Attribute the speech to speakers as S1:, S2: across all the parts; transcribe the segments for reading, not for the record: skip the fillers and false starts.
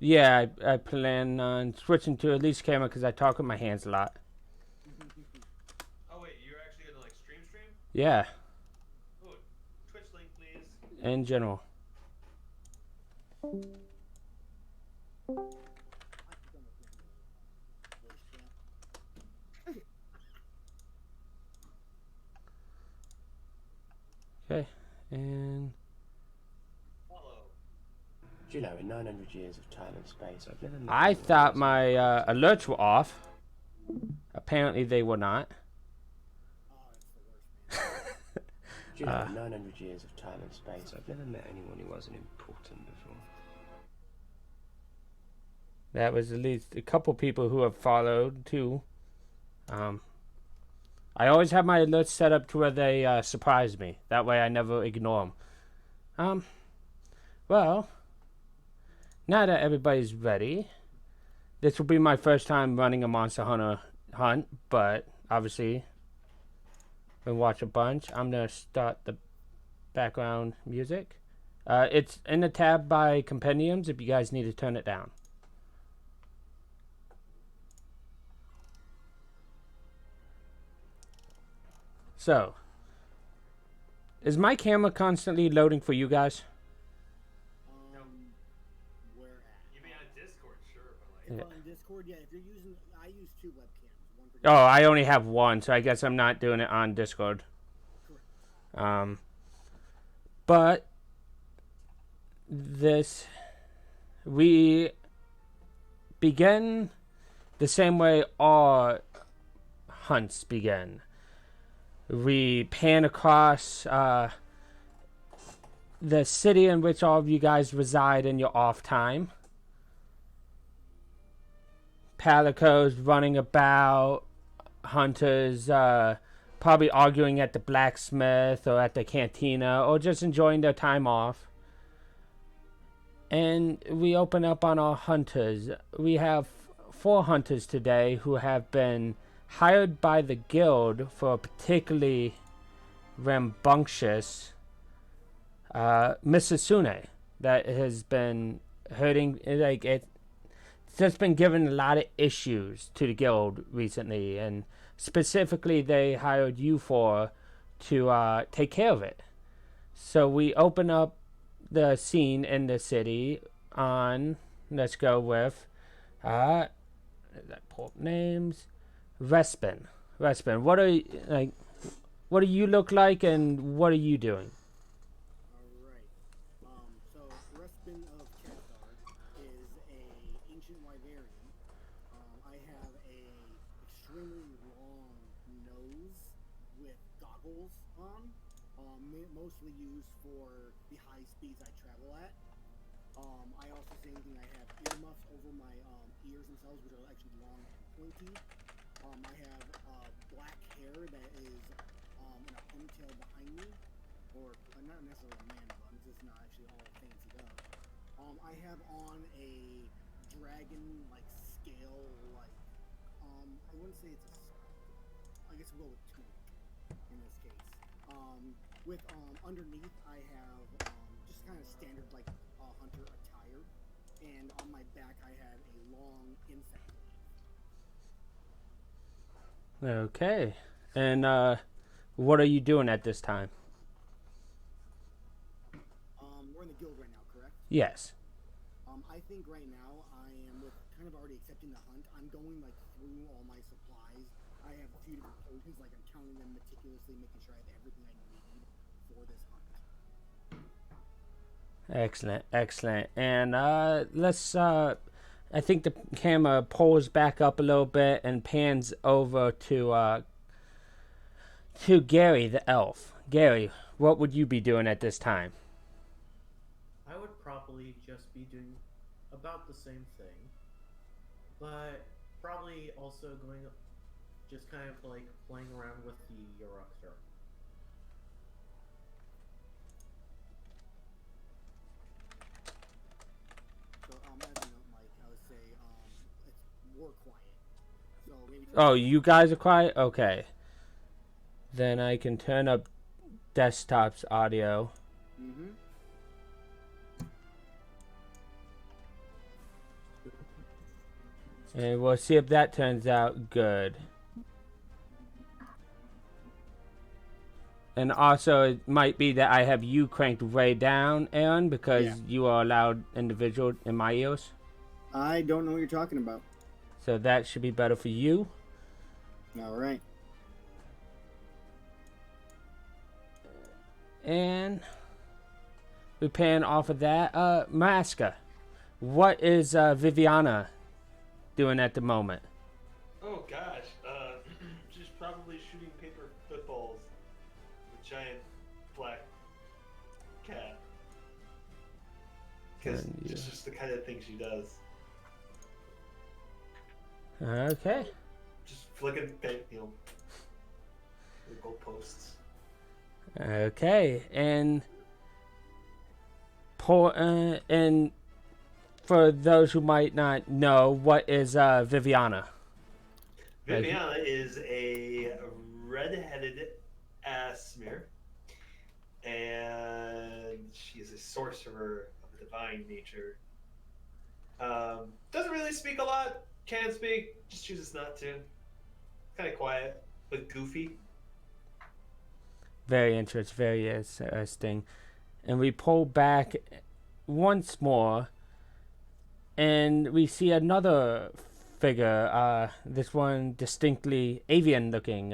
S1: Yeah, I plan on switching to at least camera because I talk with my hands a lot.
S2: Oh wait, you're actually gonna like stream?
S1: Yeah.
S2: Oh, Twitch link, please.
S1: In general. Okay, and
S2: Follow.
S3: Do you know, in 900 years of time and space, I've never met
S1: I
S3: anyone
S1: thought
S3: who
S1: my alerts were off. Apparently they were not.
S3: Do you know, in 900 years of time and space, I've never met anyone who wasn't important before.
S1: That was at least a couple people who have followed too. I always have my alerts set up to where they surprise me. That way I never ignore them. Well, now that everybody's ready, this will be my first time running a Monster Hunter hunt, but obviously, been watch a bunch. I'm gonna start the background music. It's in the tab by compendiums if you guys need to turn it down. So, is my camera constantly loading for you guys?
S4: Where at?
S2: You mean on Discord, sure, but like.
S4: Yeah. On Discord, yeah. If you're using, I use 2 webcams. One
S1: Oh,
S4: for
S1: I only have one, so I guess I'm not doing it on Discord.
S4: Correct.
S1: But we begin the same way our hunts begin. We pan across the city in which all of you guys reside in your off time. Palicos running about, hunters probably arguing at the blacksmith or at the cantina or just enjoying their time off. And we open up on our hunters. We have 4 hunters today who have been hired by the guild for a particularly rambunctious Mizutsune that has been hurting. Like it's just been given a lot of issues to the guild recently, and specifically they hired you to take care of it. So we open up the scene in the city on, let's go with pull up names. Respin, what are like? What do you look like, and what are you doing?
S4: Alright. So Respin of Charizard is a ancient Wyverian. I have a extremely long nose with goggles on. Mostly used for the high speeds I travel at. I also same thing. I have earmuffs over my ears themselves, which are actually long and pointy. I have black hair that is in a ponytail behind me, or not necessarily a man bun. It's just not actually all fancied up. I have on a dragon like scale like I wouldn't say it's a. I guess we'll go with tunic in this case. With underneath I have just kind of standard like hunter attire, and on my back I have a long insect glaive.
S1: Okay, and what are you doing at this time?
S4: We're in the guild right now, correct?
S1: Yes.
S4: I think right now I am with kind of already accepting the hunt. I'm going like through all my supplies. I have a few different potions, like I'm counting them meticulously, making sure I have everything I need for this hunt.
S1: Excellent. And let's I think the camera pulls back up a little bit and pans over to Gary the elf. Gary, what would you be doing at this time?
S5: I would probably just be doing about the same thing, but probably also going just kind of like playing around with the eruptor.
S4: So as a note, Mike, I would say it's more quiet. So maybe.
S1: Oh, you guys are quiet? Okay. Then I can turn up desktop's audio.
S4: Mm-hmm.
S1: And we'll see if that turns out good. And also, it might be that I have you cranked way down, Aaron, because
S4: Yeah.
S1: you are a loud individual in my ears.
S4: I don't know what you're talking about.
S1: So that should be better for you.
S4: All right.
S1: And we're paying off of that. Maska, what is Viviana doing at the moment?
S2: Oh gosh, she's probably shooting paper footballs with a giant black cat. Because it's just the kind of thing she does.
S1: Okay.
S2: Just flicking, the goalposts.
S1: Okay, and and for those who might not know, what is Viviana?
S2: Viviana is a red-headed ass smear, and she is a sorcerer of the divine nature. Doesn't really speak a lot. Can speak, just chooses not to. Kind of quiet, but goofy.
S1: Very interesting. And we pull back once more, and we see another figure. This one distinctly avian-looking.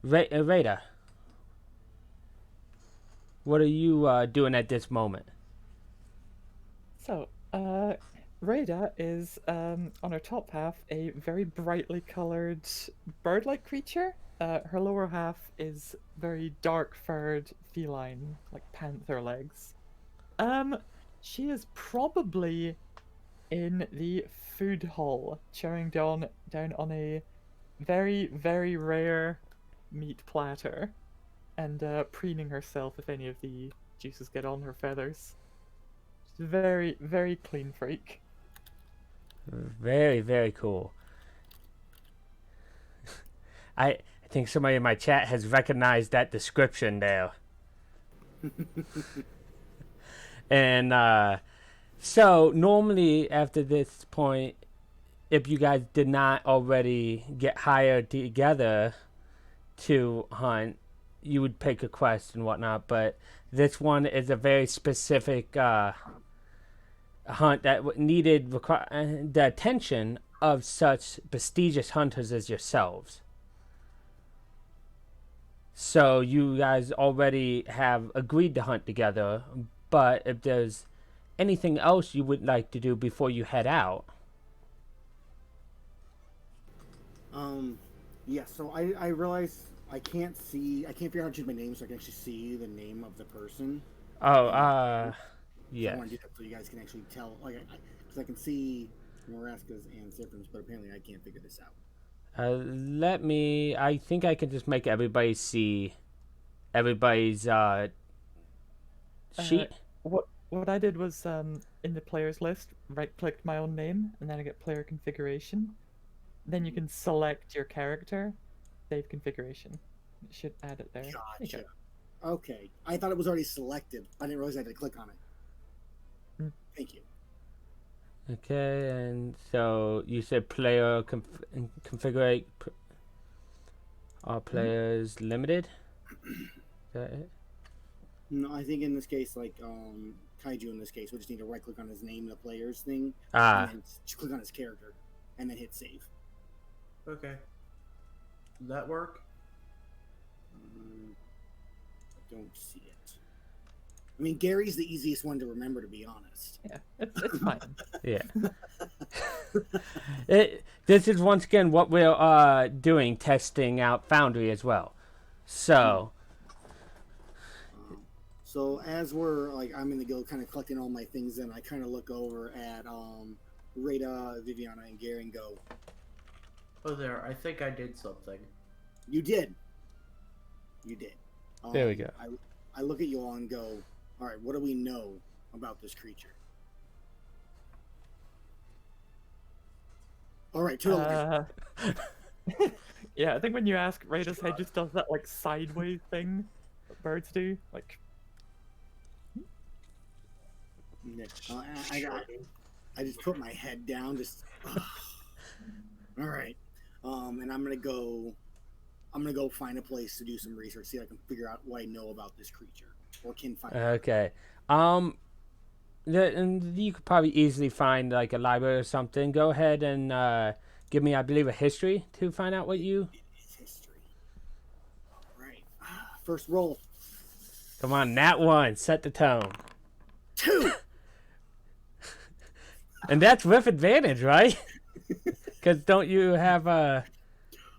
S1: Rada. What are you doing at this moment?
S6: So, Rada is, on her top half, a very brightly colored bird-like creature. Her lower half is very dark-furred feline, like panther legs. She is probably in the food hall, chowing down on a very, very rare meat platter, and preening herself if any of the juices get on her feathers. She's a very, very clean freak.
S1: Very, very cool. I think somebody in my chat has recognized that description there. And so normally after this point, if you guys did not already get hired together to hunt, you would pick a quest and whatnot. But this one is a very specific hunt that needed the attention of such prestigious hunters as yourselves. So you guys already have agreed to hunt together, but if there's anything else you would like to do before you head out.
S4: Yeah, so I realize I can't figure out how to choose my name so I can actually see the name of the person.
S1: Yes.
S4: I want to do that so you guys can actually tell, because I can see Maraska's and Cyprin's, but apparently I can't figure this out.
S1: I think I can just make everybody see everybody's sheet.
S6: What I did was, in the players list, right-clicked my own name, and then I get player configuration. Then you can select your character, save configuration. It should add it there.
S4: Gotcha. Okay. I thought it was already selected. I didn't realize I had to click on it. Thank you.
S1: Okay, and so you said player configure all players limited? Is that it?
S4: No, I think in this case, Kaiju in this case, we just need to right-click on his name, the player's thing,
S1: Ah.
S4: and then click on his character, and then hit save.
S5: Okay. Does that work?
S4: I don't see it. I mean, Gary's the easiest one to remember, to be honest.
S6: Yeah, it's fine.
S1: Yeah. This is once again what we're doing, testing out Foundry as well. So.
S4: So as we're I'm in the guild, kind of collecting all my things, and I kind of look over at Rada, Viviana, and Gary, and go,
S5: Oh, there. I think I did something.
S4: "You did. You did."
S1: There we go.
S4: I look at you all and go, "All right, what do we know about this creature?" All right, totally.
S6: Yeah, I think when you ask, Rada's head just does that sideways thing that birds do.
S4: I got I just put my head down, just all right. And I'm gonna go find a place to do some research, see if I can figure out what I know about this creature or can find.
S1: Okay. And you could probably easily find like a library or something. Go ahead and give me, I believe, a history to find out what you.
S4: It's history. All right. First roll.
S1: Come on, that one. Set the tone.
S4: 2.
S1: And that's with advantage, right? Because don't you have a?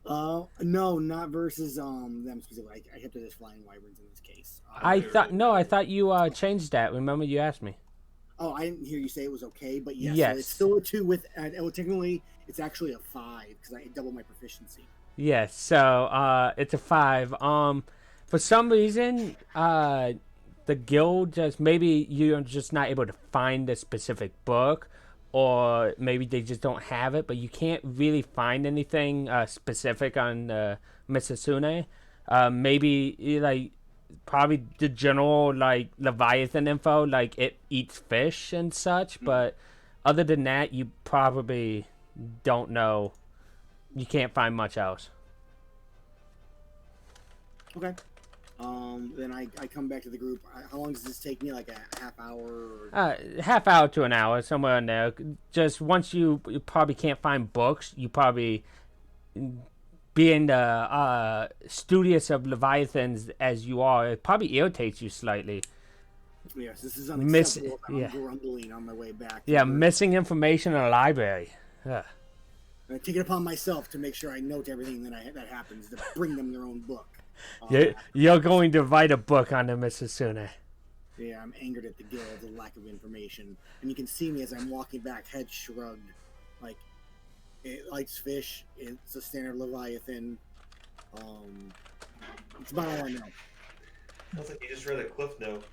S4: No, not versus them specifically. I have to just flying wyverns in this case.
S1: I thought you changed that. Remember you asked me.
S4: Oh, I didn't hear you say it was okay, but yes,
S1: Yes.
S4: So it's still a 2 with. Technically, it's actually a 5 because I double my proficiency.
S1: Yes. So it's a 5. For some reason, the guild just maybe you're just not able to find a specific book, or maybe they just don't have it. But you can't really find anything specific on Mizutsune. Maybe like probably the general like Leviathan info, like it eats fish and such. But other than that, you probably don't know. You can't find much else.
S4: Okay. Then I come back to the group. How long does this take me? Like a half hour? Or...
S1: Half hour to an hour, somewhere in there. Just once you probably can't find books, you probably, being the studious of Leviathans as you are, it probably irritates you slightly.
S4: Yes, this is unacceptable. I'm grumbling on my way back.
S1: Yeah, missing information in a library.
S4: I take it upon myself to make sure I note everything that happens, to bring them their own book.
S1: You're going to write a book on the Mizutsune.
S4: Yeah, I'm angered at the guild, the lack of information. And you can see me as I'm walking back, head shrugged. Like, it likes fish, it's a standard Leviathan. It's about all I know.
S2: Sounds like you just read a cliff note.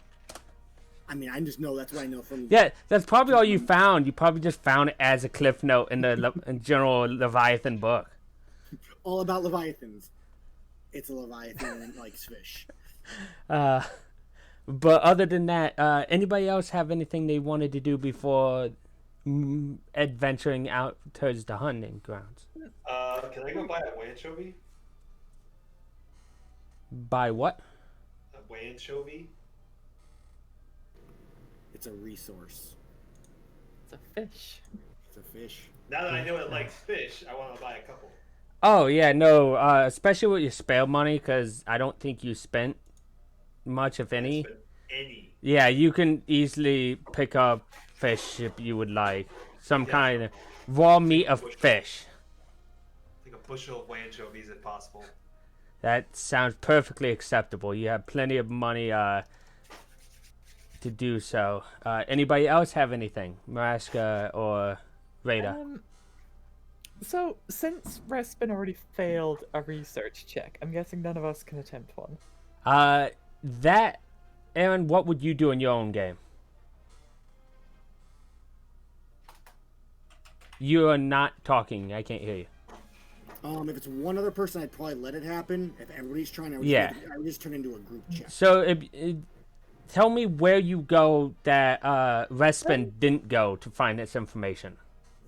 S4: I mean, I just know that's what I know from...
S1: Yeah, that's probably all you found. You probably just found it as a cliff note in the in general Leviathan book.
S4: All about Leviathans. It's a Leviathan and likes fish.
S1: But other than that, anybody else have anything they wanted to do before adventuring out towards the hunting grounds?
S2: Can I go buy a anchovy?
S1: Buy what?
S2: A anchovy?
S4: It's a resource.
S6: It's a fish.
S4: It's a fish.
S2: Now that I know it likes fish, I want to buy a couple.
S1: Oh yeah, no, especially with your spare money, because I don't think you spent much, if any.
S2: Any.
S1: Yeah, you can easily pick up fish if you would like. Some kind of raw meat of fish.
S2: Like a bushel of anchovies if possible.
S1: That sounds perfectly acceptable. You have plenty of money to do so. Anybody else have anything? Maraska or Rada?
S6: So, since Respin already failed a research check, I'm guessing none of us can attempt one.
S1: Aaron, what would you do in your own game? You are not talking. I can't hear you.
S4: If it's one other person, I'd probably let it happen. If everybody's trying, I would just turn into a group check.
S1: So, tell me where you go that Respin didn't go to find this information.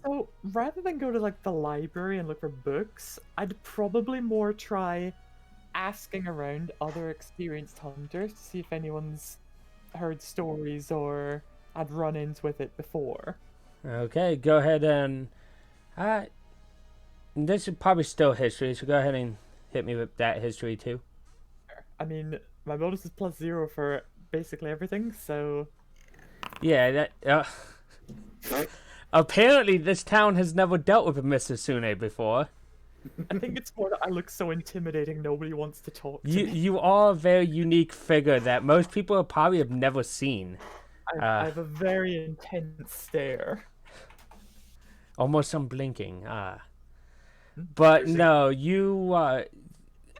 S6: So, rather than go to, like, the library and look for books, I'd probably more try asking around other experienced hunters to see if anyone's heard stories or had run-ins with it before.
S1: Okay, go ahead and... this is probably still history, so go ahead and hit me with that history, too.
S6: I mean, my bonus is +0 for basically everything, so...
S1: Yeah, that... Apparently, this town has never dealt with a Mizutsune before.
S6: I think it's more that I look so intimidating, nobody wants to talk to me.
S1: You are a very unique figure that most people probably have never seen.
S6: I have a very intense stare.
S1: Almost unblinking. But no, you...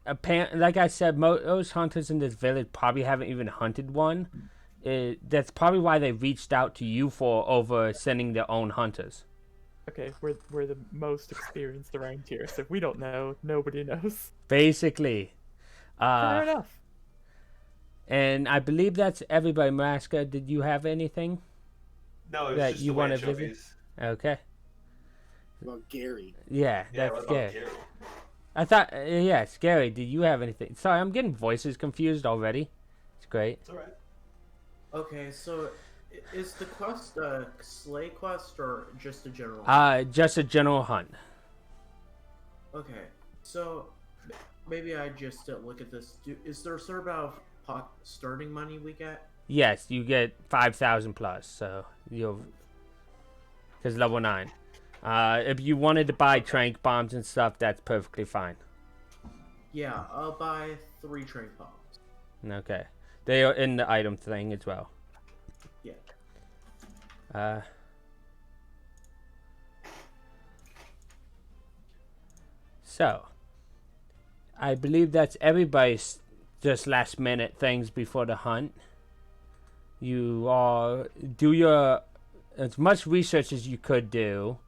S1: like I said, most hunters in this village probably haven't even hunted one. That's probably why they reached out to you for over sending their own hunters.
S6: Okay, we're the most experienced around here, so if we don't know, nobody knows.
S1: Basically.
S6: Fair enough.
S1: And I believe that's everybody. Maraska, did you have anything?
S2: No, it was
S1: that
S2: just
S1: you
S2: the
S1: want to
S2: anchovies.
S1: visit? Okay.
S4: About Gary.
S1: Yeah,
S2: Yeah,
S1: that's
S2: what about
S1: scary.
S2: Gary?
S1: I thought, yeah, scary. Did you have anything? Sorry, I'm getting voices confused already. It's great.
S2: It's alright.
S5: Okay, so is the quest a sleigh quest or just a general?
S1: Just a general hunt.
S5: Okay, so maybe I just look at this. Is there a certain amount of starting money we get?
S1: Yes, you get 5,000 plus. So you'll, because level 9. If you wanted to buy trank bombs and stuff, that's perfectly fine.
S5: Yeah, I'll buy 3 trank bombs.
S1: Okay, they are in the item thing as well.
S5: Yeah.
S1: So, I believe that's everybody's just last minute things before the hunt. You all do your as much research as you could do.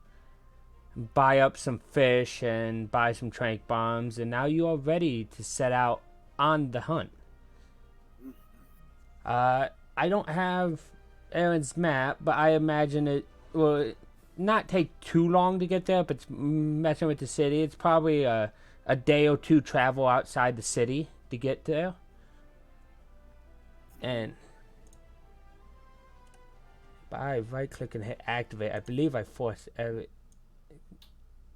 S1: Buy up some fish and buy some trank bombs, and now you are ready to set out on the hunt. I don't have Aaron's map, but I imagine it will not take too long to get there. But it's messing with the city, it's probably a day or two travel outside the city to get there. And by right click and hit activate, I believe I force every.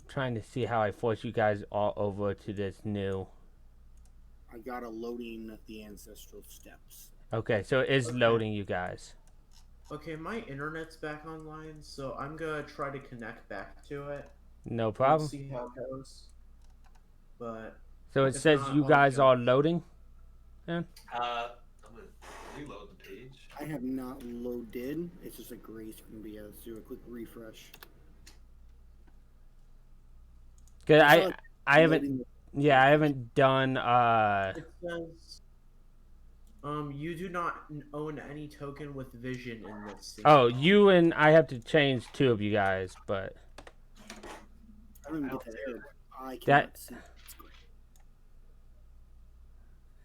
S1: Trying to see how I force you guys all over to this new.
S4: I got a loading the ancestral steps.
S1: Okay, so it is loading you guys.
S5: Okay, my internet's back online, so I'm gonna try to connect back to it.
S1: No
S5: We'll
S1: problem.
S5: see how it goes. But
S1: So it
S5: if
S1: says
S5: not,
S1: you
S5: I'll
S1: guys
S5: go.
S1: are loading.
S2: I'm gonna reload the page.
S4: I have not loaded. It's just a gray screen. But yeah, let's do a quick refresh.
S1: Cause
S4: I saw
S1: I haven't.
S4: loading
S1: Yeah, I haven't done.
S5: It says, you do not own any token with vision in this scene.
S1: Oh, you and I have to change 2 of you guys, but
S4: I don't even get that error. I cannot
S1: That-
S4: see. It's great.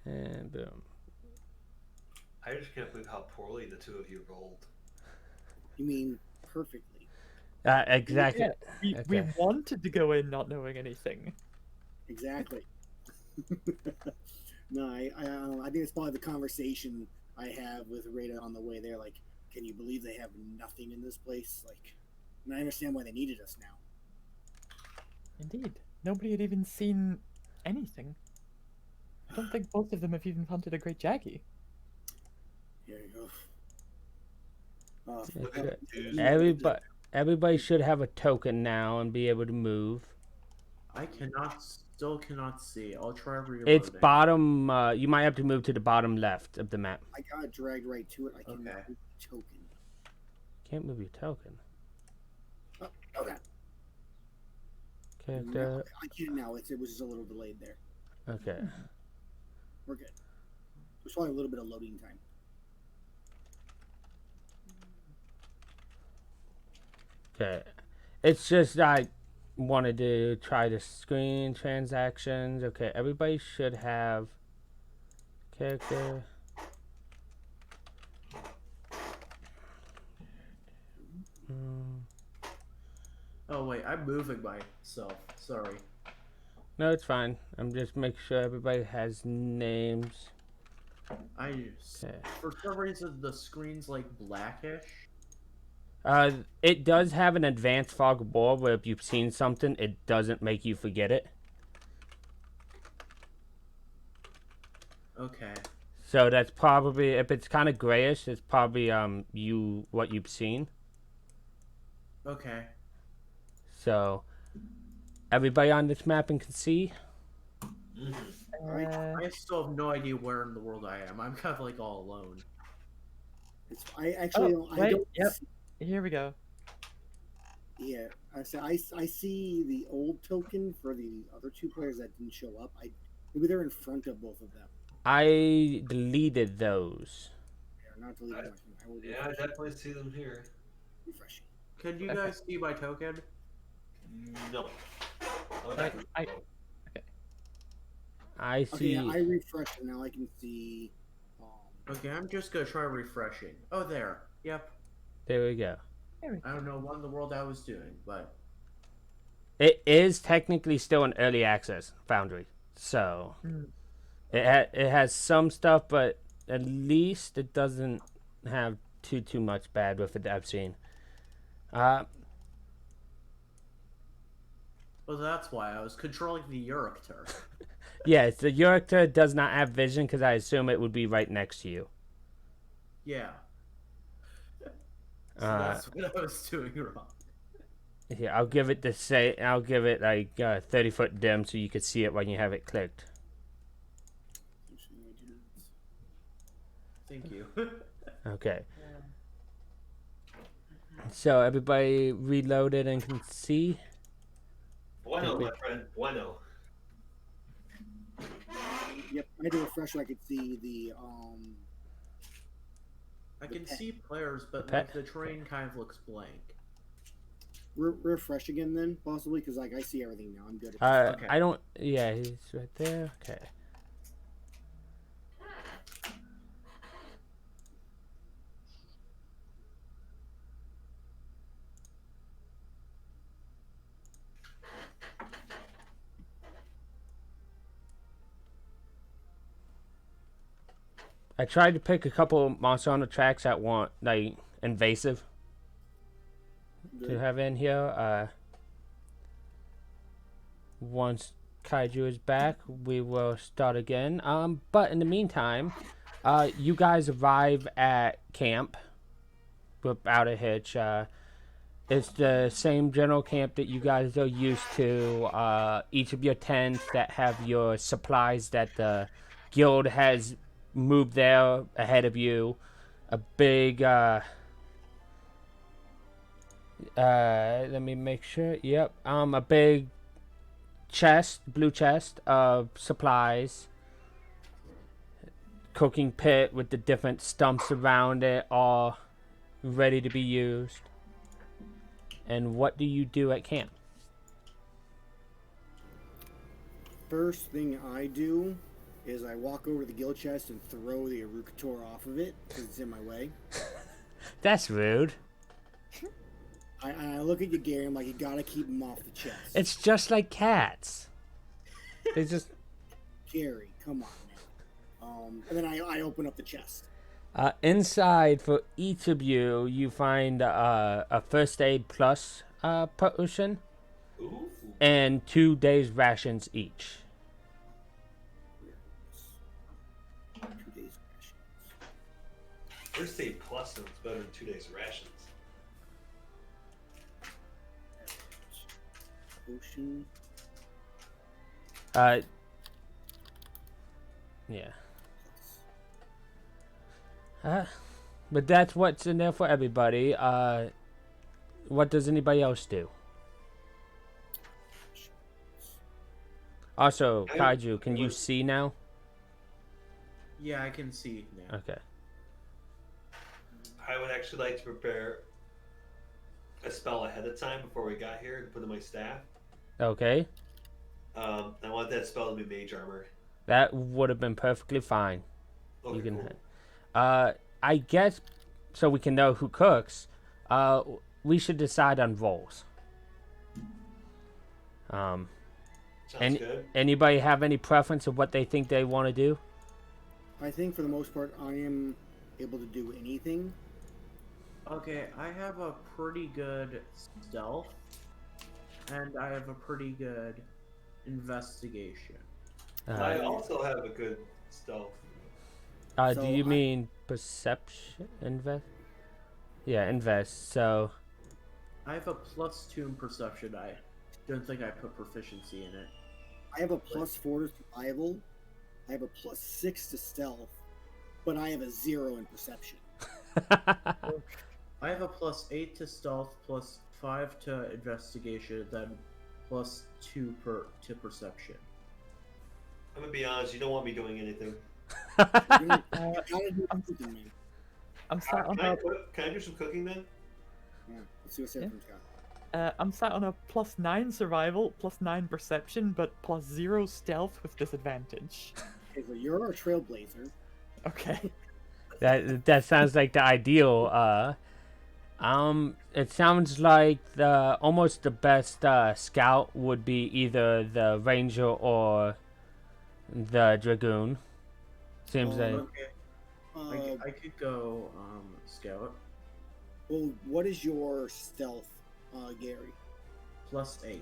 S1: and boom.
S2: I just can't believe how poorly the 2 of you rolled.
S4: You mean perfectly?
S1: Exactly.
S6: Yeah, we
S1: Okay.
S6: wanted to go in not knowing anything.
S4: Exactly. No, I think it's probably the conversation I have with Rita on the way there. Like, can you believe they have nothing in this place? Like, and I understand why they needed us now.
S6: Indeed. Nobody had even seen anything. I don't think both of them have even hunted a great Jaggy.
S4: Here you go.
S1: Okay. Everybody should have a token now and be able to move.
S5: I still cannot see. I'll try reloading.
S1: It's bottom. You might have to move to the bottom left of the map.
S4: I got dragged right to it. I cannot
S5: Okay.
S4: move the token.
S1: Can't move your token.
S4: Oh, okay.
S1: Character.
S4: No, I can now. It was just a little delayed there.
S1: Okay.
S4: We're good. There's probably a little bit of loading time.
S1: Okay. It's just I wanted to try to screen transactions. Okay, everybody should have character.
S5: Oh wait, I'm moving myself. Sorry.
S1: No, it's fine. I'm just making sure everybody has names. Okay.
S5: For some reason the screen's like blackish.
S1: It does have an advanced fog of war where if you've seen something, it doesn't make you forget it.
S5: Okay.
S1: So that's probably, if it's kind of grayish, it's probably what you've seen.
S5: Okay.
S1: So everybody on this mapping can see.
S5: I still have no idea where in the world I am. I'm kind of like all alone.
S4: I actually
S6: Oh,
S4: I
S6: wait,
S4: don't.
S6: yep. Here we go.
S4: Yeah, I see the old token for the other 2 players that didn't show up. Maybe they're in front of both of them.
S1: I deleted those.
S4: They're not deleting. I will
S2: Yeah, I definitely see them here.
S4: refresh.
S5: Can you guys see my token?
S2: No.
S1: I
S4: Okay,
S1: see.
S4: yeah, I refreshed and now I can see.
S5: Okay, I'm just gonna try refreshing. Oh, there. Yep.
S1: There we go.
S5: I don't know what in the world I was doing, but
S1: It is technically still an early access Foundry, so
S6: Mm.
S1: it has some stuff, but at least it doesn't have too much bad with it that I've seen.
S5: well, that's why I was controlling the Eurycter.
S1: Yes, the Eurycter does not have vision because I assume it would be right next to you.
S5: Yeah. So that's what I was doing wrong.
S1: Here, I'll give it I'll give it like 30-foot dim so you could see it when you have it clicked.
S5: Thank you.
S1: Okay. So everybody reloaded and can see.
S2: Bueno, my friend. Bueno.
S4: Yep, I had to refresh so I could see the
S5: I can see players, but
S1: Pet?
S5: like the terrain kind of looks blank.
S4: refresh again then possibly because like I see everything now. I'm good.
S5: Okay.
S1: I don't. Yeah, he's right there. Okay. I tried to pick a couple Monster Hunter tracks that weren't like invasive to have in here. Once Kaiju is back, we will start again. But in the meantime, you guys arrive at camp without a hitch. It's the same general camp that you guys are used to. Each of your tents that have your supplies that the guild has moved there ahead of you. A big let me make sure. Yep. A big blue chest of supplies. Cooking pit with the different stumps around it, all ready to be used. And what do you do at camp?
S4: First thing I do is I walk over to the guild chest and throw the Erukator off of it because it's in my way.
S1: That's rude.
S4: I look at you, Gary. I'm like, you gotta keep them off the chest.
S1: It's just like cats. They just
S4: Gary, come on, man. And then I open up the chest.
S1: inside for each of you, you find a first aid plus potion
S2: Ooh.
S1: and 2 days rations each.
S4: 2 days rations.
S2: First aid plus sounds better than 2 days rations.
S4: Potion.
S1: Yeah. But that's what's in there for everybody. What does anybody else do? Also, Kaiju, can you see now?
S5: Yeah, I can see now.
S1: Okay.
S2: I would actually like to prepare a spell ahead of time before we got here to put in my staff.
S1: Okay.
S2: I want that spell to be mage armor.
S1: That would have been perfectly fine.
S2: Okay,
S1: You can.
S2: cool.
S1: I guess so we can know who cooks. We should decide on roles.
S2: Sounds good.
S1: Anybody have any preference of what they think they want to do?
S4: I think for the most part, I am able to do anything.
S5: Okay, I have a pretty good stealth, and I have a pretty good investigation.
S2: I also have a good stealth.
S1: Do
S4: So
S1: you mean perception? Invest? Yeah, invest. So,
S5: I have a +2 in perception. I don't think I put proficiency in it.
S4: I have a +4 to survival. I have a +6 to stealth, but I have a 0 in perception.
S5: I have a +8 to stealth, +5 to investigation, then +2 to perception.
S2: I'm gonna be honest, you don't want me doing anything.
S4: You gotta do everything, man.
S6: I'm sat on
S2: Can I do some cooking then?
S4: Yeah, let's see what Seraphim's got.
S6: I'm sat on a +9 survival, +9 perception, but +0 stealth with disadvantage.
S4: Okay, so you're our trailblazer.
S6: Okay.
S1: that sounds like the ideal It sounds like almost the best scout would be either the ranger or the dragoon. Seems like
S5: Okay, I could go scout
S4: Well, what is your stealth, Gary?
S5: +8.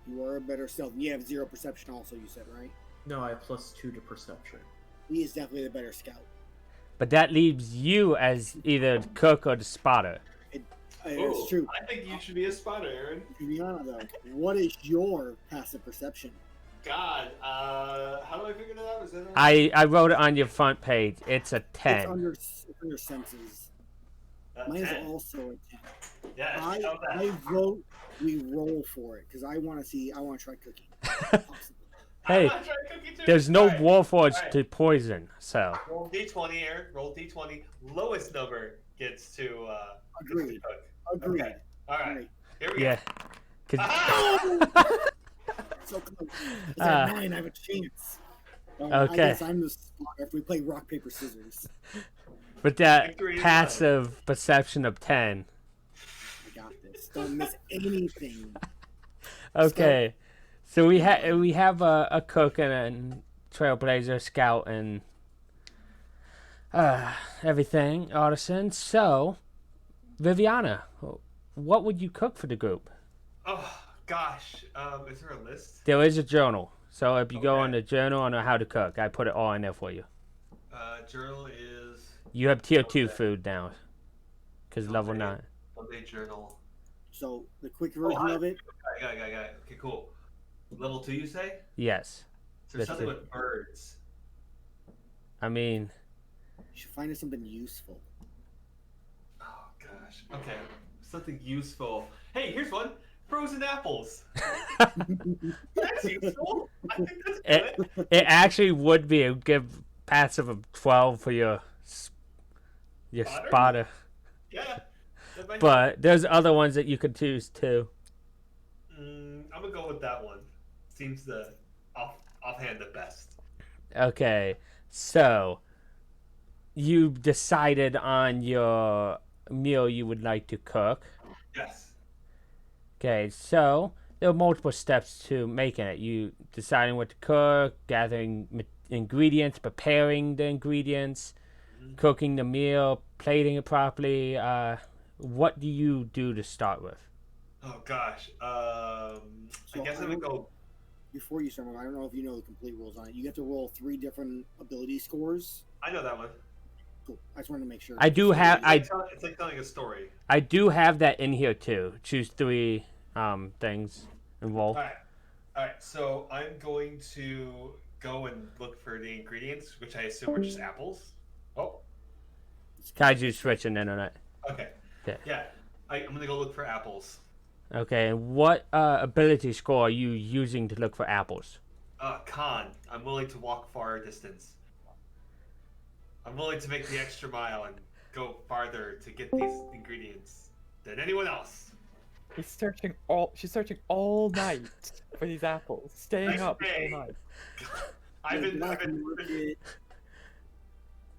S4: You are a better stealth. You have 0 perception also, you said, right?
S5: No, I have +2 to perception.
S4: He is definitely the better scout.
S1: but that leaves you as either the cook or the spotter.
S4: It's true.
S2: I think you should be a spotter, Aaron.
S4: To be honest, though, what is your passive perception?
S2: God, how do I figure that out? Is that
S1: I wrote it on your front page. It's a
S4: It's
S1: 10.
S4: under senses. Mine
S2: 10?
S4: is also a 10.
S2: Yeah,
S4: I vote we roll for it because I want to see. I want to try cooking. Possibly.
S1: Hey,
S2: I'm trying cookie too.
S1: there's no
S2: Alright,
S1: warforged
S2: alright.
S1: to poison, so.
S2: Roll D20, Aaron. Roll D20. Lowest number gets to
S4: Agreed.
S2: cook.
S4: Agreed.
S2: Okay. All right.
S4: Agreed.
S2: Here we
S1: Yeah.
S2: go.
S1: 'Cause-
S2: Aha!
S4: So close. It's at 9. I have a chance. I
S1: Okay.
S4: guess I'm the spot if we play rock paper scissors.
S1: with that
S2: Victory is
S1: passive perception of 10.
S4: I got this. Don't miss anything.
S1: Okay. So we have a cook and a trailblazer, scout, and everything, artisan. So, Viviana, what would you cook for the group?
S2: Oh gosh. Is there a list?
S1: There is a journal. So if you go
S2: Okay.
S1: on the journal on how to cook, I put it all in there for you.
S2: Journal is
S1: You have tier 2
S2: Okay.
S1: food now. Because level
S2: Okay.
S1: 9.
S2: Monday journal.
S4: So the quick version
S2: hi.
S4: of it.
S2: Got it. Okay, cool. Level 2, you say?
S1: Yes.
S2: So there's
S1: That's
S2: something
S1: it.
S2: with birds.
S1: I mean,
S4: You should find us something useful.
S2: Oh gosh. Okay. Something useful. Hey, here's one. Frozen apples. That's useful. I think that's
S1: it,
S2: good.
S1: it actually would be a good passive of 12 for your
S2: Spotter?
S1: spotter.
S2: Yeah. That might
S1: But there's other ones that you could choose too.
S2: I'm gonna go with that one. Seems the offhand the best.
S1: Okay, so you decided on your meal you would like to cook.
S2: Yes.
S1: Okay, so there are multiple steps to making it. You deciding what to cook, gathering ingredients, preparing the ingredients, cooking the meal, plating it properly. What do you do to start with?
S2: Oh gosh. I guess I would go.
S4: Before you start, I don't know if you know the complete rules on it. You have to roll 3 different ability scores.
S2: I know that one.
S4: Cool. I just wanted to make sure.
S1: I do have
S2: It's like telling a story.
S1: I do have that in here too. Choose 3 things and roll.
S2: All right. So I'm going to go and look for the ingredients, which I assume are just apples. Oh.
S1: Kaiju's switching internet.
S2: Okay.
S1: Okay.
S2: Yeah. I'm gonna go look for apples.
S1: Okay, and what ability score are you using to look for apples?
S2: Con. I'm willing to walk far distance. I'm willing to make the extra mile and go farther to get these ingredients than anyone else.
S6: She's searching all night for these apples, staying up
S2: Hey.
S6: all night.
S2: I've been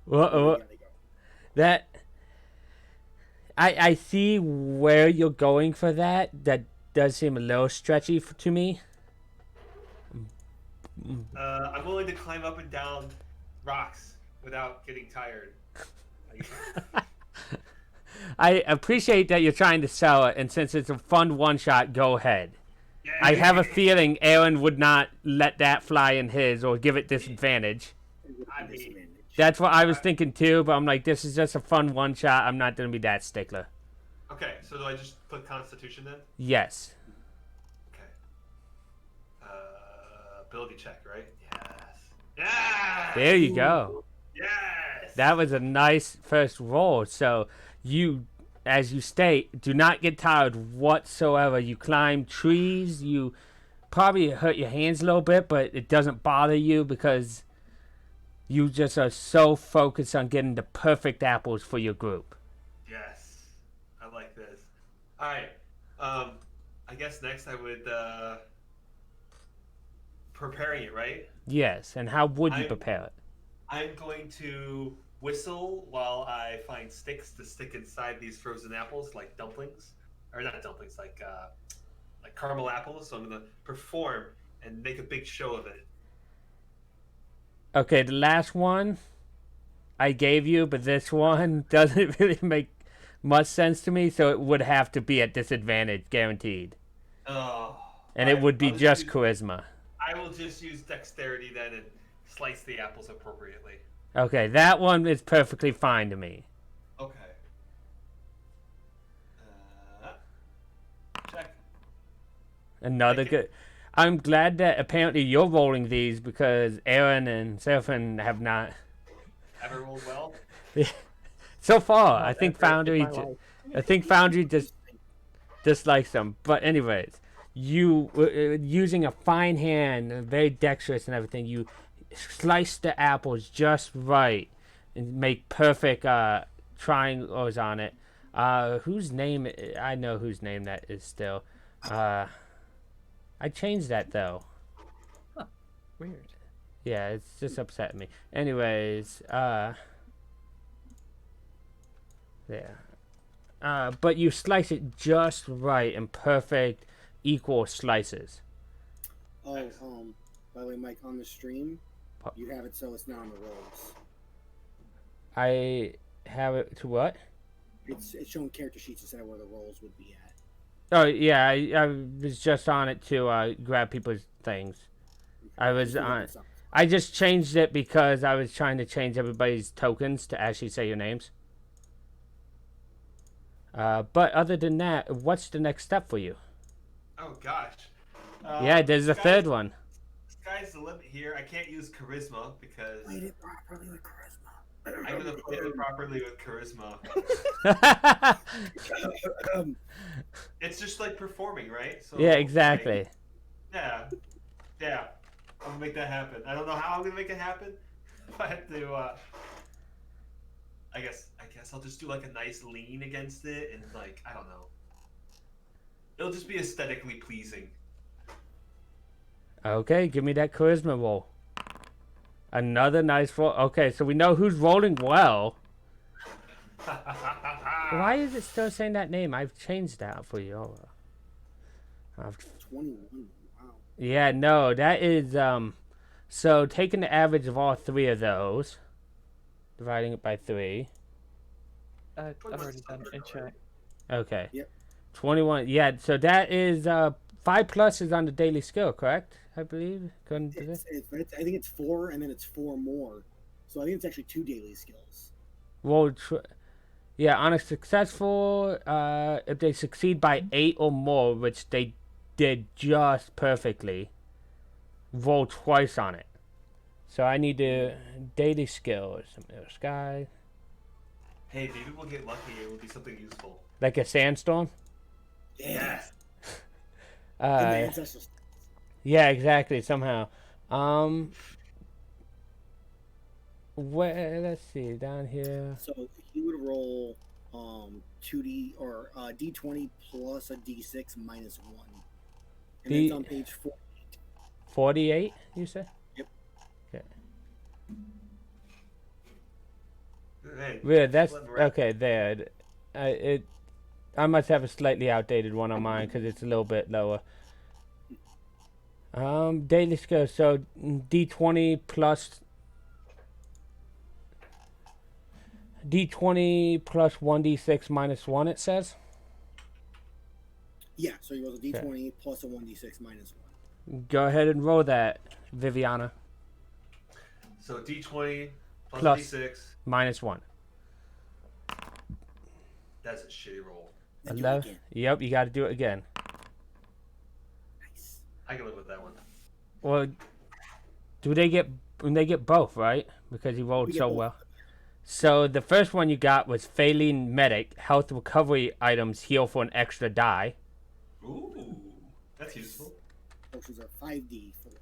S1: Well, that I see where you're going for that. That does seem a little stretchy to me.
S2: I'm willing to climb up and down rocks without getting tired.
S1: I appreciate that you're trying to sell it, and since it's a fun one-shot, go ahead.
S2: Yeah,
S1: I have a feeling Aaron would not let that fly in his or give it disadvantage.
S2: I mean,
S1: That's what I was thinking too, but I'm like, this is just a fun one-shot. I'm not going to be that stickler.
S2: okay, so do I just click Constitution then?
S1: Yes.
S2: Okay. Ability check, right? Yes. Yes!
S1: There you go.
S2: Yes!
S1: That was a nice first roll. So you, as you state, do not get tired whatsoever. You climb trees. You probably hurt your hands a little bit, but it doesn't bother you because you just are so focused on getting the perfect apples for your group.
S2: Yes. I like this. Alright. I guess next I would, preparing it, right?
S1: Yes. And how would you
S2: I-
S1: prepare it?
S2: I'm going to whistle while I find sticks to stick inside these frozen apples, like dumplings, or not dumplings, like caramel apples. So I'm gonna perform and make a big show of it.
S1: Okay, the last one I gave you, but this one doesn't really make much sense to me, so it would have to be at disadvantage, guaranteed.
S2: Oh,
S1: And it
S2: alright,
S1: would be
S2: I'll
S1: just
S2: use-
S1: charisma.
S2: I will just use dexterity then and slice the apples appropriately.
S1: Okay, that one is perfectly fine to me.
S2: Okay. Check.
S1: Another
S2: Thank you.
S1: good. I'm glad that apparently you're rolling these because Aaron and Seraphin have not.
S2: Ever rolled well?
S1: So far,
S6: Not
S1: I think
S6: ever in
S1: Foundry.
S6: my life.
S1: I think Foundry just dislikes them. But anyways, you using a fine hand, very dexterous and everything. You slice the apples just right and make perfect triangles on it. Whose name? I know whose name that is still. I changed that though.
S6: Weird.
S1: Yeah, it's just upsetting me. Anyways, there. But you slice it just right in perfect, equal slices.
S4: Oh, by the way, Mike, on the stream,
S1: Oh.
S4: you have it so it's not on the rolls.
S1: I have it to what?
S4: It's showing character sheets instead of where the rolls would be at.
S1: Oh yeah, I was just on it to grab people's things. I was
S4: Just look
S1: on.
S4: this up.
S1: I just changed it because I was trying to change everybody's tokens to actually say your names. But other than that, what's the next step for you?
S2: Oh gosh.
S1: Yeah, there's a third one.
S2: Sky's the limit here. I can't use charisma because
S4: Played it properly with charisma.
S2: I'm gonna play it properly with charisma. It's just like performing, right? So,
S1: Yeah, exactly.
S2: yeah. I'm gonna make that happen. I don't know how I'm gonna make it happen. If I have to, I guess I'll just do like a nice lean against it, and like I don't know. It'll just be aesthetically pleasing.
S1: Okay, give me that charisma roll. Another nice roll. Okay, so we know who's rolling well. Why is it still saying that name? I've changed that for you. Oh, I've
S4: 21. Wow.
S1: Yeah, no, that is so taking the average of all three of those, dividing it by 3.
S6: I've already done it in chat.
S1: Okay.
S4: Yep.
S1: 21. Yeah, so that is 5 plus is on the daily skill, correct? I believe. According to this.
S4: I think it's 4, and then it's 4 more. So I think it's actually 2 daily skills.
S1: Well, yeah, on a successful, if they succeed by 8 or more, which they did just perfectly, roll twice on it. So I need to daily skills. Sky.
S2: Hey, maybe we'll get lucky. It will be something useful.
S1: Like a sandstorm?
S2: Yes.
S4: And the ancestral stats.
S1: Yeah, exactly. Somehow. Where? Let's see. Down here.
S4: So he would roll 2d or d20 plus a d6 minus 1. And it's on page 4.
S1: 48. You said?
S4: Yep.
S1: Okay.
S2: Hey,
S1: Yeah, that's
S2: let me wrap.
S1: okay. There. I must have a slightly outdated one on mine because it's a little bit lower. Daily skill. So d20 plus. D20 plus 1d6 minus 1, it says.
S4: Yeah, so he rolls a d20 plus a 1d6 minus 1.
S1: Go ahead and roll that, Viviana.
S2: So D20 plus
S1: Plus.
S2: D6.
S1: Minus 1.
S2: That's a shitty roll.
S4: Then do it
S1: 11.
S4: again.
S1: Yep, you got to do it again.
S4: Nice.
S2: I can live with that one.
S1: Well, they get both, right? Because he rolled
S4: We get
S1: so
S4: both.
S1: well. So the first one you got was Phaline Medic. Health recovery items heal for an extra die.
S2: Ooh, that's useful.
S4: Potions are 5d for it.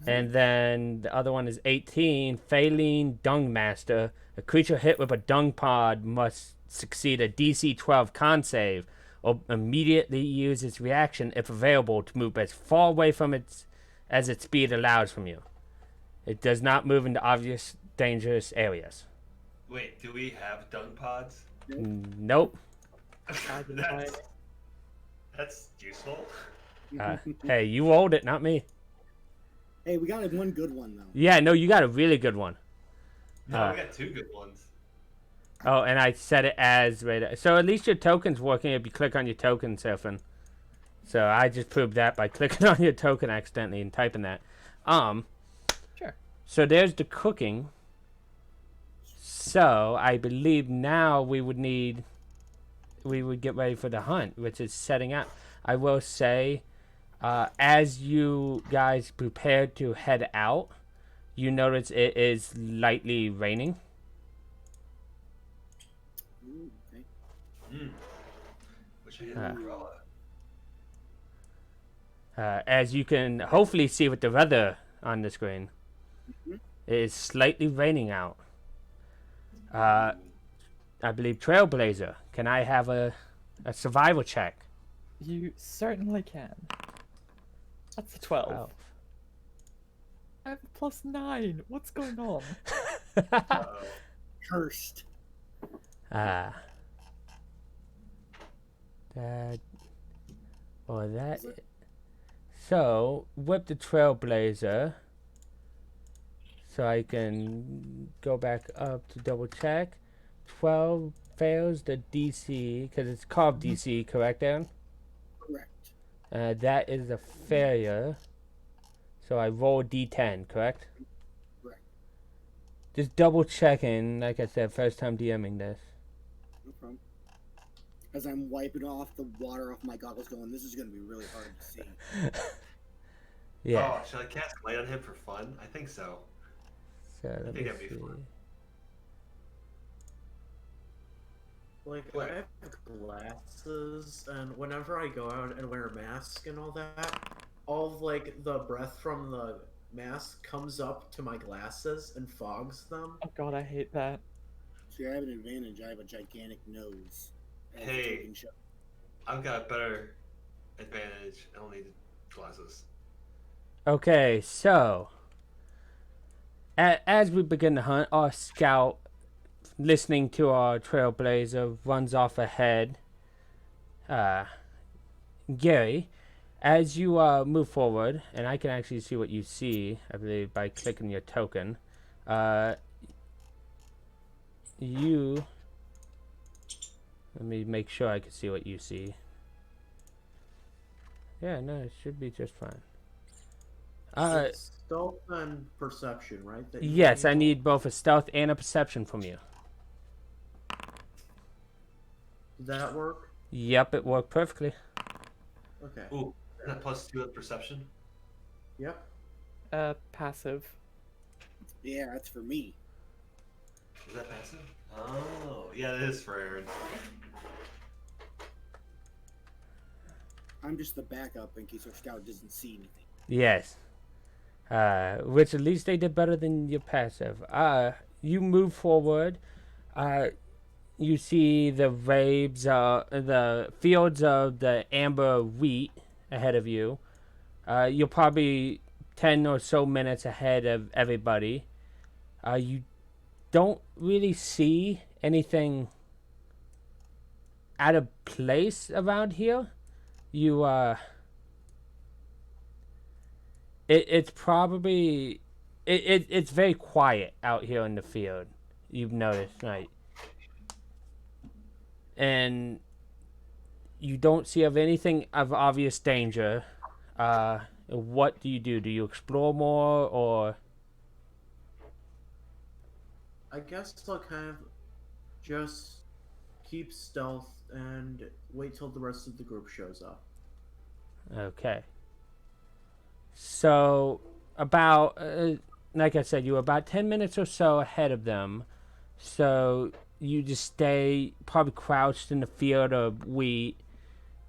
S1: And then the other one is 18. Phaline Dung Master. A creature hit with a dung pod must succeed a DC 12 con save or immediately use its reaction, if available, to move as far away from its as its speed allows from you. It does not move into obvious dangerous areas.
S2: Wait, do we have dung pods?
S1: Nope.
S6: I didn't buy
S2: that's,
S6: it.
S2: that's useful.
S1: Hey, you rolled it, not me.
S4: Hey, we got one good one though.
S1: Yeah, no, you got a really good one.
S2: No, we got 2 good ones.
S1: Oh, and I set it as radar. So at least your token's working if you click on your token, Sylphin. So I just proved that by clicking on your token accidentally and typing that.
S6: Sure.
S1: So there's the cooking. So I believe now we would get ready for the hunt, which is setting up. I will say, as you guys prepare to head out, you notice it is lightly raining.
S4: Ooh, okay.
S2: Wish I had an umbrella.
S1: As you can hopefully see with the weather on the screen, it is slightly raining out. I believe Trailblazer, can I have a survival check?
S6: You certainly can. That's a 12.
S1: Oh.
S6: I have a +9. What's going on?
S2: Uh-oh.
S4: Cursed.
S1: That or that. So whip the Trailblazer, so I can go back up to double check. 12 fails the DC because it's called DC, correct, Aaron?
S4: Correct.
S1: That is a failure. So I roll D10, correct?
S4: Correct.
S1: Just double checking, like I said, first time DMing this.
S4: No problem. As I'm wiping off the water off my goggles, going, this is going to be really hard to see.
S1: Yeah.
S2: Oh, should I cast light on him for fun? I think so.
S1: So let me
S2: think that'd be
S1: see.
S2: fun.
S5: Like,
S2: What?
S5: I have glasses, and whenever I go out and wear a mask and all that, all of, like, the breath from the mask comes up to my glasses and fogs them.
S6: Oh god, I hate that.
S4: See, I have an advantage. I have a gigantic nose. as the
S2: Hey.
S4: token show.
S2: I've got a better advantage. I don't need glasses.
S1: Okay, so as we begin the hunt, our scout, listening to our Trailblazer, runs off ahead. Gary, as you move forward, and I can actually see what you see, I believe, by clicking your token. Let me make sure I can see what you see. Yeah, no, it should be just fine.
S5: It's stealth and perception, right? that you
S1: Yes, I
S5: roll?
S1: need both a stealth and a perception from you.
S5: Did that work?
S1: Yep, it worked perfectly.
S5: Okay.
S2: Ooh, and a +2 of perception.
S5: Yep.
S6: Passive.
S4: Yeah, that's for me.
S2: Is that passive? Oh, yeah, it is for Aaron.
S4: I'm just the backup in case our scout doesn't see anything.
S1: Yes. Which at least they did better than your passive. You move forward. You see the the fields of the amber wheat ahead of you. You're probably 10 or so minutes ahead of everybody. You don't really see anything out of place around here. It's probably it's very quiet out here in the field. You've noticed, right? And you don't see of anything of obvious danger. What do? Do you explore more, or?
S5: I guess I'll kind of just keep stealth and wait till the rest of the group shows up.
S1: Okay. So, about, like I said, you were about 10 minutes or so ahead of them. So, you just stay probably crouched in the field of wheat,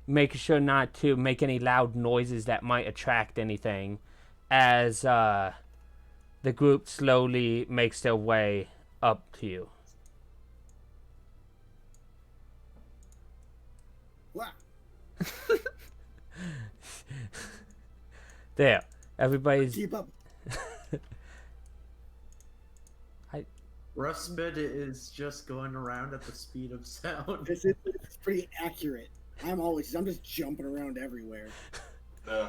S1: making sure not to make any loud noises that might attract anything as the group slowly makes their way up to you.
S4: Wow.
S1: There. Everybody's...
S4: Keep up.
S5: Ruspid is just going around at the speed of sound.
S4: It's pretty accurate. I'm just jumping around everywhere.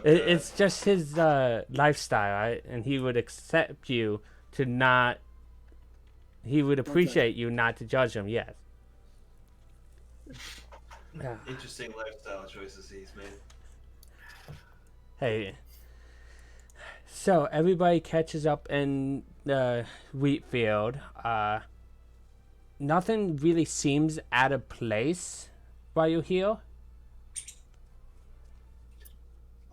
S1: It's just his lifestyle, right? And he would accept you to not. He would appreciate you not to judge him. Yes. Yeah.
S2: Interesting lifestyle choices he's made.
S1: Hey. So everybody catches up in the wheat field. Nothing really seems out of place while you're here.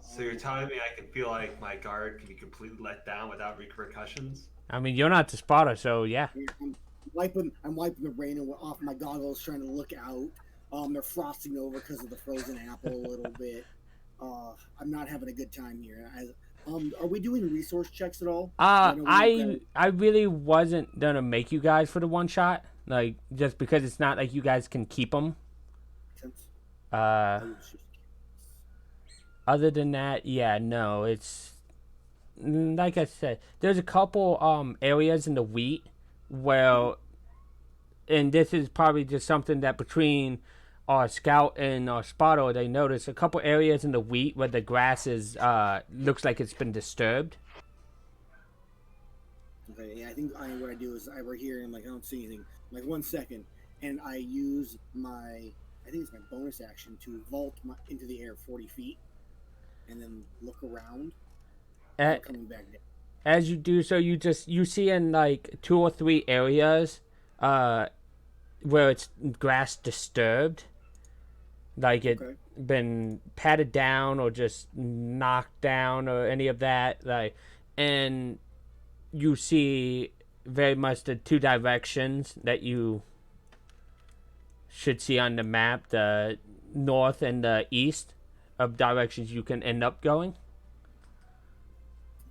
S2: So you're telling me I can feel like my guard can be completely let down without repercussions?
S1: I mean, you're not the spotter, so yeah.
S4: I'm wiping the rain off my goggles, trying to look out. They're frosting over because of the frozen apple a little bit. I'm not having a good time here. Are we doing resource checks at all?
S1: I really wasn't gonna make you guys for the one shot, like just because it's not like you guys can keep them. Other than that, yeah, no, it's like I said. There's a couple areas in the wheat where, and this is probably just something that between our scout and our spotter, they notice a couple areas in the wheat where the grass is looks like it's been disturbed.
S4: Okay, yeah, I think what I do is I right here and like I don't see anything. Like 1 second, and I use I think it's my bonus action to vault into the air 40 feet, and then look around. Coming back down.
S1: As you do so, you see in like 2 or 3 areas, where it's grass disturbed. Like it been patted down or just knocked down or any of that, like, and you see very much the 2 directions that you should see on the map, the north and the east of directions you can end up going.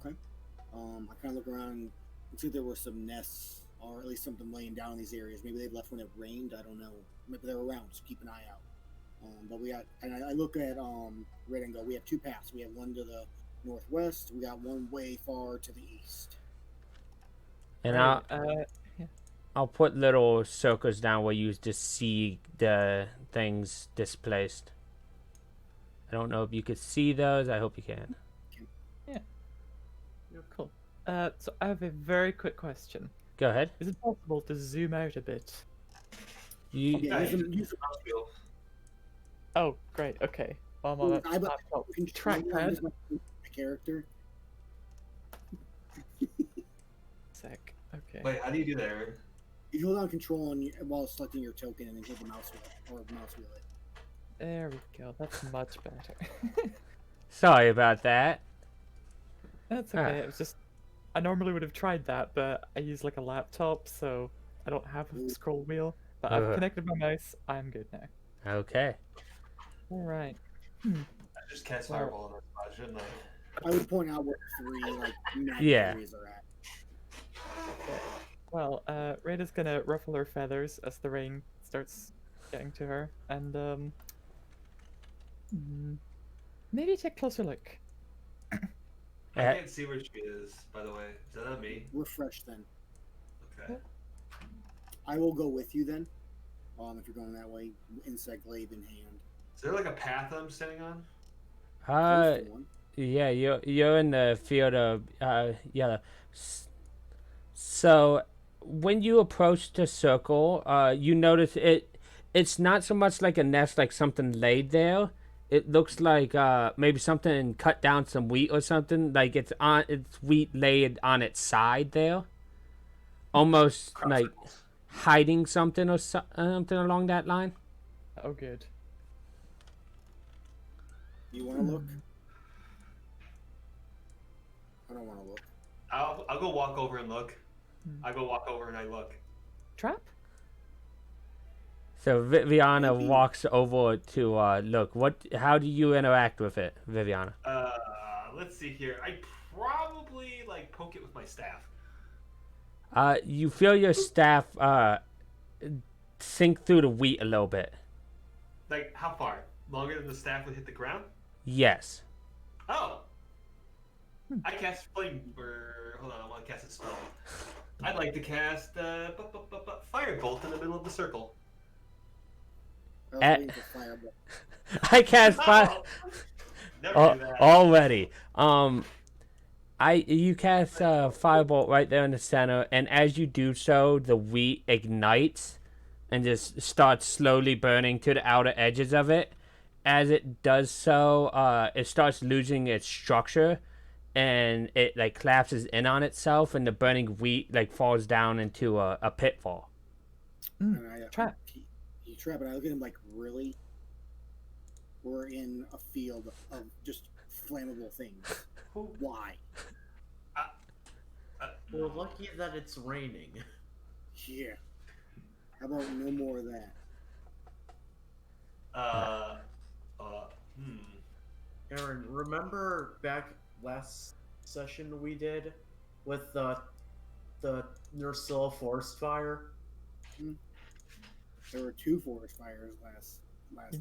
S4: Okay. I kind of look around and see if there were some nests or at least something laying down in these areas. Maybe they left when it rained. I don't know. Maybe they're around, so keep an eye out. But we got, and I look at Red and go, we have 2 paths. We have one to the northwest. We got one way far to the east.
S1: And I'll put little circles down where you just see the things displaced. I don't know if you could see those. I hope you can.
S6: Yeah. Cool. So I have a very quick question.
S1: Go ahead.
S6: Is it possible to zoom out a bit? Oh, great. Okay. I'm on a trackpad.
S4: My character.
S6: Sec. Okay.
S2: Wait, how do you do that?
S4: You hold on control while selecting your token and then hit the mouse wheel it.
S6: There we go. That's much better.
S1: Sorry about that.
S6: That's okay. It was just I normally would have tried that, but I use like a laptop, so I don't have a scroll wheel. But I've connected my mouse. I'm good now.
S1: Okay.
S6: All right.
S2: I just cast Fireball on our spot, shouldn't I?
S4: I would point out where 3 areas are at.
S6: Okay. Well, Rada's gonna ruffle her feathers as the rain starts getting to her, and maybe take a closer look.
S2: I can't see where she is, by the way. Is that not me?
S4: Refresh then.
S2: Okay.
S4: I will go with you then. If you're going that way, insect glaive in hand.
S2: Is there like a path I'm standing on?
S1: Yeah, you're in the field of yellow. So when you approach the circle, you notice it's not so much like a nest, like something laid there. It looks like maybe something cut down some wheat or something. Like it's wheat laid on its side there, almost like hiding something or something along that line.
S6: Oh, good.
S4: You want to look? I don't want to look.
S2: I'll go walk over and look. I go walk over and I look.
S6: Trap?
S1: So Viviana walks over to look. How do you interact with it, Viviana?
S2: Let's see here. I probably like poke it with my staff.
S1: You feel your staff sink through the wheat a little bit.
S2: Like how far? Longer than the staff would hit the ground?
S1: Yes.
S2: Oh. I cast flame. Hold on, I want to cast a spell. I'd like to cast Firebolt in the middle of the circle.
S4: I was
S1: At-
S4: waiting for fireball.
S1: I cast fire
S2: Never do that.
S1: already. You cast firebolt right there in the center, and as you do so, the wheat ignites and just starts slowly burning to the outer edges of it. As it does so, it starts losing its structure, and it like collapses in on itself, and the burning wheat like falls down into a pitfall.
S4: And I,
S6: Trap.
S4: He trap, and I look at him like, really? We're in a field of just flammable things. Why?
S5: We're lucky that it's raining.
S4: Yeah. How about no more of that?
S5: Aaron, remember back last session we did with the Nursilla forest fire?
S4: There were 2 forest fires last.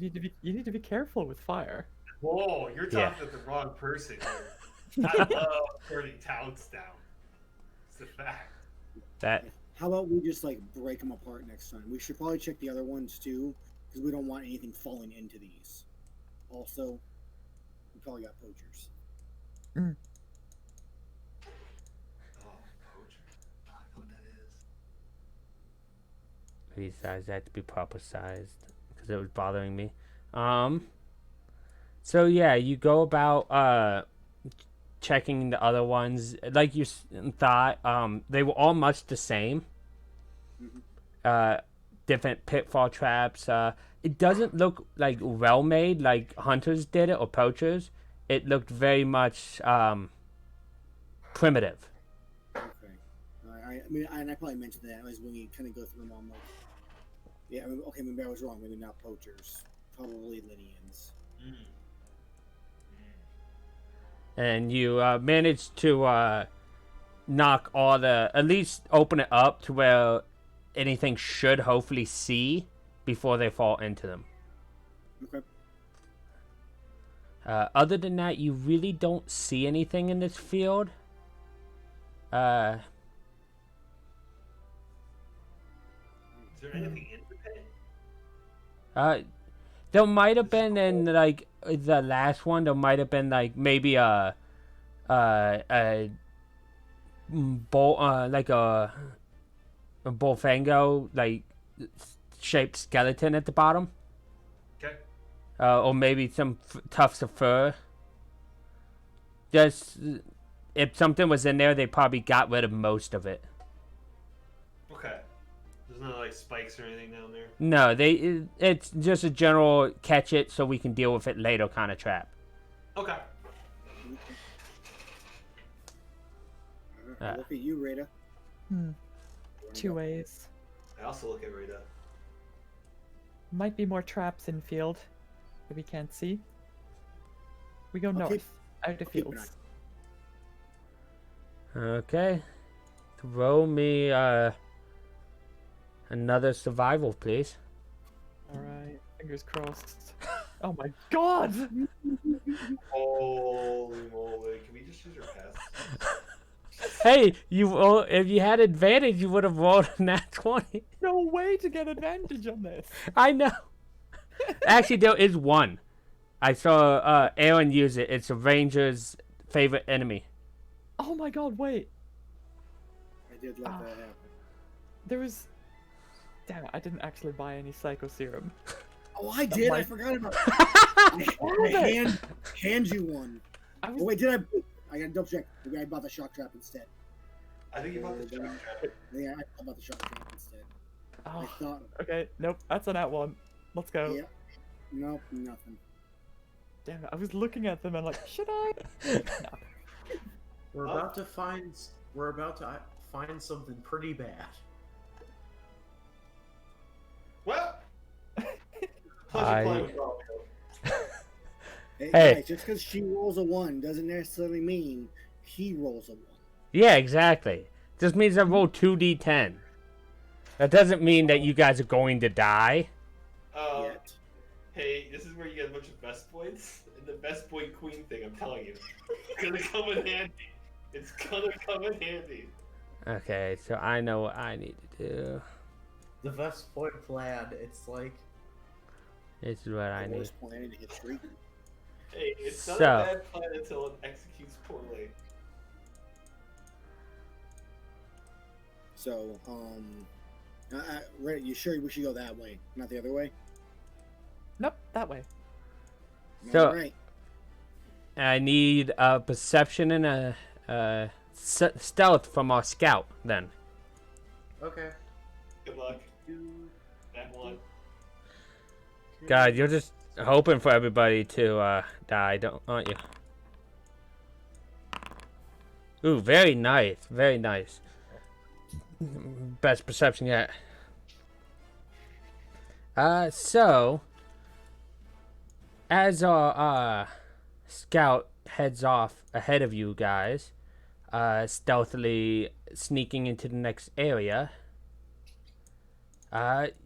S6: You need to be careful with fire.
S2: Whoa, you're talking to the wrong person here. I love burning towns down. It's a fact.
S1: That
S4: How about we just like break them apart next time? We should probably check the other ones too, because we don't want anything falling into these. Also, we probably got poachers.
S2: Oh, poacher. I don't know what that is.
S1: resize that to be proper sized because it was bothering me. So yeah, you go about checking the other ones like you thought. They were all much the same. Different pitfall traps. It doesn't look like well made like hunters did it or poachers. It looked very much primitive.
S4: Okay. I mean, and I probably mentioned that as when we kind of go through them all. I'm like, yeah, I mean, okay, maybe I was wrong. Maybe not poachers. Probably Lydians.
S1: And you managed to knock all the, at least open it up to where anything should hopefully see before they fall into them.
S4: Okay.
S1: Other than that, you really don't see anything in this field.
S2: Is there anything in the pit?
S1: There might have been in like the last one. There might have been like maybe a bullfango like shaped skeleton at the bottom.
S2: Okay.
S1: Or maybe some tufts of fur. Just if something was in there, they probably got rid of most of it.
S2: Okay. There's no like spikes or anything down there.
S1: No, it's just a general catch it so we can deal with it later kind of trap.
S2: Okay.
S4: Look at you, Rita.
S6: Two ways.
S2: I also look at Rita.
S6: Might be more traps in field that we can't see. We go north, out of
S4: keep an
S6: fields.
S1: Okay. Throw me another survival, please.
S6: Alright, fingers crossed. Oh my god!
S2: Holy moly! Can we just use your pass?
S1: Hey, if you had advantage, you would have rolled a nat 20.
S6: No way to get advantage on this!
S1: I know. Actually, there is one. I saw Aaron use it. It's a ranger's favorite enemy.
S6: Oh my god, wait!
S4: I did let that happen.
S6: There was... Damn it, I didn't actually buy any Psycho Serum.
S4: Oh, I did. I forgot about that. I hand you one. Oh, wait, did I? I gotta double check. Maybe I bought the shock trap instead.
S2: I think you bought the shock trap.
S4: Yeah, I bought the shock trap instead. I
S6: Oh,
S4: thought.
S6: okay, nope, that's a nat 1. Let's go.
S4: Yeah. Nope, nothing.
S6: Damn it, I was looking at them and like, should I? No.
S5: We're about to find something pretty bad.
S2: Well.
S1: I-
S2: Pleasure playing with Romeo.
S1: Hey.
S4: Guys, just because she rolls a 1 doesn't necessarily mean he rolls a 1.
S1: Yeah, exactly. Just means I rolled 2d10. That doesn't mean that you guys are going to die.
S4: Yet.
S2: Hey, this is where you get a bunch of best points. And the best point queen thing, I'm telling you. It's gonna come in handy. It's gonna come in handy.
S1: Okay, so I know what I need to do.
S5: The West Point plan, it's like...
S1: This is what I
S4: The
S1: need.
S4: worst plan in history.
S2: Hey, it's not
S1: So-
S2: a bad plan until it executes poorly.
S4: So, Reddit, you sure we should go that way, not the other way?
S6: Nope, that way.
S1: So-
S4: All right.
S1: I need a perception and a stealth from our scout, then.
S5: Okay.
S2: Good luck. That one.
S1: God, you're just hoping for everybody to die, aren't you? Ooh, very nice. Very nice. Best perception yet. So... As our scout heads off ahead of you guys, stealthily sneaking into the next area,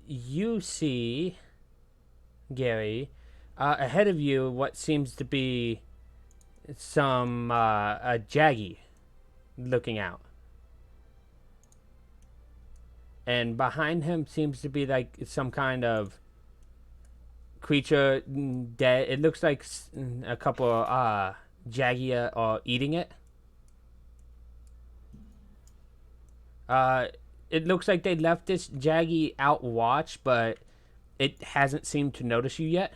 S1: you see, Gary, ahead of you what seems to be some a Jaggy looking out. And behind him seems to be like some kind of creature dead. It looks like a couple Jaggy are eating it. It looks like they left this Jaggy out watch, but it hasn't seemed to notice you yet.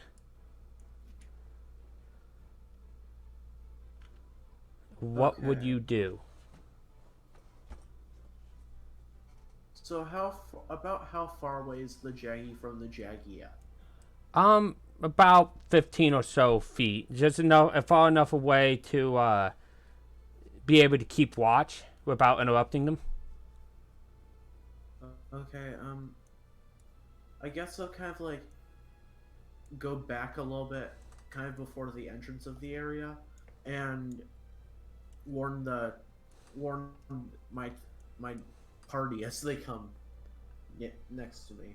S1: What would
S5: Okay.
S1: you do?
S5: So about how far away is the Jaggy from the Jaggy at?
S1: About 15 or so feet. Just far enough away to be able to keep watch without interrupting them.
S5: Okay, I guess I'll kind of like go back a little bit, kind of before the entrance of the area, and warn my party as they come next to me.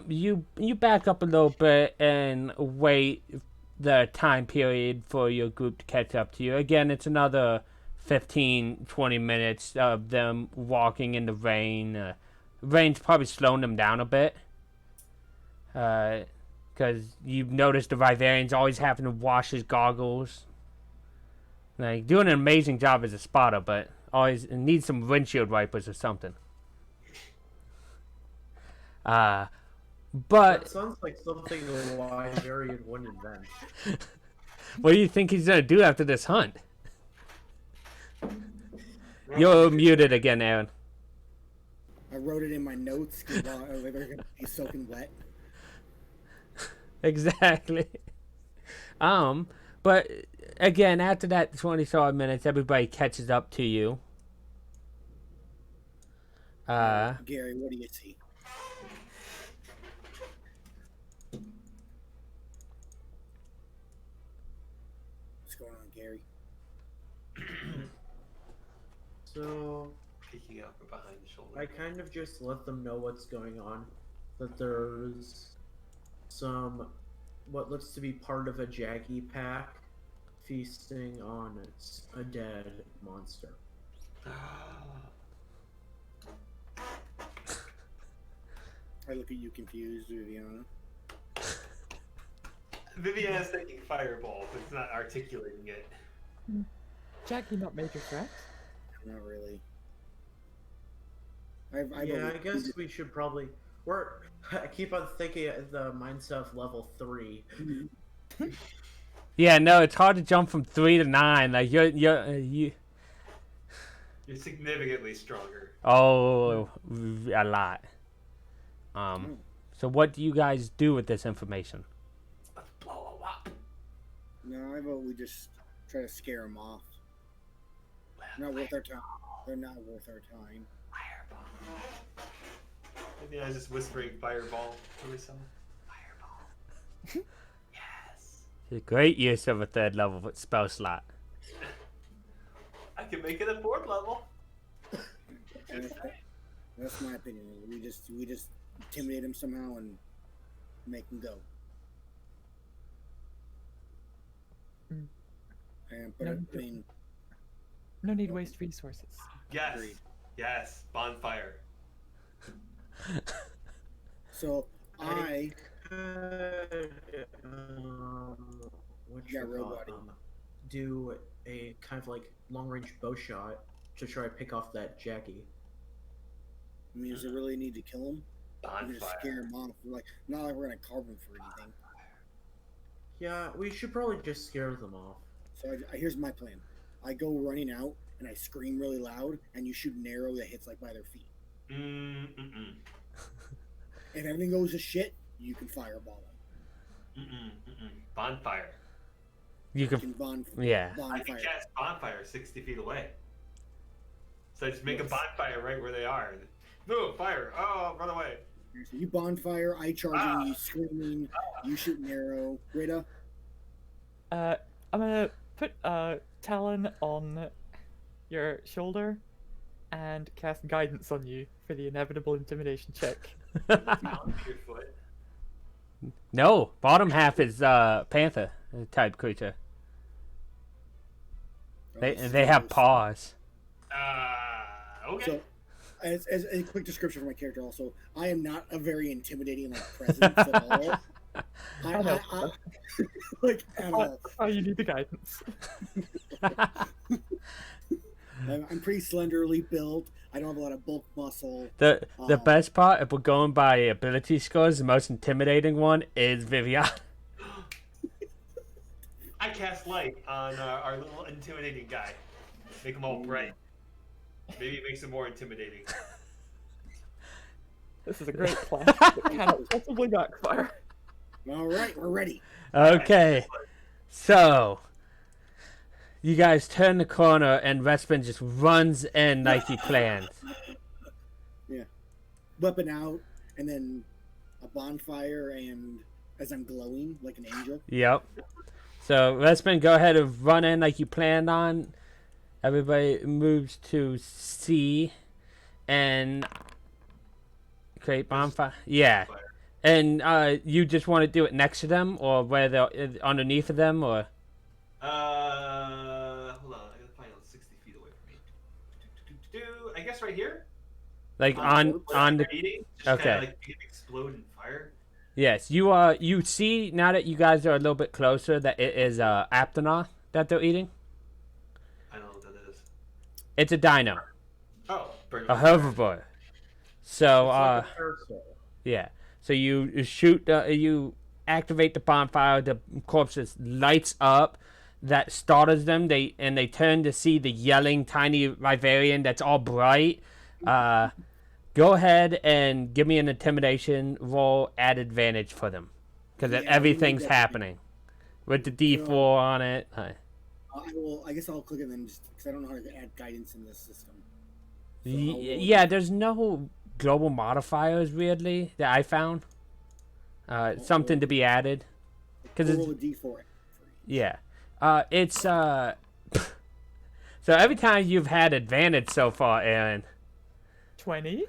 S1: You back up a little bit and wait the time period for your group to catch up to you. Again, it's another 15-20 minutes of them walking in the rain. Rain's probably slowing them down a bit. Because you've noticed the Vivarian's always having to wash his goggles. Like, doing an amazing job as a spotter, but always needs some windshield wipers or something. But
S5: That sounds like something a Wyverian would invent.
S1: what do you think he's gonna do after this hunt? You're muted again, Aaron.
S4: I wrote it in my notes because they're going to be soaking wet.
S1: Exactly. But again, after that 20-some minutes, everybody catches up to you.
S4: Gary, what do you see? What's going on, Gary?
S5: So
S2: Peeking out from behind the shoulder.
S5: I kind of just let them know what's going on. That there's some what looks to be part of a Jaggy pack feasting on a dead monster.
S4: I look at you confused, Viviana.
S2: Viviana's thinking fireball, but it's not articulating it.
S6: Jackie not major threat?
S4: Not really.
S5: I guess we should probably. I keep on thinking of the mindset of level 3.
S1: Yeah, no, it's hard to jump from 3 to 9. Like you.
S2: You're significantly stronger.
S1: Oh, a lot. So what do you guys do with this information?
S2: Let's blow them up.
S4: No, I vote we just try to scare them off. Not worth our time. They're not worth our time.
S2: Fireball. Maybe I was just whispering fireball to someone. Fireball. Yes.
S1: It's a great use of a 3rd level spell slot.
S2: I can make it a 4th level.
S4: That's my opinion. We just intimidate them somehow and make them go.
S6: Mm.
S4: But
S6: No,
S4: I mean,
S6: No need waste resources.
S2: Yes.
S4: Agreed.
S2: Yes. Bonfire.
S4: So I
S5: What
S4: Yeah,
S5: you
S4: real
S5: call it,
S4: body.
S5: do a kind of like long range bow shot to try to pick off that Jackie.
S4: mean, does it really need to kill him? I'm gonna scare
S2: Bonfire.
S4: him off. Like, not like we're gonna carve him for anything.
S5: Yeah, we should probably just scare them off.
S4: So here's my plan. I go running out and I scream really loud, and you shoot an arrow that hits like by their feet.
S2: Mm-mm.
S4: If everything goes to shit, you can fireball them.
S2: Bonfire.
S1: You
S4: You
S1: can,
S4: can
S1: yeah.
S2: I can
S4: bonfire.
S2: cast bonfire 60 feet away. So just make a bonfire right where they are. No, fire. Oh, run away.
S4: So you bonfire, I charging, you screaming, you shoot an arrow. Rita,
S6: I'm gonna put Talon on your shoulder and cast guidance on you for the inevitable intimidation check.
S2: Down to your foot.
S1: No, bottom half is panther type creature. They have paws.
S2: Okay.
S4: So, as a quick description for my character, also, I am not a very intimidating like presence at all. I like at all.
S6: Oh, you need the guidance.
S4: I'm pretty slenderly built. I don't have a lot of bulk muscle.
S1: The best part, if we're going by ability scores, the most intimidating one is Vivian.
S2: I cast light on our little intimidating guy. Make him all bright. Maybe it makes him more intimidating.
S6: This is a great plan. It cannot possibly backfire.
S4: All right, we're ready.
S1: Okay, so you guys turn the corner and Respin just runs in like he planned.
S4: Yeah, weapon out, and then a bonfire, and as I'm glowing like an angel.
S1: Yep. So Respin, go ahead and run in like you planned on. Everybody moves to C and create bonfire. Yeah. And you just want to do it next to them, or where they're underneath of them, or?
S2: Hold on. I gotta find out 60 feet away from me. I guess right here.
S1: Like on the.
S2: Eating. Just
S1: Okay.
S2: Kinda like you can explode in fire.
S1: Yes, you you see now that you guys are a little bit closer that it is Aptonoth that they're eating.
S2: I don't know what that is.
S1: It's a dino,
S2: Oh, burn
S1: a herbivore. So
S5: It's like a parasol.
S1: yeah. So you shoot, you activate the bonfire. The corpse just lights up. That startles them. They turn to see the yelling tiny Vivarian that's all bright. Go ahead and give me an intimidation roll at advantage for them, because
S4: Yeah,
S1: everything's
S4: we-
S1: happening with the D4 on it.
S4: I guess I'll click it then, just because I don't know how to add guidance in this system. So
S1: Yeah, there's no global modifiers weirdly that I found. Something to be added, because
S4: I'll
S1: it's
S4: roll a D4.
S1: yeah. It's so every time you've had advantage so far, Aaron.
S6: 20?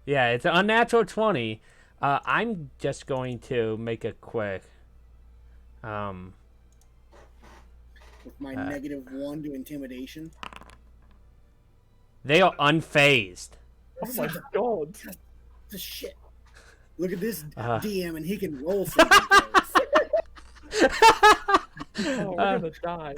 S1: Yeah, it's an unnatural 20. I'm just going to make a quick.
S4: With my -1 to intimidation.
S1: They are unfazed.
S6: Oh my god.
S4: The shit. Look at this
S1: Uh.
S4: DM, and he can roll saving throws.
S6: Oh, we're gonna die.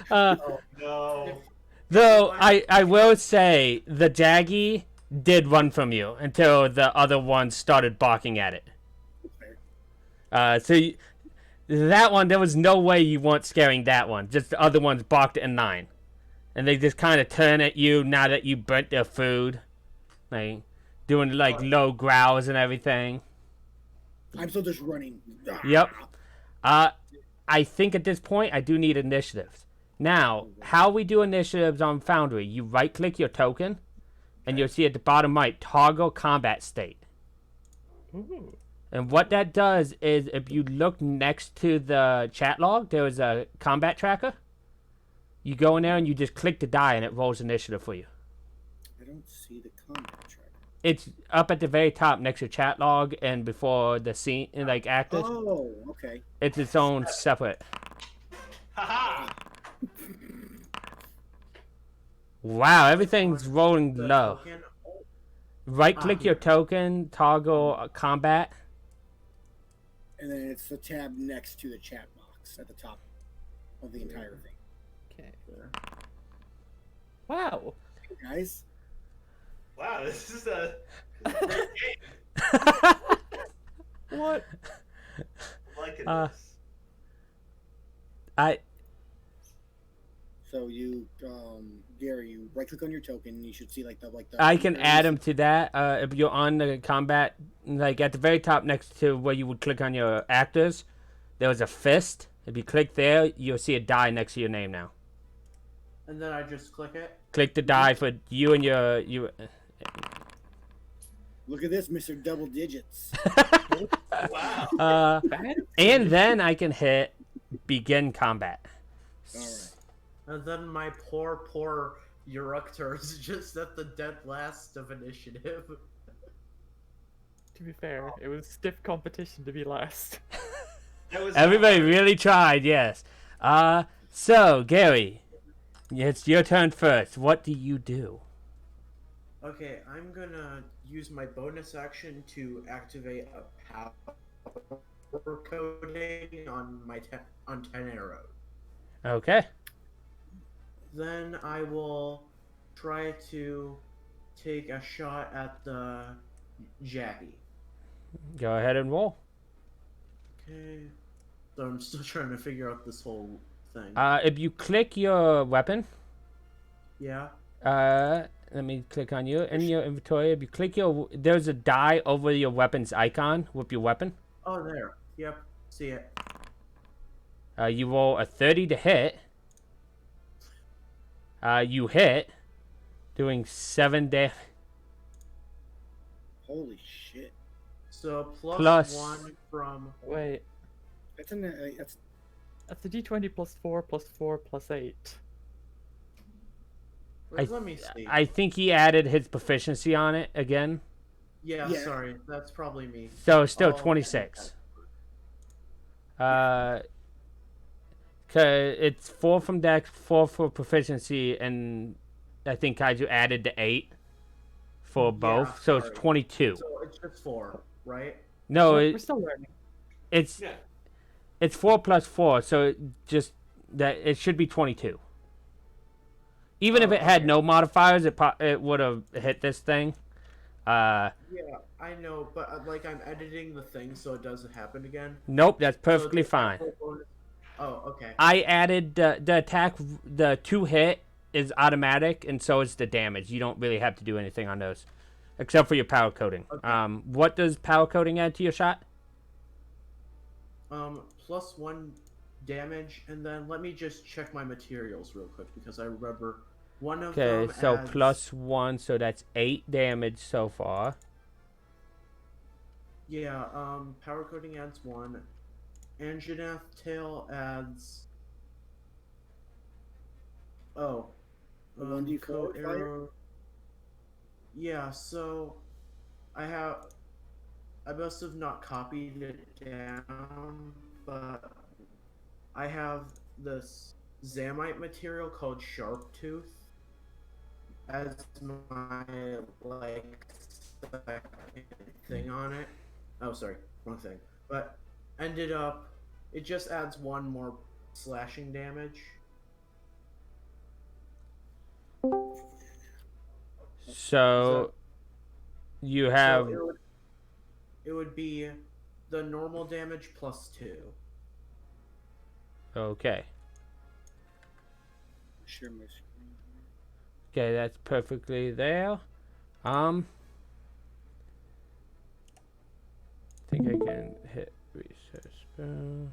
S2: Oh no.
S1: Though I will say the Jaggy did run from you until the other one started barking at it. That one, there was no way you weren't scaring that one. Just the other ones barked in line. And they just kind of turn at you now that you burnt their food. Like, doing like low growls and everything.
S4: I'm still just running.
S1: Yep. I think at this point I do need initiatives. Now, how we do initiatives on Foundry, you right click your token and you'll see at the bottom right, toggle combat state.
S6: Ooh.
S1: And what that does is if you look next to the chat log, there is a combat tracker. You go in there and you just click the die and it rolls initiative for you.
S4: I don't see the combat tracker.
S1: It's up at the very top next to chat log and before the scene, like actors.
S4: Oh, okay.
S1: It's its own separate.
S2: Haha.
S1: Wow, everything's rolling
S5: the
S1: low.
S5: token.
S1: Right click your
S5: here.
S1: token, toggle combat.
S4: And then it's the tab next to the chat box at the top of the entire thing.
S6: Okay.
S5: There.
S6: Wow.
S4: Hey guys,
S2: Wow, this is a great game.
S6: What?
S2: I'm liking
S1: Uh,
S2: this.
S1: I
S4: so you, Gary, you right click on your token. You should see like the
S1: I can add them to that. If you're on the combat, like at the very top next to where you would click on your actors, there was a fist. If you click there, you'll see a die next to your name now.
S5: And then I just click it.
S1: Click the die for you and your.
S4: Look at this, Mr. Double Digits.
S2: Wow.
S1: And then I can hit begin combat.
S4: All right.
S5: And then my poor Urukter is just at the dead last of initiative.
S6: To be fair, it was stiff competition to be last.
S2: That was
S1: Everybody really tried, yes. So Gary, it's your turn first. What do you do?
S5: Okay, I'm gonna use my bonus action to activate a power coding on my on 10 arrows.
S1: Okay.
S5: Then I will try to take a shot at the Jackie.
S1: Go ahead and roll.
S5: Okay. So I'm still trying to figure out this whole thing.
S1: If you click your weapon,
S5: Yeah.
S1: let me click on you in your inventory. If you click there's a die over your weapon's icon with your weapon.
S5: Oh, there. Yep. See it.
S1: You roll a 30 to hit. You hit, doing 7 damage.
S4: Holy shit.
S5: So
S1: Plus-
S5: 1 from.
S6: Wait,
S4: That's
S6: that's a d20 plus 4 plus 4 plus 8.
S5: Let me see.
S1: I think he added his proficiency on it again.
S5: Yeah,
S4: Yeah.
S5: sorry. That's probably me.
S1: So still
S5: Oh,
S1: 26. Cause it's 4 from dex, 4 for proficiency, and I think Kaiju added the 8 for both, so
S5: sorry.
S1: it's 22.
S5: So it's just 4, right?
S1: No,
S6: We're still learning.
S1: it's
S2: Yeah.
S1: it's 4 plus 4, so it should be 22. Even if
S5: Oh,
S1: it had
S5: okay.
S1: no modifiers, it would have hit this thing.
S5: Yeah, I know, but I'm editing the thing so it doesn't happen again.
S1: Nope, that's
S5: So
S1: perfectly
S5: the
S1: fine.
S5: actual bonus- Oh, okay.
S1: I added the attack, the 2 hit is automatic, and so is the damage. You don't really have to do anything on those, except for your power coding.
S5: Okay.
S1: What does power coding add to your shot?
S5: Plus 1 damage, and then let me just check my materials real quick because I remember one of
S1: Okay,
S5: them
S1: so
S5: adds-
S1: plus 1, so that's 8 damage so far.
S5: Yeah, power coding adds 1. Anjanath tail adds. Oh.
S4: A 1d4
S5: code
S4: fire?
S5: arrow. Yeah, so I must have not copied it down, but I have this Zamite material called Sharp Tooth as my second thing on it. Oh, sorry, wrong thing. But ended up, it just adds 1 more slashing damage.
S1: So you have
S5: So it would be the normal damage plus 2.
S1: okay.
S4: Share my screen.
S1: Okay, that's perfectly there. I think I can hit research spell.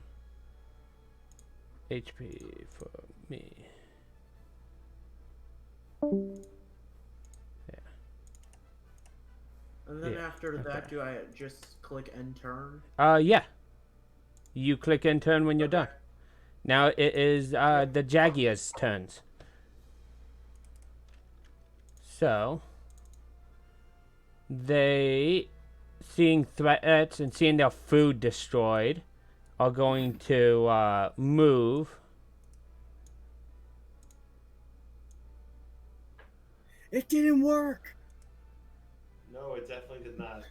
S1: HP for me.
S5: And then
S1: Yeah,
S5: after that,
S1: okay.
S5: do I just click end turn?
S1: Yeah. You click and turn when you're done. Now it is the Jagia's turns. So they, seeing threats and seeing their food destroyed, are going to move
S4: It didn't work.
S2: No, it definitely did not.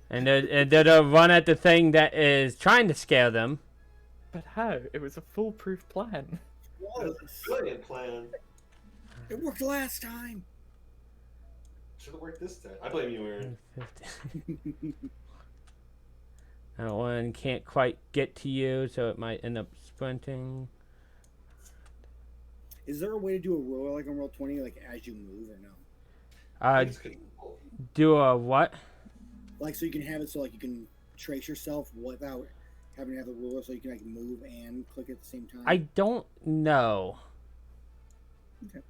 S1: And they'll run at the thing that is trying to scare them.
S6: But how? It was a foolproof plan.
S2: That was a brilliant plan.
S4: It worked last time.
S2: Should have worked this time. I blame you, Aaron.
S1: That one can't quite get to you, so it might end up sprinting.
S4: Is there a way to do a roll like on roll 20, like as you move, or no?
S1: Do a what?
S4: Like so you can have it so like you can trace yourself without having to have the ruler, so you can like move and click at the same time.
S1: I don't know.
S4: Okay.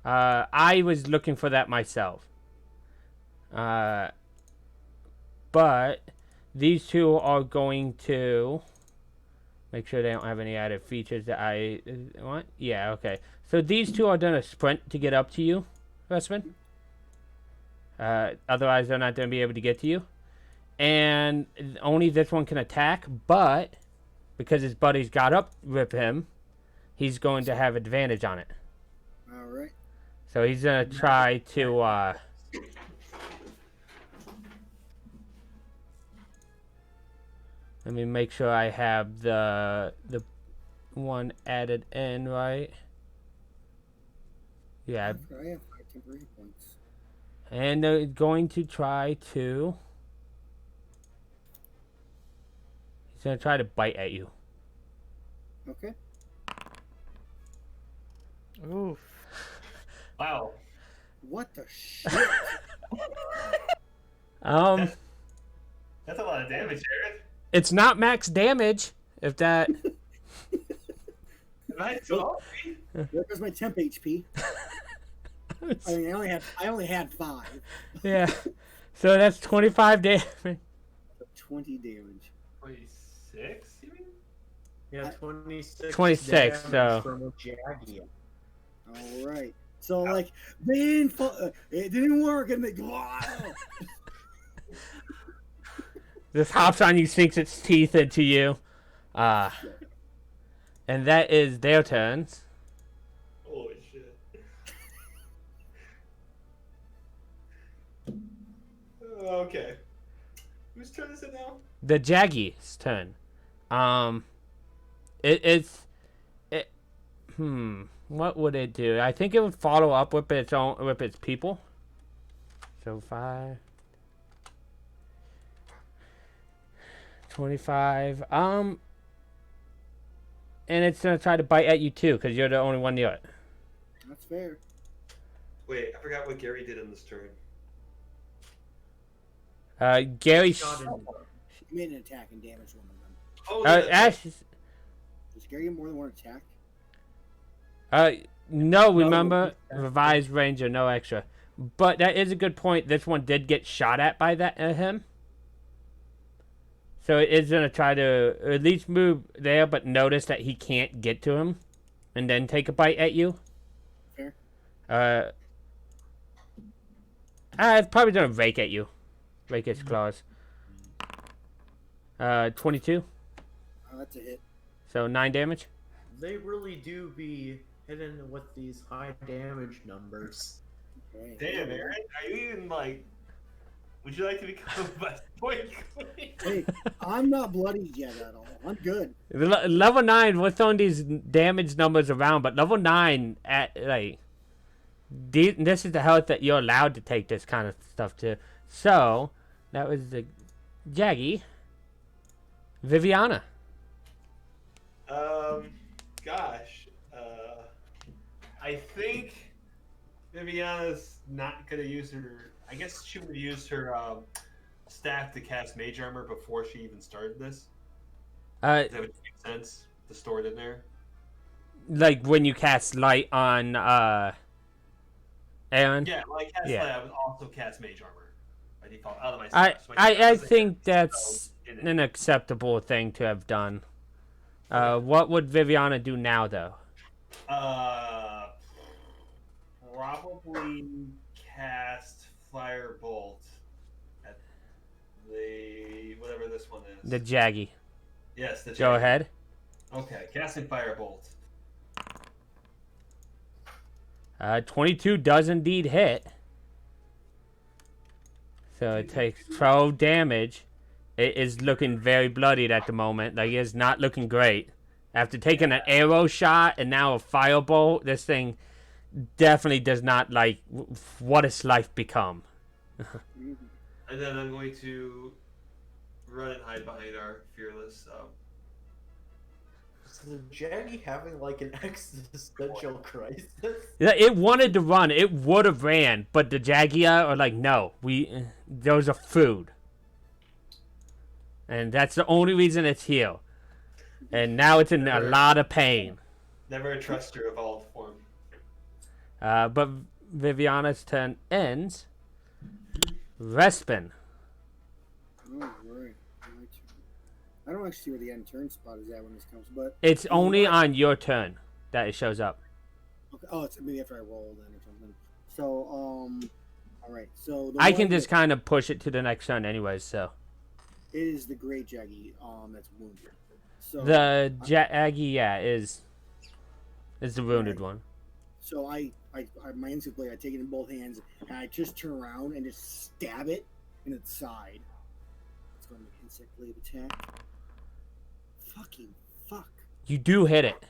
S1: I was looking for that myself. But these two are going to make sure they don't have any added features that I want. Yeah, okay. So these two are going to sprint to get up to you, Westman. Otherwise, they're not going to be able to get to you. And only this one can attack, but because his buddies got up with him, he's going to have advantage on it.
S4: All right.
S1: So he's going to try to... let me make sure I have the one added in, right? Yeah.
S4: I have 5 temporary points.
S1: And they're going to try to... he's going to try to bite at you.
S4: Okay.
S6: Oof.
S2: Wow.
S4: What the shit?
S2: That's a lot of damage, Aaron.
S1: It's not max damage, if that...
S2: Nice.
S4: There goes my temp HP. I mean, I only had 5.
S1: Yeah. So that's 25 damage.
S4: 20 damage.
S2: 26, you mean?
S5: Yeah, 26.
S1: 26, so...
S5: From a Jaggy.
S4: All right. So like they didn't. It didn't work, and they.
S1: This hops on you, sinks its teeth into you. And that is their turns.
S2: Holy shit. Okay. Whose turn is it now?
S1: The Jaggy's turn. What would it do? I think it would follow up with its people. So 5, 25. And it's gonna try to bite at you too, because you're the only one near it.
S4: That's fair.
S2: Wait, I forgot what Gary did in this turn.
S1: Gary.
S4: He made an attack and damaged one of them.
S2: Oh,
S1: Ash.
S4: Does Gary get more than one attack?
S1: No, remember, revised ranger, no extra. But that is a good point. This one did get shot at by him. So it is going to try to at least move there, but notice that he can't get to him. And then take a bite at you.
S4: Fair.
S1: It's probably going to rake at you. Rake its claws. 22.
S4: Oh, that's a hit.
S1: So 9 damage.
S5: They really do be hidden with these high damage numbers.
S4: Okay.
S2: Damn, Aaron. Are you even like... Would you like to become a best point queen?
S4: Hey, I'm not bloodied yet at all. I'm good.
S1: Level 9, we're throwing these damage numbers around, but level 9, this is the health that you're allowed to take this kind of stuff to. So, that was the Jaggy. Viviana.
S2: Gosh. I think Viviana's not going to use her... I guess she would have used her staff to cast Mage Armor before she even started this. Does that would make sense to store it in there?
S1: Like when you cast Light on Aaron?
S2: Yeah, like cast
S1: Yeah.
S2: Light, I would also cast Mage Armor by default out of my staff. So
S1: I think that's an acceptable thing to have done. What would Viviana do now, though?
S2: Probably cast Firebolt at the whatever this one is.
S1: The Jaggy.
S2: Yes, the
S1: Go
S2: Jaggy.
S1: ahead.
S2: Okay, casting Firebolt.
S1: 22 does indeed hit. So it takes 12 damage. It is looking very bloodied at the moment. Like, it's not looking great. After taking an arrow shot and now a firebolt, this thing definitely does not like what its life become.
S2: And then I'm going to run and hide behind our fearless.
S5: So Jaggy having like an existential crisis.
S1: Yeah, it wanted to run. It would have ran, but the Jagia are like, no, those are food. And that's the only reason it's here. And now it's in a lot of pain.
S2: Never a truster of all form.
S1: But Viviana's turn ends. Respin.
S4: Alright, my turn. I don't actually see where the end turn spot is at when this comes, but
S1: It's only on your turn that it shows up.
S4: okay. Oh, it's maybe after I roll then or something. So alright. So
S1: I can just kind of push it to the next turn anyways, so.
S4: it is the Great Jaggy that's wounded. So
S1: The Jaggy, yeah, is the wounded one.
S4: So I my instant blade, I take it in both hands and I just turn around and just stab it in its side. It's going to make insect blade attack. Fucking fuck.
S1: You do hit it,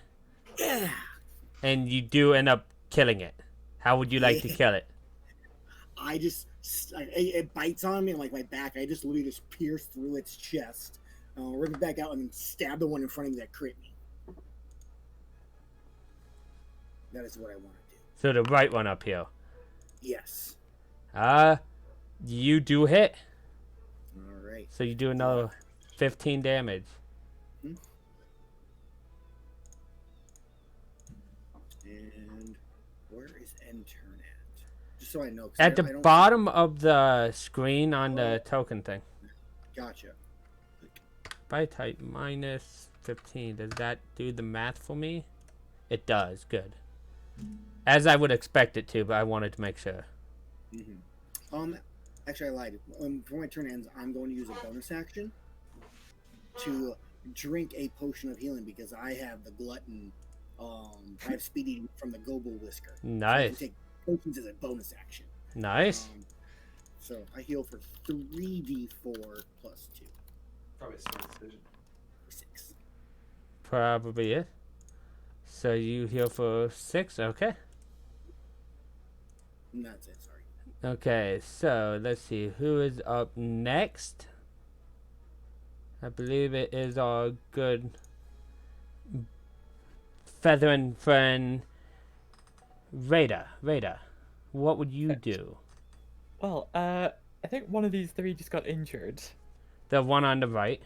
S4: Yeah.
S1: and you do end up killing it. How would you like to kill it?
S4: I just it bites on me and like my back. I just literally just pierce through its chest, rip it back out, and then stab the one in front of me that crit me. That is what I want to do.
S1: So the right one up here.
S4: Yes.
S1: You do hit.
S4: All right.
S1: So you do another 15 damage.
S4: And where is end turn at? Just so I know. 'Cause
S1: At
S4: I
S1: the
S4: don't-
S1: bottom of the screen on the token thing.
S4: Gotcha.
S1: By type minus 15. Does that do the math for me? It does. Good. As I would expect it to, but I wanted to make sure.
S4: Actually, I lied. Before my turn ends, I'm going to use a bonus action to drink a potion of healing because I have the glutton. I have speed eating from the Gobo Whisker. So I can
S1: Nice.
S4: take potions as a bonus action.
S1: Nice.
S4: So I heal for 3d4 plus 2
S2: Probably a smart decision.
S4: for 6.
S1: Probably it. So you heal for 6. Okay.
S4: And that's it. Sorry.
S1: Okay, so let's see who is up next. I believe it is our good feathering friend Rada. Rada, what would you do?
S6: Well, I think one of these three just got injured,
S1: The one on the right.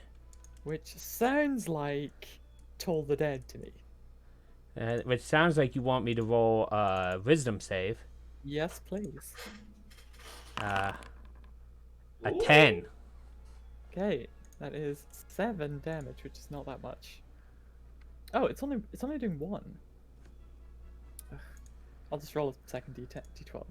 S6: which sounds like Toll the Dead to me.
S1: Which sounds like you want me to roll a wisdom save.
S6: Yes, please.
S1: A 10.
S6: Okay, that is 7 damage, which is not that much. Oh, it's only doing 1. Ugh. I'll just roll a second D12.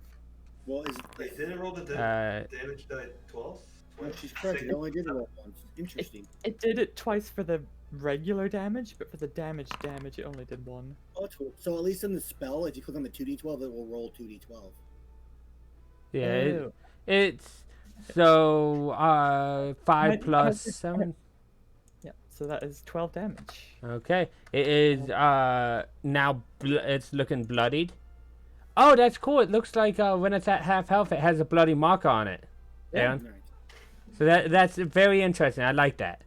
S4: Well,
S2: Wait, did it roll the damage die 12?
S4: well, she's correct. It only did roll once. Interesting.
S6: It did it twice for the regular damage, but for the damage, it only did 1.
S4: Oh, that's cool. So at least in the spell, if you click on the 2d12, it will roll 2d12.
S1: Yeah,
S6: Oh.
S1: it's so 5
S6: Might
S1: plus
S6: have
S1: 7.
S6: Yeah, so that is 12 damage.
S1: Okay, it is now it's looking bloodied. Oh, that's cool. It looks like when it's at half health, it has a bloody marker on it. Yeah.
S4: Nice.
S1: So that's very interesting. I like that.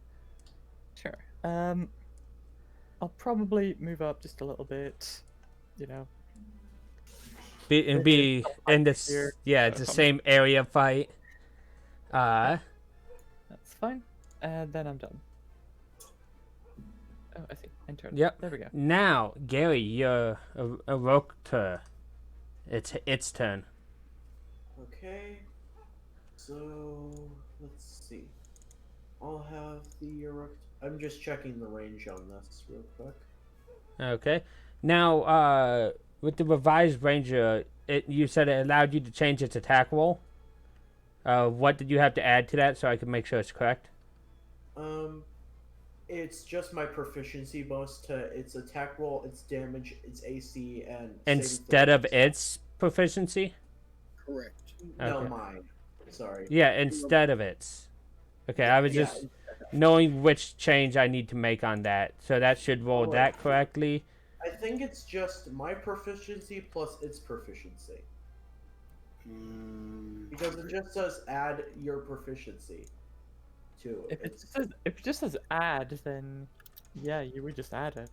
S6: Sure. I'll probably move up just a little bit. You know.
S1: Be in this.
S6: here.
S1: Yeah, it's the same area fight.
S6: That's fine. And then I'm done. Oh, I see. End turn.
S1: Yep.
S6: There we go.
S1: Now, Gary, you're a Rokter. It's turn.
S5: Okay. So let's see. I'll have the I'm just checking the range on this real quick.
S1: Okay. Now, with the revised Ranger, you said it allowed you to change its attack roll. What did you have to add to that so I can make sure it's correct?
S5: It's just my proficiency bonus to its attack roll, its damage, its AC, and
S1: Instead of its proficiency?
S4: Correct.
S5: No,
S1: Okay.
S5: mine. Sorry.
S1: Yeah, instead of its. Okay, I was
S5: Yeah.
S1: just knowing which change I need to make on that. So that should roll
S5: Oh,
S1: that correctly.
S5: I think it's just my proficiency plus its proficiency. Because it just says add your proficiency to
S6: If
S5: it.
S6: it just says add, then yeah, you would just add it.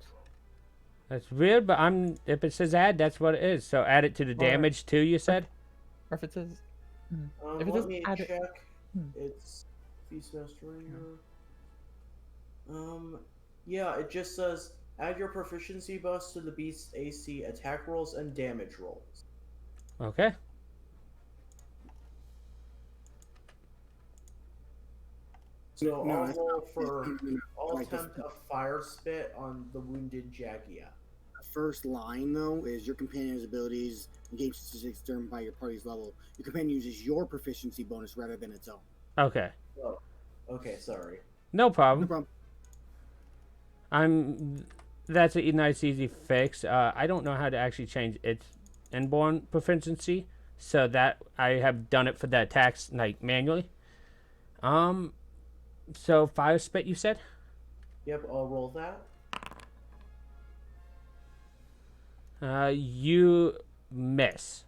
S1: That's weird, but if it says add, that's what it is. So add it to the damage too, you said?
S6: Or if it says, if it
S5: Let
S6: says
S5: me
S6: add
S5: check.
S6: it,
S5: It's Beastmaster Ranger. Yeah, it just says add your proficiency bonus to the beast's AC, attack rolls, and damage rolls.
S1: Okay.
S5: So
S4: No,
S5: I'll
S4: that's
S5: roll for. I'll
S4: like this.
S5: attempt a fire spit on the wounded Jagia.
S4: The first line, though, is your companion's abilities engage statistics determined by your party's level. Your companion uses your proficiency bonus rather than its own.
S1: Okay.
S5: Oh, okay, sorry.
S1: No problem.
S4: No problem.
S1: That's a nice, easy fix. I don't know how to actually change its inborn proficiency, so that I have done it for the attacks like manually. So fire spit, you said?
S5: Yep, I'll roll that.
S1: You miss.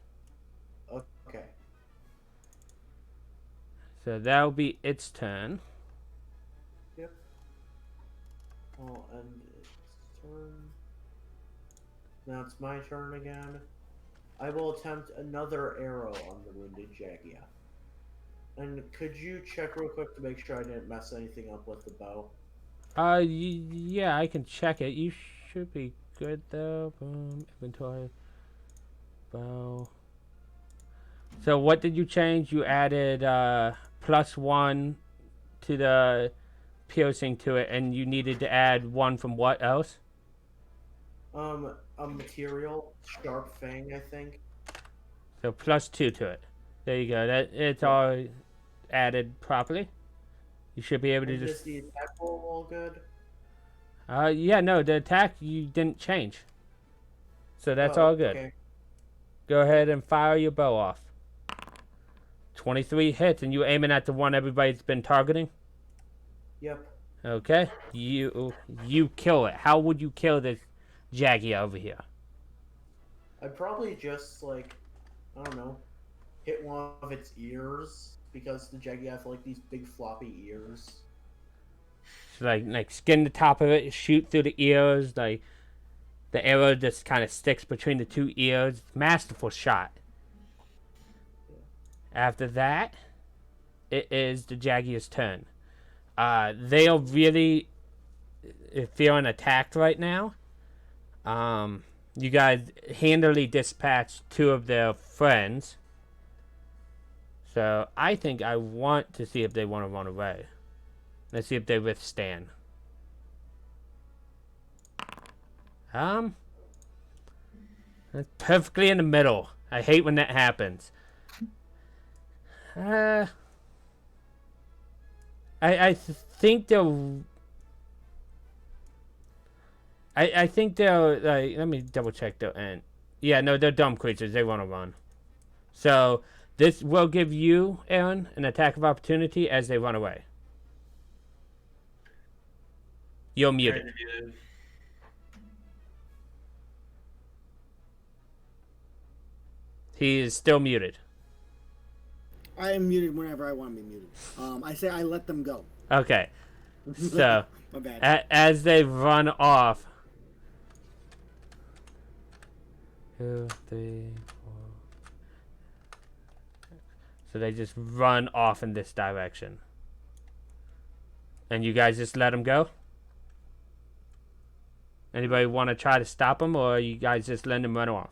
S5: Okay.
S1: So that'll be its turn.
S5: Yep. I'll end its turn. Now it's my turn again. I will attempt another arrow on the wounded Jagia. And could you check real quick to make sure I didn't mess anything up with the bow?
S1: Yeah, I can check it. You should be good though. Boom, inventory, bow. So what did you change? You added +1 to the piercing to it, and you needed to add 1 from what else?
S5: A material, sharp fang, I think.
S1: So +2 to it. There you go. That it's all added properly. You should be able to
S5: And
S1: just.
S5: is the attack roll all good?
S1: Yeah, no, the attack you didn't change. So that's
S5: Oh,
S1: all good.
S5: Okay.
S1: Go ahead and fire your bow off. 23 hits, and you aiming at the one everybody's been targeting?
S5: Yep.
S1: Okay. You kill it. How would you kill this Jagia over here?
S5: I'd probably just, like, I don't know, hit one of its ears, because the Jagia have, like, these big floppy ears.
S1: So like skin the top of it, shoot through the ears, like the arrow just kind of sticks between the two ears. Masterful shot. After that, it is the Jagia's turn. They are really feeling attacked right now. You guys handily dispatched 2 of their friends. So I think I want to see if they want to run away. Let's see if they withstand. That's perfectly in the middle. I hate when that happens. I think they'll. I think they'll. Let me double check their end. Yeah, no, they're dumb creatures. They want to run. So this will give you, Aaron, an attack of opportunity as they run away. You're muted. He is still muted.
S4: I am muted whenever I want to be muted. I say I let them go.
S1: Okay. So,
S4: My bad.
S1: as they run off. 2, 3, 4. So they just run off in this direction. And you guys just let them go? Anybody want to try to stop them, or you guys just let them run off?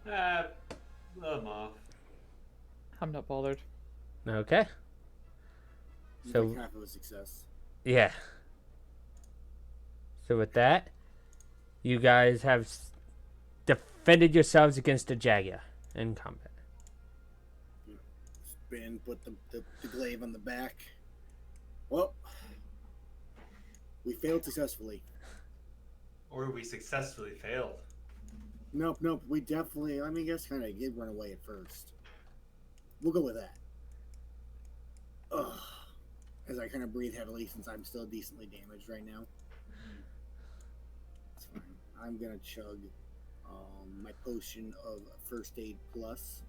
S2: Let them off.
S6: I'm not bothered.
S1: Okay. So
S4: Like half of a success.
S1: yeah. So with that, you guys have defended yourselves against the Jagia in combat.
S4: Spin, put the glaive on the back. Well, We failed successfully.
S2: Or we successfully failed.
S4: Nope. We definitely. I mean, I guess kind of did run away at first. We'll go with that. Ugh. As I kind of breathe heavily, since I'm still decently damaged right now. It's fine. I'm gonna chug my potion of first aid plus.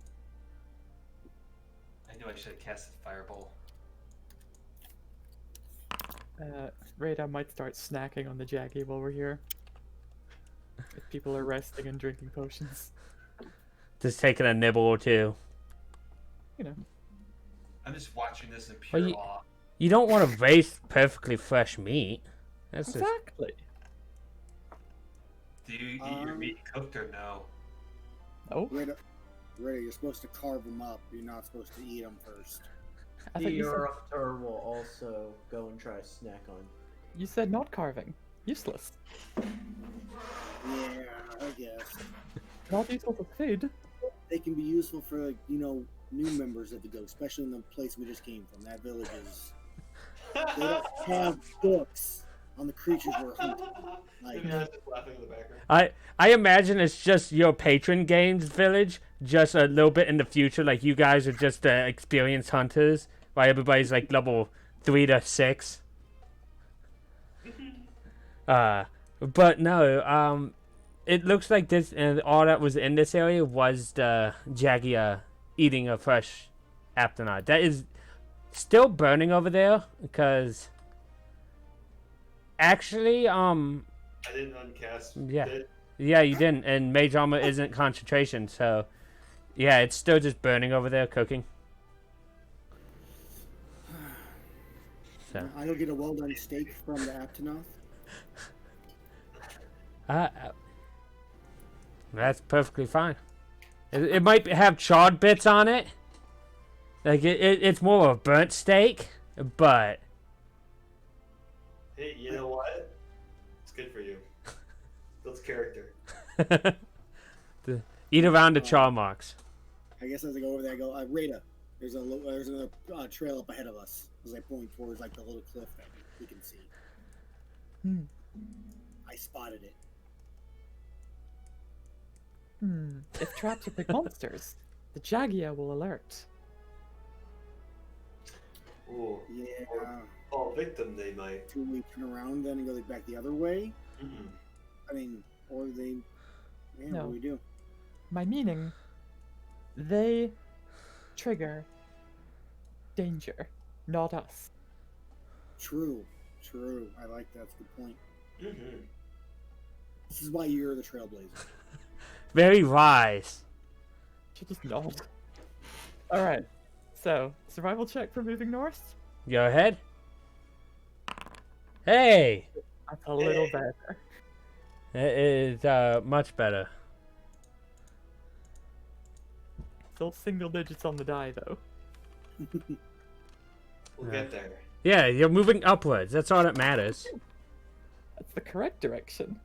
S2: I knew I should have casted Fireball.
S6: Radar might start snacking on the Jaggy while we're here. If people are resting and drinking potions.
S1: Just taking a nibble or two.
S6: You know.
S2: I'm just watching this in pure
S1: Well,
S2: awe.
S1: You don't want to waste perfectly fresh meat. That's just...
S6: Exactly.
S2: Do you eat your meat cooked or no?
S6: Oh,
S4: Rita, you're supposed to carve them up. You're not supposed to eat them first.
S6: I
S5: The
S6: thought you said,
S5: Interrupter will also go and try to snack on.
S6: you said not carving. Useless.
S4: Yeah, I guess.
S6: Not useful for food.
S4: They can be useful for, like, new members of the ghost, especially in the place we just came from. That village is... They don't have books on the creatures we're hunting. Like,
S2: Maybe I was just laughing in the background.
S1: I imagine it's just your patron games village, just a little bit in the future. Like you guys are just experienced hunters, while everybody's like level 3 to 6. But no, it looks like this and all that was in this area was the Jaggy eating a fresh Aptonite. That is still burning over there because actually
S2: I didn't uncast
S1: Yeah.
S2: it.
S1: yeah, you didn't, and mage armor isn't concentration, so yeah, it's still just burning over there, cooking. So
S4: I'll get a well-done steak from the Aptonoth.
S1: that's perfectly fine. It might have charred bits on it, like it's more of a burnt steak, but
S2: Hey, you know what? It's good for you. Builds character.
S1: eat around the char marks.
S4: I guess as I go over there, I go, Rita, there's another trail up ahead of us. As I point towards, like, the little cliff that we can see. I spotted it.
S6: If traps are big monsters, the Jagia will alert.
S2: Ooh.
S4: Yeah.
S2: Fall victim, they might.
S4: Do we turn around then and go back the other way?
S2: Mm-mm.
S4: I mean, or they... Yeah,
S6: No.
S4: what do we do?
S6: My meaning, they trigger danger, not us.
S4: True. I like that. That's a good point.
S2: Mm-hmm.
S4: This is why you're the trailblazer.
S1: Very wise.
S6: She just nod. Alright, so, survival check for moving north?
S1: Go ahead. Hey,
S6: That's a little better.
S1: it is much better.
S6: Still single digits on the die, though.
S2: We'll get there.
S1: Yeah, you're moving upwards. That's all that matters.
S6: That's the correct direction.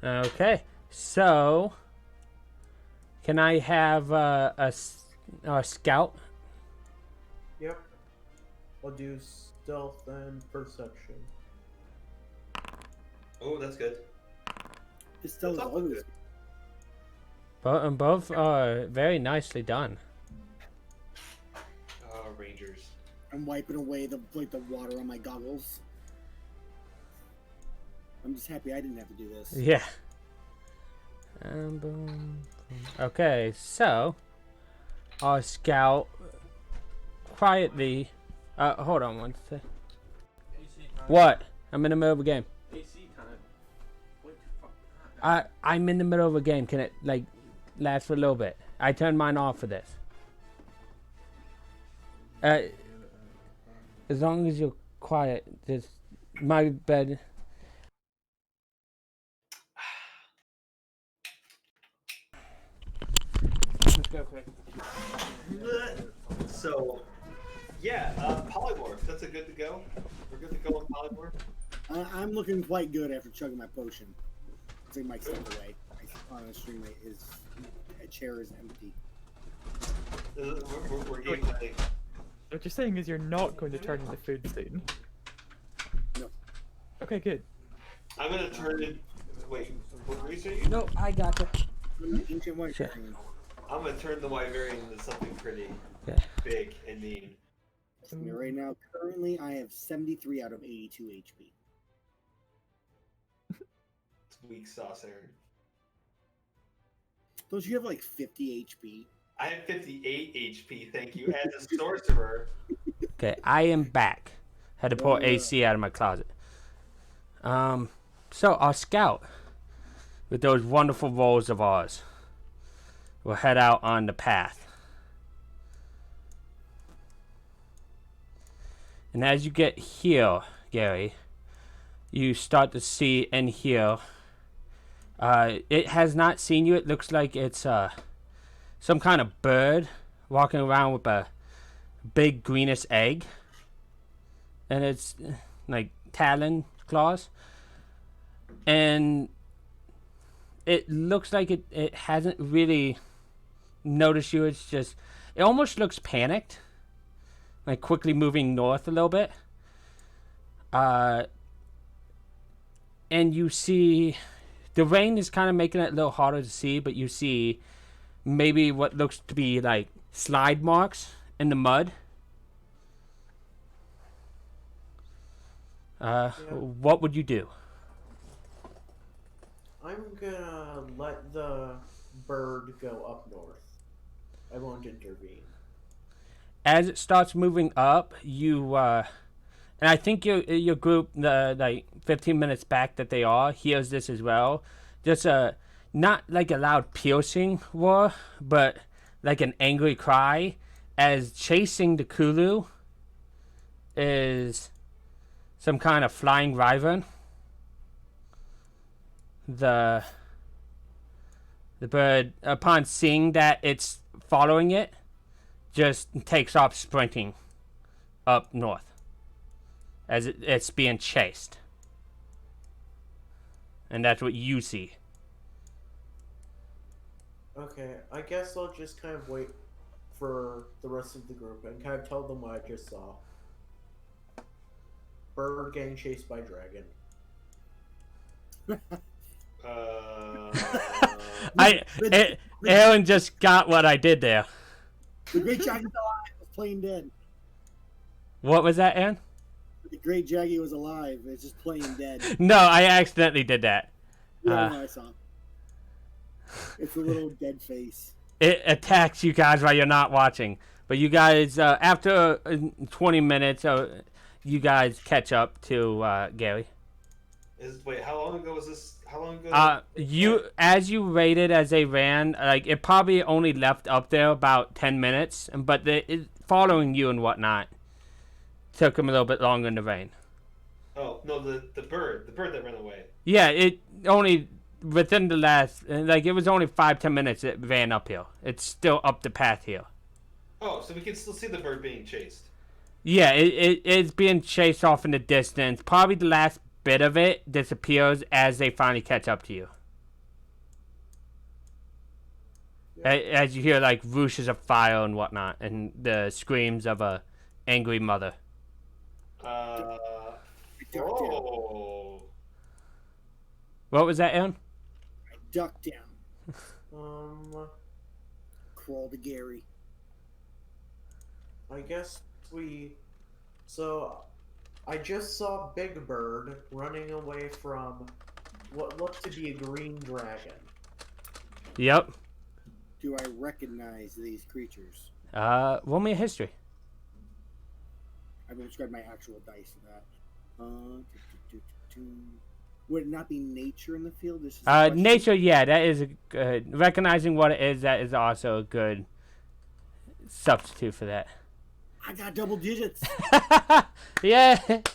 S1: Okay, so can I have a scout?
S5: Yep. I'll do stealth and perception.
S2: Oh, that's good.
S4: This tells
S2: That's
S4: always
S2: good.
S1: Both are very nicely done.
S2: Rangers.
S4: I'm wiping away the water on my goggles. I'm just happy I didn't have to do this.
S1: Yeah. Boom, boom. Okay, so our scout quietly. Hold on one sec. What? I'm in the middle of a game. I'm in the middle of a game. Can it last for a little bit? I turned mine off for this. As long as you're quiet, just my bed. Let's go quick.
S2: So, yeah, polymorph. That's a good to go. We're good to go on polymorph.
S4: I'm looking quite good after chugging my potion. Take my step away. On the stream, a chair is empty.
S2: We're game planning.
S6: What you're saying is you're not going to turn into food soon.
S4: No.
S6: Okay, good.
S2: I'm gonna turn it. Wait, what were you saying?
S1: No, I got it.
S4: Ancient Wyverian.
S2: I'm gonna turn the Wyverian into something pretty big and mean.
S4: Right now, currently, I have 73 out of 82 HP.
S2: It's weak sauce, Aaron.
S4: Don't you have like 50 HP?
S2: I have 58 HP, thank you. As a sorcerer.
S1: Okay, I am back. Had to pull AC out of my closet. So our scout, with those wonderful rolls of ours, will head out on the path. And as you get here, Gary, you start to see and hear. It has not seen you. It looks like it's some kind of bird walking around with a big greenish egg. And it's like talon claws. And it looks like it hasn't really noticed you. It's just, it almost looks panicked. Like quickly moving north a little bit. And you see, the rain is kind of making it a little harder to see, but you see maybe what looks to be like slide marks in the mud. What would you do?
S5: I'm gonna let the bird go up north. I won't intervene.
S1: As it starts moving up, you and I think your group, the like 15 minutes back that they are, hears this as well. Just not like a loud piercing roar, but like an angry cry, as chasing the Kulu is some kind of flying wyvern. The bird, upon seeing that it's following it, just takes off sprinting up north as it's being chased. And that's what you see.
S5: Okay, I guess I'll just kind of wait for the rest of the group and kind of tell them what I just saw. Bird getting chased by dragon.
S1: Aaron just got what I did there.
S4: The Great Jaggy was alive. It was plain dead.
S1: What was that, Aaron?
S4: The Great Jaggy was alive. It's just plain dead.
S1: No, I accidentally did that.
S4: Yeah, I saw. It's a little dead face.
S1: It attacks you guys while you're not watching. But you guys, after 20 minutes, you guys catch up to Gary.
S2: Wait, how long ago was this? How long ago?
S1: As you rated as they ran, like it probably only left up there about 10 minutes, but following you and whatnot took them a little bit longer in the rain.
S2: Oh no, the bird that ran away.
S1: Yeah, it only within the last it was only 5-10 minutes it ran uphill. It's still up the path here.
S2: Oh, so we can still see the bird being chased.
S1: Yeah, it's being chased off in the distance. Probably the last bit of it disappears as they finally catch up to you. Yeah. As you hear like whooshes of fire and whatnot, and the screams of a angry mother.
S2: Oh.
S1: What was that, Aaron?
S4: I ducked down. Crawl to Gary.
S5: I guess So, I just saw Big Bird running away from what looked to be a green dragon.
S1: Yep.
S4: Do I recognize these creatures?
S1: Roll me a history.
S4: I will describe my actual dice for that. Would it not be nature in the field? This is
S1: nature, yeah, that is a good. Recognizing what it is, that is also a good substitute for that.
S4: I got double digits.
S1: Yeah, it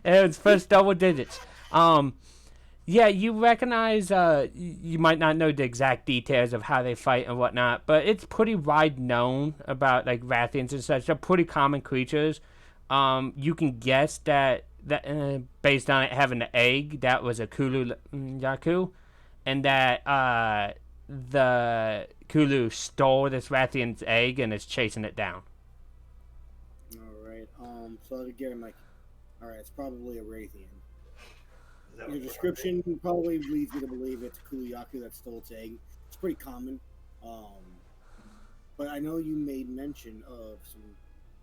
S1: was first double digits. Yeah, you recognize. You might not know the exact details of how they fight and whatnot, but it's pretty wide known about like Rathians and such. They're pretty common creatures. You can guess that based on it having the egg, that was a Kulu Yaku, and that the Kulu stole this Rathian's egg and is chasing it down.
S4: So again, I'm like, all right, it's probably a Raytheon.
S2: Is that
S4: Your
S2: what
S4: description probably leads me to believe it's a Kuyaku that stole its egg. It's pretty common. But I know you made mention of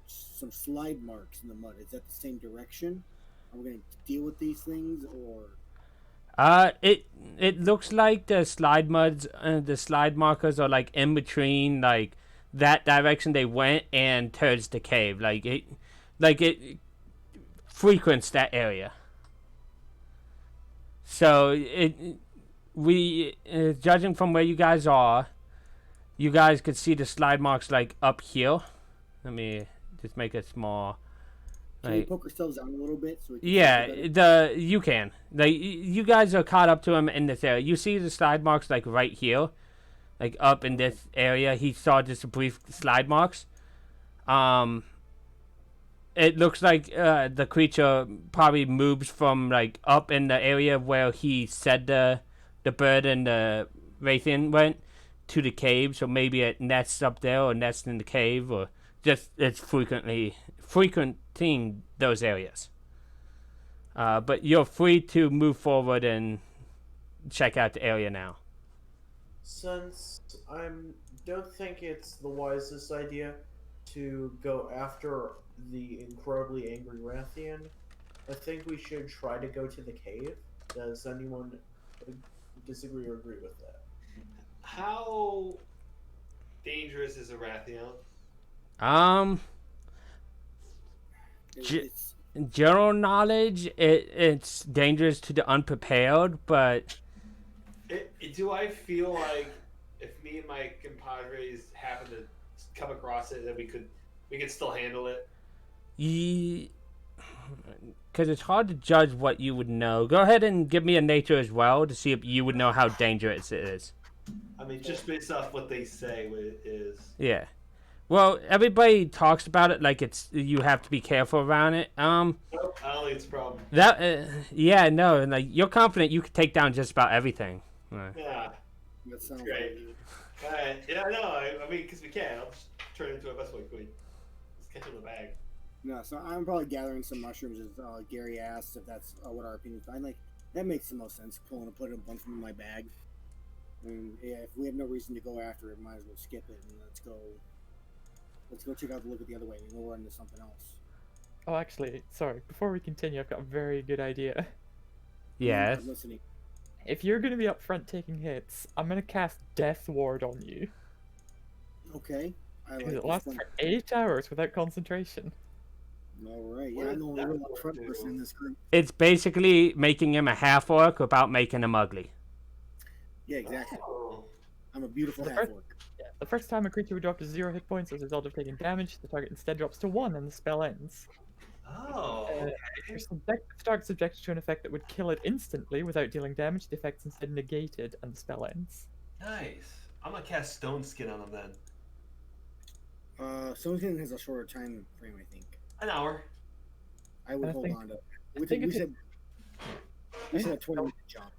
S4: some slide marks in the mud. Is that the same direction? Are we going to deal with these things, or?
S1: It looks like the slide markers are like in between, like that direction they went and towards the cave. Like it frequents that area. So judging from where you guys are, you guys could see the slide marks like up here. Let me just make it small.
S4: Can we poke ourselves down a little bit so we can
S1: Yeah, you can. You guys are caught up to him in this area. You see the slide marks like right here, like up in this area. He saw just brief slide marks. It looks like the creature probably moves from like up in the area where he said the bird and the Raytheon went to the cave. So maybe it nests up there or nests in the cave, or just it's frequenting those areas. But you're free to move forward and check out the area now.
S5: Since I don't think it's the wisest idea to go after the incredibly angry Rathian, I think we should try to go to the cave. Does anyone disagree or agree with that?
S2: How dangerous is a Rathian?
S1: General knowledge, it's dangerous to the unprepared, but
S2: Do I feel like if me and my compadres happen to come across it, that we could still handle it?
S1: Because it's hard to judge what you would know. Go ahead and give me a nature as well to see if you would know how dangerous it is.
S2: I mean, just based off what they say, what it is.
S1: Yeah. Well, everybody talks about it like you have to be careful around it.
S2: Nope, I don't think it's a problem.
S1: Yeah, no, and like you're confident you could take down just about everything.
S2: Yeah,
S4: That sounds
S2: great.
S4: Right.
S2: Yeah, no, I mean, because we can. I'll just turn it into a best way queen. Let's catch it in the bag.
S4: No, so I'm probably gathering some mushrooms, as Gary asked if that's what our opinions. I'm like, that makes the most sense. Putting a bunch of them in my bag. I mean, yeah, if we have no reason to go after it, might as well skip it and let's go check out the look at the other way. I mean, we'll run into something else.
S6: Oh, actually, sorry. Before we continue, I've got a very good idea.
S1: Yes.
S4: I'm listening.
S6: If you're going to be up front taking hits, I'm going to cast Death Ward on you.
S4: Okay.
S6: Because it lasts for 8 hours without concentration.
S4: All right. Yeah, I'm the only real up front person in this group.
S1: It's basically making him a half orc without making him ugly.
S4: Yeah, exactly.
S2: Oh.
S4: I'm a beautiful
S6: The
S4: half
S6: first-
S4: orc.
S6: The first time a creature would drop to 0 hit points as a result of taking damage, the target instead drops to 1 and the spell ends.
S2: Oh.
S6: If the target subjected to an effect that would kill it instantly without dealing damage, the effect's instead negated and the spell ends.
S2: Nice. I'm gonna cast Stone Skin on him then.
S4: Stone Skin has a shorter time frame, I think.
S2: An hour.
S4: I would
S6: I
S4: hold
S6: think-
S4: on to it.
S6: I
S4: We
S6: think
S4: said a 20-minute jump.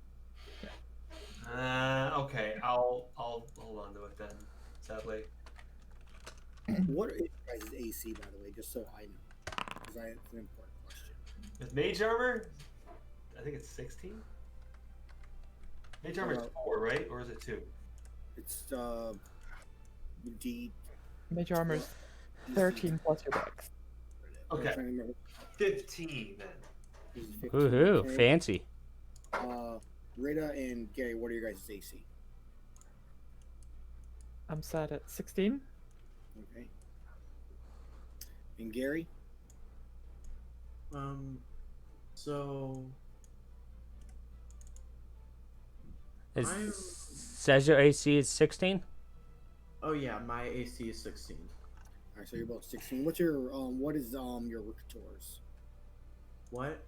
S2: Okay. I'll hold on to it then. Sadly.
S4: What is your guys' AC, by the way, just so I know? Because it's an important question.
S2: With Mage Armor, I think it's 16. Mage Armor is 4, right? Or is it 2?
S4: It's D.
S6: Major armor's 13 plus your dex.
S2: Okay.
S4: I'm trying to remember.
S2: 15 then.
S4: This is 15.
S1: Woohoo,
S4: Okay.
S1: fancy.
S4: Rita and Gary, what are your guys' AC?
S6: I'm sat at 16.
S4: Okay. And Gary?
S5: So
S1: It
S5: I'm-
S1: says your AC is 16?
S5: oh yeah, my AC is 16.
S4: All right, so you're both 16. What's your what is your Ricketor's?
S5: What?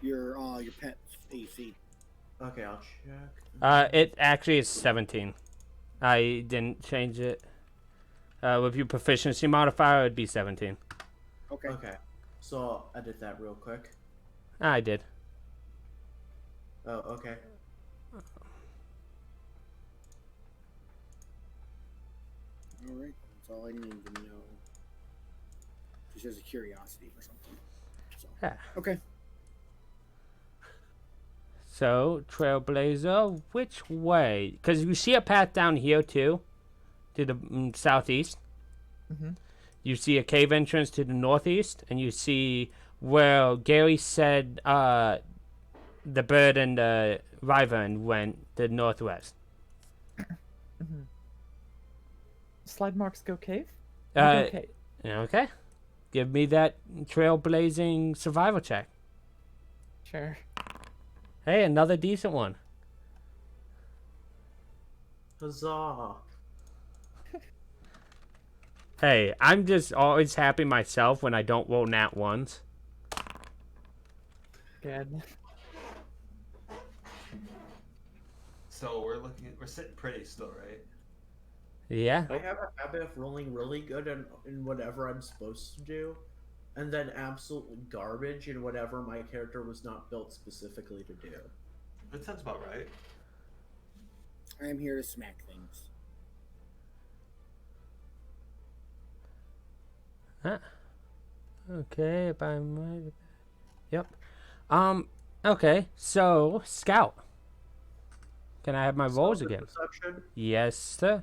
S4: Your pet's AC?
S5: Okay, I'll check.
S1: It actually is 17. I didn't change it. With your proficiency modifier, it'd be 17.
S4: Okay.
S5: Okay, so I'll edit that real quick.
S1: I did.
S5: Oh, okay.
S4: All right. That's all I need to know. just as a curiosity or something. So,
S1: Yeah.
S4: okay.
S1: So, Trailblazer, which way? Because you see a path down here, too, to the southeast.
S6: Mm-hmm.
S1: You see a cave entrance to the northeast, and you see where Gary said the bird and the wyvern went to the northwest.
S6: Mm-hmm. Slide marks go cave?
S1: Uh,
S6: Go cave.
S1: Okay. Give me that trailblazing survival check.
S6: Sure.
S1: Hey, another decent one.
S5: Huzzah!
S1: Hey, I'm just always happy myself when I don't roll nat ones.
S6: Good.
S2: So we're sitting pretty still, right?
S1: Yeah.
S5: I have a habit of rolling really good in whatever I'm supposed to do, and then absolutely garbage in whatever my character was not built specifically to do.
S2: That sounds about right.
S4: I am here to smack things.
S1: Huh. Okay, if I'm right. Yep. Okay, so Scout. Can I have my rolls
S5: Stealth
S1: again?
S5: and Perception.
S1: Yes, sir.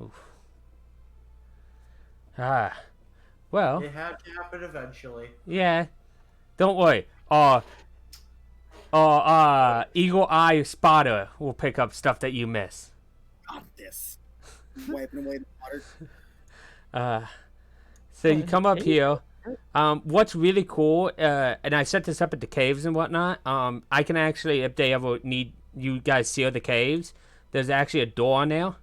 S1: Oof. Well,
S5: It had to happen eventually.
S1: yeah. Don't worry. Eagle Eye Spotter will pick up stuff that you miss.
S4: Got this. Wiping away the water.
S1: So you come up here. What's really cool, and I set this up at the caves and whatnot. I can actually, if they ever need you guys seal the caves, there's actually a door on there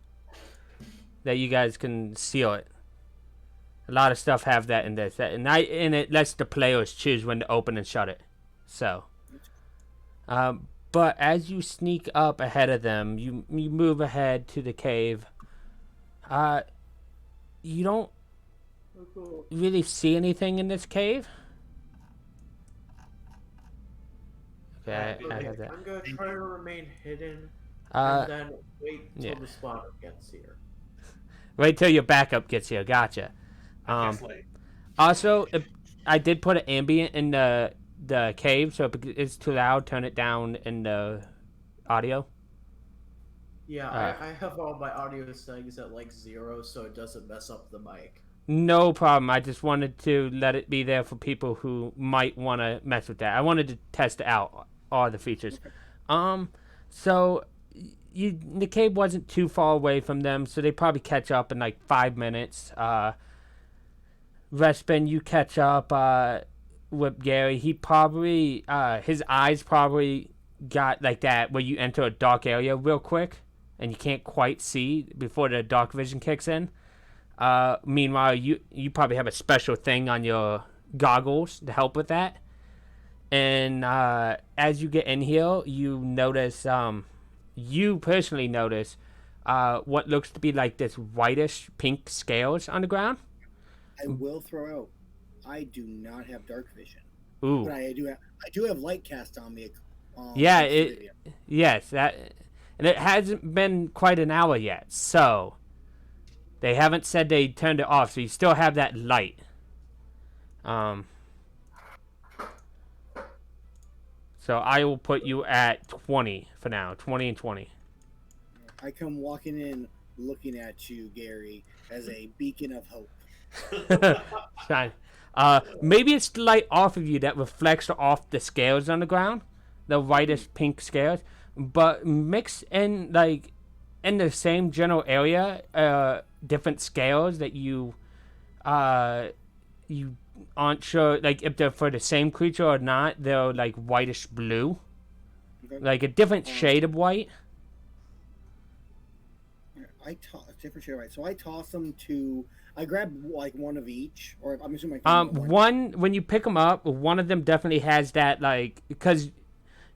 S1: that you guys can seal it. A lot of stuff have that in this, and it lets the players choose when to open and shut it. So, but as you sneak up ahead of them, you move ahead to the cave. You don't really see anything in this cave. Okay, I have that.
S5: I'm gonna try to remain hidden,
S1: Uh,
S5: and then wait till
S1: yeah.
S5: the spotter gets here.
S1: Wait till your backup gets here. Gotcha.
S2: Guess late.
S1: Also, I did put an ambient in the cave, so if it's too loud, turn it down in the audio.
S5: Yeah, I have all my audio settings at like 0, so it doesn't mess up the mic.
S1: No problem. I just wanted to let it be there for people who might want to mess with that. I wanted to test out all the features. So the cave wasn't too far away from them, so they probably catch up in like 5 minutes. Respin, you catch up with Gary. He probably his eyes probably got like that where you enter a dark area real quick and you can't quite see before the dark vision kicks in. Meanwhile, you probably have a special thing on your goggles to help with that. And as you get in here, you notice, you personally notice what looks to be like this whitish pink scales on the ground.
S4: I will throw out. I do not have dark vision,
S1: Ooh.
S4: but I do have light cast on me.
S1: Yeah, yes, that, and it hasn't been quite an hour yet, so they haven't said they turned it off, so you still have that light. So I will put you at 20 for now, 20 and 20.
S4: I come walking in, looking at you, Gary, as a beacon of hope.
S1: Fine. Maybe it's the light off of you that reflects off the scales on the ground, the whitish pink scales, but mix in like in the same general area, different scales that you aren't sure like if they're for the same creature or not. They're like whitish blue,
S4: Okay.
S1: like a different shade of white.
S4: Different shade, right? So I toss them to. I grab like one of each, or I'm assuming.
S1: One when you pick them up, one of them definitely has that like because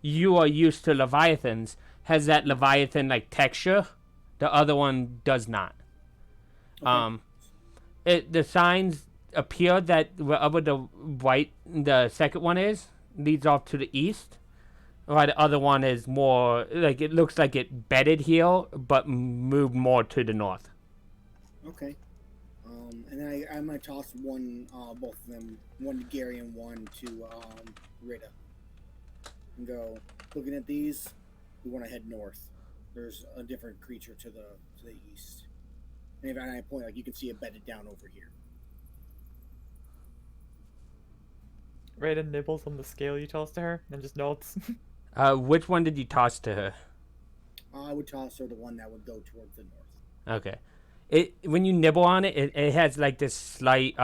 S1: you are used to leviathans, has that leviathan like texture. The other one does not.
S4: Okay.
S1: The signs appear that wherever the second one is leads off to the east, while the other one is more like it looks like it bedded here, but moved more to the north.
S4: Okay. And then I'm gonna toss one, both of them, one to Gary and one to Rita, and go. Looking at these, we want to head north. There's a different creature to the east. And if I point, like you can see it bedded down over here.
S6: Raiden nibbles on the scale you toss to her and just nods.
S1: Which one did you toss to her?
S4: I would toss her the one that would go towards the north.
S1: Okay. It when you nibble on it, it has like this slight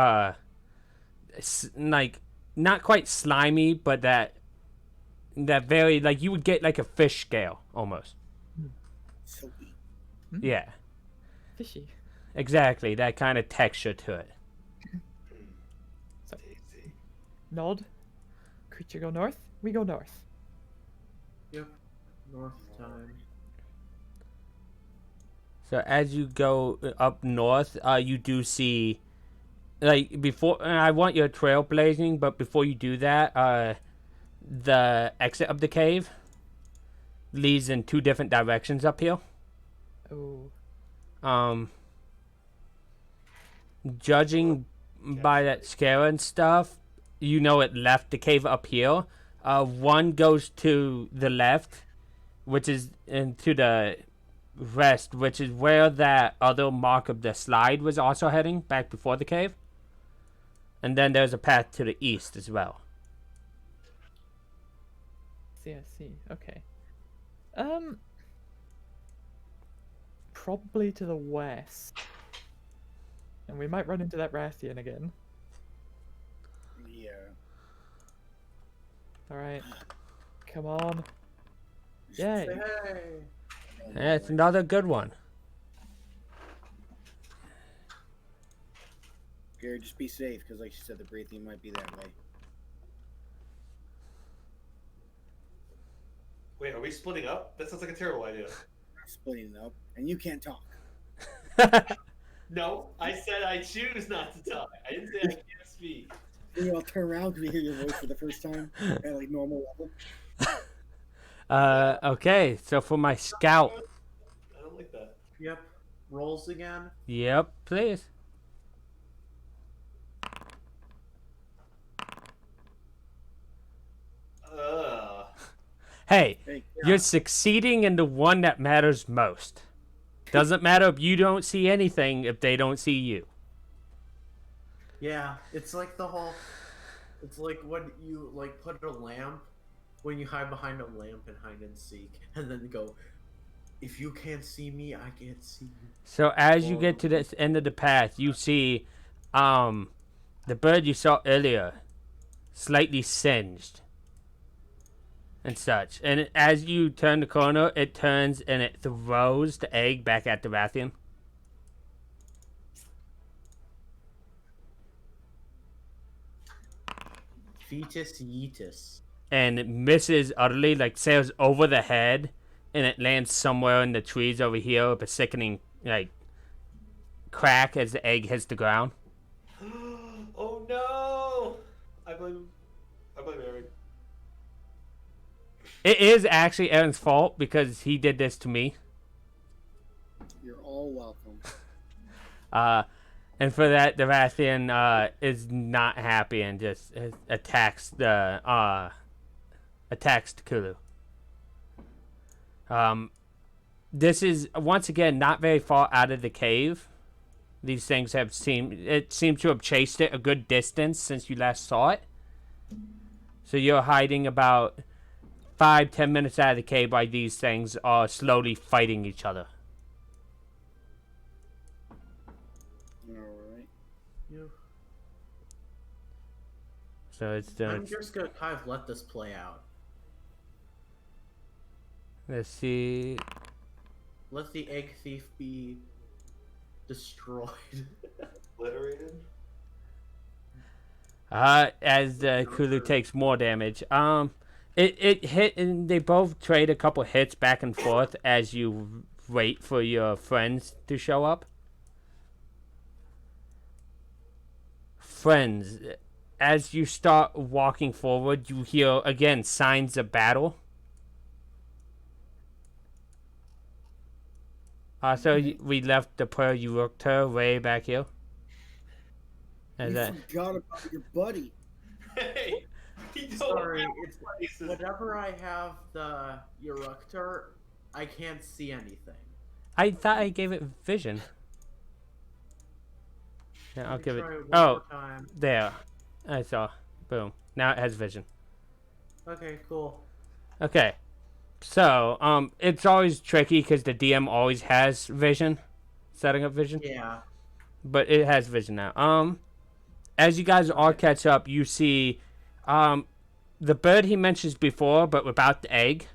S1: like not quite slimy, but that very like you would get like a fish scale almost.
S4: Soapy.
S1: Yeah.
S6: Fishy.
S1: Exactly, that kind of texture to it.
S2: Tasty.
S6: Nod. Creature go north. We go north.
S5: Yep. North time.
S1: So as you go up north, you do see, like before. I want your trailblazing, but before you do that, the exit of the cave leads in two different directions up here.
S6: Oh.
S1: Judging by that scare and stuff, you know it left the cave up here. One goes to the left, which is into the west, which is where that other mark of the slide was also heading back before the cave. And then there's a path to the east as well.
S6: I see. Okay. Probably to the west. And we might run into that Rathian again.
S4: Yeah.
S6: Alright. Come on. Yay.
S5: Hey.
S1: That's another good one.
S4: Gary, just be safe, because like she said, the breathing might be that way.
S2: Wait, are we splitting up? That sounds like a terrible idea.
S4: We're splitting it up, and you can't talk.
S2: No, I said I choose not to talk. I didn't say I can't speak.
S4: Then you all turn around because we hear your voice for the first time at like normal level.
S1: Okay, so for my scout.
S2: I don't like that.
S5: Yep. Rolls again.
S1: Yep, please. Hey,
S4: Hey,
S1: you're succeeding in the one that matters most. Doesn't matter if you don't see anything if they don't see you.
S5: Yeah, it's like the whole. It's like when you like put a lamp, when you hide behind a lamp in hide and seek, and then go. If you can't see me, I can't see you.
S1: So as you get to this end of the path, you see the bird you saw earlier slightly singed and such. And as you turn the corner, it turns and it throws the egg back at the Rathian.
S5: Fetus yeetus.
S1: And it misses utterly, like sails over the head, and it lands somewhere in the trees over here with a sickening like crack as the egg hits the ground.
S2: Oh no! I blame Eric.
S1: It is actually Aaron's fault because he did this to me.
S4: you're all welcome.
S1: And for that, the Rathian is not happy and just attacks the Kulu. This is once again not very far out of the cave. These things seems to have chased it a good distance since you last saw it. So you're hiding about 5-10 minutes out of the cave while these things are slowly fighting each other.
S4: All right.
S5: Yeah.
S1: So it's
S5: I'm just gonna kind of let this play out.
S1: let's see.
S5: Let the egg thief be destroyed.
S2: Obliterated?
S1: As Kulu takes more damage. It hit, and they both trade a couple hits back and forth as you wait for your friends to show up. Friends, as you start walking forward, you hear again signs of battle. So we left the prayer you worked her way back here. Is
S4: You
S1: that
S4: forgot about your buddy.
S2: Hey, he don't
S5: Sorry,
S2: have
S5: it's
S2: places.
S5: whenever I have the Eructor, I can't see anything.
S1: I thought I gave it vision. Yeah, I'll
S5: Let me
S1: give it.
S5: try one
S1: Oh,
S5: more time.
S1: there. I saw. Boom. Now it has vision.
S5: Okay, cool.
S1: Okay. So, it's always tricky because the DM always has vision, setting up vision,
S5: Yeah.
S1: but it has vision now. As you guys all catch up, you see, the bird he mentions before, but without the egg,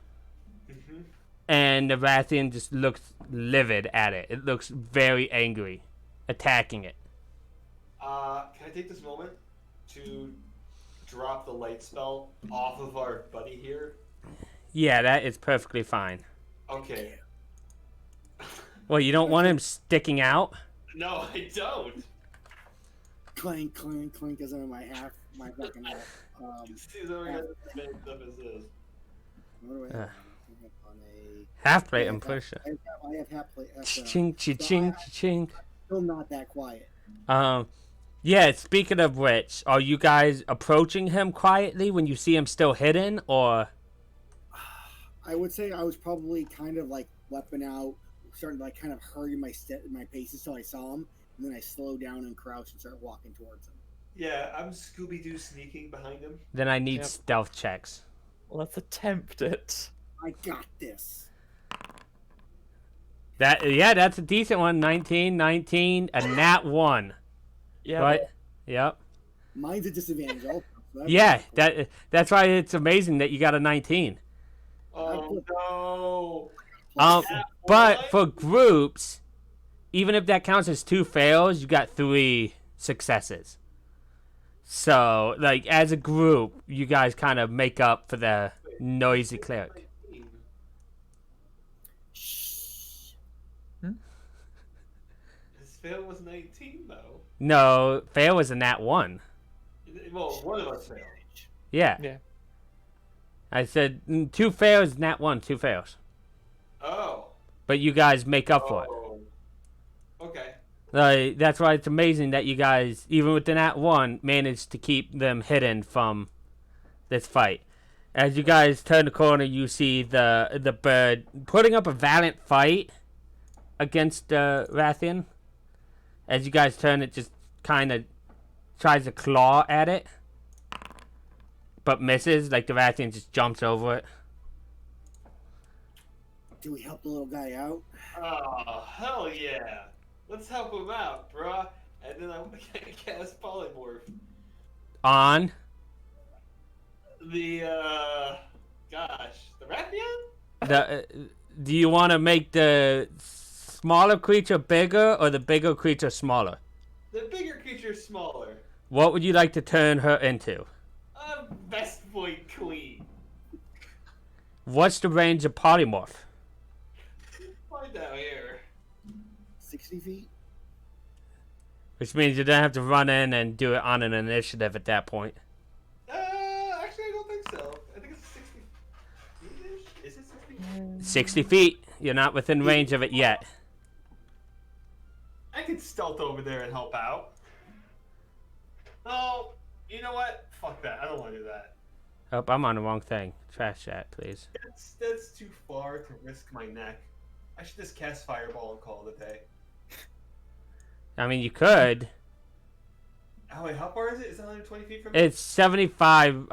S2: Mm-hmm.
S1: and the Rathian just looks livid at it. It looks very angry, attacking it.
S2: Can I take this moment to drop the light spell off of our buddy here?
S1: Yeah, that is perfectly fine.
S2: Okay.
S1: Well, you don't want him sticking out?
S2: No, I don't.
S4: Clank, clank, clank as in my fucking half.
S2: He's over here made stuff as is.
S4: What do I
S1: Uh.
S4: have? I have on a.
S1: Half plate,
S4: I
S1: I'm
S4: have
S1: pretty sure.
S4: I have half plate.
S1: Ching, ching, ching.
S4: Still not that quiet.
S1: Yeah, speaking of which, are you guys approaching him quietly when you see him still hidden, or?
S4: I would say I was probably kind of like weapon out, starting to like kind of hurry my paces till I saw him, and then I slowed down and crouched and started walking towards him.
S2: Yeah, I'm Scooby-Doo sneaking behind him.
S1: Then I need
S6: Yep.
S1: stealth checks.
S6: Let's attempt it.
S4: I got this.
S1: That's a decent one. 19, a nat 1.
S6: Yeah.
S1: Right? Yep.
S4: Mine's a disadvantage. Also, so
S1: Yeah, that's why it's amazing that you got a 19.
S2: Oh no!
S1: But
S2: What?
S1: for groups, even if that counts as 2 fails, you got 3 successes. So, like, as a group, you guys kind of make up for the noisy cleric.
S4: Shh.
S2: His fail was 19 though.
S1: No, fail was a nat 1.
S2: Well, one of us failed.
S1: Yeah.
S6: Yeah.
S1: I said 2 fails, nat 1, 2 fails.
S2: Oh.
S1: But you guys make up for it.
S2: Oh. Okay.
S1: Like, that's why it's amazing that you guys, even with the nat 1, managed to keep them hidden from this fight. As you guys turn the corner, you see the bird putting up a valiant fight against the Rathian. As you guys turn, it just kind of tries to claw at it, but misses. Like, the Rathian just jumps over it.
S4: Do we help the little guy out?
S2: Oh, hell yeah. Let's help him out, bruh. And then I'm gonna cast Polymorph.
S1: On.
S2: The, the Rathian?
S1: Do you want to make the smaller creature bigger or the bigger creature smaller?
S2: The bigger creature's smaller.
S1: What would you like to turn her into?
S2: Best boy queen.
S1: What's the range of polymorph?
S2: Find out here.
S4: 60 feet?
S1: Which means you don't have to run in and do it on an initiative at that point.
S2: Actually, I don't think so. I think it's 60 feet-ish. Is it 60?
S1: 60 feet. You're not within range of it yet.
S2: I could stealth over there and help out. Oh, you know what? Fuck that. I don't want to do that.
S1: Oh, I'm on the wrong thing. Trash that, please.
S2: That's too far to risk my neck. I should just cast Fireball and call it a day.
S1: I mean, you could.
S2: Oh, wait, how far is it? Is it 120 feet from me?
S1: It's 75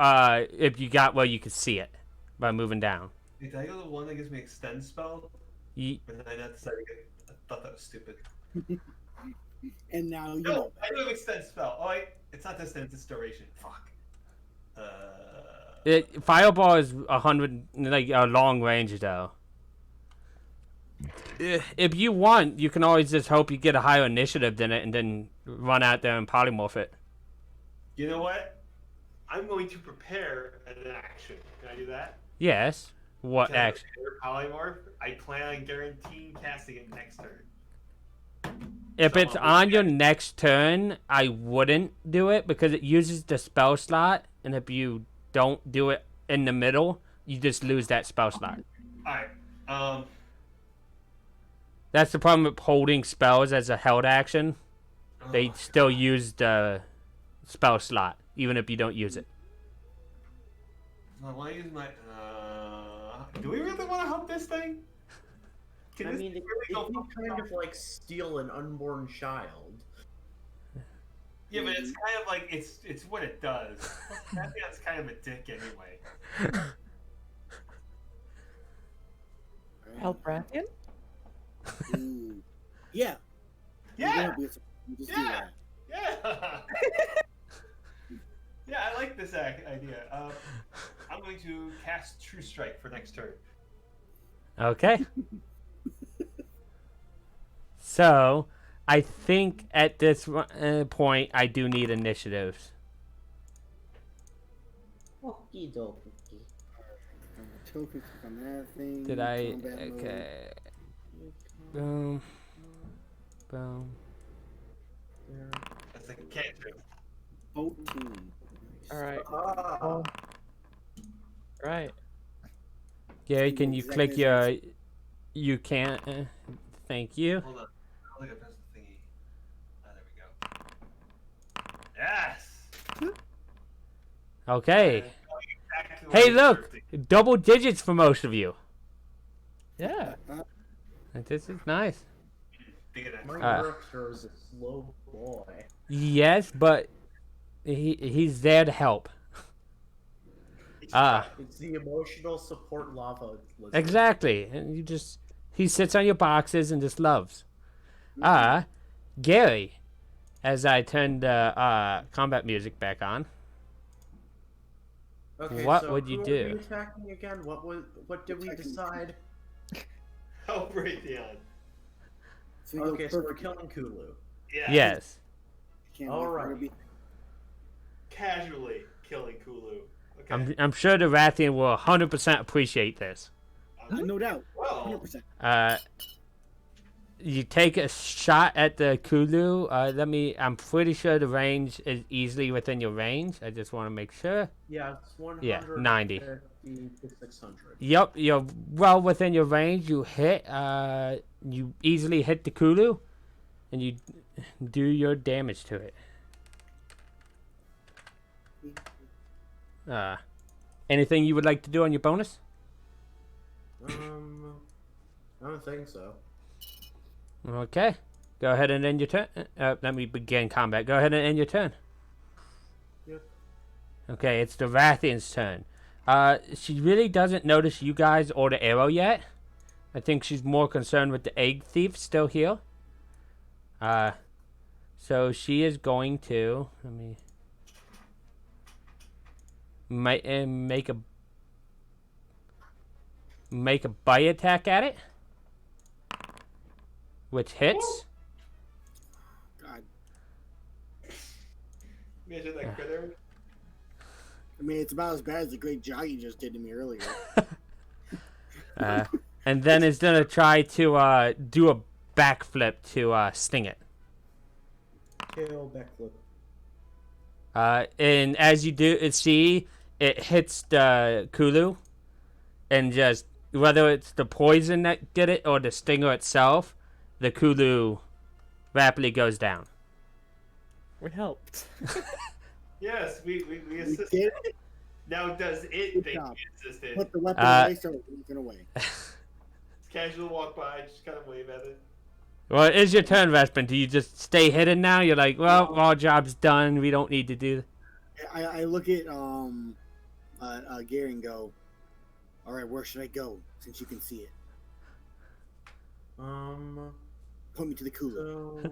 S1: if you got where you could see it by moving down.
S2: Wait, did I go to the one that gives me Extend spell?
S1: Ye-
S2: Or did I not decide to get... I thought that was stupid.
S4: And now you
S2: No,
S4: know.
S2: I do have Extend spell. Oh, wait. It's not distance, it's duration. Fuck.
S1: Fireball is 100, like a long range though. If you want, you can always just hope you get a higher initiative than it and then run out there and polymorph it.
S2: You know what? I'm going to prepare an action. Can I do that?
S1: Yes. What
S2: Can I
S1: action?
S2: prepare Polymorph? I plan on guaranteeing casting it next turn.
S1: If
S2: So
S1: it's
S2: I'll
S1: on
S2: look
S1: your
S2: at it.
S1: next turn, I wouldn't do it because it uses the spell slot, and if you don't do it in the middle, you just lose that spell slot.
S2: Alright.
S1: That's the problem with holding spells as a held action. They still use the spell slot, even if you don't use it.
S2: I want to use my. Do we really want to hump this thing? Can
S5: I
S2: this
S5: mean, it
S2: really
S5: can
S2: go
S5: kind of like steal an unborn child.
S2: Yeah, but it's kind of like it's what it does. I think that's kind of a dick anyway.
S6: Help Rathian?
S4: Ooh. Yeah.
S2: Yeah,
S4: Just do
S2: Yeah.
S4: that.
S2: yeah, yeah. I like this idea. I'm going to cast True Strike for next turn.
S1: Okay. So, I think at this point, I do need initiatives.
S5: Okie dokie.
S4: Token click on that thing.
S1: Did I?
S4: combat mode.
S1: Okay. Boom. Boom.
S2: That's like a cantrip.
S4: 14.
S6: Alright.
S5: Ah,
S6: Right.
S1: Gary, can you click your... You can't... thank you.
S2: Hold on. I don't think I pressed the thingy. There we go. Yes.
S1: Okay.
S2: Exactly what
S1: Hey,
S2: I was
S1: look!
S2: expecting.
S1: Double digits for most of you.
S6: Yeah.
S1: This is nice.
S2: Think of that.
S5: my
S1: Ah.
S5: character is a slow boy.
S1: Yes, but he's there to help.
S5: It's the emotional support lava lizard.
S1: Exactly. And you just... He sits on your boxes and just loves. Gary, as I turned combat music back on.
S5: Okay,
S1: What
S5: so
S1: would you
S5: who
S1: do?
S5: Are we attacking again? What did we decide?
S2: Help Raytheon.
S4: So you go
S5: Okay, so we're
S4: perfect.
S5: killing Kulu.
S2: Yeah.
S1: Yes.
S4: Can't
S5: All
S4: wait for
S5: right.
S4: it to be-
S2: Casually killing Kulu. Okay.
S1: I'm sure the Rathian will 100% appreciate this.
S4: No doubt.
S2: Well,
S4: 100%.
S1: You take a shot at the Kulu. I'm pretty sure the range is easily within your range. I just want to make sure.
S5: Yeah, it's 100.
S1: Yeah, 90.
S5: To 600.
S1: Yep, you're well within your range. You hit. You easily hit the Kulu, and you do your damage to it. Anything you would like to do on your bonus?
S5: I don't think so.
S1: Okay. Go ahead and end your turn. Let me begin combat. Go ahead and end your turn.
S5: Yep.
S1: Okay, it's the Rathian's turn. She really doesn't notice you guys or the arrow yet. I think she's more concerned with the egg thief still here. So she is going to... Let me... Make a bite attack at it. Which hits.
S4: God.
S2: imagine that critter.
S4: I mean, it's about as bad as the great jog you just did to me earlier.
S1: And then it's gonna try to do a backflip to sting it.
S5: Tail backflip.
S1: And as you do, see it hits the Kulu, and just whether it's the poison that did it or the stinger itself, the Kulu rapidly goes down.
S6: We helped.
S2: Yes, we
S4: We
S2: assisted.
S4: did it.
S2: Now does it
S4: Good
S2: think
S4: job.
S2: we assisted?
S4: Put the weapon away, started walking away.
S2: Casual walk by, just kind of wave at it.
S1: Well, it is your turn, Vespin. Do you just stay hidden now? You're like, well, our job's done. We don't need to do.
S4: I look at Gary and go, all right, where should I go since you can see it? Point me to the Kulu.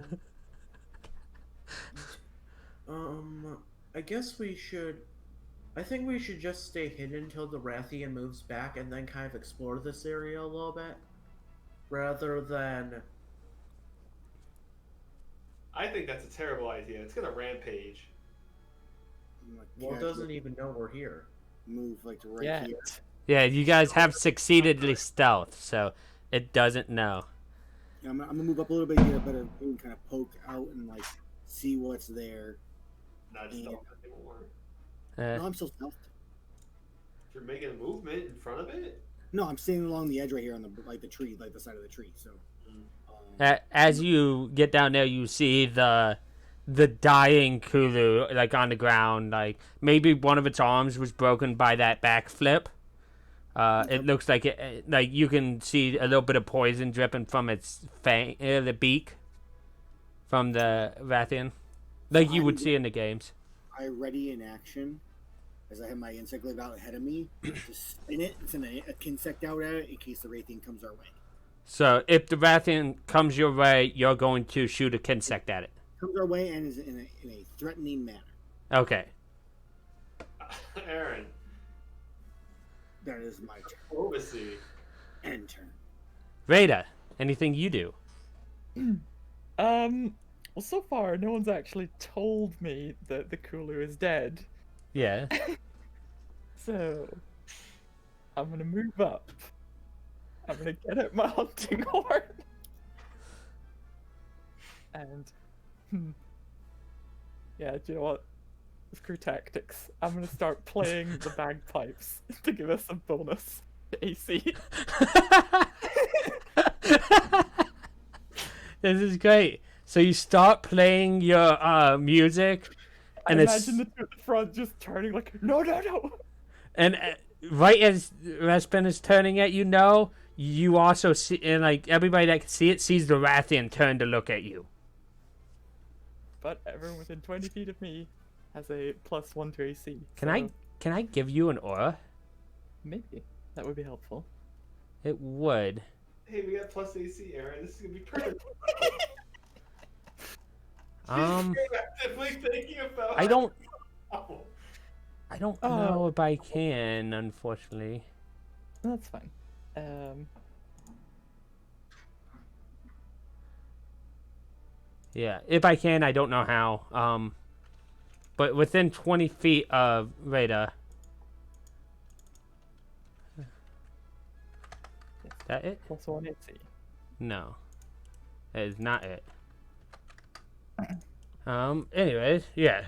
S5: So, I guess we should. I think we should just stay hidden until the Rathian moves back and then kind of explore this area a little bit. Rather than.
S2: I think that's a terrible idea. It's gonna rampage.
S4: I'm like,
S5: Well, it
S4: casually
S5: doesn't even know we're here.
S4: move like to right
S6: Yeah.
S4: here.
S1: Yeah, you guys have succeededly stealth, so it doesn't know.
S4: Yeah, I'm gonna move up a little bit, get a better view, and kind of poke out and like see what's there.
S2: Not
S4: Yeah.
S2: stealth anymore.
S4: No, I'm still stealthed.
S2: If you're making a movement in front of it,
S4: No, I'm standing along the edge right here on the tree, like the side of the tree. So,
S1: As you get down there, you see the the dying Kulu, like, on the ground. Like, maybe one of its arms was broken by that backflip. It looks like like you can see a little bit of poison dripping from its the beak from the Rathian, like you would see in the games.
S4: I ready in action as I have my insect glaive out ahead of me. Just spin it and send a insect out at it in case the Rathian comes our way.
S1: So if the Rathian comes your way, you're going to shoot a insect at it.
S4: Comes our way and is in a threatening manner.
S1: Okay.
S2: Aaron.
S4: That is my turn.
S2: Diplomacy.
S4: End turn.
S1: Rada, anything you do?
S6: Well, so far, no one's actually told me that the Kulu is dead.
S1: Yeah.
S6: So, I'm gonna move up. I'm gonna get out my hunting horn. And, yeah, do you know what? Screw tactics. I'm gonna start playing the bagpipes to give us a bonus to AC.
S1: This is great. So you start playing your music, and
S6: I imagine the two at the front just turning like, no.
S1: and right as Respin is turning at you, you also see, and like everybody that can see it sees the Rathian turn to look at you.
S6: But everyone within 20 feet of me has a +1 to AC.
S1: Can I give you an aura?
S6: Maybe. That would be helpful.
S1: It would.
S2: Hey, we got plus AC, Aaron. This is gonna be perfect. Actively thinking about.
S1: I don't
S2: Oh.
S1: know if I can, unfortunately.
S6: That's fine.
S1: Yeah, if I can, I don't know how. But within 20 feet of Rada. Is that it?
S6: +1 AC.
S1: No. That is not it. Anyways, yeah.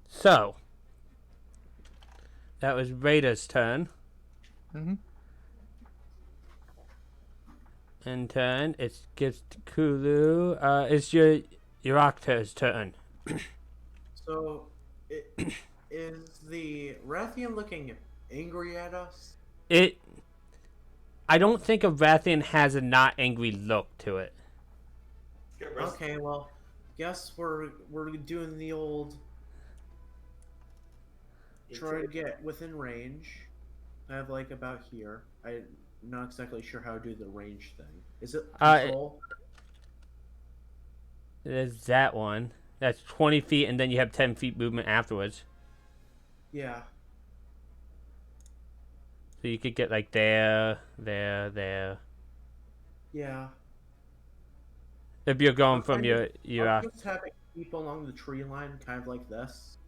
S1: So. That was Rada's turn.
S6: Mm-hmm.
S1: In turn, it gives to Kulu. It's your Octa's turn.
S5: So, is the Rathian looking angry at us?
S1: I don't think a Rathian has a not angry look to it.
S5: Okay, well, guess we're doing the old try to get within range. I have like about here. I'm not exactly sure how to do the range thing. Is it control?
S1: There's that one. That's 20 feet, and then you have 10 feet movement afterwards.
S5: Yeah.
S1: So you could get like there.
S5: Yeah.
S1: If you're going from your
S5: I'll just have it keep along the tree line, kind of like this.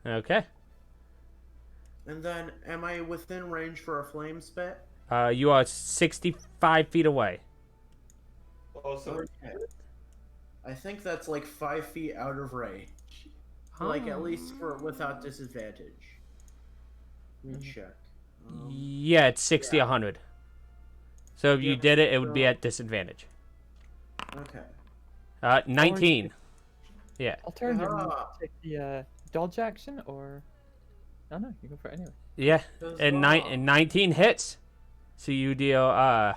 S1: Okay.
S5: And then, am I within range for a flame spit?
S1: You are 65 feet away.
S2: Oh, so
S5: Okay. I think that's like 5 feet out of range. Like at least for without disadvantage. Let me check.
S1: Yeah, it's 60, 100. So if you
S5: Yep,
S1: did it, it would be
S5: so-
S1: at disadvantage.
S5: Okay.
S1: 19. Yeah.
S6: Alternatively,
S5: Ah.
S6: take the dodge action, or... Oh no, you go for it anyway.
S1: Yeah.
S5: Huzzah.
S1: And 19 hits. So you deal
S2: 5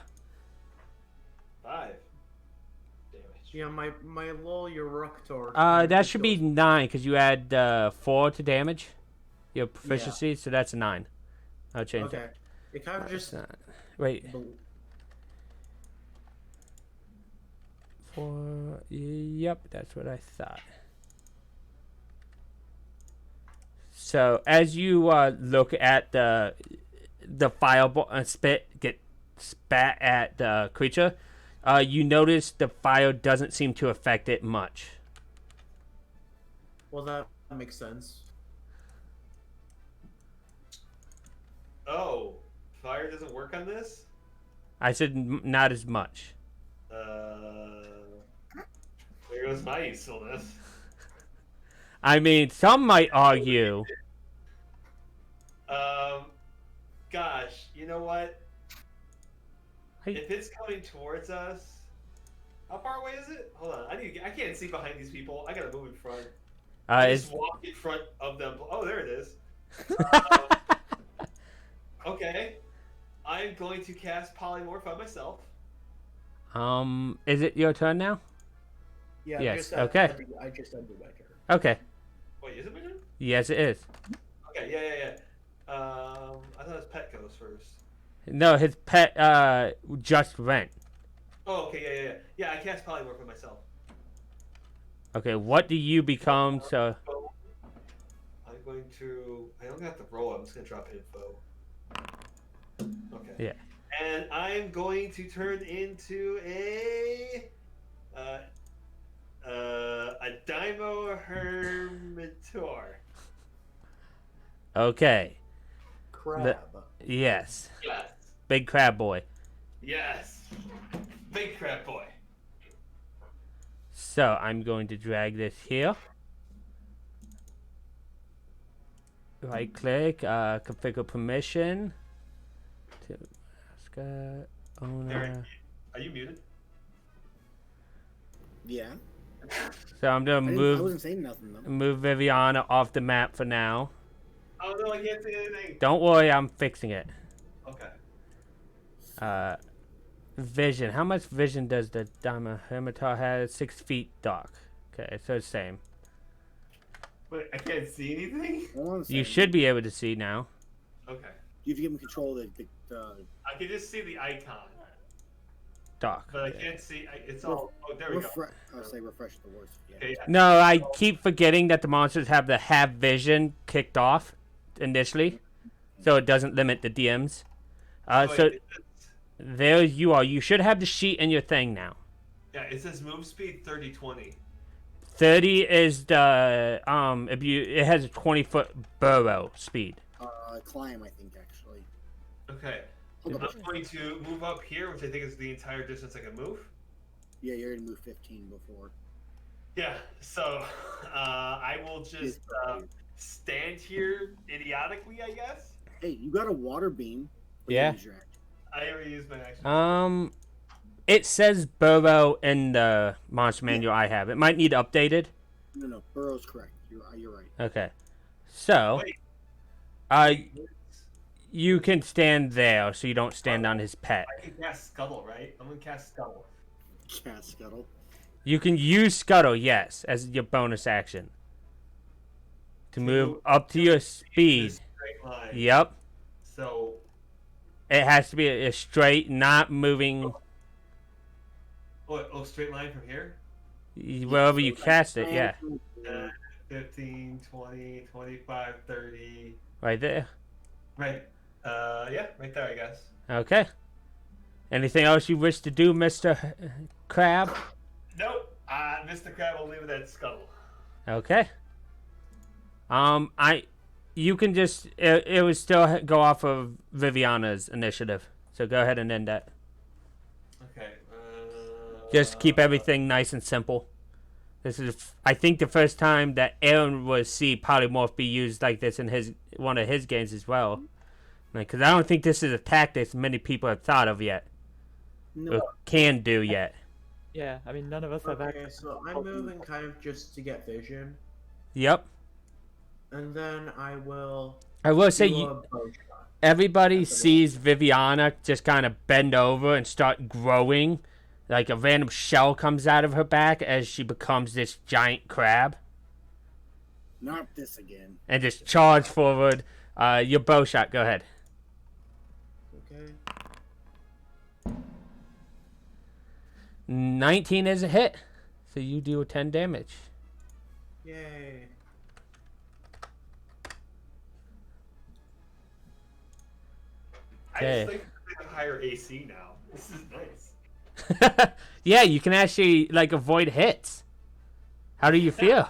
S2: damage.
S5: Yeah, my lol your Ruktor.
S1: that should be 9 because you add 4 to damage. Your proficiency, so that's a 9. I'll change
S5: Okay.
S1: that.
S5: It kind of just
S1: Wait. 4. Yep, that's what I thought. So as you look at the fireball spit get spat at the creature, you notice the fire doesn't seem to affect it much.
S5: Well, that makes sense.
S2: Oh, fire doesn't work on this?
S1: I said not as much.
S2: There goes my usefulness.
S1: I mean, some might argue.
S2: Gosh, you know what?
S1: Hey.
S2: If it's coming towards us, How far away is it? Hold on. I can't see behind these people. I gotta move in front. I
S1: It's
S2: just walk in front of them. Oh, there it is. Okay. I'm going to cast Polymorph on myself.
S1: Is it your turn now?
S5: Yeah.
S1: Yes,
S5: Just
S1: okay.
S5: I just ended my turn.
S1: Okay.
S2: Wait, is it my turn?
S1: Yes, it is.
S2: Okay, yeah. I thought his pet goes first.
S1: No, his pet just went.
S2: Oh, okay, yeah. Yeah, I cast Polymorph on myself.
S1: Okay, what do you become? So
S2: So, I'm going to... I don't have to roll. I'm just going to drop info. Okay.
S1: yeah.
S2: And I'm going to turn into a Daimo Hermitor.
S1: Okay.
S5: Crab.
S1: Yes.
S2: Yes.
S1: Big crab boy.
S2: Yes. Big crab boy.
S1: So I'm going to drag this here. Right click, configure permission. To mascot, owner.
S2: Eric, are you muted?
S4: Yeah.
S1: So I'm gonna
S4: I wasn't saying nothing though.
S1: move Viviana off the map for now.
S2: Oh no, I can't see anything.
S1: Don't worry, I'm fixing it.
S2: Okay.
S1: Vision. How much vision does the Dama Hermitar have? 6 feet dark. Okay, so it's same.
S2: Wait, I can't see anything?
S4: Hold on a
S1: You
S4: second.
S1: should be able to see now.
S2: Okay.
S4: You have to give him control of
S2: I can just see the icon,
S1: Dark.
S2: but I can't see. It's all. Oh, there we go.
S4: I'll say refresh the words. Yeah.
S2: Okay, yeah.
S1: No, I keep forgetting that the monsters have the have vision kicked off initially, so it doesn't limit the DMs.
S2: Wait,
S1: So
S2: it says-
S1: there you are. You should have the sheet in your thing now.
S2: yeah, it says move speed 30-20.
S1: 30 is the it has a 20-foot burrow speed.
S4: Climb, I think actually.
S2: Okay.
S4: Hold
S2: I'm
S4: up.
S2: going to move up here, which I think is the entire distance I can move.
S4: Yeah, you already moved 15 before.
S2: Yeah, so I will just stand here idiotically, I guess.
S4: Hey, you got a water beam.
S1: Yeah.
S4: Use your action.
S2: I already used my action.
S1: It says burrow in the monster manual I have. It might need updated.
S4: No, Burrow's correct. You're right.
S1: Okay. So,
S2: Wait.
S1: you can stand there, so you don't stand on his pet.
S2: I can cast Scuttle, right? I'm gonna cast Scuttle.
S4: Cat Scuttle.
S1: You can use Scuttle, yes, as your bonus action. To move up to your speed.
S2: This straight line.
S1: Yep.
S2: So,
S1: It has to be a straight, not moving
S2: straight line from here?
S1: wherever you cast it, yeah.
S2: 15, 20, 25, 30.
S1: Right there.
S2: Right. Yeah, right there, I guess.
S1: Okay. Anything else you wish to do, Mr. Crab?
S2: Nope. Mr. Crab will leave it at Scuttle.
S1: Okay. You can just, it would still go off of Viviana's initiative. So go ahead and end that.
S2: Okay.
S1: Just keep everything nice and simple. This is, I think, the first time that Aaron will see polymorph be used like this in one of his games as well. Because I don't think this is a tactic many people have thought of yet.
S4: No.
S1: Or can do yet.
S6: Yeah, I mean, none of us have
S5: Okay,
S6: access.
S5: so I'm moving kind of just to get vision,
S1: Yep.
S5: and then I will
S1: I will say
S5: do
S1: you,
S5: a bow shot.
S1: everybody sees Viviana just kind of bend over and start growing. Like a random shell comes out of her back as she becomes this giant crab.
S4: Not this again.
S1: And just charge forward. Your bow shot, go ahead.
S5: Okay.
S1: 19 is a hit. So you do 10 damage.
S5: Yay.
S2: I
S1: Okay.
S2: just think they have higher AC now. This is nice.
S1: Yeah, you can actually like avoid hits. How do you feel?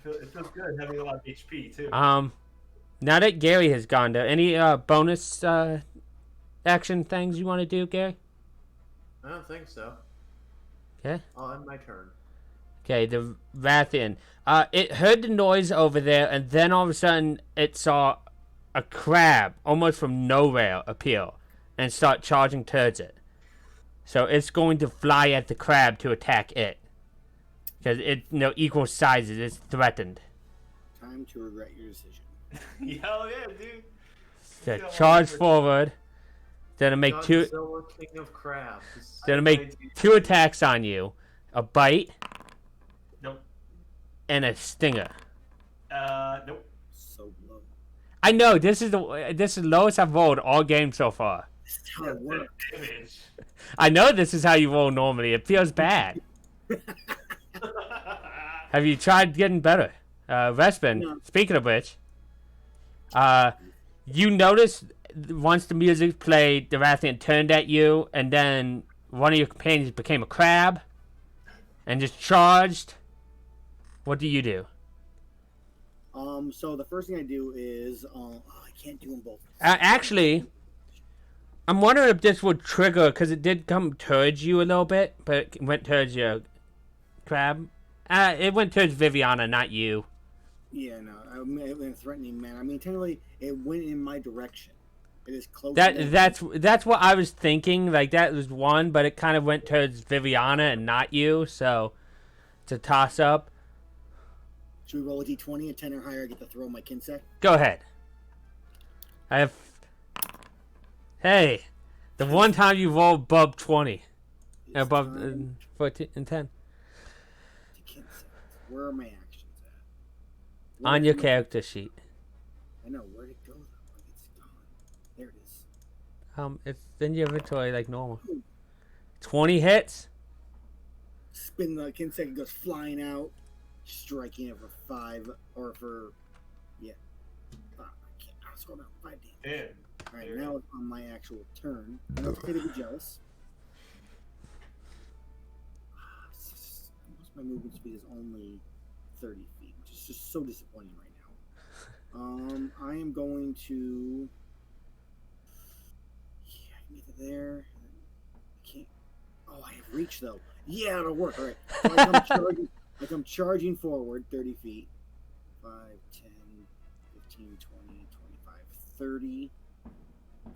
S2: It feels good having a lot of HP too.
S1: Now that Gary has gone there, any bonus action things you want to do, Gary?
S5: I don't think so.
S1: Okay.
S5: I'll end my turn.
S1: Okay, the Rathian. It heard the noise over there, and then all of a sudden it saw a crab almost from nowhere appear and start charging towards it. So it's going to fly at the crab to attack it. Because it, equal sizes. It's threatened.
S4: Time to regret your decision.
S2: Hell yeah, dude.
S1: So charge forward. Then it'll make two.
S5: Godzilla, King of Crabs.
S1: Then it'll make 2 attacks on you. A bite
S2: Nope.
S1: and a stinger.
S2: Nope.
S4: So low.
S1: I know this is the lowest I've rolled all game so far.
S4: This is how it works.
S2: Damage.
S1: I know this is how you roll normally. It feels bad. Have you tried getting better? Vespin,
S4: No.
S1: speaking of which, you noticed once the music played, the Rathian turned at you, and then one of your companions became a crab and just charged. What do you do?
S4: So the first thing I do is, I can't do them both.
S1: Actually, I'm wondering if this would trigger, because it did come towards you a little bit, but it went towards your crab. It went towards Viviana, not you.
S4: Yeah, no, I'm a threatening man. I mean, technically, it went in my direction. It is close.
S1: That's what I was thinking. Like, that was one, but it kind of went towards Viviana and not you, so it's a toss-up.
S4: Should we roll a d20, a 10 or higher? I get to throw my Kinsek.
S1: Go ahead. I have... Hey, the one time you rolled above 20.
S4: It's
S1: Above
S4: time
S1: 14 and 10.
S4: to Kinsek. Where are my actions at?
S1: On your character sheet.
S4: I know, where'd it go though? Like, it's gone. There it is.
S1: It's in your inventory like normal. 20 hits?
S4: Spin the Kinsek, it goes flying out, striking it for 5, or for, yeah. I can't, I'll scroll down, 5 damage.
S2: Damn.
S4: Alright, now it's on my actual turn. I'm okay to be jealous. My movement speed is only 30 feet, which is just so disappointing right now. I am going to. Yeah, I can get it there. I can't. Oh, I have reach though. Yeah, it'll work. All right. So I'm charging forward 30 feet. 5, 10, 15, 20, 25, 30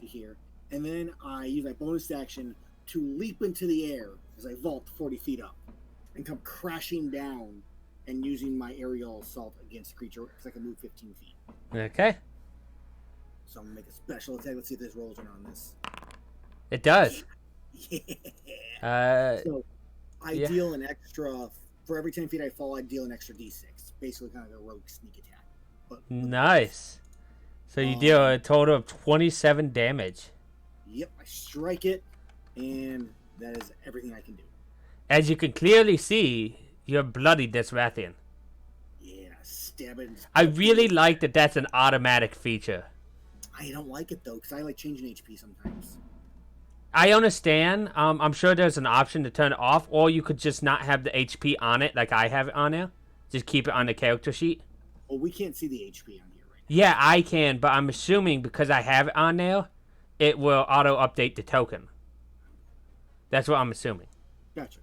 S4: to here. And then I use my bonus action to leap into the air as I vault 40 feet up and come crashing down and using my aerial assault against the creature because I can move 15 feet.
S1: Okay.
S4: So I'm going to make a special attack. Let's see if this rolls in on this.
S1: It does.
S4: Yeah. So I
S1: yeah.
S4: deal an extra, for every 10 feet I fall, I deal an extra d6. Basically kind of a rogue sneak attack. But
S1: Nice. So you deal a total of 27 damage.
S4: Yep, I strike it, and that is everything I can do.
S1: As you can clearly see, you're bloodied this Rathian.
S4: Yeah, stab it.
S1: I really like that that's an automatic feature.
S4: I don't like it, though, because I like changing HP sometimes.
S1: I understand. I'm sure there's an option to turn it off, or you could just not have the HP on it like I have it on there. Just keep it on the character sheet.
S4: Well, we can't see the HP on here right now.
S1: Yeah, I can, but I'm assuming because I have it on there, it will auto-update the token. That's what I'm assuming.
S4: Gotcha.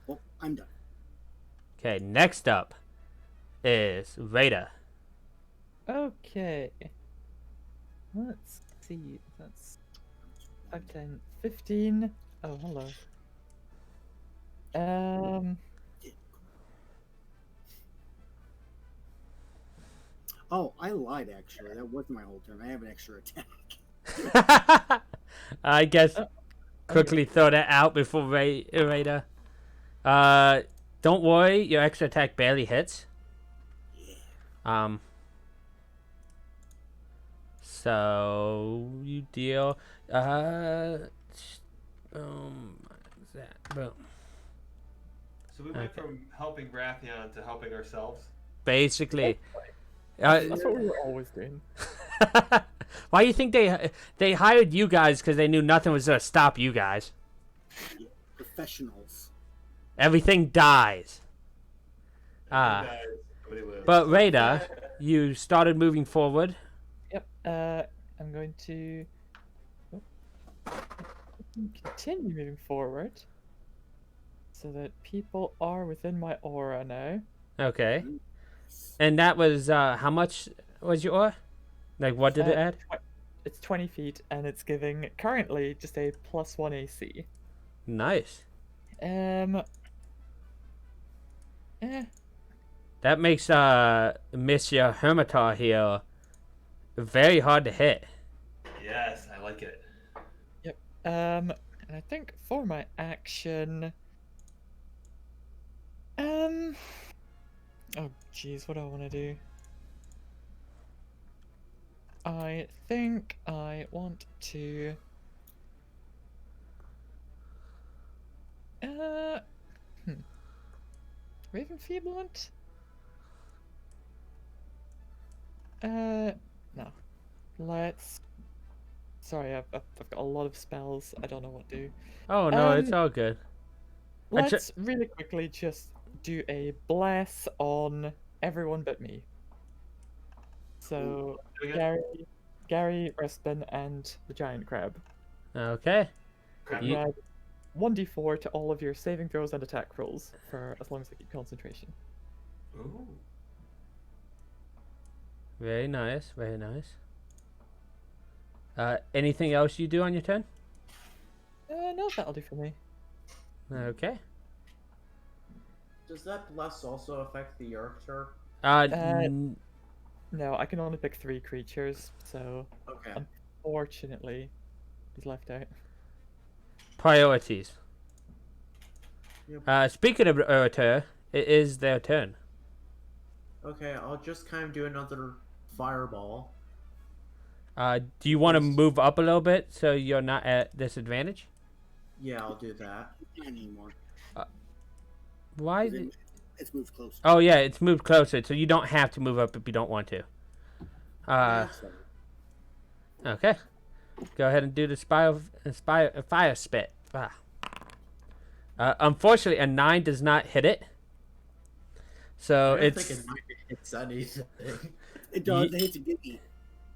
S4: Well, I'm done.
S1: Okay, next up is Rada.
S6: Okay. Let's see. That's 5, 10, 15. Oh, hello.
S4: Oh, I lied, actually. That wasn't my whole turn. I have an extra attack.
S1: I guess quickly throw that out before Rada. Don't worry, your extra attack barely hits. So you deal that boom.
S2: So we went from helping Rathian to helping ourselves.
S1: Basically.
S6: That's what we were always doing.
S1: Why do you think they hired you guys? Because they knew nothing was gonna stop you guys.
S4: Yeah, professionals.
S1: Everything dies.
S2: Nobody lives.
S1: But Rada, you started moving forward.
S6: Yep. I'm going to continue moving forward so that people are within my aura now.
S1: Okay. And that was how much was your aura? Like, what did it add?
S6: It's 20 feet, and it's giving currently just a +1 AC.
S1: Nice.
S6: Eh,
S1: That makes Monsieur Hermitar here very hard to hit.
S2: Yes, I like it.
S6: and I think for my action, oh jeez, what do I want to do? I think I want to, Raven Feeblement? No. Let's. Sorry, I've got a lot of spells. I don't know what to do.
S1: Oh no, it's all good.
S6: Let's really quickly just do a bless on everyone but me. So
S2: Do it again?
S6: Gary, Respin, and the giant crab.
S1: Okay.
S2: Crap.
S1: You-
S6: Add 1d4 to all of your saving throws and attack rolls for as long as they keep concentration.
S2: Ooh.
S1: Very nice. Very nice. Anything else you do on your turn?
S6: No, that'll do for me.
S1: Okay.
S5: Does that bless also affect the Arctur?
S6: No, I can only pick 3 creatures, so
S5: Okay.
S6: unfortunately, he's left out.
S1: priorities.
S5: Yep.
S1: Speaking of the orator, it is their turn.
S5: Okay, I'll just kind of do another fireball.
S1: Do you want to
S5: Yes.
S1: move up a little bit so you're not at disadvantage?
S5: Yeah, I'll do that.
S4: Not anymore.
S1: Why?
S4: It's moved closer.
S1: Oh yeah, it's moved closer, so you don't have to move up if you don't want to.
S5: That's fine.
S1: Okay. Go ahead and do the fire spit. Unfortunately, a 9 does not hit it. So
S5: I don't
S1: it's.
S5: think it might hits anything.
S4: It does. It hits a diggy.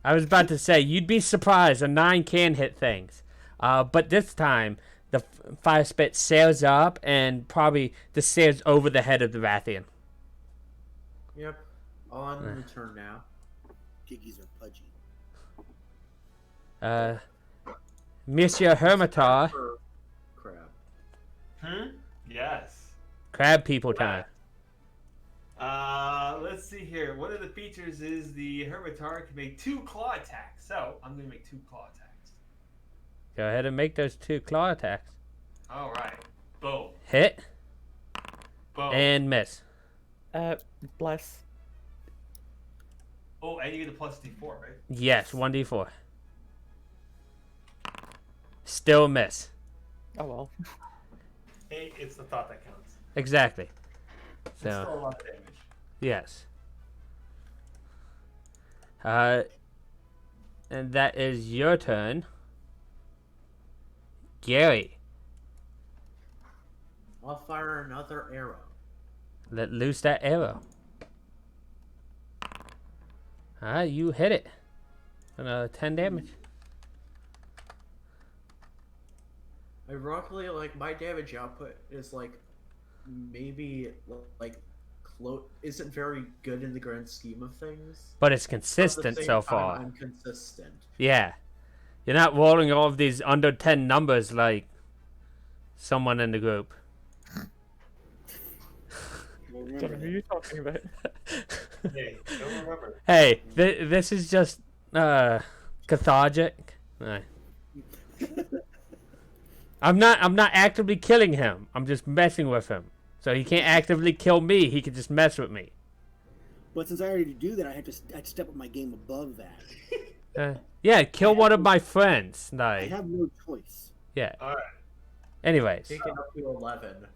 S1: I was about to say, you'd be surprised. A 9 can hit things. But this time, the fire spit sails up and probably just sails over the head of the Rathian.
S5: Yep. I'll end the turn now.
S4: Diggies are pudgy.
S1: Monsieur Hermitar,
S5: Crap.
S2: Yes.
S1: crab people time.
S2: Let's see here. One of the features is the Hermitar can make 2 claw attacks. So I'm gonna make 2 claw attacks.
S1: Go ahead and make those 2 claw attacks.
S2: All right. Boom.
S1: Hit
S2: Boom.
S1: and miss.
S6: Bless.
S2: Oh, and you get a plus D4, right?
S1: Yes, 1d4. Still miss.
S6: Oh well.
S2: Hey, it's the thought that counts.
S1: Exactly.
S2: It's still a
S1: So,
S2: lot of damage.
S1: yes. And that is your turn. Gary,
S5: I'll fire another arrow.
S1: let loose that arrow. You hit it. Another 10 damage.
S5: Ironically, like my damage output is like maybe like isn't very good in the grand scheme of things.
S1: But it's
S5: At the
S1: consistent
S5: same
S1: so
S5: time,
S1: far.
S5: I'm consistent.
S1: Yeah. You're not rolling all of these under 10 numbers like someone in the group.
S4: Well,
S6: Don't know
S4: remember
S6: who you're talking about.
S2: Hey, don't remember.
S1: Hey, this is just cathartic. Right. I'm not actively killing him. I'm just messing with him. So he can't actively kill me. He can just mess with me.
S4: But since I already do that, I'd step up my game above that.
S1: Yeah, kill one of my friends.
S4: I
S1: Like,
S4: have no choice.
S1: yeah.
S2: All right.
S1: Anyways,
S5: Take it up to 11.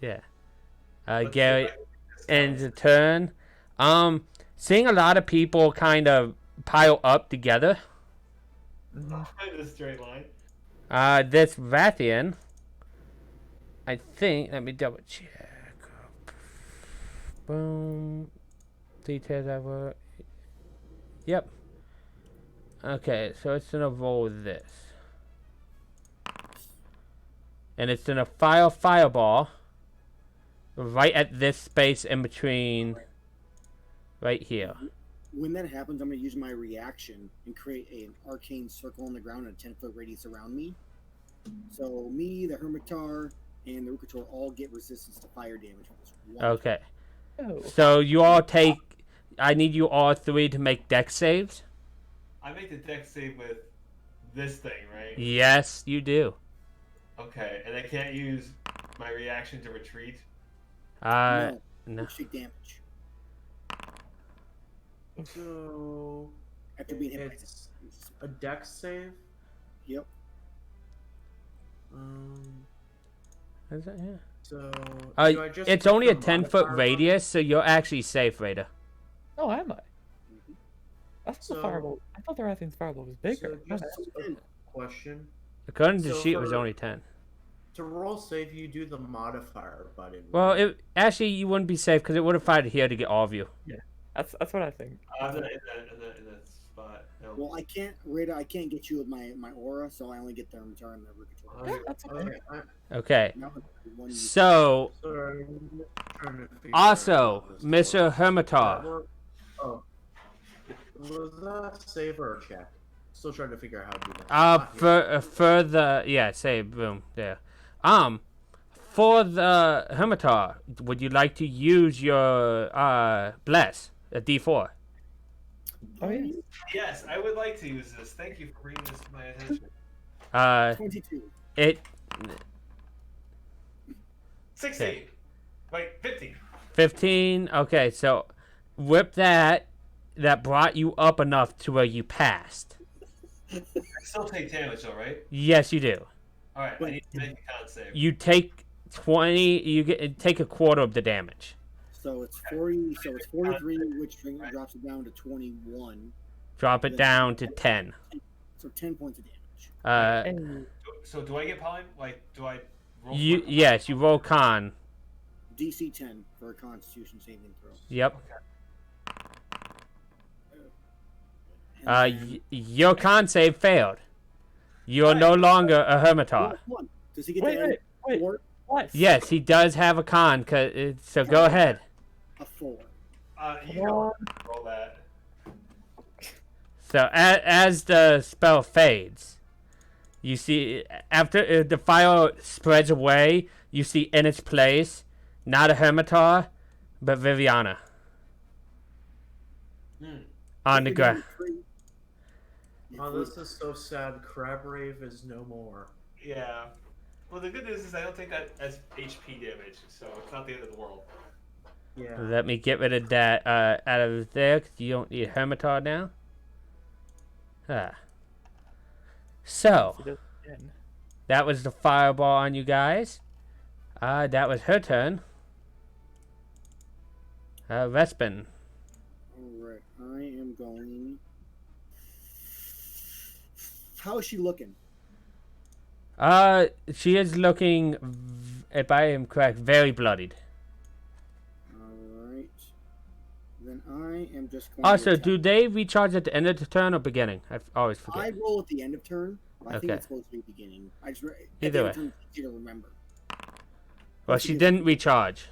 S1: yeah.
S2: Let's see
S1: Gary
S2: if I can get this
S1: ends
S2: guy.
S1: the turn. Seeing a lot of people kind of pile up together.
S2: In a straight line.
S1: This Rathian, I think. Let me double check. Boom. Details over. Yep. Okay, so it's gonna roll this, and it's gonna fire fireball right at this space in between, right here.
S4: When that happens, I'm going to use my reaction and create an arcane circle on the ground and a 10-foot radius around me. So me, the Hermitar, and the Rukator all get resistance to fire damage from this one.
S1: Okay.
S6: Oh.
S1: So you all take. I need you all three to make dex saves.
S2: I make the deck save with this thing, right?
S1: Yes, you do.
S2: Okay, and I can't use my reaction to retreat.
S1: No.
S4: You take damage
S5: So
S4: after being hit by
S5: it's a dex save.
S4: Yep.
S1: Is it? Yeah.
S5: So do I just
S1: It's
S5: put
S1: only a
S5: the
S1: 10-foot
S5: modifier on?
S1: radius, so you're actually safe, Raider.
S6: Oh, am I? I thought
S5: So-
S6: the fireball. I thought the Wrathing's fireball was bigger.
S5: So just
S6: Okay.
S5: a question.
S1: According to the
S5: So
S1: sheet, it was
S5: for-
S1: only 10.
S5: To roll save, you do the modifier button.
S1: Well,
S5: right?
S1: it actually you wouldn't be safe because it would have fired here to get all of you.
S6: That's what I think.
S2: I'm not in that spot. No.
S4: Well, I can't get you with my aura, so I only get the Hermitar and the Rukator.
S6: Yeah, that's okay.
S1: Okay.
S4: Now one you-
S1: So
S5: Sorry, I'm trying to figure
S1: also,
S5: out how this
S1: Mr.
S5: works.
S1: Hermitar.
S5: Oh. Was that save or a check? Still trying to figure out how to do that.
S1: Further, yeah, say boom there. For the Hermitar, would you like to use your bless a D4?
S6: Oh yeah.
S2: Yes, I would like to use this. Thank you for bringing this to my attention.
S4: 22.
S1: It
S2: 16. Wait, 15.
S1: 15. Okay, so whip that. That brought you up enough to where you passed.
S2: I still take damage though, right?
S1: Yes, you do.
S2: All right, I need to make a con save.
S1: You take 20. You take a quarter of the damage.
S4: So it's 40. So it's 43, which drops it down to 21.
S1: Drop it down to 10.
S4: So 10 points of damage.
S6: And
S2: So do I get poly? Like, do I roll?
S1: Yes, you roll con.
S4: DC 10 for a Constitution saving throw.
S1: Yep.
S4: And then-
S1: Your con save failed. You are no longer a Hermitar.
S4: One. Does he get
S6: wait,
S4: to add
S6: wait.
S4: four?
S6: What?
S1: Yes, he does have a con. So go ahead.
S4: A 4.
S2: You roll that.
S1: So as the spell fades, you see after the fire spreads away, you see in its place not a Hermitar, but Viviana on the ground.
S5: Oh, this is so sad. Crabrave is no more.
S2: Yeah. Well, the good news is I don't take that as HP damage, so it's not the end of the world.
S5: Yeah.
S1: Let me get rid of that out of there, 'cause you don't need Hermitar now. So,
S6: Again.
S1: that was the fireball on you guys. That was her turn. Vespin.
S4: Alright, I am going. How is she looking?
S1: She is looking, if I am correct, very bloodied.
S4: Alright. Then I am just going
S1: Also,
S4: to.
S1: do they recharge at the end of the turn or beginning? I always
S4: I
S1: forget.
S4: roll at the end of turn. But I think
S1: Okay.
S4: it's supposed to be beginning. I just at
S1: Either
S4: the end
S1: way.
S4: of turn, it's easier to remember.
S1: Well, she didn't recharge.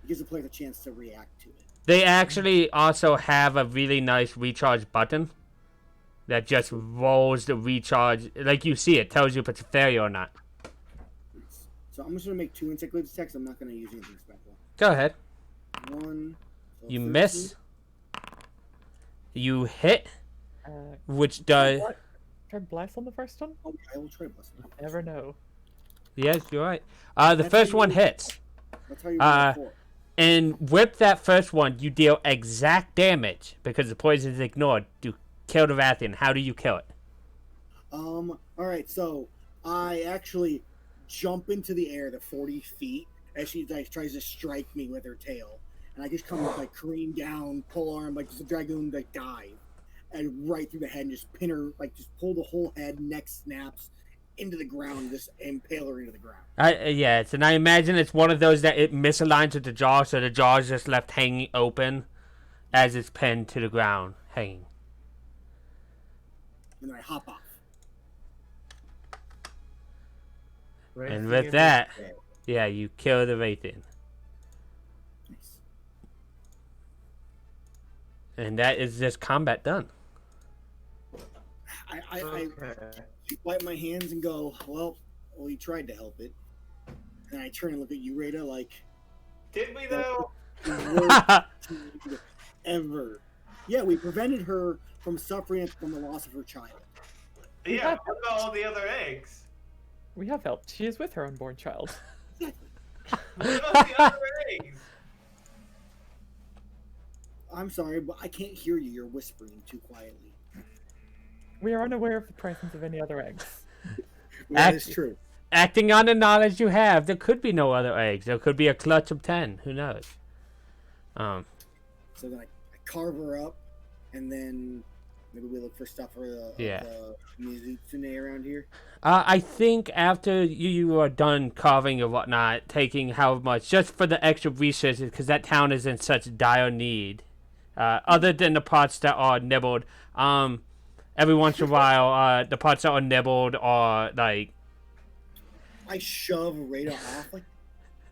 S4: It gives the player the chance to react to it.
S1: They actually also have a really nice recharge button that just rolls the recharge. Like you see, it tells you if it's a failure or not.
S4: So I'm just going to make 2 insect glaives attacks. I'm not going to use anything special.
S1: Go ahead.
S4: 1. So
S1: You
S4: 13.
S1: miss. You hit,
S6: Uh,
S1: which does.
S6: try bless on the first one.
S4: Oh, I will try blessing.
S6: Never know.
S1: Yes, you're right. The
S4: That's
S1: first
S4: how you
S1: one
S4: roll.
S1: hits.
S4: That's how you roll before.
S1: And with that first one, you deal exact damage because the poison is ignored to kill the Rathian. How do you kill it?
S4: Alright, so I actually jump into the air to 40 feet as she like tries to strike me with her tail. And I just come like careen down, pole arm, like just a dragoon like dive. And right through the head and just pin her, like just pull the whole head, neck snaps into the ground, just impale her into the ground.
S1: Yes, and I imagine it's one of those that it misaligns with the jaw, so the jaw is just left hanging open as it's pinned to the ground, hanging.
S4: And then I hop off.
S5: Right
S1: And
S5: at the
S1: with
S5: end of
S1: that-
S5: the day.
S1: Yeah, you kill the Rathian.
S4: Nice.
S1: And that is this combat done.
S4: I
S5: Okay.
S4: wipe my hands and go, well, Well, he tried to help it. And I turn and look at you, Rada, like,
S2: Did we though?
S4: the worst ever. Yeah, we prevented her from suffering from the loss of her child.
S2: Yeah. What about all the other eggs?
S6: We have helped. She is with her unborn child.
S2: What about the other eggs?
S4: I'm sorry, but I can't hear you. You're whispering too quietly.
S6: We are unaware of the presence of any other eggs.
S4: That is true.
S1: Acting on the knowledge you have, there could be no other eggs. There could be a clutch of 10. Who knows?
S4: So then I carve her up, and then maybe we look for stuff for the Mizutsune around here.
S1: I think after you are done carving and whatnot, taking how much, just for the extra resources, because that town is in such dire need. Other than the parts that are nibbled, every once in a while, the parts that are nibbled are like.
S4: I shove Rada off like,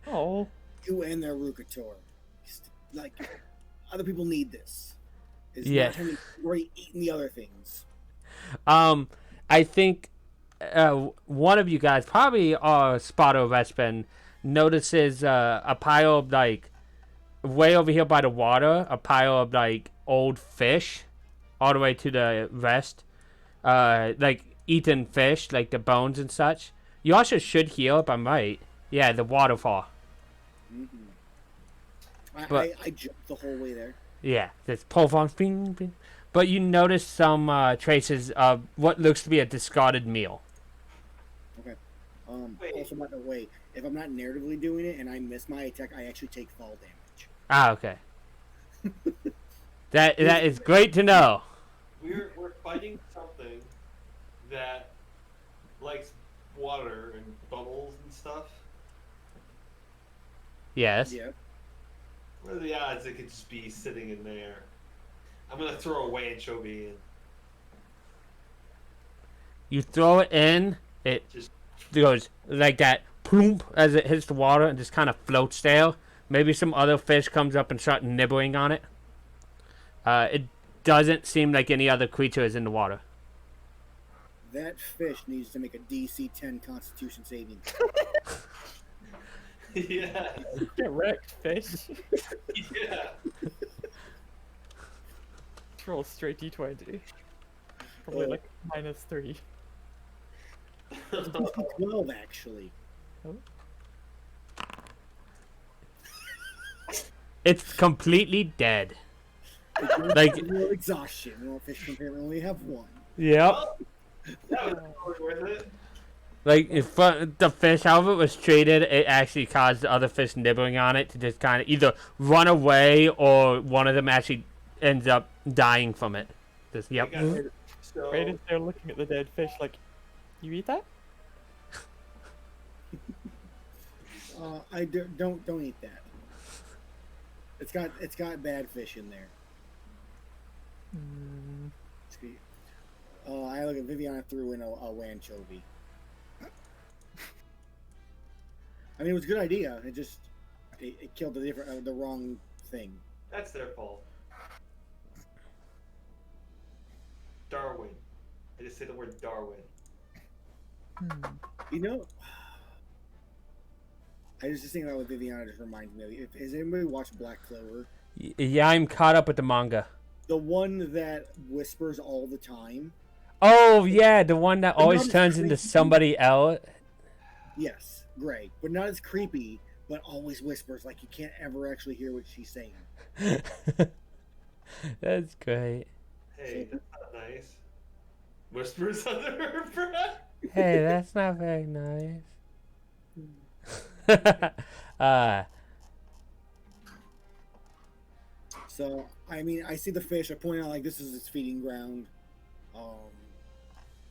S6: Oh,
S4: you and their Rukator. Like, other people need this. It's
S1: Yeah.
S4: not him already eating the other things.
S1: I think one of you guys, probably Spotter Respin, notices a pile of like way over here by the water, a pile of like old fish, all the way to the rest, like eaten fish, like the bones and such. You also should heal if I'm right. Yeah, the waterfall. But-
S4: I jumped the whole way there.
S1: Yeah, there's pole bing, bing. But you notice some traces of what looks to be a discarded meal.
S4: Okay.
S2: Wait.
S4: Also, by the way, if I'm not narratively doing it and I miss my attack, I actually take fall damage.
S1: Ah, okay. That is great to know.
S2: We're fighting something that likes water and bubbles and stuff.
S1: Yes.
S4: Yeah.
S2: What are the odds it could just be sitting in there? I'm gonna throw away anchovy in.
S1: You throw it in, it
S2: Just
S1: goes like that, ploomp, as it hits the water and just kind of floats there. Maybe some other fish comes up and start nibbling on it. It doesn't seem like any other creature is in the water.
S4: That fish needs to make a DC 10 Constitution saving.
S2: yeah,
S6: get wrecked, fish.
S2: yeah.
S6: Roll straight d20. Probably like -3.
S4: 12, actually.
S1: It's completely dead. Like-
S4: Real exhaustion. Well, fish can apparently only have one.
S1: Yep.
S2: That was totally worth it.
S1: Like, if the fish, however it was treated, it actually caused the other fish nibbling on it to just kind of either run away or one of them actually ends up dying from it. Just, yep.
S2: So,
S6: Right as they're looking at the dead fish, like, you eat that?
S4: Don't eat that. It's got bad fish in there. I look at Viviana threw in a anchovy. I mean, it was a good idea. It killed the wrong thing.
S2: that's their fault. Darwin. I just say the word Darwin.
S4: You know, I was just thinking about what Viviana just reminds me of. Has anybody watched Black Clover?
S1: Yeah, I'm caught up with the manga.
S4: The one that whispers all the time?
S1: Oh, yeah, the one that
S4: But
S1: always
S4: not as
S1: turns into
S4: creepy.
S1: somebody else.
S4: Yes, Gray. But not as creepy, but always whispers, like you can't ever actually hear what she's saying.
S1: That's great.
S2: Hey, that's not nice. Whispers under her breath.
S1: Hey, that's not very nice.
S4: So, I mean, I see the fish. I point out, like, this is its feeding ground.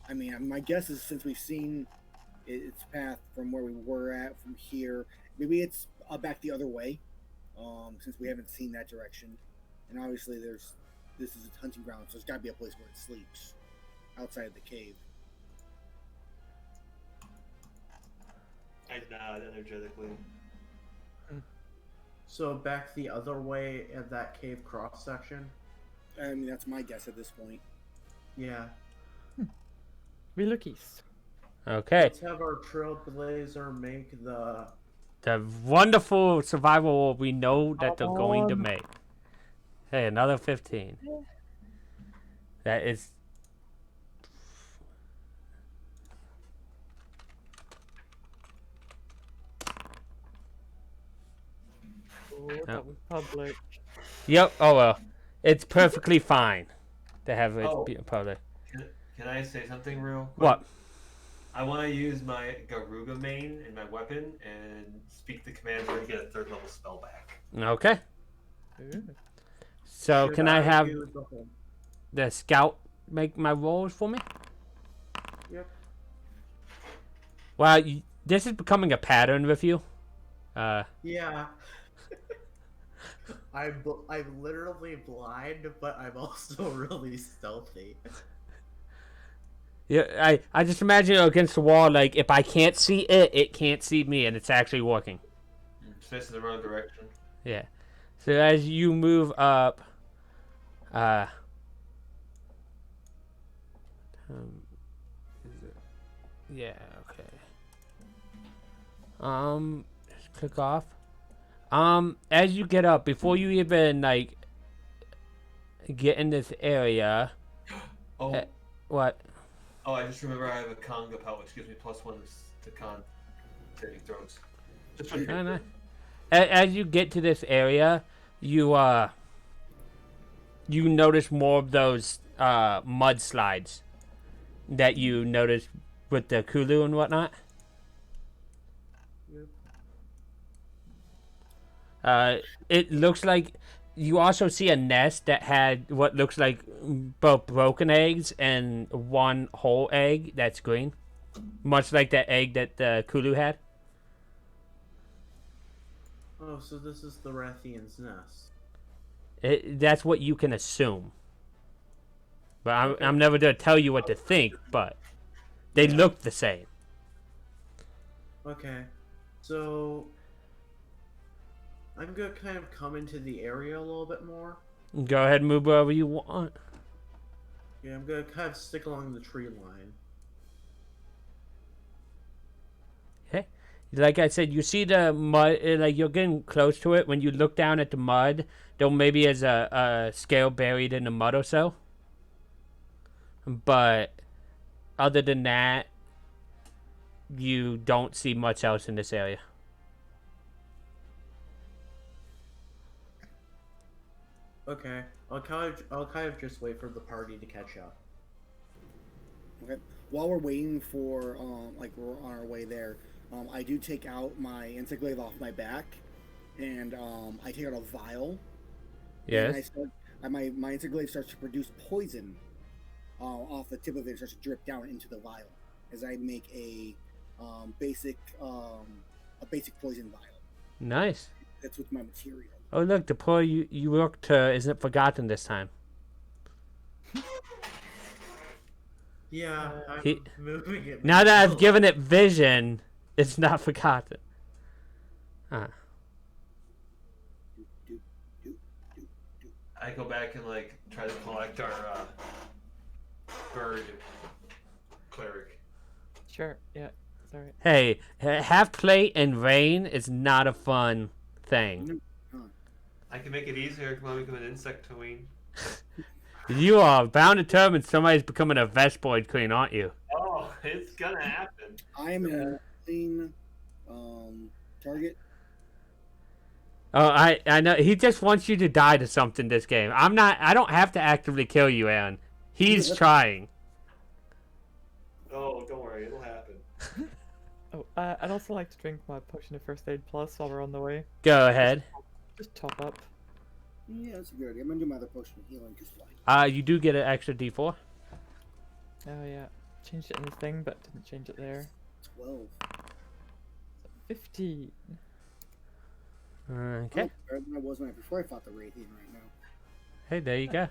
S4: I mean, my guess is since we've seen its path from where we were at, from here, maybe it's back the other way, since we haven't seen that direction. And obviously, this is its hunting ground, so there's got to be a place where it sleeps, outside the cave.
S2: I nod energetically.
S5: So back the other way at that cave cross section.
S4: I mean, that's my guess at this point.
S5: Yeah.
S6: We look east.
S1: Okay.
S5: Let's have our trailblazer make the.
S1: The wonderful survival we know that they're going to make. Hey, another 15. That is.
S6: Oh, that was public.
S1: Yep. Oh well, it's perfectly fine to have it
S2: Oh.
S1: be in public.
S2: Can I say something real quick?
S1: What?
S2: I want to use my Garuga main in my weapon and speak the command where to get a 3rd level spell back.
S1: Okay.
S6: Ooh.
S1: So
S5: Should
S1: can I have
S5: do the whole-
S1: the scout make my rolls for me?
S5: Yep.
S1: Well, this is becoming a pattern with you.
S5: Yeah. I'm literally blind, but I'm also really stealthy.
S1: Yeah, I just imagine it against the wall. Like if I can't see it, it can't see me, and it's actually working.
S2: It's facing the wrong direction.
S1: Yeah. So as you move up, yeah, okay. Just click off. As you get up, before you even like get in this area,
S2: Oh,
S1: what?
S2: oh! I just remember I have a conga pelt, which gives me +1 to con saving throws. Just for
S1: No, no. As you get to this area, you notice more of those mudslides that you noticed with the Kulu and whatnot. It looks like you also see a nest that had what looks like both broken eggs and one whole egg that's green, much like that egg that the Kulu had.
S5: Oh, so this is the Rathian's nest.
S1: That's what you can assume. But I'm never going to tell you what to think, but they look the same.
S5: Okay, so I'm gonna kind of come into the area a little bit more.
S1: Go ahead and move wherever you want.
S5: Yeah, I'm gonna kind of stick along the tree line.
S1: Okay. Like I said, you see the mud, like you're getting close to it. When you look down at the mud, there maybe is a scale buried in the mud or so. But other than that, you don't see much else in this area.
S5: Okay, I'll kind of just wait for the party to catch up.
S4: Okay. While we're waiting for, like we're on our way there, I do take out my insect glaive off my back, and I take out a vial.
S1: Yes.
S4: And I start, my insect glaive starts to produce poison off the tip of it. It starts to drip down into the vial as I make a basic poison vial.
S1: Nice.
S4: That's with my material.
S1: Oh, look, the poor you worked isn't forgotten this time.
S5: Yeah, I'm
S1: He-
S5: moving it.
S1: Now that I've given it vision, it's not forgotten.
S2: I go back and like try to collect our bird cleric.
S6: Sure, yeah, sorry.
S1: Hey, half plate and rain is not a fun thing.
S2: I can make it easier. Come on, become an insect queen.
S1: You are bound determined somebody's becoming a Vespoid queen, aren't you?
S2: Oh, it's gonna happen.
S4: I am a clean target.
S1: Oh, I know. He just wants you to die to something this game. I don't have to actively kill you, Aaron. He's trying.
S2: Oh, don't worry, it'll happen.
S6: Oh, I'd also like to drink my potion of first aid plus while we're on the way.
S1: Go ahead.
S6: Just top up.
S4: Yeah, that's a good idea. I'm gonna do my other potion of healing just like.
S1: You do get an extra D4.
S6: Oh yeah, changed it in the thing, but didn't change it there.
S4: 12.
S6: 15.
S1: Okay.
S4: Oh, better than I was before I fought the Rathian right now.
S1: Hey, there you go.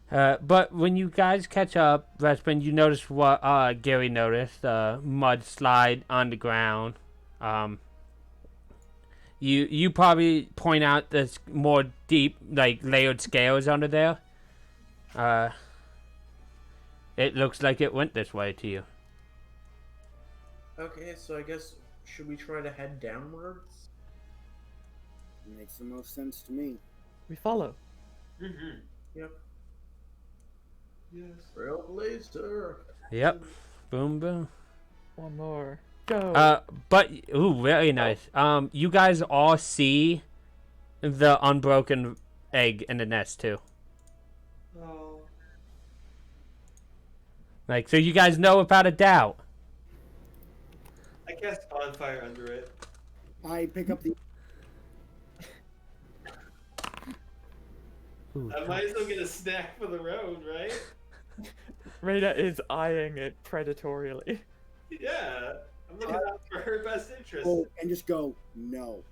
S1: But when you guys catch up, Vespin, you notice what Gary noticed, the mud slide on the ground. You probably point out there's more deep, like, layered scales under there. It looks like it went this way to you.
S5: Okay, so I guess should we try to head downwards?
S4: Makes the most sense to me.
S6: We follow.
S2: Mm-hmm.
S5: Yep.
S2: Yes.
S5: Trailblazer.
S1: Yep. Boom, boom.
S6: One more. Go.
S1: But ooh, very nice. You guys all see the unbroken egg in the nest too.
S2: Oh.
S1: Like, so you guys know without a doubt.
S2: I cast bonfire under it.
S4: I pick up the.
S1: Ooh,
S2: I might as well get a snack for the road, right?
S6: Rada is eyeing it predatorially.
S2: Yeah. I'm looking out for her best interest.
S4: Oh, and just go no.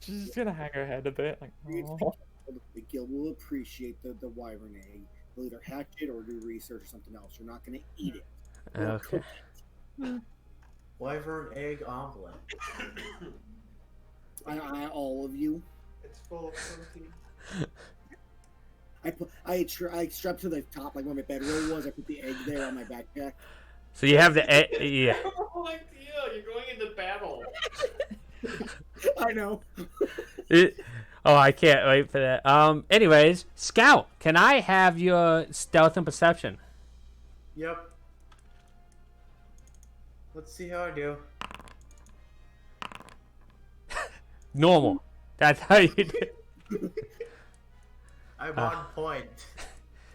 S6: She's just gonna hang her head a bit, like, oh.
S4: The guild will appreciate the wyvern egg. They'll either hatch it or do research or something else. You're not going to eat it. Or
S1: Okay.
S4: cook it.
S5: Wyvern egg omelet.
S4: All of you.
S2: It's full of protein.
S4: I strapped to the top like where my bedroll was. I put the egg there on my backpack.
S1: So you have the yeah.
S2: Terrible idea. You're going into battle.
S4: I know.
S1: Oh, I can't wait for that. Anyways, Scout, can I have your stealth and perception?
S5: Yep. Let's see how I do.
S1: Normal. That's how you do it.
S5: I'm on point.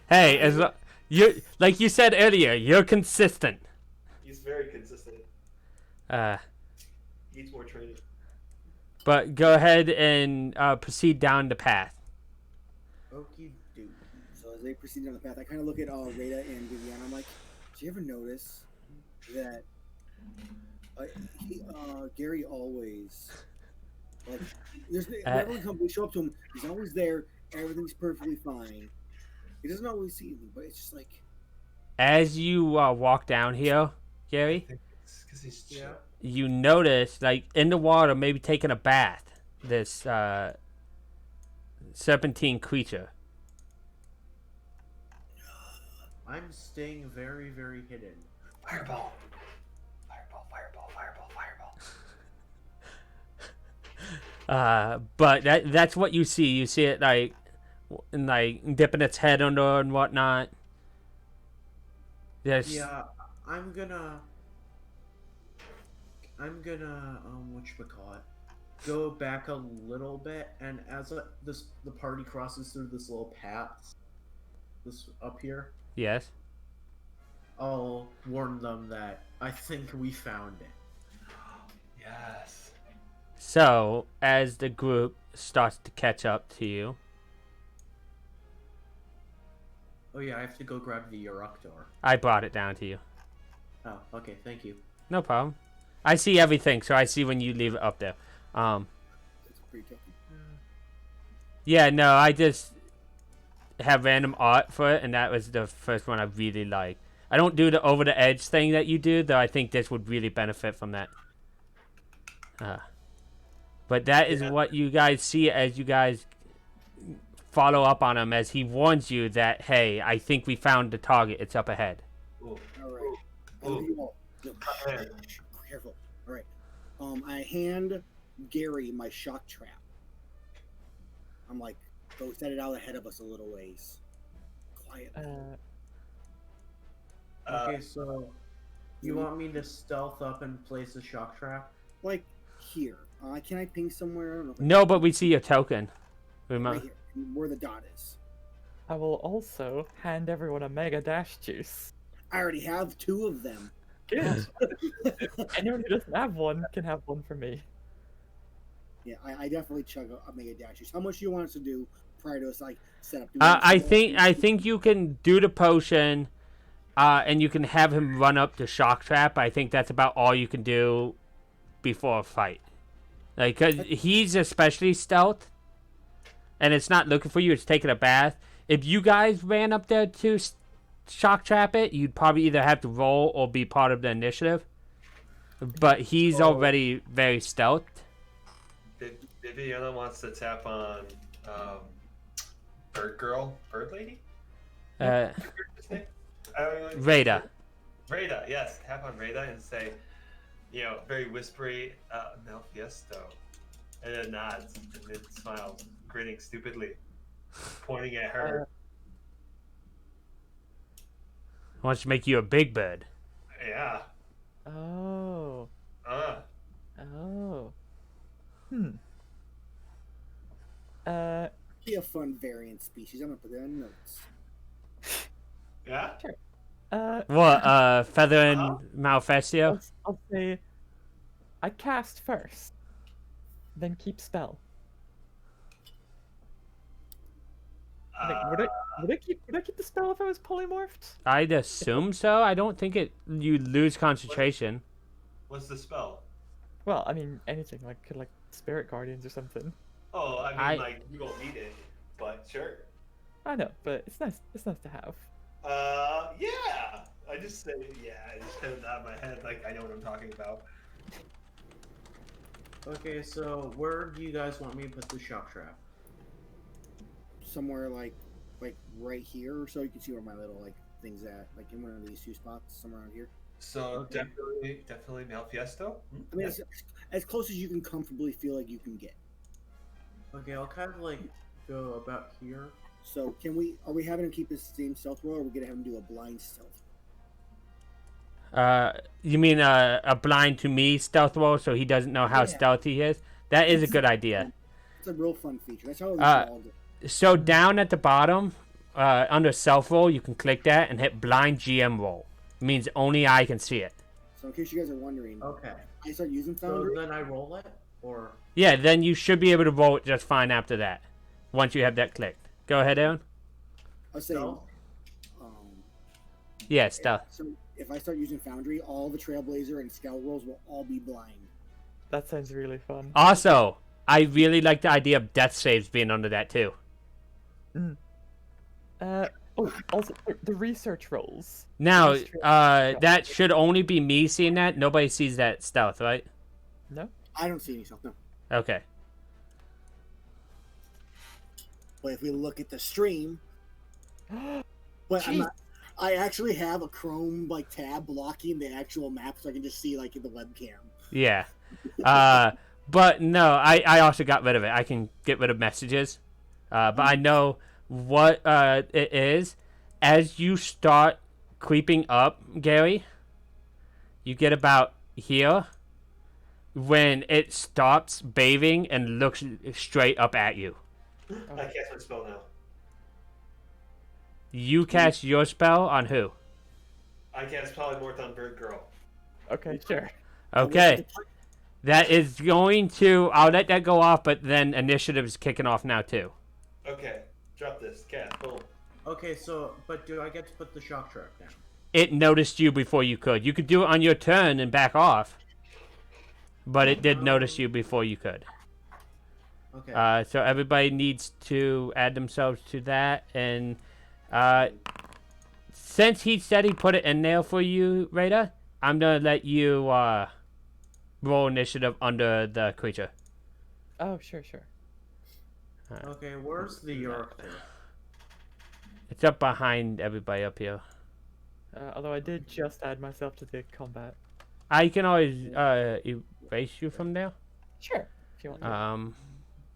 S1: Hey, as you like you said earlier, you're consistent.
S2: He's very consistent. Needs more training.
S1: But go ahead and proceed down the path.
S5: Okie dokie.
S4: So as they proceed down the path, I kind of look at Rada and Vivian. I'm like, "Do you ever notice that Gary always like whenever we show up to him, he's always there. Everything's perfectly fine. He doesn't always see me, but it's just like
S1: As you walk down here, Gary,
S2: It's because he's chill.
S5: Yeah.
S1: you notice, like, in the water, maybe taking a bath, this serpentine creature.
S5: I'm staying very, very hidden.
S2: Fireball. Fireball, fireball, fireball, fireball.
S1: But that's what you see. You see it, like dipping its head under and whatnot. There's,
S5: Yeah, I'm gonna whatchamacallit, go back a little bit, and as the party crosses through this little path, this up here,
S1: yes.
S5: I'll warn them that I think we found it.
S2: Yes.
S1: So, as the group starts to catch up to you,
S5: Oh yeah, I have to go grab the Eructor.
S1: I brought it down to you.
S5: Oh, okay, thank you.
S1: No problem. I see everything, so I see when you leave it up there.
S4: it's pretty tough.
S1: Yeah, no, I just have random art for it, and that was the first one I really like. I don't do the over the edge thing that you do, though I think this would really benefit from that. But that is what you guys see as you guys follow up on him, as he warns you that, hey, I think we found the target. It's up ahead.
S2: Ooh.
S4: All right. I look at you all. No, shh, careful. All right. I hand Gary my shock trap. I'm like, go set it out ahead of us a little ways. Quiet.
S5: Okay, so you want me to stealth up and place a shock trap?
S4: Like here. Can I ping somewhere? I don't know. If
S1: No, but we see your token.
S4: right here, where the dot is.
S6: I will also hand everyone a Mega Dash juice.
S4: I already have 2 of them.
S6: Good. Anyone who doesn't have one can have one for me.
S4: Yeah, I definitely chug a Mega Dash juice. How much do you want us to do prior to us like set up?
S1: I think you can do the potion, and you can have him run up the shock trap. I think that's about all you can do before a fight. Like, 'cause he's especially stealth, and it's not looking for you. It's taking a bath. If you guys ran up there to shock trap it, you'd probably either have to roll or be part of the initiative. But he's already very stealthed.
S2: Viviana wants to tap on Bird Girl, Bird Lady?
S1: Rada.
S2: Rada, yes. Tap on Rada and say, very whispery, Malfiesto. And then nods and then smiles, grinning stupidly, pointing at her.
S1: I want to make you a big bird.
S2: Yeah.
S6: Oh.
S2: Uh.
S6: Oh. Hmm.
S4: Be a fun variant species. I'm gonna put that in notes.
S2: Yeah?
S1: What, Feather and
S2: Uh-huh.
S1: Malfestio?
S6: I'll say I cast first, then keep spell. Would I keep the spell if I was polymorphed?
S1: I'd assume so. I don't think you lose concentration.
S2: What's the spell?
S6: Well, I mean anything like spirit guardians or something.
S2: Oh, I mean, you won't need it, but sure.
S6: I know, but it's nice. It's nice to have.
S2: Yeah. I just say, I just kind of nod my head like I know what I'm talking about.
S5: Okay, so where do you guys want me to put the shock trap?
S4: Somewhere like right here, or so you can see where my little things at, like in one of these two spots, somewhere around here.
S2: So
S5: Okay.
S2: definitely Malfiesto.
S4: I mean, as close as you can comfortably feel like you can get.
S5: Okay, I'll kind of like go about here.
S4: So are we having him keep his same stealth roll, or are we gonna have him do a blind stealth?
S1: You mean a blind to me stealth roll so he doesn't know how stealthy he is? That is a good idea.
S4: It's a real fun feature. That's how we all do.
S1: So down at the bottom, under self roll, you can click that and hit blind GM roll. It means only I can see it.
S4: So in case you guys are wondering,
S5: Okay.
S4: I start using
S5: So
S4: Foundry.
S5: then I roll it, or
S1: Yeah, then you should be able to roll it just fine after that. Once you have that clicked. Go ahead, Aaron.
S4: I was saying,
S5: Stealth?
S1: Yeah, stealth.
S4: so if I start using Foundry, all the Trailblazer and Scout rolls will all be blind.
S6: That sounds really fun.
S1: Also, I really like the idea of death saves being under that too.
S6: Also the research rolls.
S1: Now,
S6: That's true.
S1: that should only be me seeing that. Nobody sees that stealth, right?
S6: No.
S4: I don't see any stuff, no.
S1: Okay.
S4: But if we look at the stream, but I actually have a Chrome tab blocking the actual map, so I can just see in the webcam.
S1: Yeah. But no, I also got rid of it. I can get rid of messages. But I know what it is. As you start creeping up, Gary, you get about here when it stops bathing and looks straight up at you.
S2: I cast my spell now.
S1: You cast your spell on who?
S2: I cast Polymorph on Bird Girl.
S6: Okay, sure.
S1: Okay. That is going to... I'll let that go off, but then initiative is kicking off now, too.
S2: Okay, drop this. Cast. Boom.
S5: okay. So, but do I get to put the shock trap down?
S1: It noticed you before you could. You could do it on your turn and back off. But it did notice you before you could.
S5: Okay.
S1: So everybody needs to add themselves to that. And since he said he put it in there for you, Rada, I'm going to let you roll initiative under the creature.
S6: Oh, sure.
S5: Okay, where's the York there?
S1: It's up behind everybody up here.
S6: Although I did just add myself to the combat.
S1: I can always erase you from there.
S6: Sure, if you want.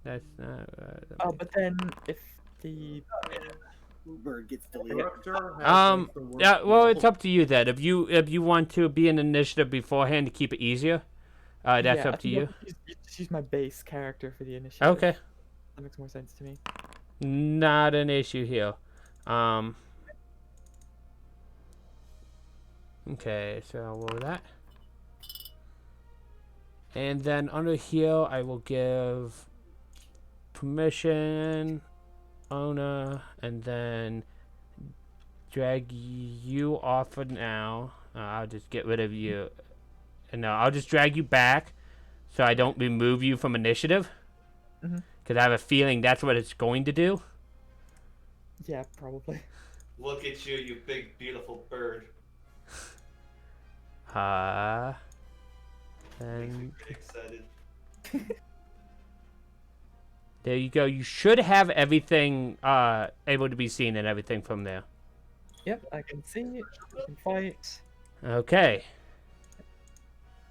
S1: That's not...
S6: Oh, but then if the
S4: Bird gets deleted.
S5: Director has, like, the worst
S1: Yeah, well,
S5: roll.
S1: it's up to you then. If you want to be in initiative beforehand to keep it easier, that's up to you.
S6: Just use my base character for the initiative.
S1: Okay,
S6: That makes more sense to me.
S1: not an issue here. Okay, so I'll roll that. And then under here, I will give permission, owner, and then drag you off for now. I'll just get rid of you. And no, I'll just drag you back so I don't remove you from initiative. Because I have a feeling that's what it's going to do.
S6: Yeah, probably.
S2: Look at you, you big, beautiful bird. Makes me
S1: And
S2: pretty excited.
S1: there you go. You should have everything able to be seen and everything from there.
S6: Yep, I can see it. I can fight.
S1: Okay.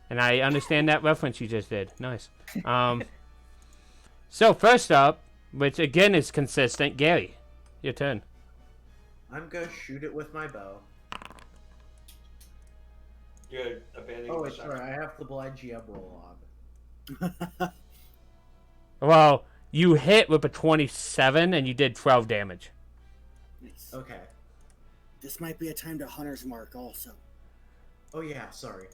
S1: And I understand that reference you just did. Nice. So first up, which again is consistent, Gary, your turn.
S5: I'm gonna shoot it with my bow.
S2: You're abandoning
S5: Oh
S2: the
S5: wait,
S2: shot.
S5: sorry, I have the blind GM roll on.
S1: Well, you hit with a 27 and you did 12 damage.
S4: Nice.
S5: Okay.
S4: This might be a time to Hunter's Mark also.
S5: Oh yeah, sorry.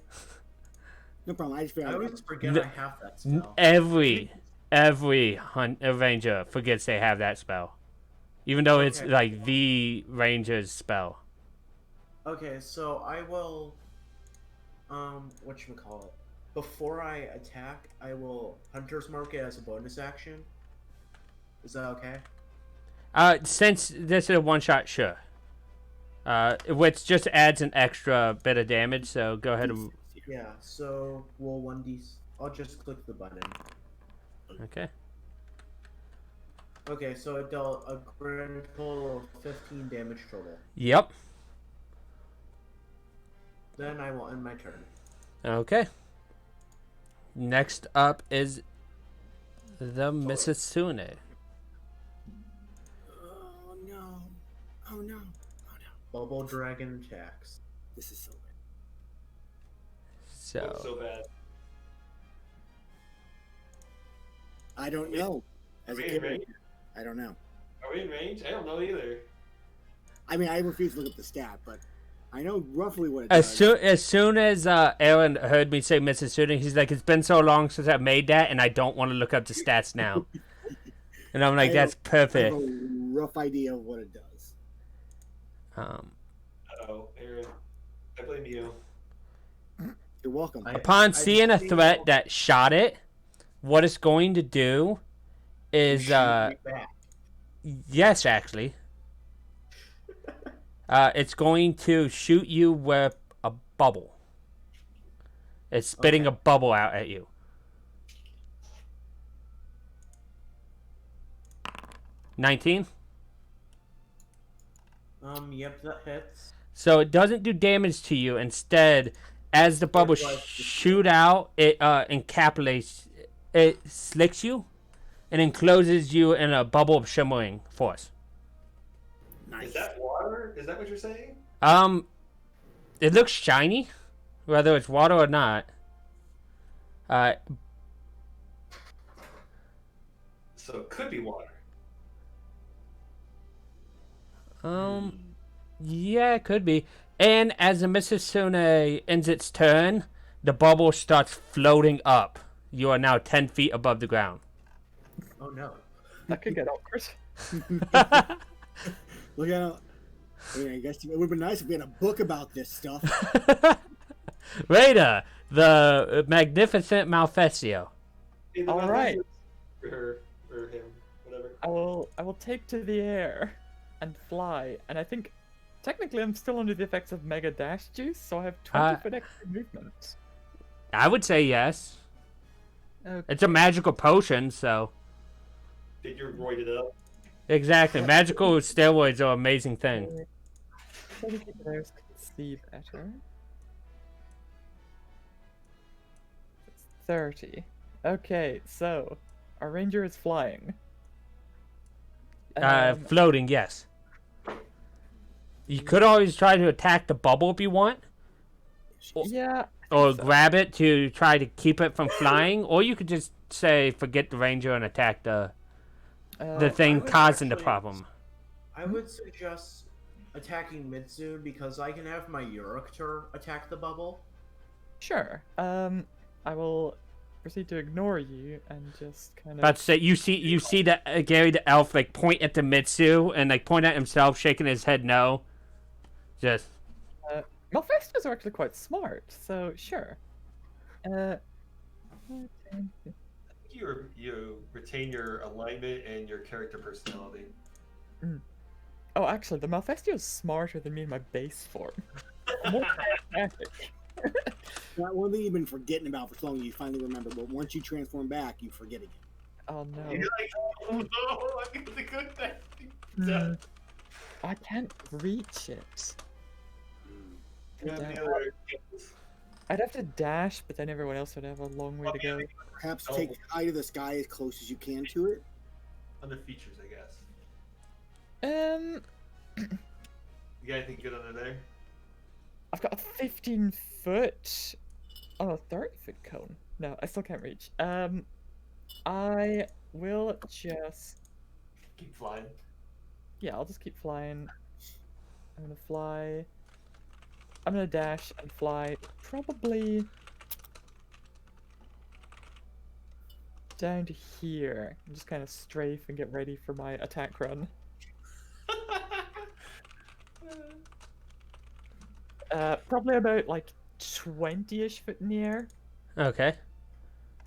S4: No problem. I just
S5: I
S4: figured
S5: always forget
S1: The-
S5: I have that spell.
S1: Every ranger forgets they have that spell. Even though it's
S5: Okay.
S1: like the ranger's spell.
S5: Okay, so I will, whatchamacallit. Before I attack, I will Hunter's Mark it as a bonus action. Is that okay?
S1: Since this is a one-shot, sure. Which just adds an extra bit of damage, so go ahead and...
S5: Yeah, so roll 1d. I'll just click the button.
S1: Okay.
S5: Okay, so it dealt a grand total of 15 damage total.
S1: Yep.
S5: Then I will end my turn.
S1: Okay. Next up is the Mizutsune.
S4: Oh no. Oh no. Oh no.
S5: Bubble Dragon attacks.
S4: This is so bad.
S1: So,
S2: So bad.
S4: I don't know. As a
S2: Are we in
S4: kid,
S2: range?
S4: I don't know.
S2: Are we in range? I don't know either.
S4: I mean, I refuse to look up the stat, but I know roughly what it
S1: as
S4: does.
S1: soon as Aaron heard me say Mizutsune, he's like, it's been so long since I made that, and I don't want to look up the stats now. And I'm like,
S4: I
S1: that's
S4: have- I have
S1: perfect.
S4: a rough idea of what it does.
S2: Uh-oh, Aaron. I blame you.
S4: You're welcome.
S1: Upon seeing a
S5: see
S1: threat
S5: how-
S1: that shot it, what it's going to do is,
S5: Shoot me back.
S1: yes, actually. It's going to shoot you with a bubble. It's spitting
S5: Okay.
S1: a bubble out at you. 19.
S5: Yep, that hits.
S1: So it doesn't do damage to you. Instead, as the bubbles
S5: It does.
S1: shoot out, it encapsulates, it slicks you, and encloses you in a bubble of shimmering force.
S4: Nice.
S2: Is that water? Is that what you're saying?
S1: It looks shiny, whether it's water or not.
S2: So it could be water.
S1: Yeah, it could be. And as the Mizutsune ends its turn, the bubble starts floating up. You are now 10 feet above the ground.
S5: Oh no.
S6: That could get awkward.
S4: Look at. I mean, I guess it would have been nice if we had a book about this stuff.
S1: Raider, the magnificent Malfestio.
S2: Either
S6: All
S2: one
S6: right.
S2: For her or him, whatever.
S6: I will take to the air and fly, and I think technically I'm still under the effects of Mega Dash Juice, so I have 20 foot extra movement.
S1: I would say yes.
S6: Okay.
S1: It's a magical potion, so...
S2: Did you roid it up?
S1: Exactly. Magical steroids are an amazing thing.
S6: Let me keep it there so I can see better. It's 30. Okay, so our ranger is flying.
S1: Floating, yes. You could always try to attack the bubble if you want,
S6: Yeah.
S1: or
S6: so.
S1: grab it to try to keep it from flying, or you could just say forget the ranger and attack the
S6: Uh,
S1: thing
S5: I would
S1: causing the
S5: actually-
S1: problem.
S5: I would suggest attacking Mizutsune because I can have my Euroctor attack the bubble.
S6: Sure. I will proceed to ignore you and just kind of.
S1: About to say you see that Gary the elf like point at the Mitsu and like point at himself, shaking his head no. Just
S6: Malfestios are actually quite smart, so sure.
S2: You retain your alignment and your character personality.
S6: Oh, actually, the Malfestio is smarter than me in my base form. More charismatic.
S4: That one thing you've been forgetting about for so long, you finally remember. But once you transform back, you forget again.
S6: Oh no.
S2: You're like, oh no, I'm gonna good thing.
S6: I can't reach it.
S2: You have
S6: Yeah.
S2: any other...
S6: I'd have to dash, but then everyone else would have a long way to go.
S4: Perhaps take the eye to the sky as close as you can to it.
S2: Other features, I guess.
S6: Um,
S2: You got anything good under there?
S6: I've got a 15-foot. Oh, a 30-foot cone. No, I still can't reach. I will just.
S2: Keep flying.
S6: Yeah, I'll just keep flying. I'm gonna fly. I'm gonna dash and fly. Probably down to here. And just kind of strafe and get ready for my attack run. Probably about like 20-ish foot in the air.
S1: Okay.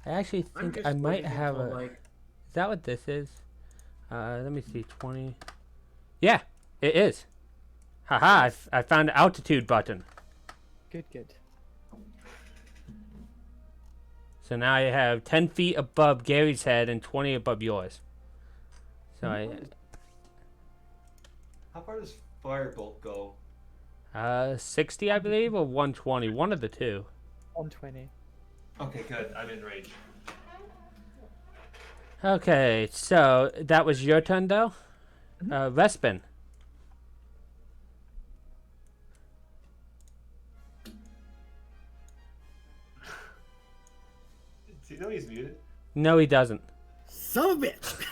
S1: I actually
S5: I'm
S1: think
S5: just
S1: I might
S5: waiting
S1: have a.
S5: until, like,
S1: Is that what this is? Let me see. 20. Yeah, it is. Haha! I found the altitude button.
S6: Good, good.
S1: So now I have 10 feet above Gary's head and 20 above yours. So
S2: How far does Firebolt go?
S1: 60, I believe, or 120. One of the two.
S6: 120.
S2: Okay, good. I'm in range.
S1: Okay, so that was your turn, though. Vespin.
S2: Do you know he's muted?
S1: No, he doesn't.
S4: Son of a bitch!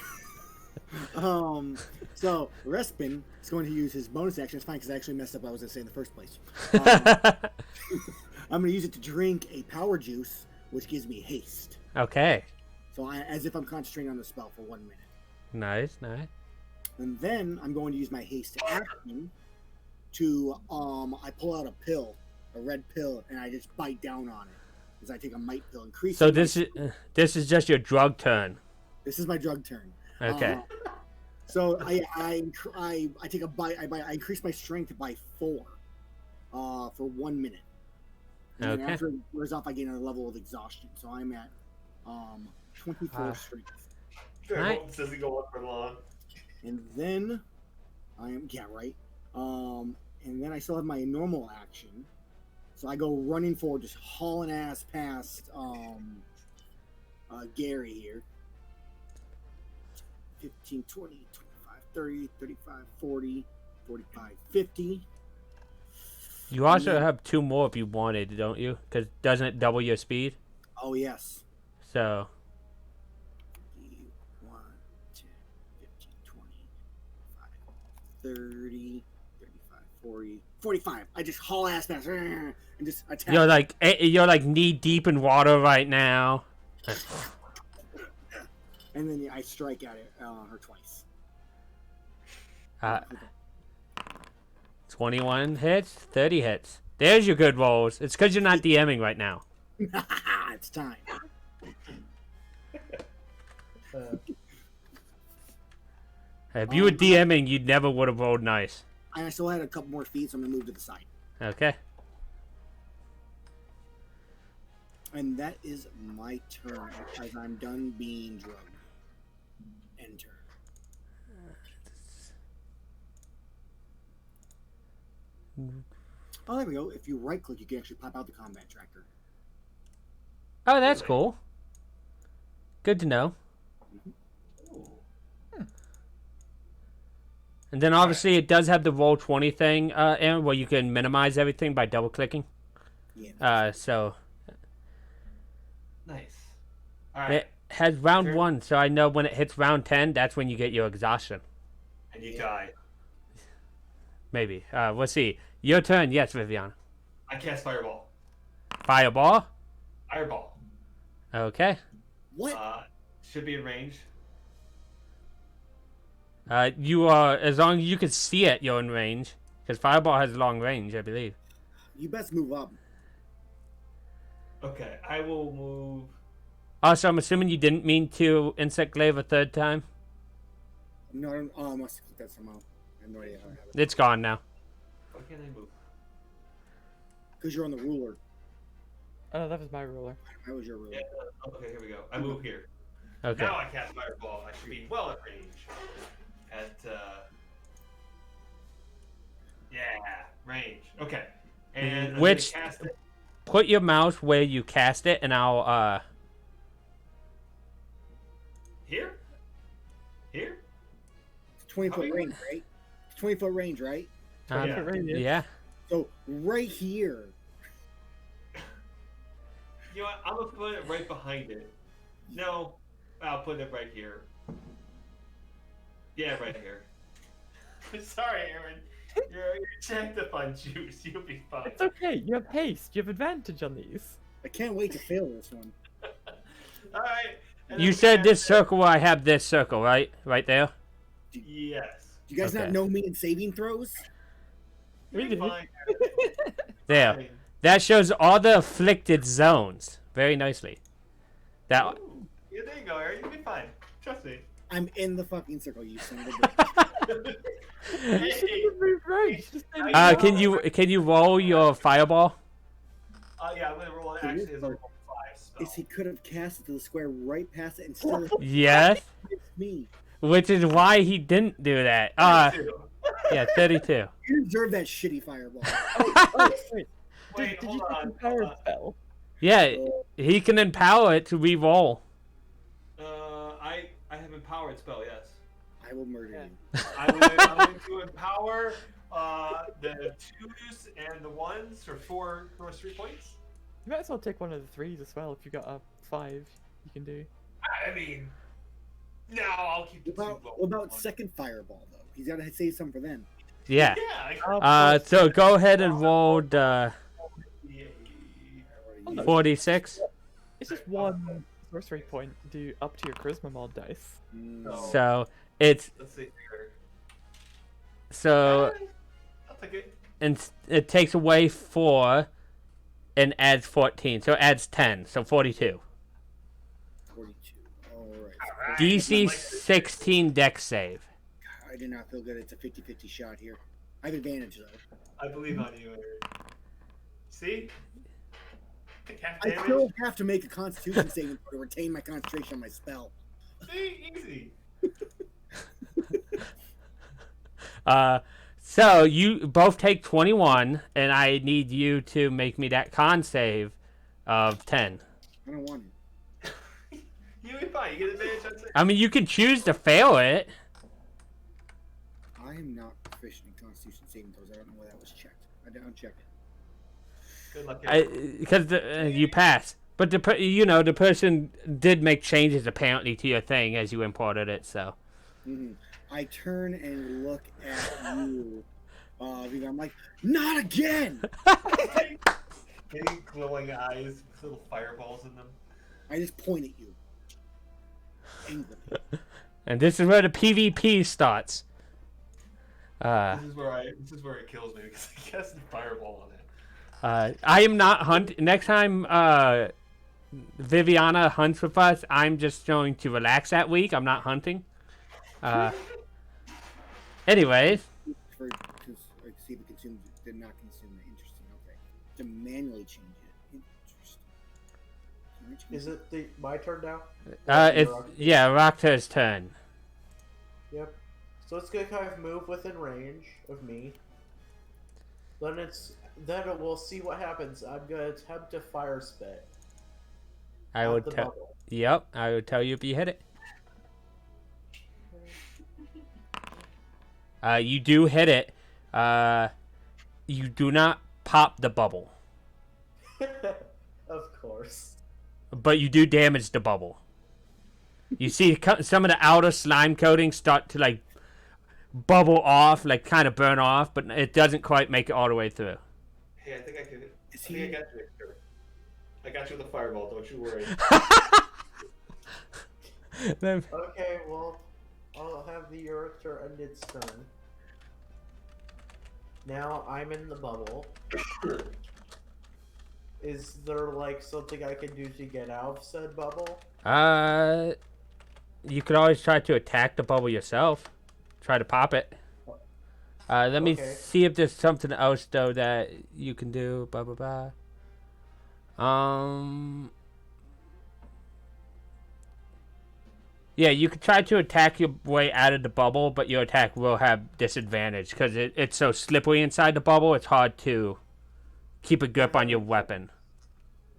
S4: So Respin is going to use his bonus action. It's fine because I actually messed up what I was going to say in the first place. I'm going to use it to drink a power juice, which gives me haste.
S1: Okay.
S4: So as if I'm concentrating on the spell for 1 minute.
S1: Nice, nice.
S4: And then I'm going to use my haste action to I pull out a pill, a red pill, and I just bite down on it. As I take a might pill, increase.
S1: So this is just your drug turn.
S4: This is my drug turn.
S1: Okay.
S4: So I take a bite. I increase my strength by 4, for 1 minute. And then
S1: Okay.
S4: after it wears off, I gain a level of exhaustion. So I'm at 24 strength.
S1: Right.
S2: Firebolt doesn't go on for long.
S4: And then right. And then I still have my normal action. So I go running forward, just hauling ass past Gary here. 15, 20, 25, 30, 35, 40, 45, 50.
S1: You also have 2 more if you wanted, don't you? Because doesn't it double your speed?
S4: Oh, yes.
S1: So
S4: 1, 10, 15, 20, 30, 35, 40, 45. I just haul ass past and just attack.
S1: you're like knee deep in water right now.
S4: And then I strike at it, her twice.
S1: 21 hits, 30 hits. There's your good rolls. It's because you're not DMing right now.
S4: It's time.
S1: If you were DMing, you never would have rolled nice.
S4: I still had a couple more feet, so I'm going to move to the side.
S1: Okay.
S4: And that is my turn, as I'm done being drugged. Enter. Oh, there we go. If you right-click, you can actually pop out the combat tracker.
S1: Oh, that's cool. Good to know. And then obviously it does have the roll 20 thing, Aaron, where you can minimize everything by double clicking.
S4: Yeah.
S1: So
S2: Nice. All right.
S1: it has round
S2: Sure.
S1: 1, so I know when it hits round 10, that's when you get your exhaustion.
S2: And you die.
S1: Maybe. We'll see. Your turn. Yes, Viviana.
S2: I cast Fireball.
S1: Fireball.
S2: Fireball.
S1: Okay.
S4: What?
S2: Should be in range.
S1: You are, as long as you can see it, you're in range. Because Fireball has long range, I believe.
S4: You best move up.
S2: Okay, I will move.
S1: Also, I'm assuming you didn't mean to Insect Glaive a third time?
S4: No, I must have clicked that somehow. I have no idea how I have it.
S1: It's gone now.
S2: Why can't I move?
S4: Because you're on the ruler.
S6: Oh, that was my ruler.
S4: That was your ruler.
S2: Yeah, okay, here we go. I move here.
S1: Okay.
S2: Now I cast Fireball. I should be well at range. At, yeah, range. Okay. And I'm
S1: Which-
S2: gonna cast it.
S1: Put your mouse where you cast it, and I'll
S2: Here? Here?
S4: 20-foot range, right? 20-foot range, right?
S2: Yeah.
S1: yeah.
S4: So right here.
S2: You know what? I'm gonna put it right behind it. No, I'll put it right here. Yeah, right here. Sorry, Aaron. You're jacked up on juice. You'll be fine.
S6: It's okay. You have haste. You have advantage on these.
S4: I can't wait to fail this one.
S2: All right. and
S1: You
S2: then
S1: said
S2: cast
S1: this
S2: it.
S1: circle. I have this circle, right? Right there.
S2: Yes.
S4: Do you guys
S1: Okay.
S4: not know me in saving throws?
S6: We
S2: You're
S6: do.
S2: fine.
S1: There.
S2: Fine.
S1: That shows all the afflicted zones very nicely. That.
S2: Ooh. Yeah, there you go, Aaron. You'll be fine. Trust me.
S4: I'm in the fucking circle, you son of a bitch.
S2: Hey.
S6: Move right. Just say
S2: I-
S6: no.
S1: Can you roll your fireball?
S2: Yeah, I'm gonna roll it actually as a level 5 spell.
S4: Is he could have cast it to the square right past it and still
S1: Yes.
S4: hit me.
S1: Which is why he didn't do that. Yeah, 32.
S4: You deserve that shitty fireball.
S6: Oh, wait.
S2: Wait,
S6: Did
S2: hold
S6: you take
S2: on.
S6: empowered spell?
S1: Yeah, he can empower it to re-roll.
S2: I have empowered spell, yes.
S4: I will murder you.
S2: I'm going to empower the 2s and the 1s for 4 plus 3 points.
S6: You might as well take one of the 3s as well if you got a 5 you can do.
S2: I mean, no, I'll keep the 2
S4: What about second fireball though? He's got to save some for them.
S1: Yeah.
S2: Yeah.
S1: So go ahead and roll the
S6: no.
S1: 46.
S6: It's just one sorcery point to do up to your charisma mod dice.
S2: No.
S1: So it's
S2: Let's see here.
S1: so
S2: I'll take it.
S1: and it takes away 4 and adds 14. So it adds 10. So 42.
S4: 42. All right.
S2: Alright.
S1: DC 16 dex save.
S4: I do not feel good. It's a 50-50 shot here. I have advantage though.
S2: I believe on you, Aaron. See? Take half
S4: I
S2: damage.
S4: still have to make a Constitution saving throw to retain my concentration on my spell.
S2: See? Easy.
S1: So you both take 21, and I need you to make me that con save of 10.
S4: I don't want it.
S2: You'll be fine. You get advantage on 6.
S1: I mean, you can choose to fail it.
S4: I am not proficient in Constitution saving throws. I don't know why that was checked. I'll check it.
S2: Good luck, Aaron.
S1: Because you pass. But the person did make changes apparently to your thing as you imported it. So
S4: I turn and look at you. I'm like, not again!
S2: Getting glowing eyes with little fireballs in them.
S4: I just point at you. Angrily.
S1: and this is where the PvP starts.
S2: This is where it kills me because I cast a fireball on it.
S1: I am not hunt. Next time Viviana hunts with us, I'm just going to relax that week. I'm not hunting. Anyways,
S4: Because I see the consume did not consume it. Interesting. Okay. To manually change it. Interesting. Can I change
S5: Is it my turn now?
S1: it's Rakta's turn.
S5: Yep. So it's gonna kind of move within range of me. We'll see what happens. I'm gonna attempt to fire spit.
S1: I
S5: out
S1: would
S5: the
S1: tell.
S5: bubble.
S1: Yep, I would tell you if you hit it. You do hit it. You do not pop the bubble,
S5: Of course.
S1: but you do damage the bubble. You see some of the outer slime coating start to like bubble off, like kind of burn off, but it doesn't quite make it all the way through.
S2: Hey, I think I can.
S4: Is
S2: I think I got you. Victor. I got you with a fireball. Don't you worry.
S5: Okay, well, I'll have the Euroctor end its turn. Now I'm in the bubble. Is there like something I can do to get out of said bubble?
S1: You could always try to attack the bubble yourself. Try to pop it. Let me
S5: Okay.
S1: see if there's something else though that you can do. Blah blah blah. Yeah, you could try to attack your way out of the bubble, but your attack will have disadvantage because it's so slippery inside the bubble. It's hard to keep a grip on your weapon.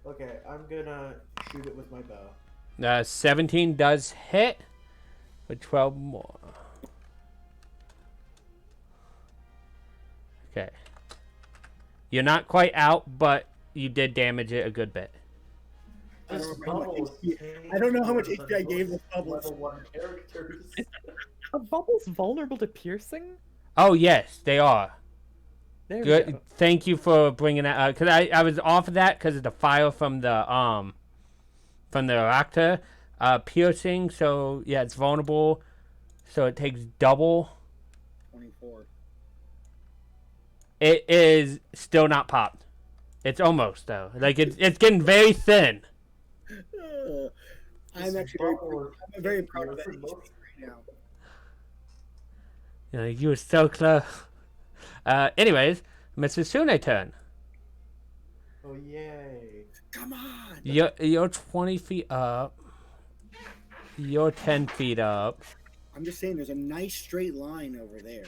S5: Okay, I'm gonna shoot it with my bow.
S1: 17 does hit for 12 more. Okay. You're not quite out, but you did damage it a good bit.
S4: I
S5: This
S4: don't know how much
S5: bubble is
S4: HP I don't know how much
S5: taking
S4: HP I gave
S5: most
S4: the bubbles.
S5: level 1 characters.
S6: Are bubbles vulnerable to piercing?
S1: Oh, yes, they are.
S6: There we
S1: Good.
S6: go.
S1: Thank you for bringing that up. Because I was off of that because of the fire from the reactor piercing. So, yeah, it's vulnerable. So it takes double.
S4: 24.
S1: It is still not popped. It's almost, though. Like, it's getting very thin.
S4: I'm actually very proud of that HP right now.
S1: You know, you were so close. Anyways, Mizutsune turn.
S5: Oh, yay.
S4: Come on!
S1: You're 20 feet up. You're 10 feet up.
S4: I'm just saying, there's a nice straight line over there.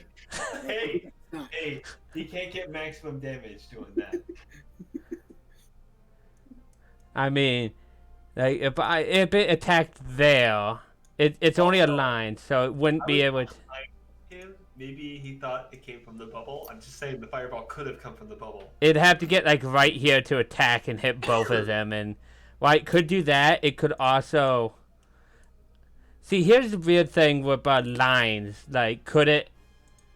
S2: Hey, hey, he can't get maximum damage doing that.
S1: I mean, like if it attacked there, it's only a line, so it wouldn't be able to.
S2: Maybe he thought it came from the bubble. I'm just saying the fireball could have come from the bubble.
S1: It'd have to get like right here to attack and hit both of them, and while it could do that, it could also. See, here's the weird thing with lines. Like, could it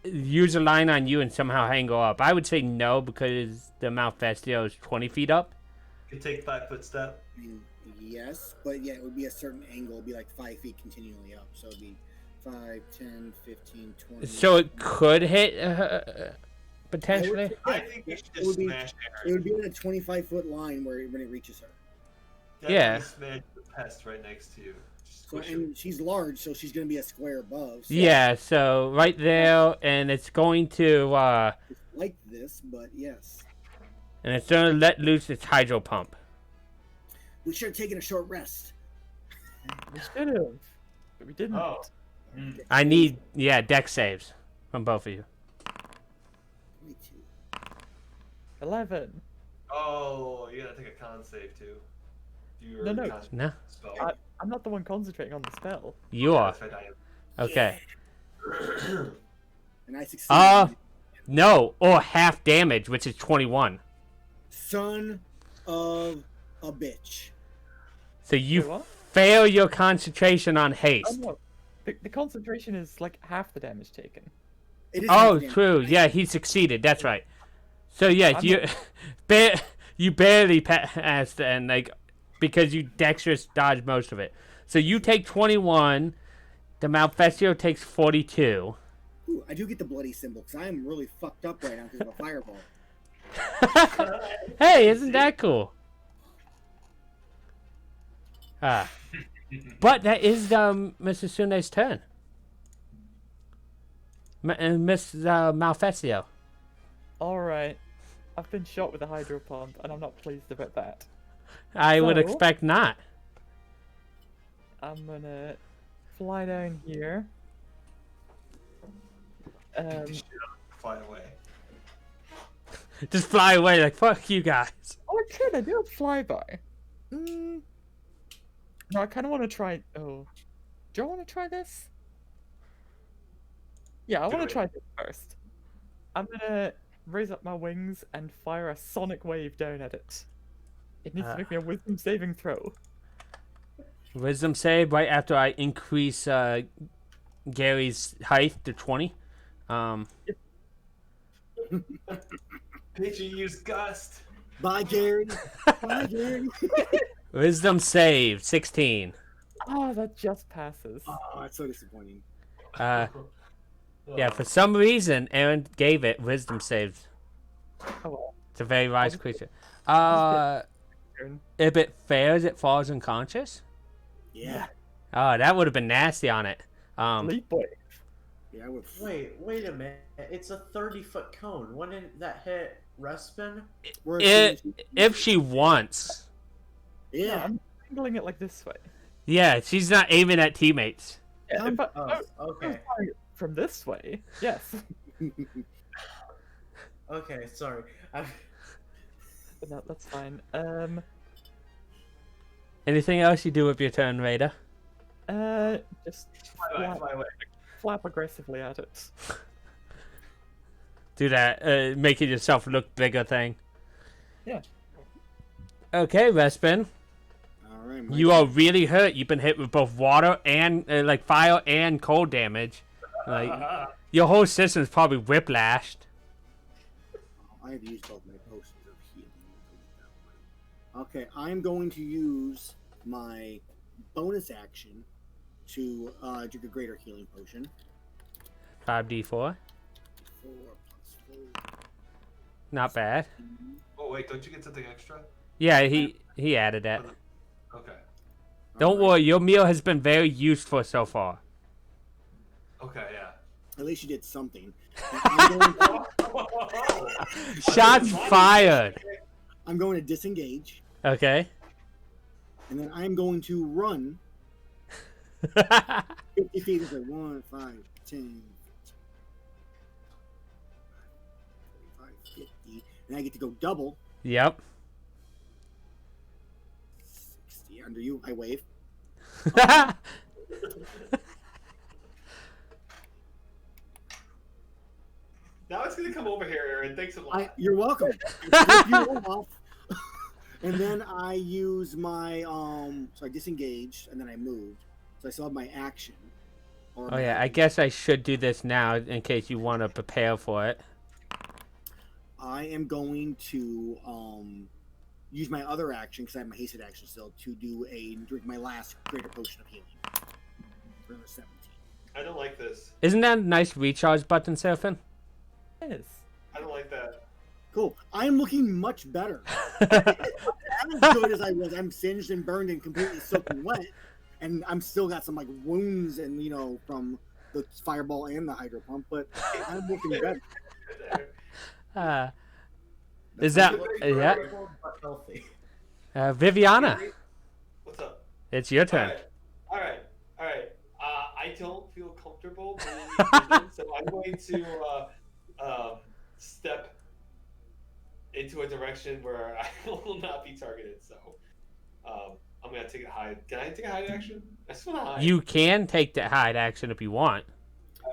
S1: use a line on you and somehow hang up? I would say no, because the Malfestio is 20 feet up.
S2: Could take 5 foot step.
S4: I mean, yes, but yeah, it would be a certain angle. It would be like 5 feet continually up. So it would be 5, 10, 15, 20.
S1: So it could hit potentially.
S2: I think we should just smash
S4: It would be in a 25-foot line when it reaches her.
S1: Yeah.
S2: Smash the pest right next to you.
S4: So, and she's large, so she's going to be a square above. So
S1: Yeah, so right there, and it's going to
S4: it's like this, but yes.
S1: and it's going to let loose its hydro pump.
S4: We should have taken a short rest.
S6: We should have, but we didn't.
S2: Oh.
S1: I need deck saves from both of you.
S4: 22.
S6: 11.
S2: Oh, you gotta take a con save too.
S6: No.
S1: No,
S2: Spell.
S6: I'm not the one concentrating on the spell.
S1: you are.
S2: That's right, I am.
S1: Okay.
S4: And I succeeded.
S1: No, or half damage, which is 21.
S4: Son of a bitch.
S1: So you
S6: Wait, what?
S1: fail your concentration on
S6: Oh
S1: haste.
S6: no, the concentration is like half the damage taken.
S4: It is
S1: Oh,
S4: instant.
S1: true. Yeah, he succeeded. That's right. So yeah,
S6: I'm
S1: you barely passed, and like because you dexterous dodged most of it. So you take 21. The Malfestio takes 42.
S4: Ooh, I do get the bloody symbol because I am really fucked up right now because of a fireball.
S1: Hey, isn't that cool? But that is Mrs. Sune's turn. Miss Malfestio.
S6: All right, I've been shot with a hydro pump, and I'm not pleased about that.
S1: I would
S6: So-
S1: expect not.
S6: I'm gonna fly down here.
S2: Fly away.
S1: Just fly away like fuck you guys.
S6: Oh, I could. I do have flyby. No, I kind of want to try. Oh, do I want to try this? Yeah, I
S2: Do
S6: want
S2: it.
S6: to try this first. I'm gonna raise up my wings and fire a sonic wave down at it. It needs to make me a wisdom saving throw.
S1: Wisdom save right after I increase Gary's height to 20.
S2: Picture use gust.
S4: Bye, Gary. Bye, Gary.
S1: Wisdom save 16.
S6: Oh, that just passes.
S4: Oh, that's so disappointing.
S1: Yeah, for some reason Aaron gave it wisdom saves.
S6: Oh well.
S1: It's a very wise creature.
S6: Turn.
S1: If it fails, it falls unconscious.
S4: Yeah.
S1: Oh, that would have been nasty on it.
S6: Leap wave.
S4: Yeah, I would.
S5: Wait a minute. It's a 30-foot cone. Wouldn't that hit Respin?
S1: If she wants.
S6: Yeah,
S4: Yeah.
S6: I'm angling it like this way.
S1: Yeah, she's not aiming at teammates.
S6: Yeah, but
S5: Oh, okay.
S6: from this way. Yes.
S5: Okay, sorry.
S6: But no, that's fine.
S1: Anything else you do with your turn, Raider?
S6: Just
S2: Fly away.
S6: flap aggressively at it.
S1: Do that, making yourself look bigger thing.
S6: Yeah.
S1: Okay, Respin.
S4: All right.
S1: You are really hurt. You've been hit with both water and like fire and cold damage. Like your whole system's probably whiplashed.
S4: I have used both my potions of healing. Okay, I'm going to use my bonus action to drink a greater healing potion.
S1: 5d4.
S4: 4 plus 4.
S1: Not bad.
S2: Oh wait, don't you get something extra?
S1: Yeah, he added that.
S2: Okay.
S1: Don't worry, your meal has been very useful so far.
S2: Okay, yeah.
S4: At least you did something. I'm
S1: Shots fired.
S4: going to disengage,
S1: Okay.
S4: and then I'm going to run 50 feet. Is like 1, 5, 10, 45, 50. And I get to go double.
S1: Yep.
S4: 60 under you. I wave.
S2: Now it's gonna come over here, Aaron. Thanks a lot.
S4: You're welcome. I flip you off. And then I use my so I disengaged and then I moved. So I still have my action.
S1: Oh yeah, I guess I should do this now in case you want to prepare for it.
S4: I am going to use my other action because I have my hasted action still to drink my last greater potion of healing. For another 17.
S2: I don't like this.
S1: Isn't that a nice recharge button, Seraphin?
S6: Yes.
S2: I don't like that.
S4: Cool. I'm looking much better. I'm as good as I was. I'm singed and burned and completely soaking wet, and I'm still got some like wounds and from the fireball and the hydro pump, but I'm looking better.
S1: Is that yeah?
S5: But healthy.
S1: Viviana,
S2: What's up?
S1: it's your turn.
S2: All right. I don't feel comfortable being vision, so I'm going to step into a direction where I will not be targeted. So I'm gonna take a hide. Can I take a hide action? I just want to hide.
S1: You can take the hide action if you want.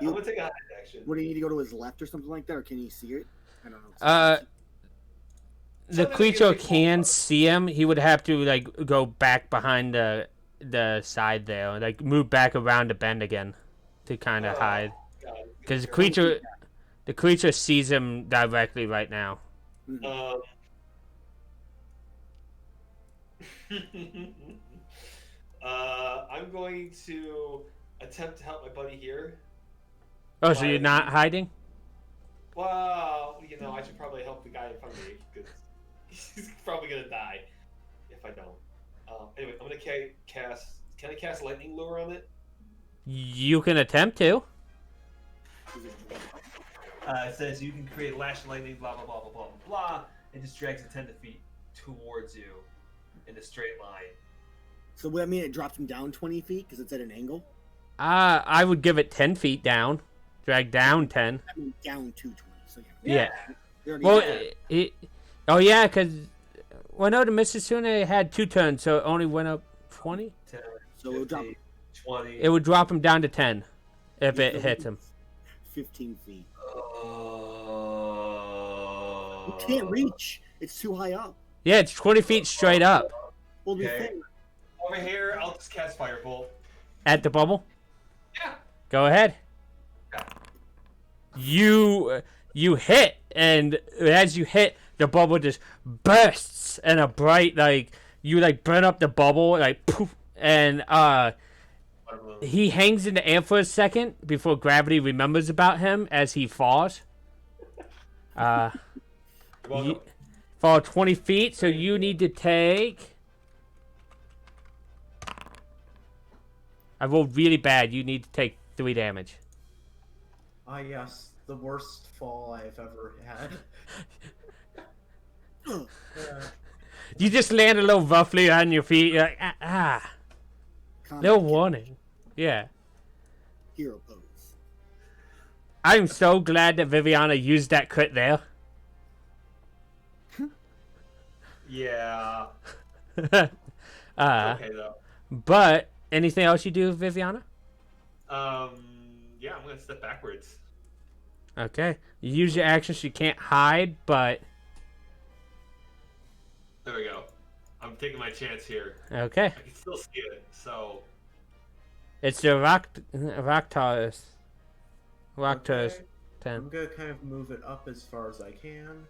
S2: I'm gonna take a hide action.
S4: What do you need to go to his left or something like that, or can you see it? I don't know.
S1: The
S2: Sometimes
S1: creature
S2: you get
S1: can
S2: called.
S1: see him. He would have to like go back behind the side there, like move back around the bend again to kind of hide.
S2: God.
S1: Because the creature sees him directly right now.
S2: I'm going to attempt to help my buddy here.
S1: Oh, so you're not hiding?
S2: Well, I should probably help the guy in front of me because he's probably gonna die if I don't. Anyway, I'm gonna cast. Can I cast lightning lure on it?
S1: You can attempt to.
S2: It says you can create lash lightning, blah blah blah blah blah blah, and just drags it 10 feet towards you in a straight line.
S4: So would that mean it drops him down 20 feet because it's at an angle?
S1: I would give it 10 feet down. Drag down 10.
S4: I mean, down to 20. So
S1: Yeah.
S4: You're already
S1: Well,
S4: at-
S1: oh yeah, because no, the Mizutsune had 2 turns, so it only went up 20.
S2: 10,
S4: So it'll drop
S2: 20.
S1: It would drop him down to 10 if it hits him.
S4: 15 feet.
S2: Oh.
S4: You can't reach. It's too high up.
S1: Yeah, it's 20 feet straight up
S4: Well, to be
S2: Okay.
S4: fair,
S2: Over here, I'll just cast Firebolt.
S1: at the bubble.
S2: Yeah.
S1: Go ahead.
S2: Yeah.
S1: You hit, and as you hit, the bubble just bursts in a bright you burn up the bubble poof, and he hangs in the air for a second before gravity remembers about him as he falls.
S2: You're welcome.
S1: You fall 20 feet, so you need to take. I rolled really bad. You need to take 3 damage.
S5: Ah, yes, the worst fall I've ever had.
S1: You just land a little roughly on your feet. You're like,
S4: combat
S1: No warning. Yeah.
S4: hero pose.
S1: I'm so glad that Viviana used that crit there.
S2: Yeah.
S1: uh,
S2: Okay though.
S1: but anything else you do, Viviana?
S2: Yeah, I'm gonna step backwards.
S1: Okay. You use your actions. You can't hide, but
S2: There we go. I'm taking my chance here.
S1: okay.
S2: I can still see it, so
S1: It's the Raktar's
S5: Okay.
S1: turn.
S5: I'm gonna kind of move it up as far as I can.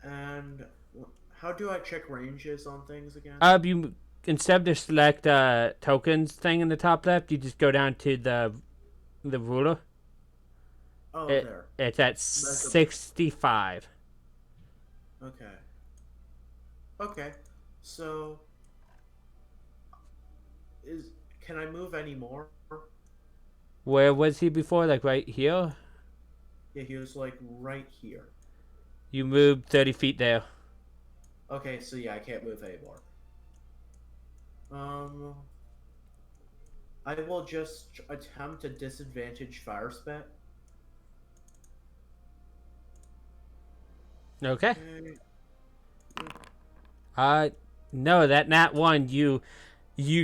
S5: And how do I check ranges on things again?
S1: You instead of the select tokens thing in the top left, you just go down to the ruler.
S5: Oh,
S1: It,
S5: there.
S1: it's at 65.
S5: Okay. Okay. So, can I move any more?
S1: Where was he before? Like right here?
S5: Yeah, he was like right here.
S1: You moved 30 feet there.
S5: Okay, so yeah, I can't move anymore. I will just attempt a disadvantage fire spit.
S1: Okay.
S5: Okay.
S1: No, that nat one, you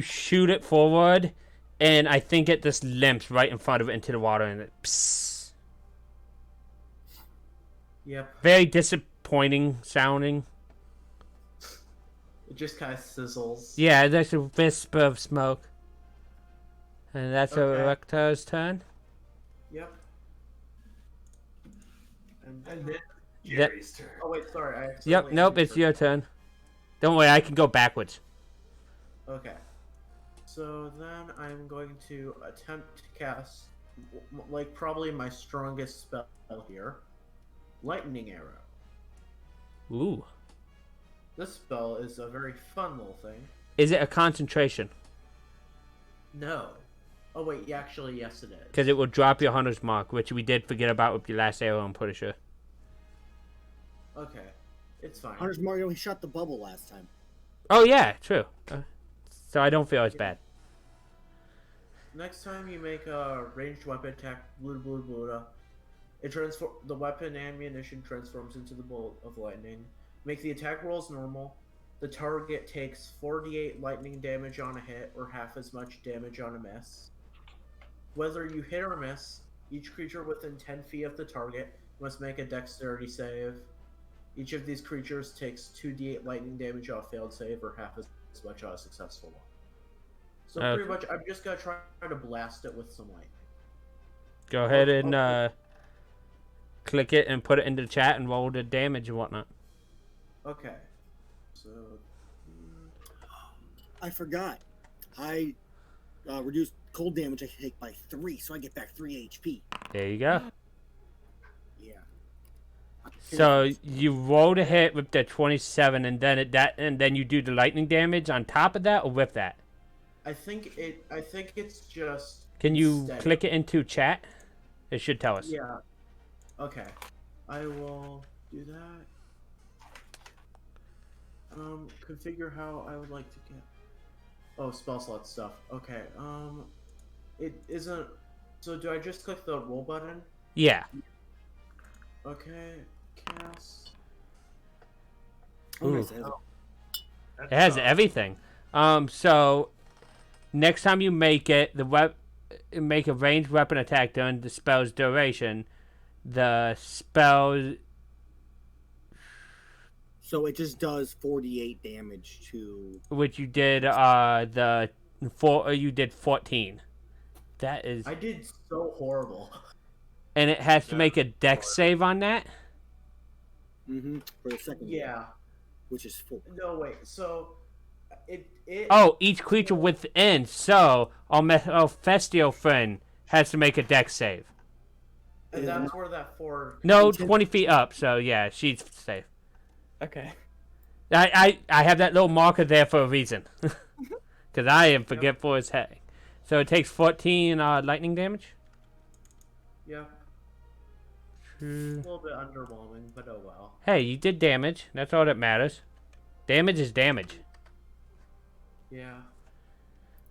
S1: shoot it forward, and I think it just limps right in front of it into the water, and it psst.
S5: Yep.
S1: Very disappointing sounding.
S5: It just kind of sizzles.
S1: Yeah, there's a wisp of smoke. And that's
S5: Okay.
S1: Erector's turn.
S5: Yep. And
S2: and then
S1: That-
S2: Jerry's turn.
S5: oh wait, sorry. I
S1: Yep,
S5: accidentally
S1: nope,
S5: ended
S1: it's your turn. Don't worry, I can go backwards.
S5: Okay. So then I'm going to attempt to cast, like, probably my strongest spell here, Lightning Arrow.
S1: Ooh.
S5: This spell is a very fun little thing.
S1: Is it a concentration?
S5: No. Oh wait, yeah, actually, yes it is.
S1: Because it will drop your hunter's mark, which we did forget about with your last arrow, I'm pretty sure.
S5: Okay, it's fine.
S4: Hunter's Mario, he shot the bubble last time.
S1: Oh, yeah, true. So I don't feel as bad.
S5: Next time you make a ranged weapon attack, Buddha, the weapon ammunition transforms into the bolt of lightning. Make the attack rolls normal. The target takes 48 lightning damage on a hit, or half as much damage on a miss. Whether you hit or miss, each creature within 10 feet of the target must make a dexterity save. Each of these creatures takes 2d8 lightning damage on a failed save, or half as much on a successful one. So
S1: Okay.
S5: pretty much, I'm just gonna try to blast it with some lightning.
S1: Go ahead and click it and put it into the chat and roll the damage and whatnot.
S5: Okay. So...
S4: I forgot. I reduced cold damage I take by 3, so I get back 3 HP.
S1: There you go.
S4: Yeah.
S1: So you roll the hit with the 27, and then you do the lightning damage on top of that, or with that.
S5: I think it's just...
S1: Can you
S5: instead-
S1: click it into chat? It should tell us.
S5: Yeah. Okay. I will do that. Configure how I would like to get... Oh, spell slot stuff. Okay, it isn't... So do I just click the roll button?
S1: Yeah.
S5: Okay, cast...
S4: Oh,
S1: Ooh.
S4: nice.
S1: It has everything. So next time you make it, make a ranged weapon attack during the spell's duration. The spell,
S4: So it just does 48 damage to...
S1: which you did, you did 14. That is,
S5: I did so horrible.
S1: and it has to make a dex save on that.
S4: For the second one,
S5: Yeah.
S4: which is 4.
S5: No, wait, so... It
S1: Oh, each creature within. So, Festio friend has to make a dex save.
S5: And that's where that 4...
S1: No, 20 feet up. So yeah, she's safe.
S6: Okay.
S1: I have that little marker there for a reason, because I am forgetful as heck. So it takes 14 lightning damage.
S5: Yeah. A little bit underwhelming, but oh well.
S1: Hey, you did damage. That's all that matters. Damage is damage.
S5: Yeah.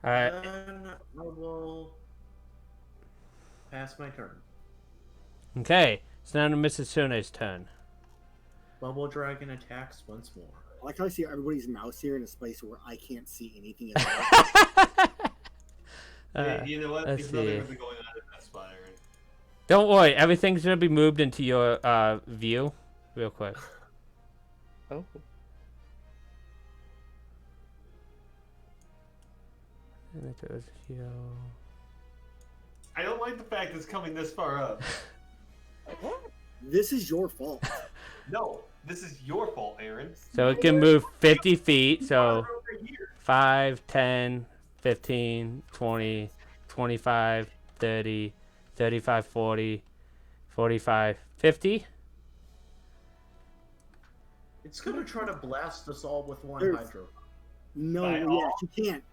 S1: Alright.
S5: Then I will pass my turn.
S1: Okay. So now to Mrs. Sune's turn.
S5: Bubble Dragon attacks once more.
S4: I like how I see everybody's mouse here in a space where I can't see anything at all.
S2: Hey, you know what?
S1: let's
S2: There's nothing
S1: see.
S2: really going on in that spot, Aaron.
S1: Don't worry, everything's gonna be moved into your view, real quick.
S6: Oh.
S1: And it goes here.
S2: I don't like the fact it's coming this far up.
S4: This is your fault.
S2: No, this is your fault, Aaron.
S1: So it can move 50 feet. So
S2: Over here.
S1: 5, 10, 15, 20, 25, 30, 35, 40, 45, 50.
S5: It's gonna try to blast us all with one
S4: There's-
S5: hydro.
S4: No,
S2: By
S4: yeah,
S2: all.
S4: you can't.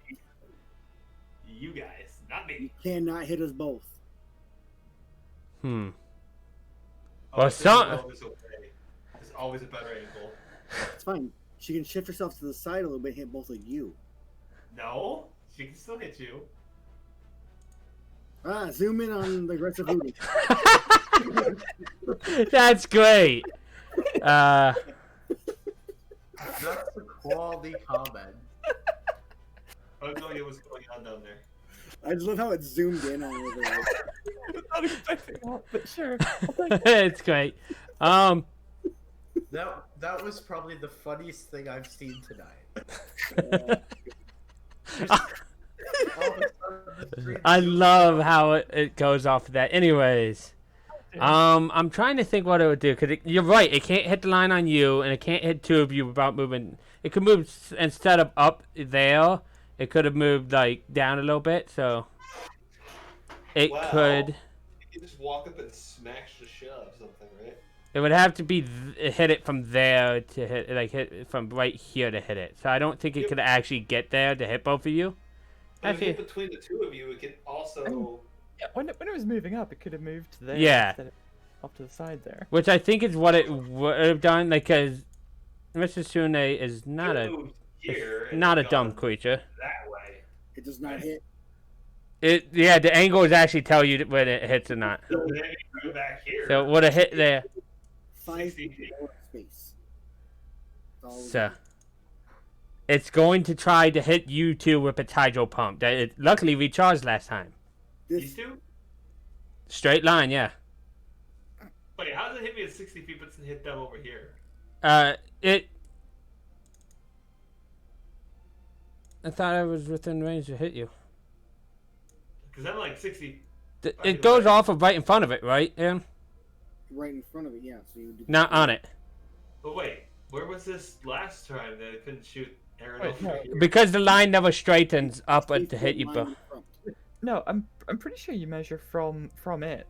S2: You guys, not
S4: You
S2: me.
S4: cannot hit us both.
S1: Hmm.
S2: Oh,
S1: Well,
S2: this
S1: some-
S2: angle is okay. There's always a better angle.
S4: It's fine. She can shift herself to the side a little bit, hit both of you.
S2: No, she can still hit you.
S4: Zoom in on the aggressive Voodoo.
S1: That's great.
S5: That's a quality comment.
S2: I have no idea what's going on down there.
S4: I just love how it zoomed in on over there.
S6: Not expecting that, but sure.
S1: It's great.
S5: That was probably the funniest thing I've seen tonight. All of a sudden, the screen
S1: I
S5: zooms
S1: love
S5: out.
S1: how it goes off of that. Anyways, I'm trying to think what it would do because you're right. It can't hit the line on you, and it can't hit two of you without moving. It could move instead of up there. It could have moved like down a little bit, so it
S2: Wow.
S1: could.
S2: You can just walk up and smash the shove something, right?
S1: It would have to be hit it from there to hit, like hit it from right here to hit it. So I don't think it
S2: Yep.
S1: could actually get there to hit both of you.
S2: But if
S1: Actually-
S2: you hit between the two of you, it can also.
S6: Yeah, when it was moving up, it could have moved there.
S1: Yeah.
S6: Instead of off to the side there.
S1: Which I think is what it would have done, like, because Mizutsune is not
S2: you
S1: a
S2: moved here and
S1: not a
S2: gone
S1: dumb creature.
S2: That way.
S4: It does not hit.
S1: Yeah, the angles actually tell you when it hits or not.
S2: So then you move back here.
S1: So it would have hit there.
S4: 5
S2: 60
S4: feet
S2: feet.
S4: more space. That's all we
S1: So
S4: got.
S1: it's going to try to hit you two with its hydro pump. That it luckily recharged last time.
S2: These
S4: This,
S2: two?
S1: Straight line, yeah.
S2: Wait, how does it hit me at 60 feet but doesn't hit them over here?
S1: It. I thought I was within range to hit you.
S2: Because I'm like 60.
S1: It goes off of right in front of it, right? Yeah.
S4: right in front of it, yeah. So you would do
S1: Not on it.
S2: But wait, where was this last time that I couldn't shoot Aaron
S6: Wait,
S2: over
S6: no.
S2: here?
S1: Because the line never straightens up
S4: Stay
S1: to hit you
S4: line
S1: both.
S4: in front.
S6: No, I'm pretty sure you measure from it.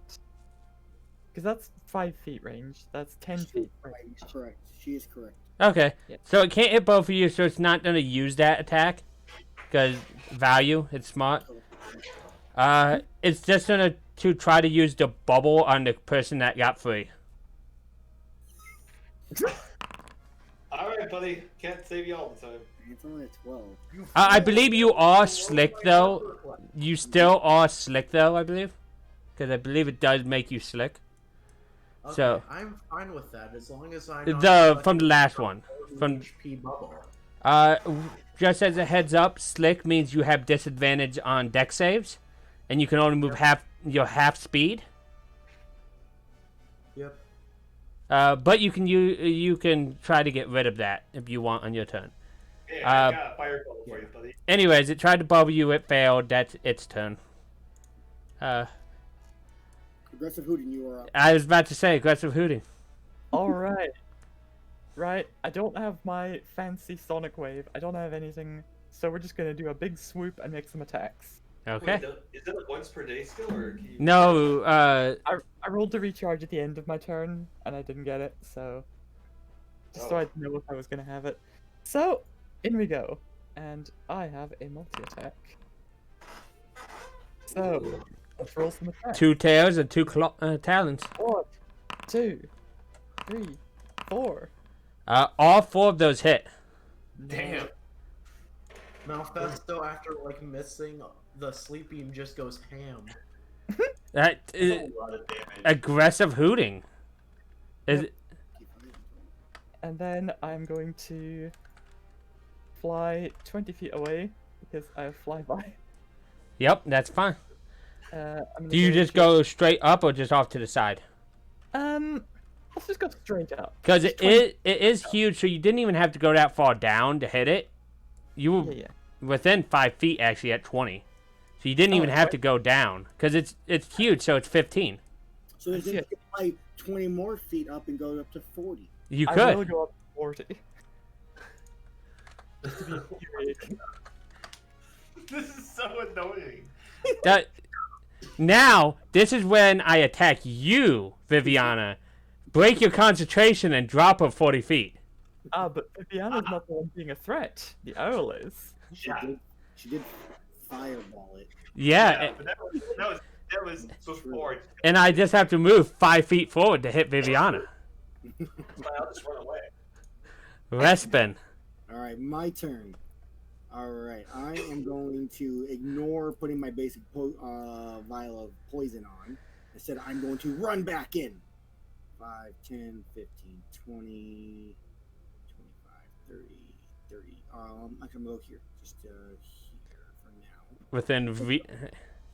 S6: Because that's 5 feet range. That's 10 feet range.
S4: Right, correct. She is correct.
S1: Okay.
S6: Yeah.
S1: So it can't hit both of you, so it's not going to use that attack. Because value, it's smart. It's just going to try to use the bubble on the person that got free.
S2: Alright, buddy. Can't save you all the time.
S4: It's only a 12.
S1: I believe you are slick, though. You still are slick, though, I believe. Because I believe it does make you slick.
S5: Okay,
S1: So-
S5: I'm fine with that as long as I'm
S1: From the last one. From
S5: HP bubble.
S1: just as a heads up, slick means you have disadvantage on deck saves, and you can only move half speed.
S5: Yep.
S1: But you can try to get rid of that if you want on your turn.
S2: Yeah, I got a fire bubble for you, buddy.
S1: Anyways, it tried to bubble you. It failed. That's its turn.
S4: Aggressive hooting, you are up.
S1: I was about to say aggressive hooting.
S6: Alright. Right, I don't have my fancy sonic wave. I don't have anything. So we're just gonna do a big swoop and make some attacks.
S1: Okay.
S2: Wait, is that a once per day skill or can you...
S1: No.
S6: I rolled the recharge at the end of my turn and I didn't get it, so just so
S2: Oh.
S6: I'd know if I was gonna have it. So in we go, and I have a multi-attack. So let's roll some attacks.
S1: 2 tails and 2 talons.
S6: 1, 2, 3, 4.
S1: All 4 of those hit.
S2: Damn.
S5: Malfesto, after like missing the sleep beam, just goes ham.
S1: That
S2: That's a lot of damage.
S1: aggressive hooting. Is it?
S6: and then I'm going to fly 20 feet away because I have flyby.
S1: Yep, that's fine.
S6: I'm gonna
S1: Do you just
S6: to-
S1: go straight up or just off to the side?
S6: Let's just go straight up.
S1: Because
S6: Just
S1: it is huge, so you didn't even have to go that far down to hit it. You were
S6: Yeah.
S1: within 5 feet actually at 20, so you didn't even have to go down because it's huge. So it's 15.
S4: So
S6: I
S4: then
S6: see
S4: you
S6: it.
S4: can fly 20 more feet up and go up to 40.
S1: You
S6: I will
S1: could.
S6: go up to 40. Just to be infuriating.
S2: This is so annoying.
S1: That now this is when I attack you, Viviana. Break your concentration and drop her 40 feet.
S6: But Viviana's not the one being a threat. The owl is.
S4: She did fireball it.
S1: Yeah,
S2: but that was before.
S1: and I just have to move 5 feet forward to hit Viviana.
S2: I'll just run away.
S1: Respin.
S4: Alright, my turn. Alright, I am going to ignore putting my basic vial of poison on. Instead, I'm going to run back in. 5, 10, 15, 20, 25, 30. I'm going to go here. Just here for now.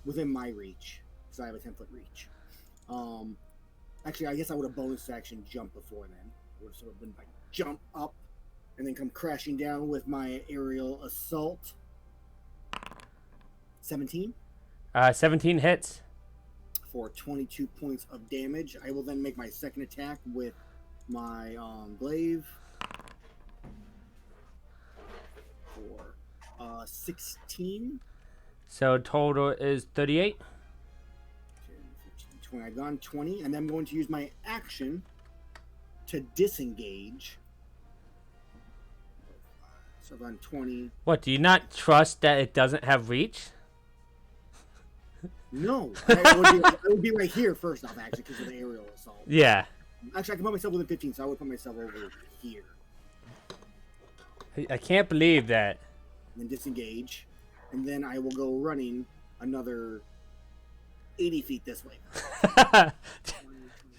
S4: Within my reach. Because I have a 10-foot reach. Actually, I guess I would have bonus action jump before then. I would have sort of been like, jump up. And then come crashing down with my aerial assault. 17
S1: 17 hits.
S4: for 22 points of damage. I will then make my second attack with my glaive for 16.
S1: So total is 38.
S4: 10, 15, 20. I've gone 20, and then I'm going to use my action to disengage. So I've gone 20.
S1: What, do you not trust that it doesn't have reach?
S4: No, I would be right here first off, actually, because of the aerial assault.
S1: Yeah.
S4: Actually, I can put myself within 15, so I would put myself over here.
S1: I can't believe that.
S4: And then disengage. And then I will go running another 80 feet this way.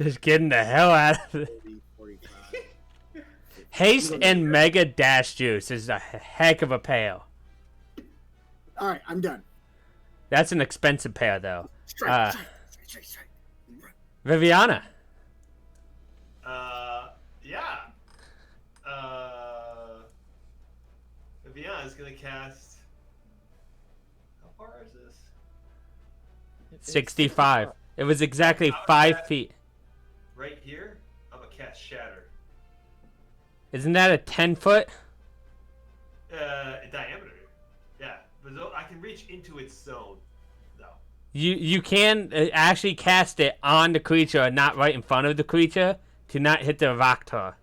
S1: Just getting the hell out of it.
S4: 40, 45.
S1: Haste and Mega Dash Juice is a heck of a pair.
S4: Alright, I'm done.
S1: That's an expensive pair, though.
S4: Strike.
S1: Viviana.
S2: Yeah. Viviana's gonna cast. How far is this?
S1: 65. It was exactly 5 feet.
S2: Right here? I'm gonna cast Shatter.
S1: Isn't that a 10-foot?
S2: Diameter. Yeah, but I can reach into its zone, though.
S1: You can actually cast it on the creature and not right in front of the creature to not hit the Raktar.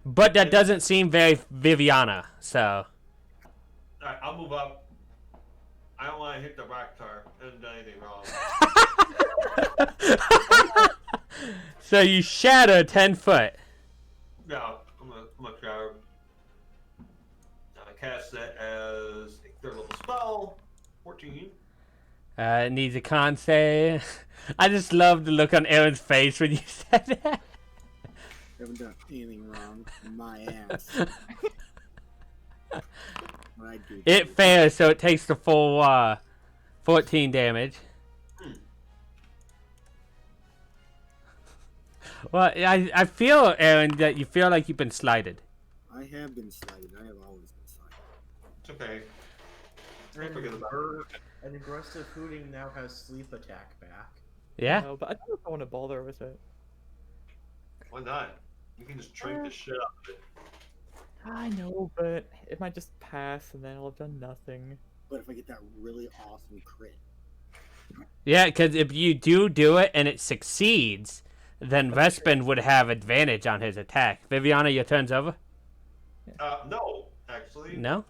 S1: But that doesn't seem very Viviana, so.
S2: Alright, I'll move up. I don't want to hit the Raktar. I haven't done anything wrong.
S1: So you shatter 10 foot.
S2: No, I'm gonna grab. I cast that as a third level spell. 14.
S1: It needs a con save. I just love the look on Aaron's face when you said that.
S4: I haven't done anything wrong. My ass. What I do.
S1: It fails, so it takes the full 14 damage. Well, I feel, Aaron, that you feel like you've been slighted.
S4: I have been slighted. I have always been slighted.
S2: It's okay.
S5: An aggressive hooting now has sleep attack back.
S1: Yeah?
S6: No, but I don't know if I want to bother with it.
S2: Why not? You can just drink the shit out of it.
S6: I know, but it might just pass and then I'll have done nothing.
S4: But if I get that really awesome crit.
S1: Yeah, because if you do it and it succeeds, then Vespin would have advantage on his attack. Viviana, your turn's over?
S2: No, actually.
S1: No?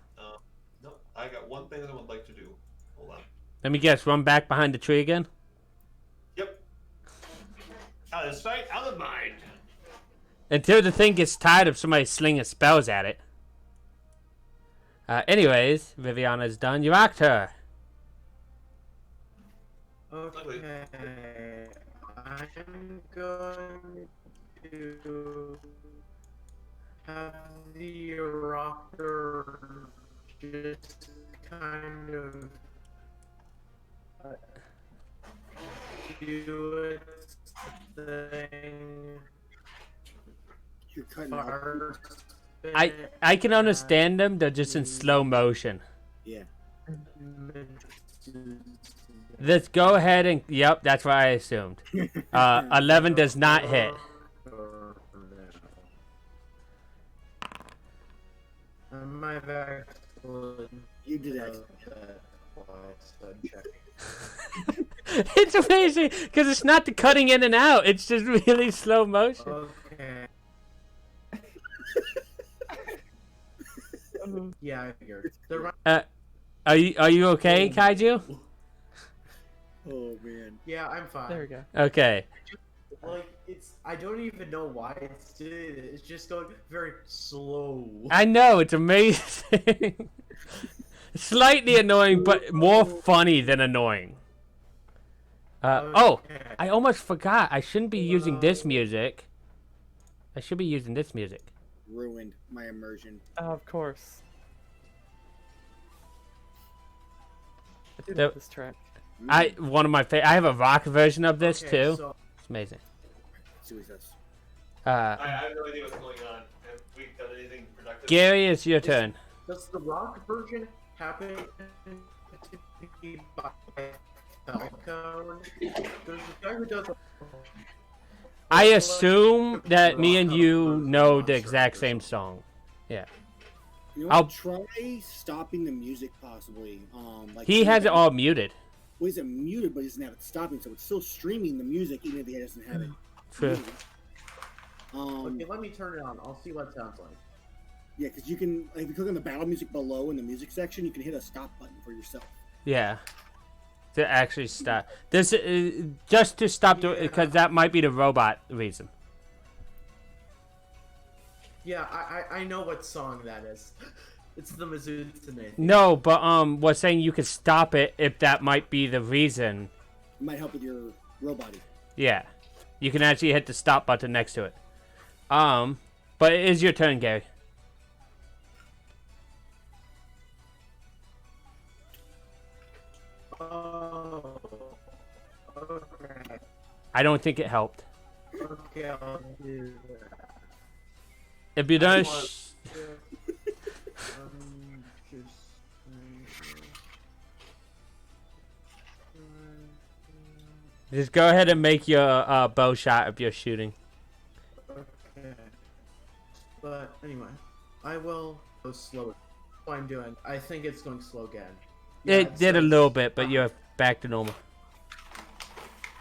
S2: No, I got one thing that I would like to do. Hold on.
S1: Let me guess, run back behind the tree again?
S2: Yep. Out of sight, out of mind.
S1: Until the thing gets tired of somebody slinging spells at it. Anyways, Viviana's done. You act her.
S5: Okay. I'm going to have the rocker just kind of do its thing.
S4: You're cutting out.
S1: I can understand them. They're just in slow motion.
S4: Yeah.
S1: Let's go ahead and yep, that's what I assumed. 11 does not hit.
S5: My back.
S4: You did that.
S1: It's amazing because it's not the cutting in and out. It's just really slow motion.
S5: Okay. Yeah, I figured.
S1: Are you okay, Kaiju?
S4: Oh man.
S5: Yeah, I'm fine.
S6: There we go.
S1: Okay.
S5: Like I don't even know why it's doing it. It's just going very slow.
S1: I know, it's amazing. Slightly annoying, but more funny than annoying. Oh, I almost forgot. I shouldn't be using this music. I should be using this music.
S4: Ruined my immersion.
S6: Of course. I do
S1: The-
S6: love this track.
S1: One of my I have a rock version of this too.
S5: So,
S1: It's amazing.
S4: Let's see what it says.
S2: I have no idea what's going on. Have we done anything productive?
S1: Gary, it's your turn.
S5: does the rock version happen to be by Falcone? There's a guy who does.
S1: I assume that me and you know the exact same song. Yeah.
S4: You know
S1: I'll-
S4: what? Try stopping the music possibly. Like
S1: He has it all muted.
S4: Well, he's muted, but he doesn't have it stopping, so it's still streaming the music even if he doesn't have it.
S1: True.
S4: muted.
S5: Okay, let me turn it on. I'll see what it sounds like.
S4: Yeah, because you can, like, if you click on the battle music below in the music section, you can hit a stop button for yourself.
S1: Yeah. To actually stop. This just to stop the because that might be the robot reason.
S5: Yeah, I know what song that is. It's the Mizutsune.
S1: No, but we're saying you could stop it if that might be the reason.
S4: It might help with your robot.
S1: Yeah. You can actually hit the stop button next to it. But it is your turn, Gary.
S5: Oh. Okay.
S1: I don't think it helped.
S5: Okay, I'll do that.
S1: If you don't,
S5: Just,
S1: just go ahead and make your bow shot if you're shooting.
S5: okay. But anyway, I will go slow. What I'm doing, I think it's going slow again. Yeah,
S1: It did a little bit, but you're back to normal.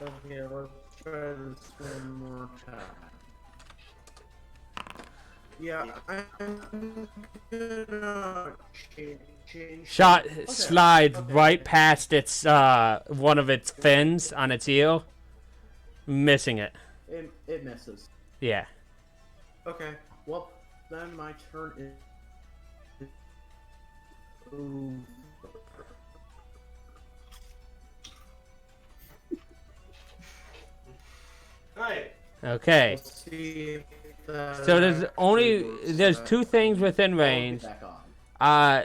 S5: Okay, let's try this one more time. Yeah, I'm gonna change.
S1: Shot
S5: Okay,
S1: slides
S5: okay.
S1: right past its one of its fins on its eel, missing it.
S5: It misses.
S1: Yeah.
S5: Okay, well then my turn is. Ooh.
S2: Alright.
S1: Okay.
S5: Let's see if that
S1: So there's
S5: actually
S1: two things within
S5: I'll get
S1: range.
S5: back on.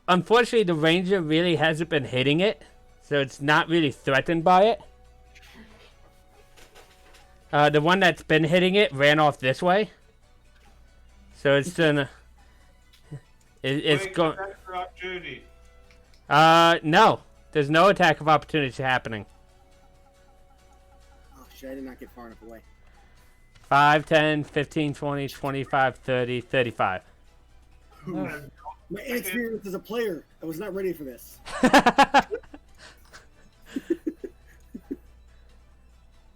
S1: Unfortunately, the ranger really hasn't been hitting it, so it's not really threatened by it. The one that's been hitting it ran off this way, so it's gonna. It's
S2: Wait,
S1: going.
S2: attack for opportunity.
S1: No, there's no attack of opportunity happening.
S4: Oh shit, I did not get far enough away.
S1: 5, 10, 15, 20, 25, 30, 35.
S6: Oh,
S4: My inexperience as a player, I was not ready for this.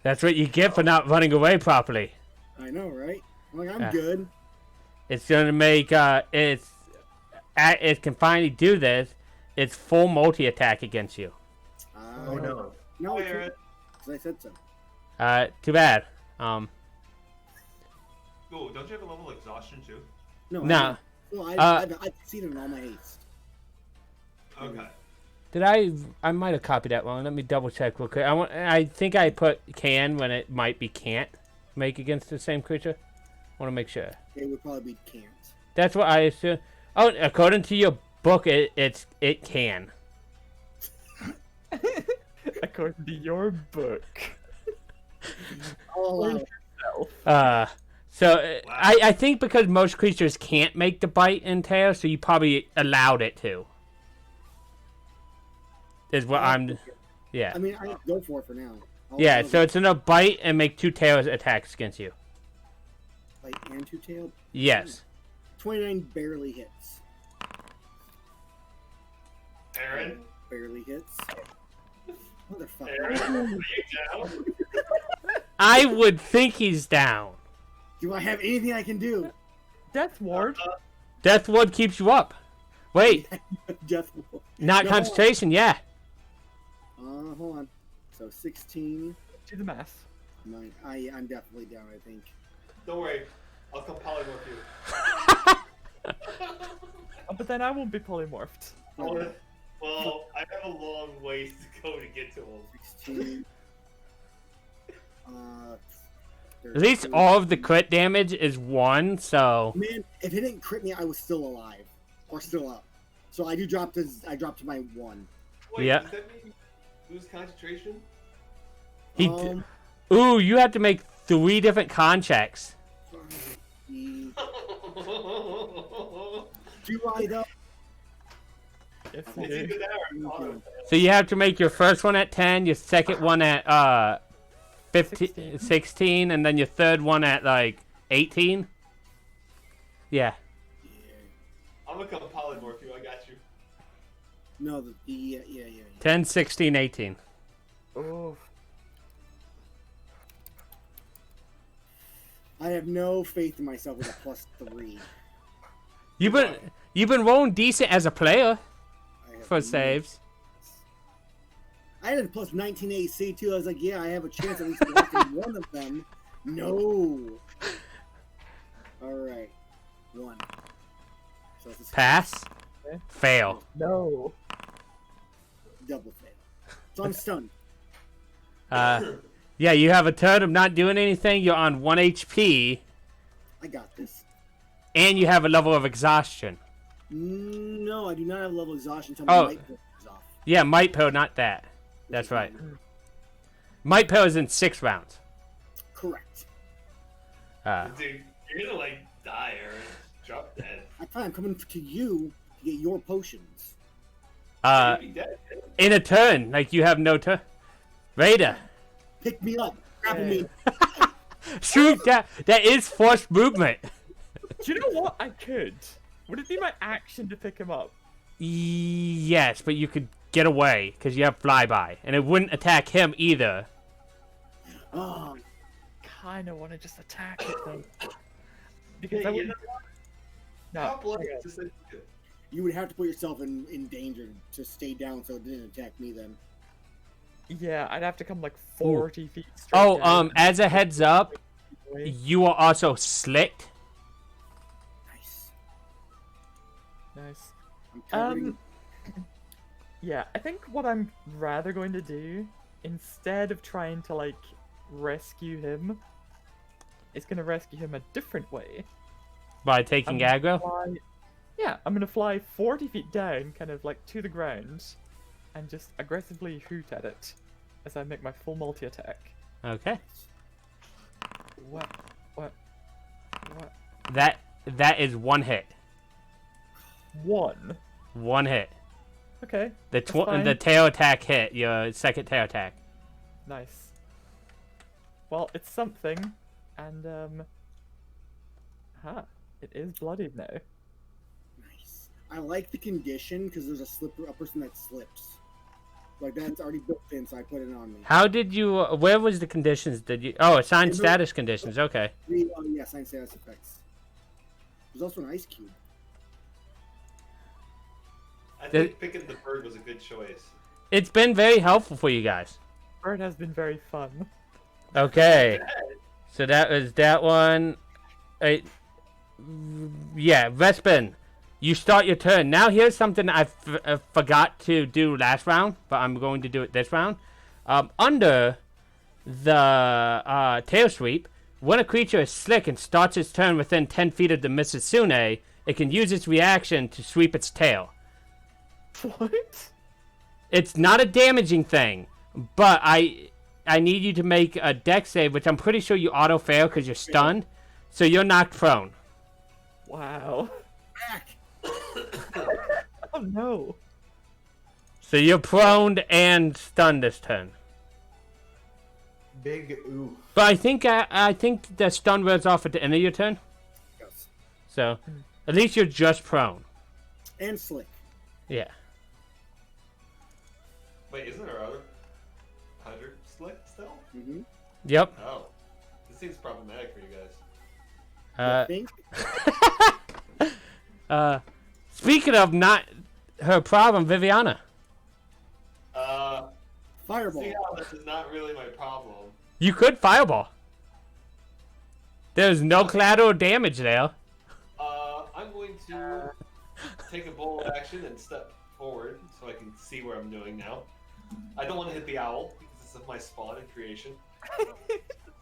S1: That's what you get for not running away properly.
S4: I know, right? I'm like, I'm
S1: Yeah.
S4: good.
S1: It's gonna make it can finally do this. It's full multi attack against you.
S5: Oh no.
S4: No,
S2: Oh,
S4: it
S2: Aaron.
S4: can't, 'cause I said so.
S1: Too bad.
S2: Oh, don't you have a level of exhaustion too?
S4: No,
S1: Nah.
S4: I've seen it in all my haste.
S2: Okay.
S1: Did I might have copied that one. Let me double check real quick. I think I put can when it might be can't. make against the same creature? Want to make sure.
S4: It would probably be can't.
S1: That's what I assume. Oh, according to your book, it can.
S6: According to your book.
S4: I'll allow it.
S1: So I think because most creatures can't make the bite and tail, so you probably allowed it to. Is what I'm. Yeah.
S4: I mean, I go for it for now.
S1: Yeah. So it's enough bite and make 2 tails attacks against you.
S4: Like and 2-tailed.
S1: Yes.
S4: 29 barely hits.
S2: Aaron?
S4: Barely hits. Motherfucker.
S2: Aaron, are you down?
S1: I would think he's down.
S4: Do I have anything I can do?
S6: Death Ward.
S1: Death Ward keeps you up. Wait,
S4: Death Ward.
S1: not
S4: No.
S1: concentration. Yeah.
S4: Hold on. So 16.
S6: Do the math.
S4: 9. I'm definitely down, I think.
S2: Don't worry. I'll come polymorph you.
S6: Oh, but then I won't be polymorphed.
S2: Well, I have a long ways to go to get to him.
S4: 16.
S1: At least all of the crit damage is 1, so.
S4: Man, if it didn't crit me, I was still alive. Or still up. So I dropped to my 1.
S2: Wait,
S1: Yeah.
S2: does that mean you lose concentration?
S1: Ooh, you have to make 3 different con checks.
S4: Do I though?
S6: Yes,
S2: It's
S6: you do.
S2: either that or auto.
S1: So you have to make your first one at 10, your second one at 15, 16, and then your third one at like 18. Yeah.
S2: I'm gonna come polymorph you. I got you.
S4: No, yeah.
S1: 10, 16, 18.
S6: Oh,
S4: I have no faith in myself with a +3.
S1: You've been rolling decent as a player
S4: I have
S1: for
S4: no-
S1: saves.
S4: I had a +19 AC too. I was like, yeah, I have a chance at least blocking one of them. No. All right, 1. So it's a
S1: Pass.
S6: Okay.
S1: Fail.
S6: no.
S4: double fail. So I'm stunned.
S1: Yeah, you have a turn of not doing anything. You're on 1 HP,
S4: I got this.
S1: and you have a level of exhaustion.
S4: No, I do not have level exhaustion until
S1: Oh.
S4: my might goes off.
S1: Yeah, Might Pill, not that. That's right. Might Pill is in 6 rounds.
S4: Correct.
S2: Dude, you're gonna like die, Aaron. Drop dead.
S4: I'm coming to you to get your potions.
S2: You'd be dead.
S1: In a turn, like you have no turn. Raider.
S4: Pick me up. Grapple me.
S1: Shoot, that is forced movement.
S6: Do you know what? I could. Would it be my action to pick him up?
S1: Yes, but you could get away because you have flyby, and it wouldn't attack him either.
S4: Oh,
S6: Kind of want to just attack it though. Because I
S2: Hey, you
S6: wouldn't.
S2: know,
S6: No.
S2: top left,
S6: okay.
S2: just like-
S4: you would have to put yourself in danger to stay down so it didn't attack me then.
S6: Yeah, I'd have to come like 40 feet straight
S1: Oh,
S6: down.
S1: as a heads up,
S6: Wait.
S1: you are also slicked.
S4: Nice.
S6: Nice.
S4: I'm covering.
S6: Yeah, I think what I'm rather going to do, instead of trying to like rescue him, is going to rescue him a different way.
S1: By taking
S6: I'm
S1: aggro?
S6: fly- Yeah, I'm going to fly 40 feet down, kind of like to the ground, and just aggressively hoot at it as I make my full multi-attack.
S1: Okay.
S6: What?
S1: That is 1 hit.
S6: 1.
S1: 1 hit.
S6: Okay,
S1: The
S6: That's fine.
S1: the tail attack hit, your second tail attack.
S6: nice. Well, it's something, and it is bloodied now.
S4: Nice. I like the condition because there's a person that slips. Like that's already built in, so I put it on me.
S1: How did you, where was the conditions? Did you, assigned status conditions, okay.
S4: Yeah, science status effects. There's also an ice cube.
S2: I think picking the bird was a good choice.
S1: It's been very helpful for you guys.
S6: Bird has been very fun.
S1: Okay. So that was that one. Yeah, Vespin, you start your turn. Now here's something I forgot to do last round, but I'm going to do it this round. Under the tail sweep, When a creature is slick and starts its turn within 10 feet of the Mizutsune, it can use its reaction to sweep its tail.
S6: What?
S1: It's not a damaging thing, but I need you to make a dex save, which I'm pretty sure you auto-fail because you're stunned, so you're knocked prone.
S6: Wow.
S4: Back.
S6: Oh no.
S1: So you're prone and stunned this turn.
S5: Big oof.
S1: But I think the stun wears off at the end of your turn,
S4: Yes.
S1: so at least you're just prone.
S4: And slick.
S1: Yeah.
S2: Wait, isn't there other 100 slick still?
S4: Mm-hmm.
S1: Yep.
S2: Oh. This seems problematic for you guys.
S1: Uh,
S4: Think?
S1: Speaking of not her problem, Viviana.
S4: Fireball.
S2: See how this is not really my problem.
S1: You could fireball. There's no collateral damage there.
S2: I'm going to take a bold action and step forward so I can see where I'm doing now. I don't want to hit the owl because this is my spawn and creation.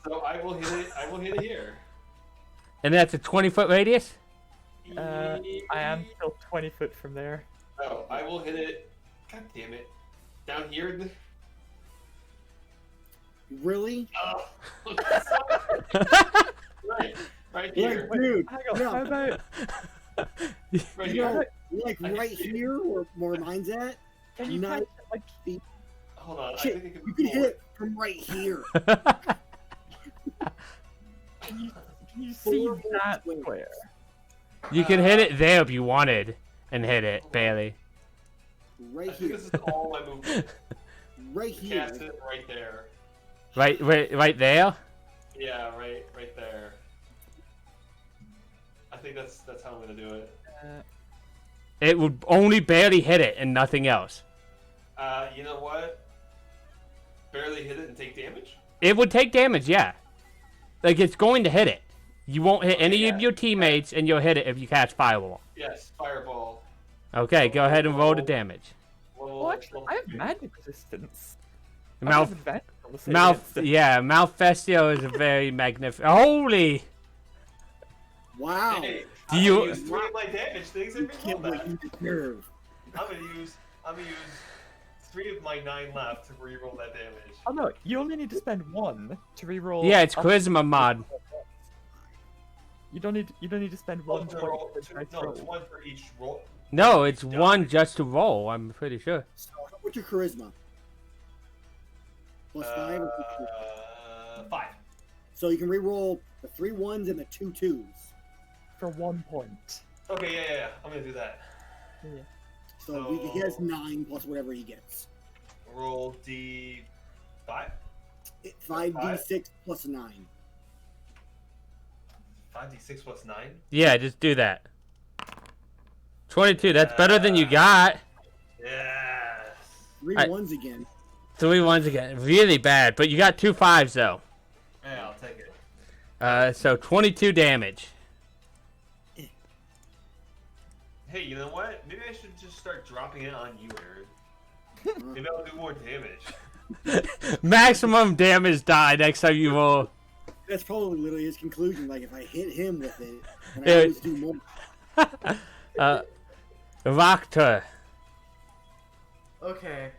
S2: So I will hit it. I will hit it here.
S1: And that's a 20-foot radius?
S6: I am still 20 foot from there.
S2: Oh, I will hit it. God damn it! Down here. In the...
S4: Really?
S2: right
S4: Like,
S2: here.
S4: dude.
S6: Hang on,
S4: Yeah.
S6: how about...
S2: Right
S4: You know,
S2: here.
S4: like right here where mine's at.
S6: Can you
S4: Not
S6: catch it, like...
S4: the
S2: Hold on. I
S4: shit.
S2: think it can
S4: You
S2: be
S4: can hit it from right here.
S6: Can you see
S4: Four
S6: that
S4: squares.
S6: square?
S1: You can hit it there if you wanted, and hit it, Bailey.
S4: Right
S2: I think
S4: here.
S2: this is all my movement.
S4: Right here.
S2: Cast it right there.
S1: Right there?
S2: Yeah, right there. I think that's how I'm gonna do it.
S1: It would only barely hit it and nothing else.
S2: You know what? Barely hit it and take damage?
S1: It would take damage, yeah. Like, it's going to hit it. You won't hit any of your teammates, and you'll hit it if you catch fireball.
S2: Yes, fireball.
S1: Okay, go ahead and roll the damage.
S6: Well, actually, I have magic resistance. I
S1: Mouth,
S6: have advantage on the save
S1: mouth,
S6: against it.
S1: yeah, Malfestio is a very magnificent. Holy!
S4: Wow.
S2: Hey,
S1: Do
S2: I'm
S1: you-
S2: gonna use 3 of my damage things and
S4: Can't
S2: reroll
S4: what
S2: that.
S4: you deserve.
S2: I'm gonna use 3 of my 9 left to reroll that damage.
S6: Oh no, you only need to spend 1 to reroll.
S1: Yeah, it's
S6: up-
S1: charisma mod.
S6: You don't need to spend
S2: Oh,
S6: 1
S2: to
S6: point
S2: roll,
S6: for
S2: two,
S6: dice
S2: no, it's
S6: roll.
S2: 1 for each roll.
S1: No, it's one just to roll, I'm pretty sure.
S4: So, what's your charisma? Plus 5 or plus 2?
S2: 5.
S4: So you can re-roll the 3 1s and the 2 2s.
S6: For 1 point.
S2: Okay, yeah. I'm gonna do that.
S6: Yeah.
S4: So he has 9 plus whatever he gets.
S2: Roll D5.
S4: 5d6 plus 9.
S2: 5d6 plus 9.
S1: Yeah, just do that. 22, that's better than you got.
S2: Yes.
S4: 3
S1: I-
S4: 1s again.
S1: 3 ones again. Really bad, but you got 2 5s though.
S2: Yeah, I'll take it.
S1: So 22 damage.
S2: Hey, you know what? Maybe I should just start dropping it on you, Aaron. Maybe I'll do more damage.
S1: Maximum damage die next time you roll.
S4: That's probably literally his conclusion. Like, if I hit him with it, then I
S1: Yeah.
S4: always do more.
S1: Roctor.
S5: Okay.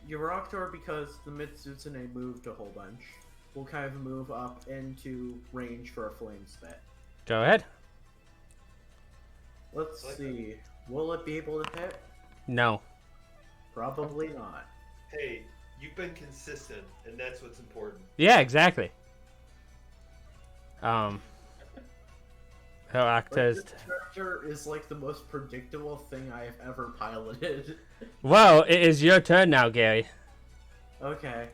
S5: Euroctor, because the Mizutsune moved a whole bunch, will kind of move up into range for a flame spit.
S1: Go ahead.
S5: Let's see. Will it be able to hit?
S1: No.
S5: Probably not.
S2: Hey, you've been consistent, and that's what's important.
S1: Yeah, exactly.
S5: Like,
S1: Roctor's.
S5: this character is like the most predictable thing I have ever piloted.
S1: Well, it is your turn now, Gary.
S5: Okay.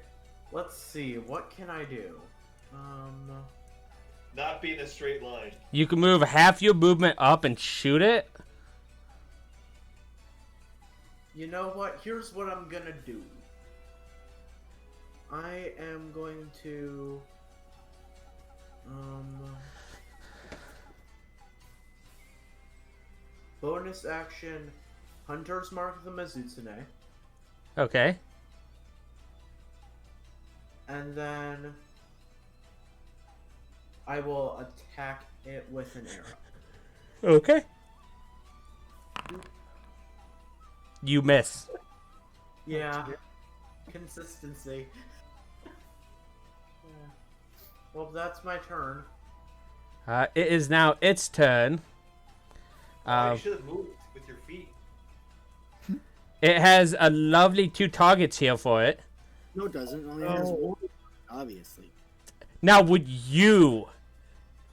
S5: Let's see. What can I do?
S2: Not be in a straight line.
S1: You can move half your movement up and shoot it.
S5: You know what? Here's what I'm gonna do. I am going to... bonus action, Hunter's Mark of the Mizutsune,
S1: Okay.
S5: and then I will attack it with an arrow.
S1: Okay. You miss.
S5: Yeah. Consistency. Yeah. Well, that's my turn.
S1: It is now its turn.
S2: You should have moved with your feet.
S1: It has a lovely 2 targets here for it.
S4: No, it doesn't. It only has one, obviously.
S1: Now, would you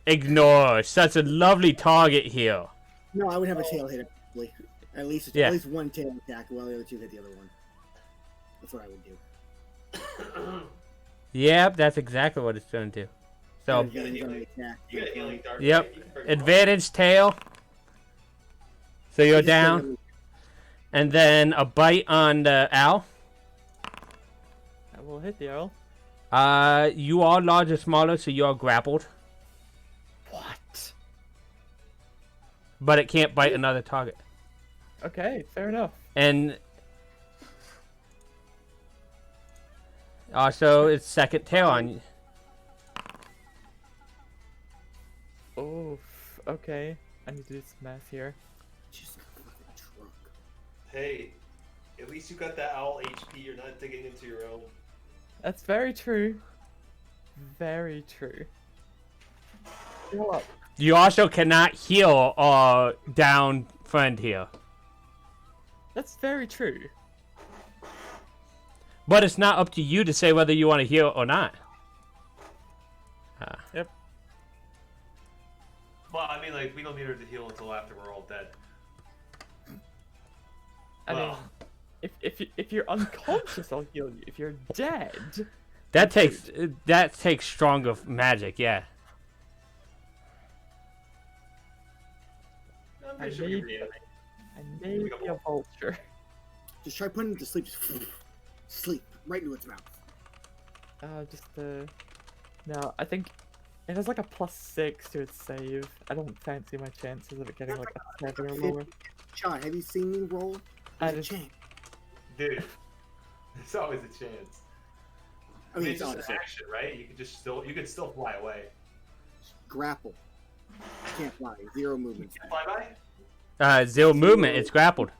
S1: ignore such a lovely target here?
S4: No, I would have a tail hit it. Probably. At least
S1: Yeah.
S4: at least one tail attack while the other 2 hit the other one. That's what I would do.
S1: Yep, that's exactly what it's going to do. So,
S4: Advantage on the attack.
S2: You got a healing dart.
S1: yep,
S2: right? You can bring it
S1: advantage tail. So you're
S4: Just
S1: down.
S4: gotta-
S1: And then a bite on the owl.
S6: I will hit the owl.
S1: You are larger, smaller, so you are grappled.
S6: What?
S1: But it can't bite another target.
S6: Okay, fair enough.
S1: And also, it's second tail on you.
S6: Oh, okay. I need to do some math here.
S4: Just a fucking truck.
S2: Hey, at least you got that owl HP. You're not digging into your own.
S6: That's very true. Very true. Heal up.
S1: You also cannot heal our down friend here.
S6: That's very true.
S1: But it's not up to you to say whether you want to heal or not.
S6: Yep.
S2: Well, I mean, like, we don't need her to heal until after we're all dead.
S6: I mean,
S2: Well.
S6: if you're unconscious, I'll heal you. If you're dead,
S1: That takes stronger magic, yeah.
S2: I'm
S6: I
S2: pretty sure we
S6: need-
S2: can reanimate.
S6: I may be a vulture.
S4: Just try putting it to sleep. Just sleep right into its mouth.
S6: No, I think it has like a +6 to its save. I don't fancy my chances of it getting like a 7 or lower.
S4: Chai, have you seen me roll?
S6: I
S4: There's a
S6: just-
S4: chance.
S2: Dude, there's always a chance.
S4: I mean,
S2: it's just
S4: honestly,
S2: an action, right? You could still fly away.
S4: grapple. Can't fly. 0 movement.
S2: You can fly by?
S1: 0 movement, it's grappled.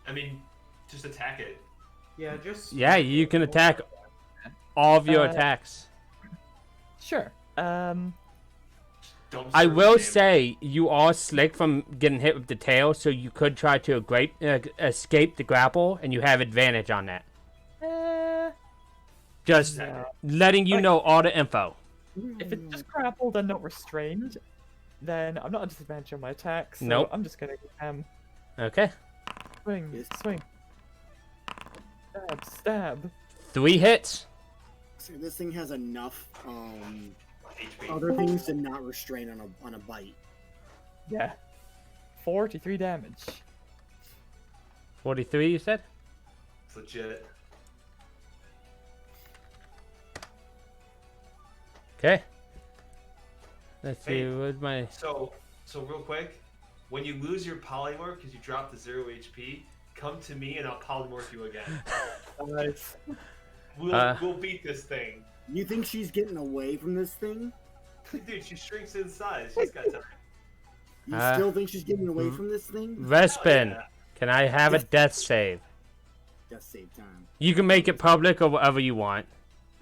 S2: I mean, just attack it.
S5: Yeah, just.
S1: Yeah, you can attack all of your attacks.
S6: Sure.
S2: Don't
S1: I
S2: serve
S1: will
S2: him.
S1: say you are slick from getting hit with the tail, so you could try to escape the grapple, and you have advantage on that. Just
S6: No.
S1: letting you know all the info.
S6: If it's just grappled and not restrained, then I'm not at disadvantage on my attacks. So
S1: Nope.
S6: I'm just gonna
S1: Okay.
S6: swing,
S4: Yes.
S6: swing, stab, stab.
S1: 3 hits.
S4: So this thing has enough
S2: HP.
S4: other things to not restrain on a bite.
S6: Yeah. 43 damage.
S1: 43, you said?
S2: It's legit.
S1: Okay. Let's see,
S2: Hey.
S1: what's my...
S2: So real quick, when you lose your polymorph because you dropped to 0 HP, come to me and I'll polymorph you again.
S6: Nice.
S2: We'll beat this thing.
S4: You think she's getting away from this thing?
S2: Dude, she shrinks in size. She's got time.
S4: You
S1: Uh,
S4: still think she's getting away from this thing?
S1: Vespin,
S2: yeah.
S1: can I have a death save?
S4: Just save time.
S1: You can make it public or whatever you want.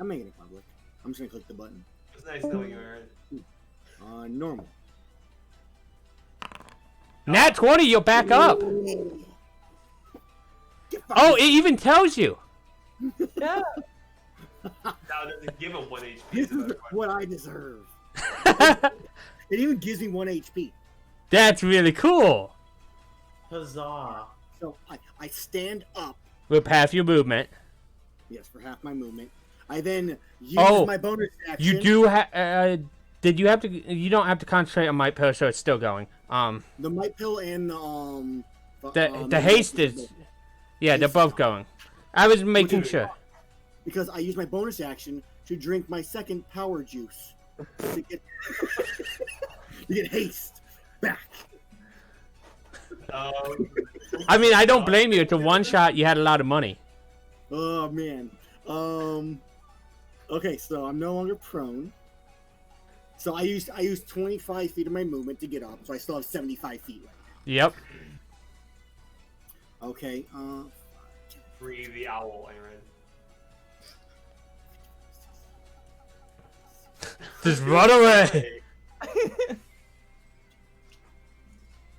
S4: I'm making it public. I'm just gonna click the button.
S2: It's nice knowing you, Aaron.
S4: Normal.
S1: Nat 20, you're back up.
S4: Get
S1: Oh, it even tells you.
S6: Yeah.
S2: Now it doesn't give him 1 HP.
S4: This
S2: It's about
S4: is what I deserve. It even gives me 1 HP.
S1: That's really cool.
S5: Huzzah.
S4: So I stand up,
S1: With half your movement.
S4: yes, for half my movement. I then use
S1: Oh,
S4: my bonus action.
S1: You do have... did you have to... You don't have to concentrate on might post, so it's still going.
S4: The might pill and
S1: The haste is... Yeah, they're both going. I was making sure.
S4: because I use my bonus action to drink my second power juice to get, to get haste back.
S1: I mean, I don't blame you. It's a one-shot. You had a lot of money.
S4: Oh man. Okay, so I'm no longer prone. So I used 25 feet of my movement to get up, so I still have 75 feet right
S1: Yep.
S4: now. Okay.
S2: Free the owl, Aaron.
S1: Just run away.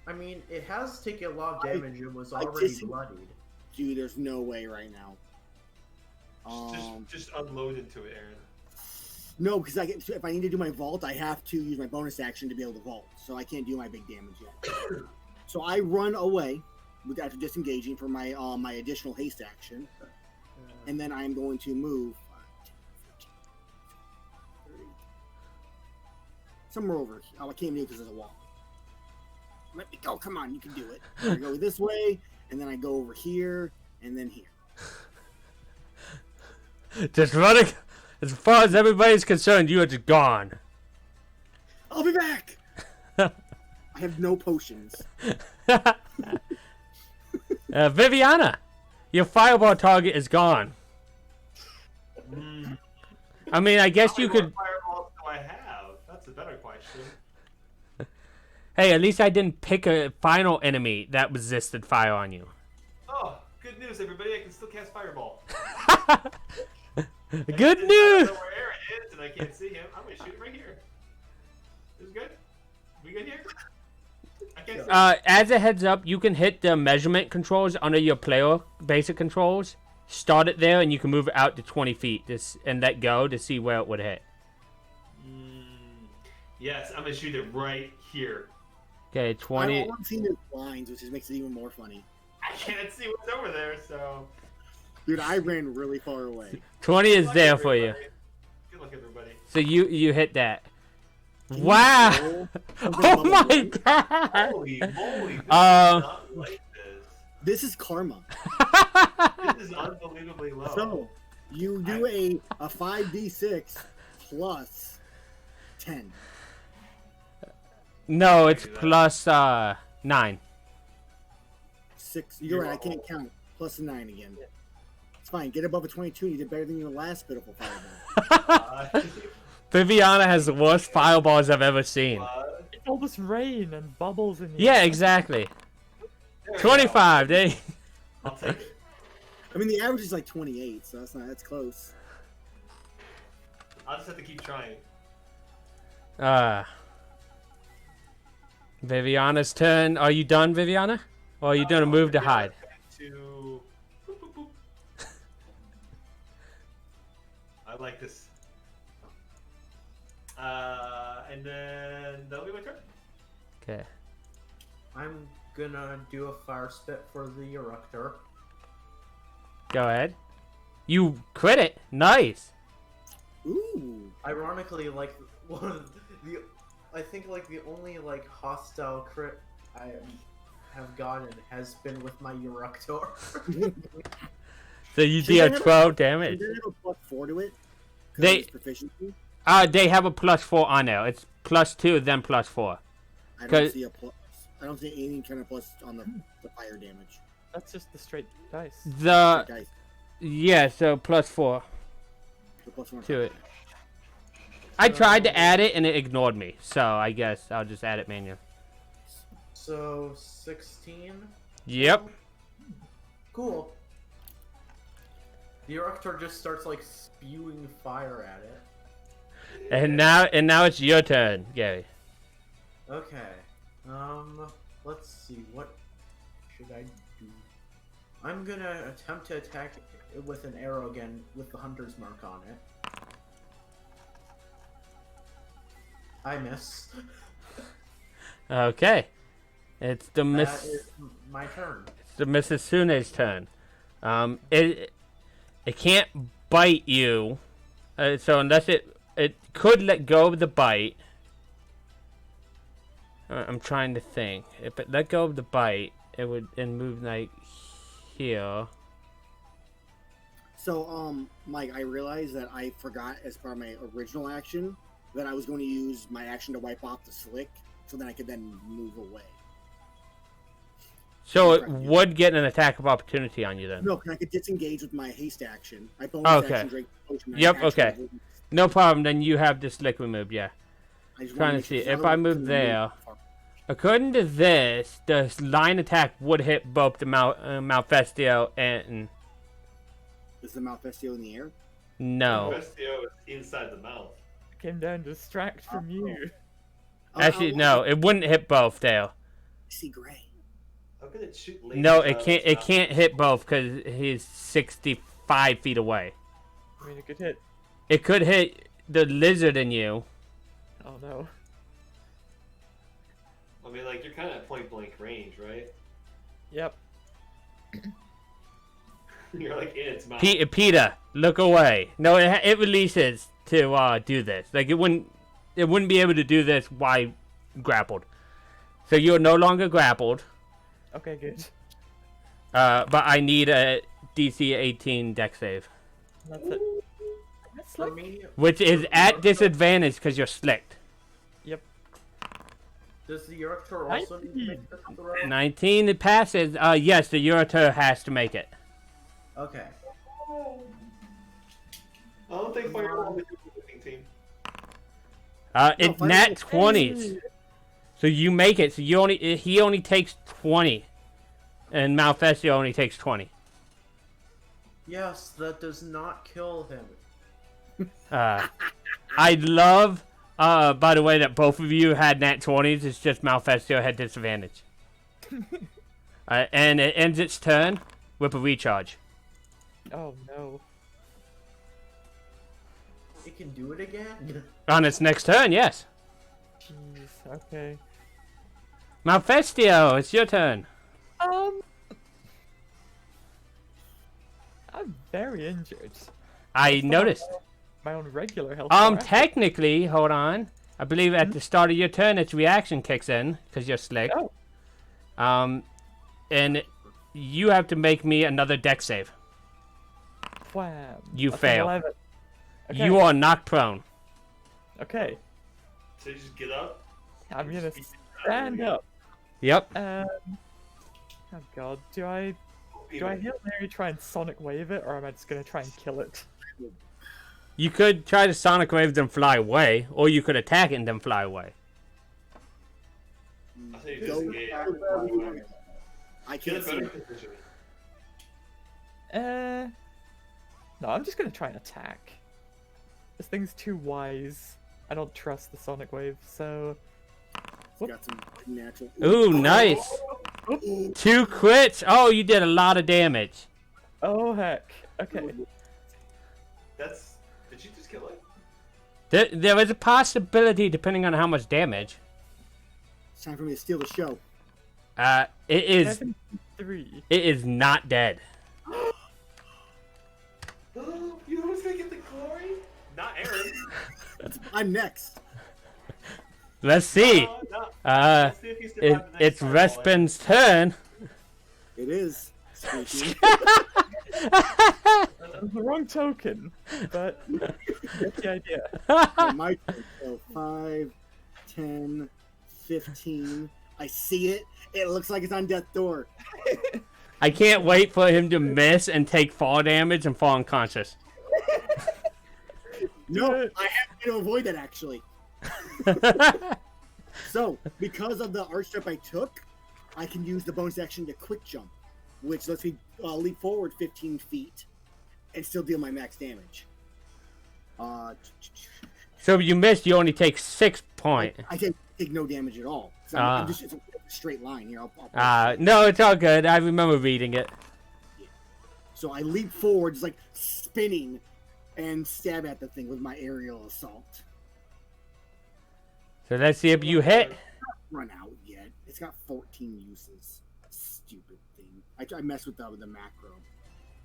S5: I mean, it has taken a lot of damage and was
S4: I
S5: already
S4: disagree.
S5: bloodied.
S4: Dude, there's no way right now.
S2: Just unload into it, Aaron.
S4: No, because if I need to do my vault, I have to use my bonus action to be able to vault. So I can't do my big damage yet. So I run away after disengaging for my my additional haste action, and then I'm going to move 30, somewhere over. Oh, I can't do it because there's a wall. Let me go. Come on, you can do it. I go this way, and then I go over here, and then here.
S1: Just running. As far as everybody's concerned, you are just gone.
S4: I'll be back. I have no potions.
S1: Viviana, your fireball target is gone. I mean, I guess you could.
S2: How many more fireballs do I have? That's a better question.
S1: Hey, at least I didn't pick a final enemy that resisted fire on you.
S2: Oh, good news, everybody! I can still cast fireball.
S1: Good
S2: I
S1: news.
S2: don't know where Aaron is, and I can't see him. I'm gonna shoot him right here. This is good. We good here? I can't see.
S1: As a heads up, you can hit the measurement controls under your player basic controls. Start it there, and you can move it out to 20 feet and let go to see where it would hit.
S2: Yes, I'm gonna shoot it right here.
S1: Okay, 20.
S4: All I'm seeing is lines, which just makes it even more funny.
S2: I can't see what's over there, so.
S4: Dude, I ran really far away.
S1: 20 is
S2: Good luck,
S1: there for you.
S2: everybody. Good luck, everybody.
S1: So you hit that.
S4: Can you
S1: Wow!
S4: roll
S1: Oh my god!
S2: Holy moly! This is
S1: Um,
S2: not like this.
S4: This is karma.
S2: This is unbelievably low.
S4: So, you do a 5d6 plus 10.
S1: No, it's
S2: do that.
S1: plus 9.
S4: 6. You're right, I can't count. Plus a 9 again. It's fine. Get above a 22. You did better than your last pitiful fireball.
S1: Viviana has the worst fireballs I've ever seen.
S6: It's all this rain and bubbles in the
S1: Yeah,
S6: air.
S1: exactly.
S2: There we
S1: 25,
S2: go.
S1: they.
S2: I'll take it.
S4: I mean, the average is like 28, so that's close.
S2: I'll just have to keep trying.
S1: Viviana's turn. Are you done, Viviana? Or are you doing a move to hide?
S2: To... Boop, boop, boop. I like this. And then that'll be my turn.
S1: Okay.
S5: I'm gonna do a fire spit for the eruptor.
S1: Go ahead. You crit it. Nice.
S4: Ooh.
S5: Ironically, like one of the, I think like the only like hostile crit I have gotten has been with my Eructor.
S1: So you
S4: Should they
S1: deal
S4: have
S1: 12 damage.
S4: Did they have a plus 4 to it? 'Cause
S1: They-
S4: of its proficiency?
S1: They have a +4 on there. It's +2, then +4.
S4: I
S1: 'Cause-
S4: don't see a plus. I don't see any kind of plus on the fire damage.
S6: That's just the straight dice.
S1: The
S4: Guys,
S1: yeah, so +4
S4: the plus 1
S1: to it. I tried to add it and it ignored me, so I guess I'll just add it manually.
S5: So 16.
S1: Yep.
S5: Cool. The Eructor just starts like spewing fire at it.
S1: And now it's your turn, Gary.
S5: Okay. Let's see. What should I do? I'm gonna attempt to attack it with an arrow again with the hunter's mark on it. I miss.
S1: Okay. It's the
S5: That is my turn.
S1: It's the Misutsune's turn. It can't bite you, so unless it could let go of the bite. I'm trying to think. If it let go of the bite, it would and move like here.
S4: So, Mike, I realized that I forgot as part of my original action that I was going to use my action to wipe off the slick, so then I could then move away.
S1: So it would get an attack of opportunity on you then.
S4: No, I could disengage with my haste action. I bonus
S1: Okay.
S4: action drink potion. and I
S1: Yep,
S4: actually
S1: okay.
S4: avoid-
S1: No problem. Then you have this lick removed. Yeah.
S4: I just
S1: Trying
S4: wanna
S1: to see
S4: make sure,
S1: if I move there. According to this, the line attack would hit both the Malfestio and
S4: Is the Malfestio in the air?
S1: no.
S2: Vestio is inside the mouth.
S6: Came down to distract from you.
S1: Actually, no. It wouldn't hit both there.
S4: I see gray.
S2: How can it shoot lasers
S1: No,
S2: out
S1: it
S2: of
S1: can't.
S2: its
S1: It
S2: mouth?
S1: can't hit both because he's 65 feet away.
S6: I mean, it could hit.
S1: It could hit the lizard in you.
S6: Oh no.
S2: I mean, like, you're kind of at point blank range, right?
S6: Yep.
S2: You're like in its mouth.
S1: Peter, look away. No, it releases to do this. Like it wouldn't be able to do this while grappled. So you're no longer grappled.
S6: Okay, good.
S1: But I need a DC 18 dex save,
S6: That's it. That's
S5: For
S6: like.
S5: me,
S1: which is at disadvantage because you're slicked.
S6: Yep.
S5: does the Yurtor also need to make the throw?
S1: 19 it passes. Yes, the Urator has to make it.
S5: Okay.
S2: I don't think Fireball is a winning team.
S1: It's
S4: Fireball-
S1: nat 20s. So you make it. So he only takes 20, and Malfestio only takes 20.
S5: Yes, that does not kill him.
S1: I love, by the way, that both of you had nat 20s. It's just Malfestio had disadvantage. And it ends its turn with a recharge.
S6: Oh no.
S5: It can do it again?
S1: On its next turn, yes.
S6: Jeez. Okay.
S1: Malfestio, it's your turn.
S6: I'm very injured.
S1: I noticed.
S6: My own regular health. bar.
S1: Technically, hold on. I believe at the start of your turn, its reaction kicks in because you're slick.
S6: Oh.
S1: And you have to make me another dex save.
S6: Wham.
S1: You
S6: That's
S1: fail.
S6: 11. Okay.
S1: You are knocked prone.
S6: Okay.
S2: So you just get up.
S6: I'm gonna stand up.
S1: Yep.
S6: Oh god. Do I Hail Mary try and Sonic Wave it, or am I just gonna try and kill it?
S1: You could try to Sonic Wave them fly away, or you could attack it and then fly away.
S2: I think you
S4: Go.
S2: just get
S4: I
S2: get a
S4: can't see.
S2: better position.
S6: No, I'm just gonna try and attack. This thing's too wise. I don't trust the Sonic Wave, so...
S4: Got some natural.
S1: Ooh, nice. 2 crits. Oh, you did a lot of damage.
S6: Oh, heck. Okay.
S2: That's. Did you just kill it?
S1: There is a possibility, depending on how much damage.
S4: It's time for me to steal the show.
S1: It is.
S6: 3.
S1: It is not dead.
S2: Oh, you know who's gonna get the glory? Not Aaron.
S4: I'm next.
S1: Let's see.
S2: No. Let's see if he survives the next
S1: It's
S2: turn,
S1: Respin's turn.
S4: It is. Speaking.
S6: The wrong token, but that's the idea.
S4: My turn. So 5, 10, 15. I see it. It looks like it's on death door.
S1: I can't wait for him to miss and take fall damage and fall unconscious.
S4: No, I have to avoid that actually. So, because of the arch step I took, I can use the bonus action to quick jump, which lets me leap forward 15 feet and still deal my max damage.
S1: So if you miss, you only take 6 points.
S4: I take no damage at all. So I'm just it's a straight line here.
S1: No, it's all good. I remember reading it.
S4: So I leap forward, just like spinning, and stab at the thing with my aerial assault.
S1: So let's see if you hit.
S4: Run out yet. It's got 14 uses. Stupid thing. I messed with the macro.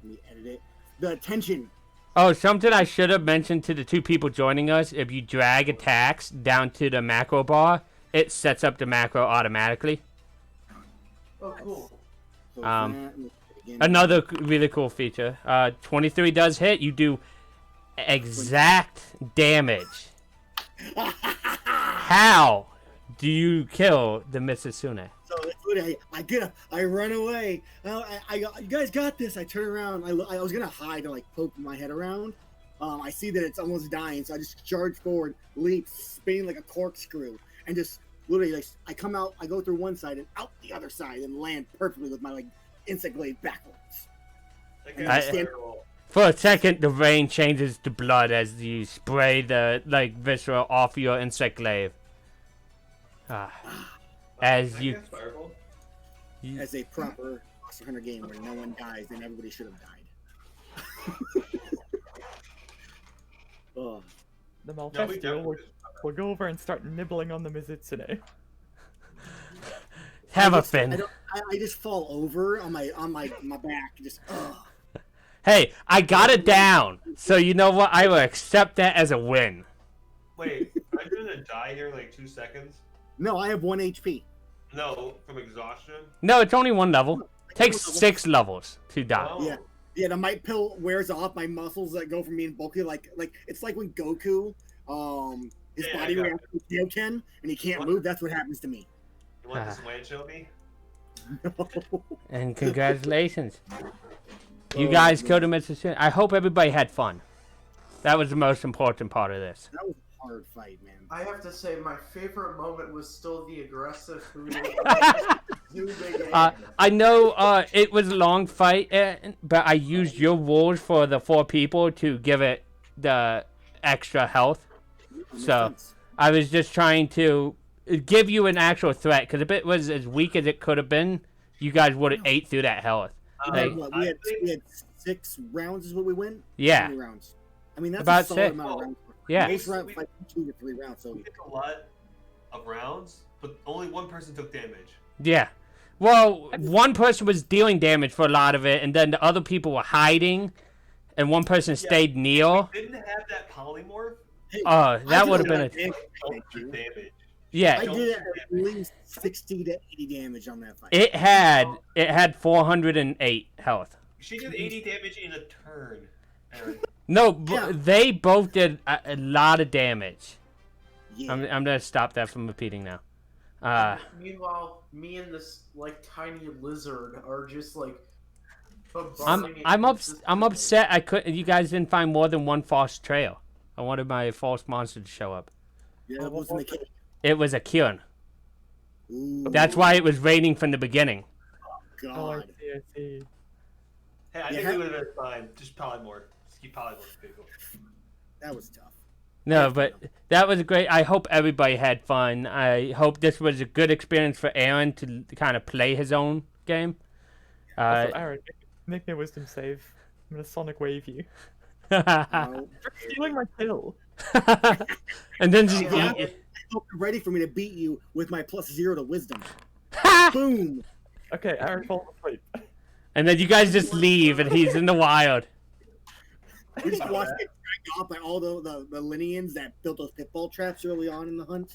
S4: Let me edit it. The attention.
S1: Oh, something I should have mentioned to the 2 people joining us. If you drag attacks down to the macro bar, it sets up the macro automatically.
S5: Oh, cool.
S4: So again.
S1: Another really cool feature. 23 does hit. You do exact damage. How do you kill the Mizutsune?
S4: So that's what I get up, I run away. You guys got this. I turn around. I was gonna hide and like poke my head around, I see that it's almost dying, so I just charge forward, leap, spinning like a corkscrew, and just literally, like, I come out, I go through one side and out the other side, and land perfectly with my like insect glaive backwards.
S1: For a second, the rain changes to blood as you spray the like viscera off your insect glaive. As you,
S4: As a proper Monster Hunter game where no one dies, then everybody should have died. Oh.
S6: The Malfestio will go over and start nibbling on the Mizutsune.
S1: have a fin.
S4: I just fall over on my back, just.
S1: Hey, I got it down, so you know what? I will accept that as a win.
S2: Wait, I'm gonna die here in like 2 seconds.
S4: No, I have 1 HP.
S2: No, from exhaustion.
S1: No, it's only one level. Takes 6 levels to die.
S2: Oh.
S4: Yeah, the might pill wears off my muscles that go from being bulky. Like it's like when Goku, his body reacts to Kaioken and he can't move. That's what happens to me.
S2: You want this land show me?
S1: And congratulations. You guys killed him at the I hope everybody had fun. That was the most important part of this.
S4: That was a hard fight, man.
S5: I have to say, my favorite moment was still the aggressive
S1: I know it was a long fight, but I used your rules for the 4 people to give it the extra health. So I was just trying to give you an actual threat, because if it was as weak as it could have been, you guys would have ate through that health.
S4: We had 6 rounds is what we win?
S1: Yeah.
S4: How many rounds? I mean, that's
S1: About
S4: a solid
S1: 6.
S4: amount of rounds.
S1: Yeah.
S4: Most rounds like 2 to 3 rounds. So
S2: We took a lot of rounds, but only one person took damage.
S1: Yeah. Well, one person was dealing damage for a lot of it, and then the other people were hiding, and one person stayed near.
S2: Didn't have that polymorph.
S4: hey,
S1: That would have been a...
S2: Damage.
S1: Yeah.
S4: I did at least 60 to 80 damage on that fight.
S1: It had 408 health.
S2: She did 80 damage in a turn. Aaron.
S1: No,
S4: Yeah.
S1: they both did a lot of damage.
S4: Yeah.
S1: I'm gonna stop that from repeating now.
S5: Meanwhile, me and this like tiny lizard are just like.
S1: I'm upset. I couldn't. You guys didn't find more than one false trail. I wanted my false monster to show up.
S4: Yeah, it wasn't the case.
S1: It was a Kieran.
S4: Ooh,
S1: That's why it was raining from the beginning.
S6: Oh, I
S4: God.
S6: see, I see.
S2: Hey, I think we would have been fine. Just polymorph. Just keep polymorph, people.
S4: That was tough.
S1: No, but that was great. I hope everybody had fun. I hope this was a good experience for Aaron to kind of play his own game.
S6: Also, Aaron, make me a wisdom save. I'm gonna sonic wave you.
S4: No.
S6: You're stealing my kill.
S1: And then just
S4: Yeah.
S1: eat it.
S4: I hope you're ready for me to beat you with my +0 to wisdom. Boom!
S6: Okay, Aaron falls asleep.
S1: And then you guys just leave, and he's in the wild.
S4: We just watched it dragged off by all the Lineans that built those pitfall traps early on in the hunt.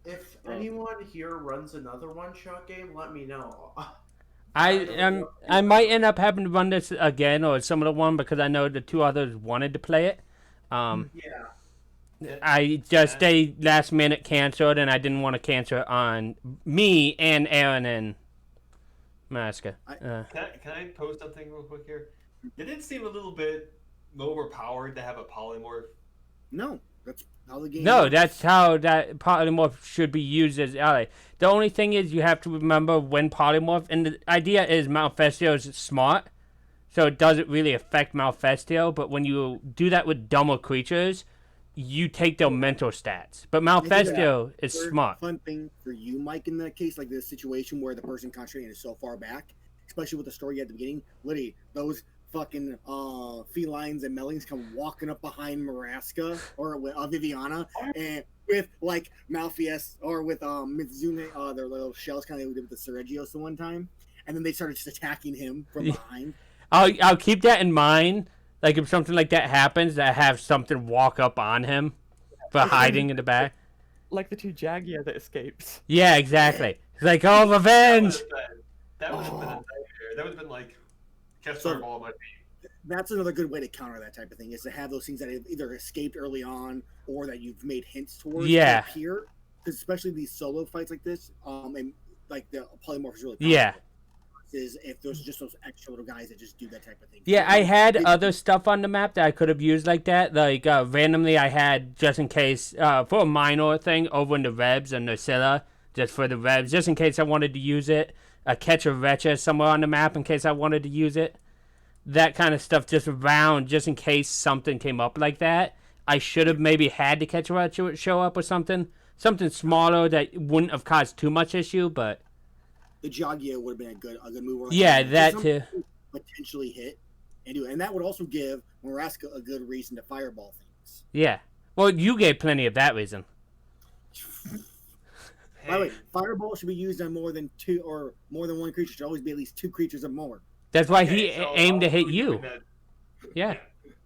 S5: If anyone here runs another one-shot game, let me know.
S1: I might end up having to run this again or some other one because I know the 2 others wanted to play it.
S5: Yeah.
S1: I just they last minute canceled, and I didn't want to cancel it on me and Aaron and Maska.
S2: Can I post something real quick here? Did it seem a little bit overpowered to have a polymorph?
S4: No, that's how the game
S1: No,
S4: works.
S1: that's how that polymorph should be used as ally. The only thing is you have to remember when polymorph, and the idea is Malfestio is smart, so it doesn't really affect Malfestio, but when you do that with dumber creatures, you take their mental stats. But Malfestio is
S4: Third
S1: smart.
S4: Fun thing for you, Mike, in that case, like this situation where the person concentrating is so far back, especially with the story at the beginning, literally, those fucking felines and melings come walking up behind Maraska or with Viviana, and with like Malfeas or with Mizutsune, their little shells kind of like we did with the Seregios the one time, and then they started just attacking him from behind.
S1: I'll keep that in mind. Like if something like that happens, I have something walk up on him, but hiding in the back.
S6: Like the 2 Jagia that escaped.
S1: Yeah, exactly. It's like, oh, revenge.
S2: That would have been a nightmare. That would have been like catch our ball in my feet.
S4: That's another good way to counter that type of thing, is to have those things that have either escaped early on or that you've made hints towards
S1: Yeah.
S4: appear. Because especially these solo fights like this, and like the polymorph is really powerful.
S1: Yeah.
S4: is if there's just those extra little guys that just do that type of thing.
S1: Yeah,
S4: So,
S1: I had other stuff on the map that I could have used like that. Like, randomly I had, just in case, for a minor thing, over in the Rebs and Nucilla, just for the Rebs, just in case I wanted to use it. A Catch a Retcha somewhere on the map in case I wanted to use it. That kind of stuff just around, just in case something came up like that. I should have maybe had to Catch a Retcha show up or something. Something smaller that wouldn't have caused too much issue, but...
S4: the Jogia would have been a good move. Like
S1: yeah, that too.
S4: Potentially hit and do it. And that would also give Muraska a good reason to fireball things.
S1: Yeah. Well, you gave plenty of that reason.
S4: By the way, fireball should be used on more than two or more than one creature. It should always be at least two creatures or more.
S1: That's why
S2: Okay,
S1: he
S2: so
S1: aimed to
S2: I'll
S1: hit
S2: do
S1: you.
S2: that.
S1: Yeah.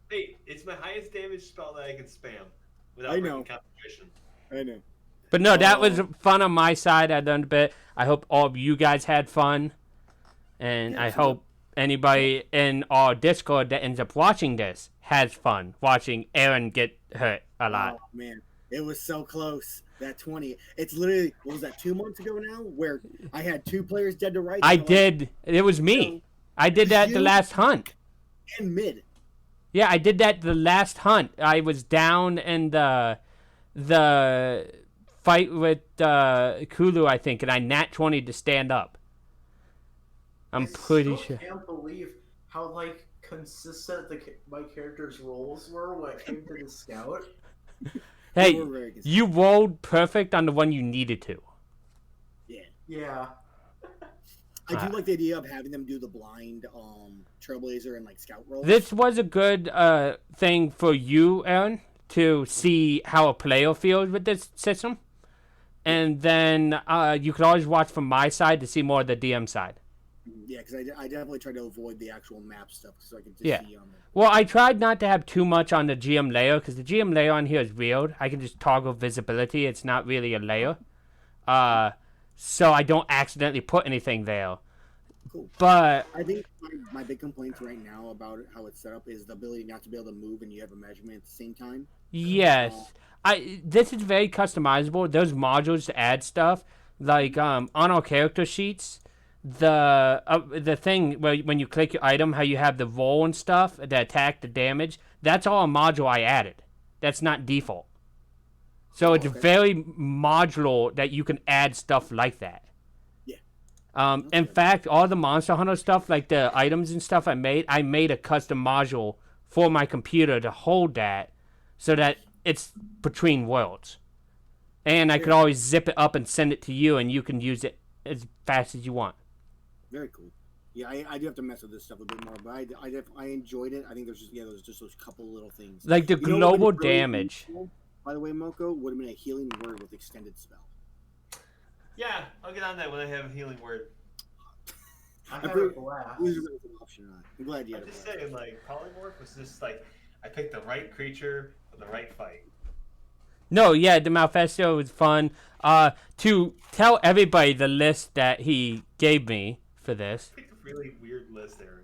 S2: Hey, it's my highest damage spell that I can spam without
S4: I
S2: breaking
S4: know.
S2: concentration.
S4: I know.
S1: But no, that was fun on my side. I learned a bit. I hope all of you guys had fun. And I hope anybody in our Discord that ends up watching this has fun watching Aaron get hurt a lot.
S4: Oh, man. It was so close. That 20. It's literally, what was that, 2 months ago now? Where I had 2 players dead to right.
S1: I did. It was me. I did that the last hunt.
S4: And mid.
S1: Yeah, I did that the last hunt. I was down in the fight with Kulu, I think, and I nat 20 to stand up. I'm pretty sure.
S5: I can't believe how like consistent my character's roles were when it came to the scout.
S1: Hey, you rolled perfect on the one you needed to.
S4: Yeah.
S5: Yeah.
S4: I do like the idea of having them do the blind Trailblazer and like scout rolls.
S1: This was a good thing for you, Aaron, to see how a player feels with this system. And then you could always watch from my side to see more of the DM side.
S4: Yeah, because I definitely try to avoid the actual map stuff so I can just see
S1: Well, I tried not to have too much on the GM layer because the GM layer on here is weird. I can just toggle visibility. It's not really a layer. So I don't accidentally put anything there.
S4: Cool.
S1: But
S4: I think my big complaints right now about how it's set up is the ability not to be able to move and you have a measurement at the same time.
S1: yes, this is very customizable. There's modules to add stuff. Like on our character sheets, the thing where when you click your item, how you have the roll and stuff, the attack, the damage, that's all a module I added. That's not default. So it's very modular that you can add stuff like that.
S4: Yeah.
S1: In fact, all the Monster Hunter stuff, like the items and stuff I made a custom module for my computer to hold that so that it's between worlds. And I could always zip it up and send it to you, and you can use it as fast as you want.
S4: Very cool. Yeah, I do have to mess with this stuff a bit more, but I enjoyed it. I think there's just those couple little things.
S1: Like the
S4: You know what
S1: global
S4: would be really
S1: damage.
S4: useful, by the way, Moko, would have been a healing word with extended spell.
S2: Yeah, I'll get on that when I have a healing word.
S5: I
S4: I'm
S5: had a
S4: pretty-
S5: blast.
S4: It was an option. I'm glad you
S2: I'm
S4: had
S2: just
S4: it.
S2: saying, like, polymorph was just like, I picked the right creature for the right fight.
S1: No, yeah, the Malfestio was fun. To tell everybody the list that he gave me for this.
S2: Picked a really weird list, Aaron.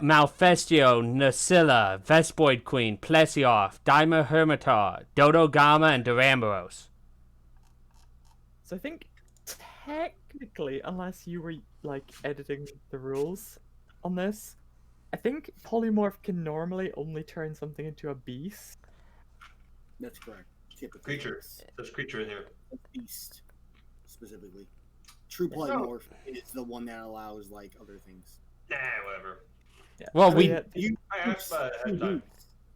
S1: Malfestio, Nucilla, Vespoid Queen, Plesioth, Daima Hermitar, Dodo Gama, and Duramboros.
S6: So I think technically, unless you were like editing the rules on this, I think polymorph can normally only turn something into a beast.
S4: That's correct. Typically.
S2: Creature. There's creature in here.
S4: Beast, specifically. True polymorph is the one that allows like other things.
S2: Nah, whatever.
S6: Yeah.
S1: Well,
S6: I
S1: we-
S6: mean,
S2: I asked about it ahead of time.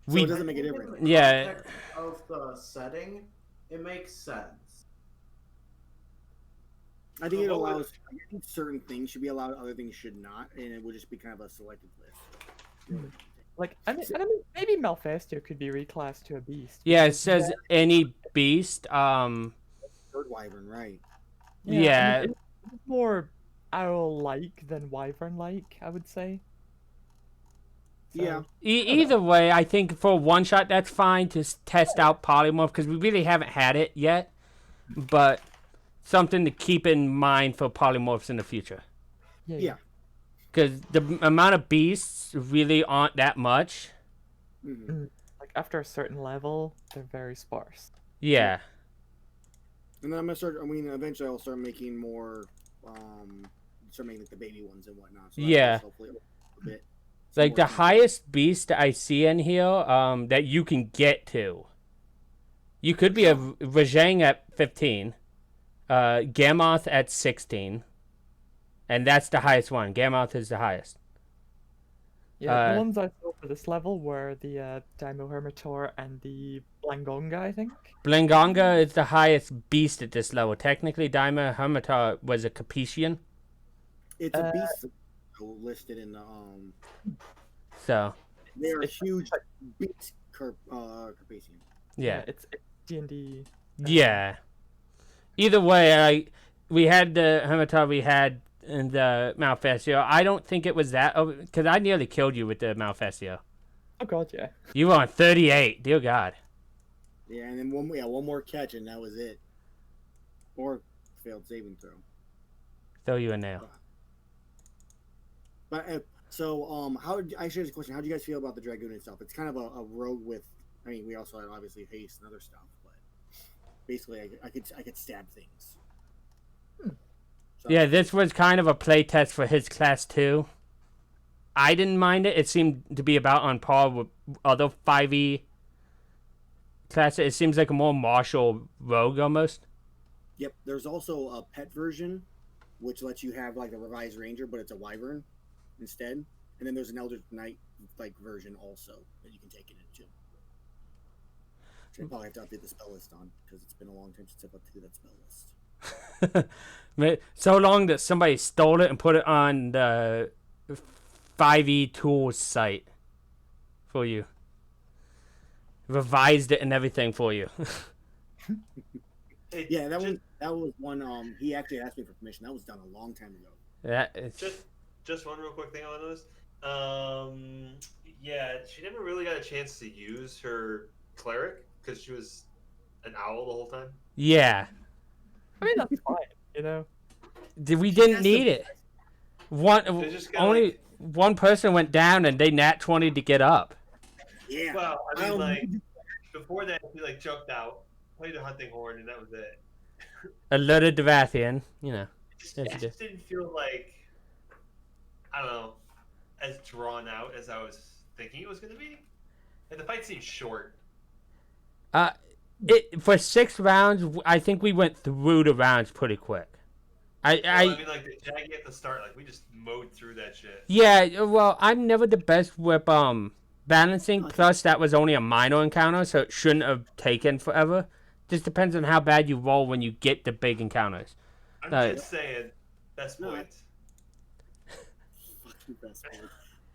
S4: So
S1: We-
S4: it doesn't make a difference.
S5: In the
S1: Yeah.
S5: context of the setting, it makes sense.
S4: I think it
S2: So what
S4: allows. I think certain things should be allowed, other things should not, and it would just be kind of a selected list.
S6: like I mean, maybe Malfestio could be reclassed to a beast.
S1: Yeah, it says any beast.
S4: Third wyvern, right?
S1: Yeah.
S6: I mean, it's more owl-like than wyvern-like, I would say. So,
S4: Yeah.
S1: Either way, I think for one shot that's fine to test out polymorph because we really haven't had it yet. But something to keep in mind for polymorphs in the future.
S4: Yeah.
S1: Because the amount of beasts really aren't that much.
S4: Mm-hmm.
S6: Like after a certain level, they're very sparse.
S1: Yeah.
S4: And then I'm gonna start. I mean, eventually I'll start making more start making like the baby ones and whatnot. So
S1: Yeah.
S4: hopefully a bit.
S1: Like the
S4: more
S1: highest beast I see in here, that you can get to. You could be a Rajang at 15, Gammoth at 16, and that's the highest one. Gammoth is the highest.
S6: Yeah, the ones I saw for this level were the Daimo Hermitor and the Blangonga, I think.
S1: Blangonga is the highest beast at this level. Technically, Daima Hermitar was a Capetian.
S4: It's a beast listed in the
S1: So
S4: they're a huge beast Carpathian.
S1: yeah,
S6: it's D&D.
S1: Yeah. Either way, we had the Hermitar we had in the Malfestio. I don't think it was that, because I nearly killed you with the Malfestio.
S6: Oh god, yeah.
S1: You were on 38. Dear God.
S4: Yeah, and then one more catch and that was it. Or failed saving throw.
S1: Throw you a nail.
S4: But I should ask a question. How do you guys feel about the Dragoon itself? It's kind of a rogue with. I mean, we also had obviously haste and other stuff, but basically, I could stab things. So,
S1: Yeah, this was kind of a playtest for his class too. I didn't mind it. It seemed to be about on par with other 5e classes. It seems like a more martial rogue almost.
S4: Yep. There's also a pet version, which lets you have like a revised ranger, but it's a wyvern instead. And then there's an Elder Knight like version also that you can take it into. Which I probably have to update the spell list on because it's been a long time since I've updated that spell list.
S1: So long that somebody stole it and put it on the 5e tools site for you. Revised it and everything for you.
S4: Yeah, that was one. He actually asked me for permission. That was done a long time ago.
S1: That it's
S2: Just one real quick thing I noticed. Yeah, she never really got a chance to use her cleric because she was an owl the whole time.
S1: yeah.
S6: I mean, that's fine, you know?
S1: We didn't need it. Only one person went down and they nat 20 to get up.
S4: Yeah.
S2: Well, I mean, like before that, she like jumped out, played a hunting horn, and that was it.
S1: Alerted Devathian, you know.
S2: It just didn't feel like, I don't know, as drawn out as I was thinking it was going to be. And the fight seemed short.
S1: For 6 rounds, I think we went through the rounds pretty quick. I
S2: mean, like the Jaggy at the start, like we just mowed through that shit.
S1: Yeah, well, I'm never the best with balancing. Plus, that was only a minor encounter, so it shouldn't have taken forever. Just depends on how bad you roll when you get the big encounters.
S2: I'm just saying, best points.
S4: Fucking best points.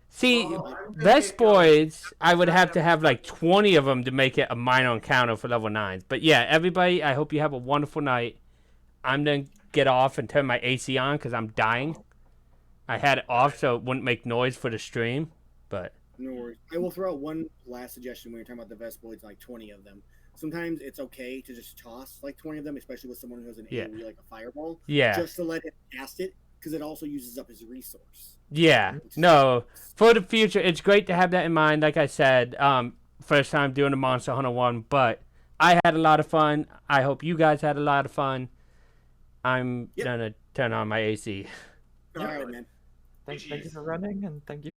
S1: See, best boys, I would have to have like 20 of them to make it a minor encounter for level 9s. But yeah, everybody, I hope you have a wonderful night. I'm going to get off and turn my AC on because I'm dying. I had it off so it wouldn't make noise for the stream, but...
S4: No worries. I will throw out one last suggestion when you're talking about the Vespoids, like 20 of them. Sometimes it's okay to just toss like 20 of them, especially with someone who has an AoE like a fireball.
S1: Yeah.
S4: Just to let him cast it, because it also uses up his resource.
S1: Yeah. No. For the future, it's great to have that in mind. Like I said, first time doing the Monster Hunter 1, but I had a lot of fun. I hope you guys had a lot of fun. I'm gonna turn on my AC.
S4: All right, man.
S6: Thank you for running, and thank you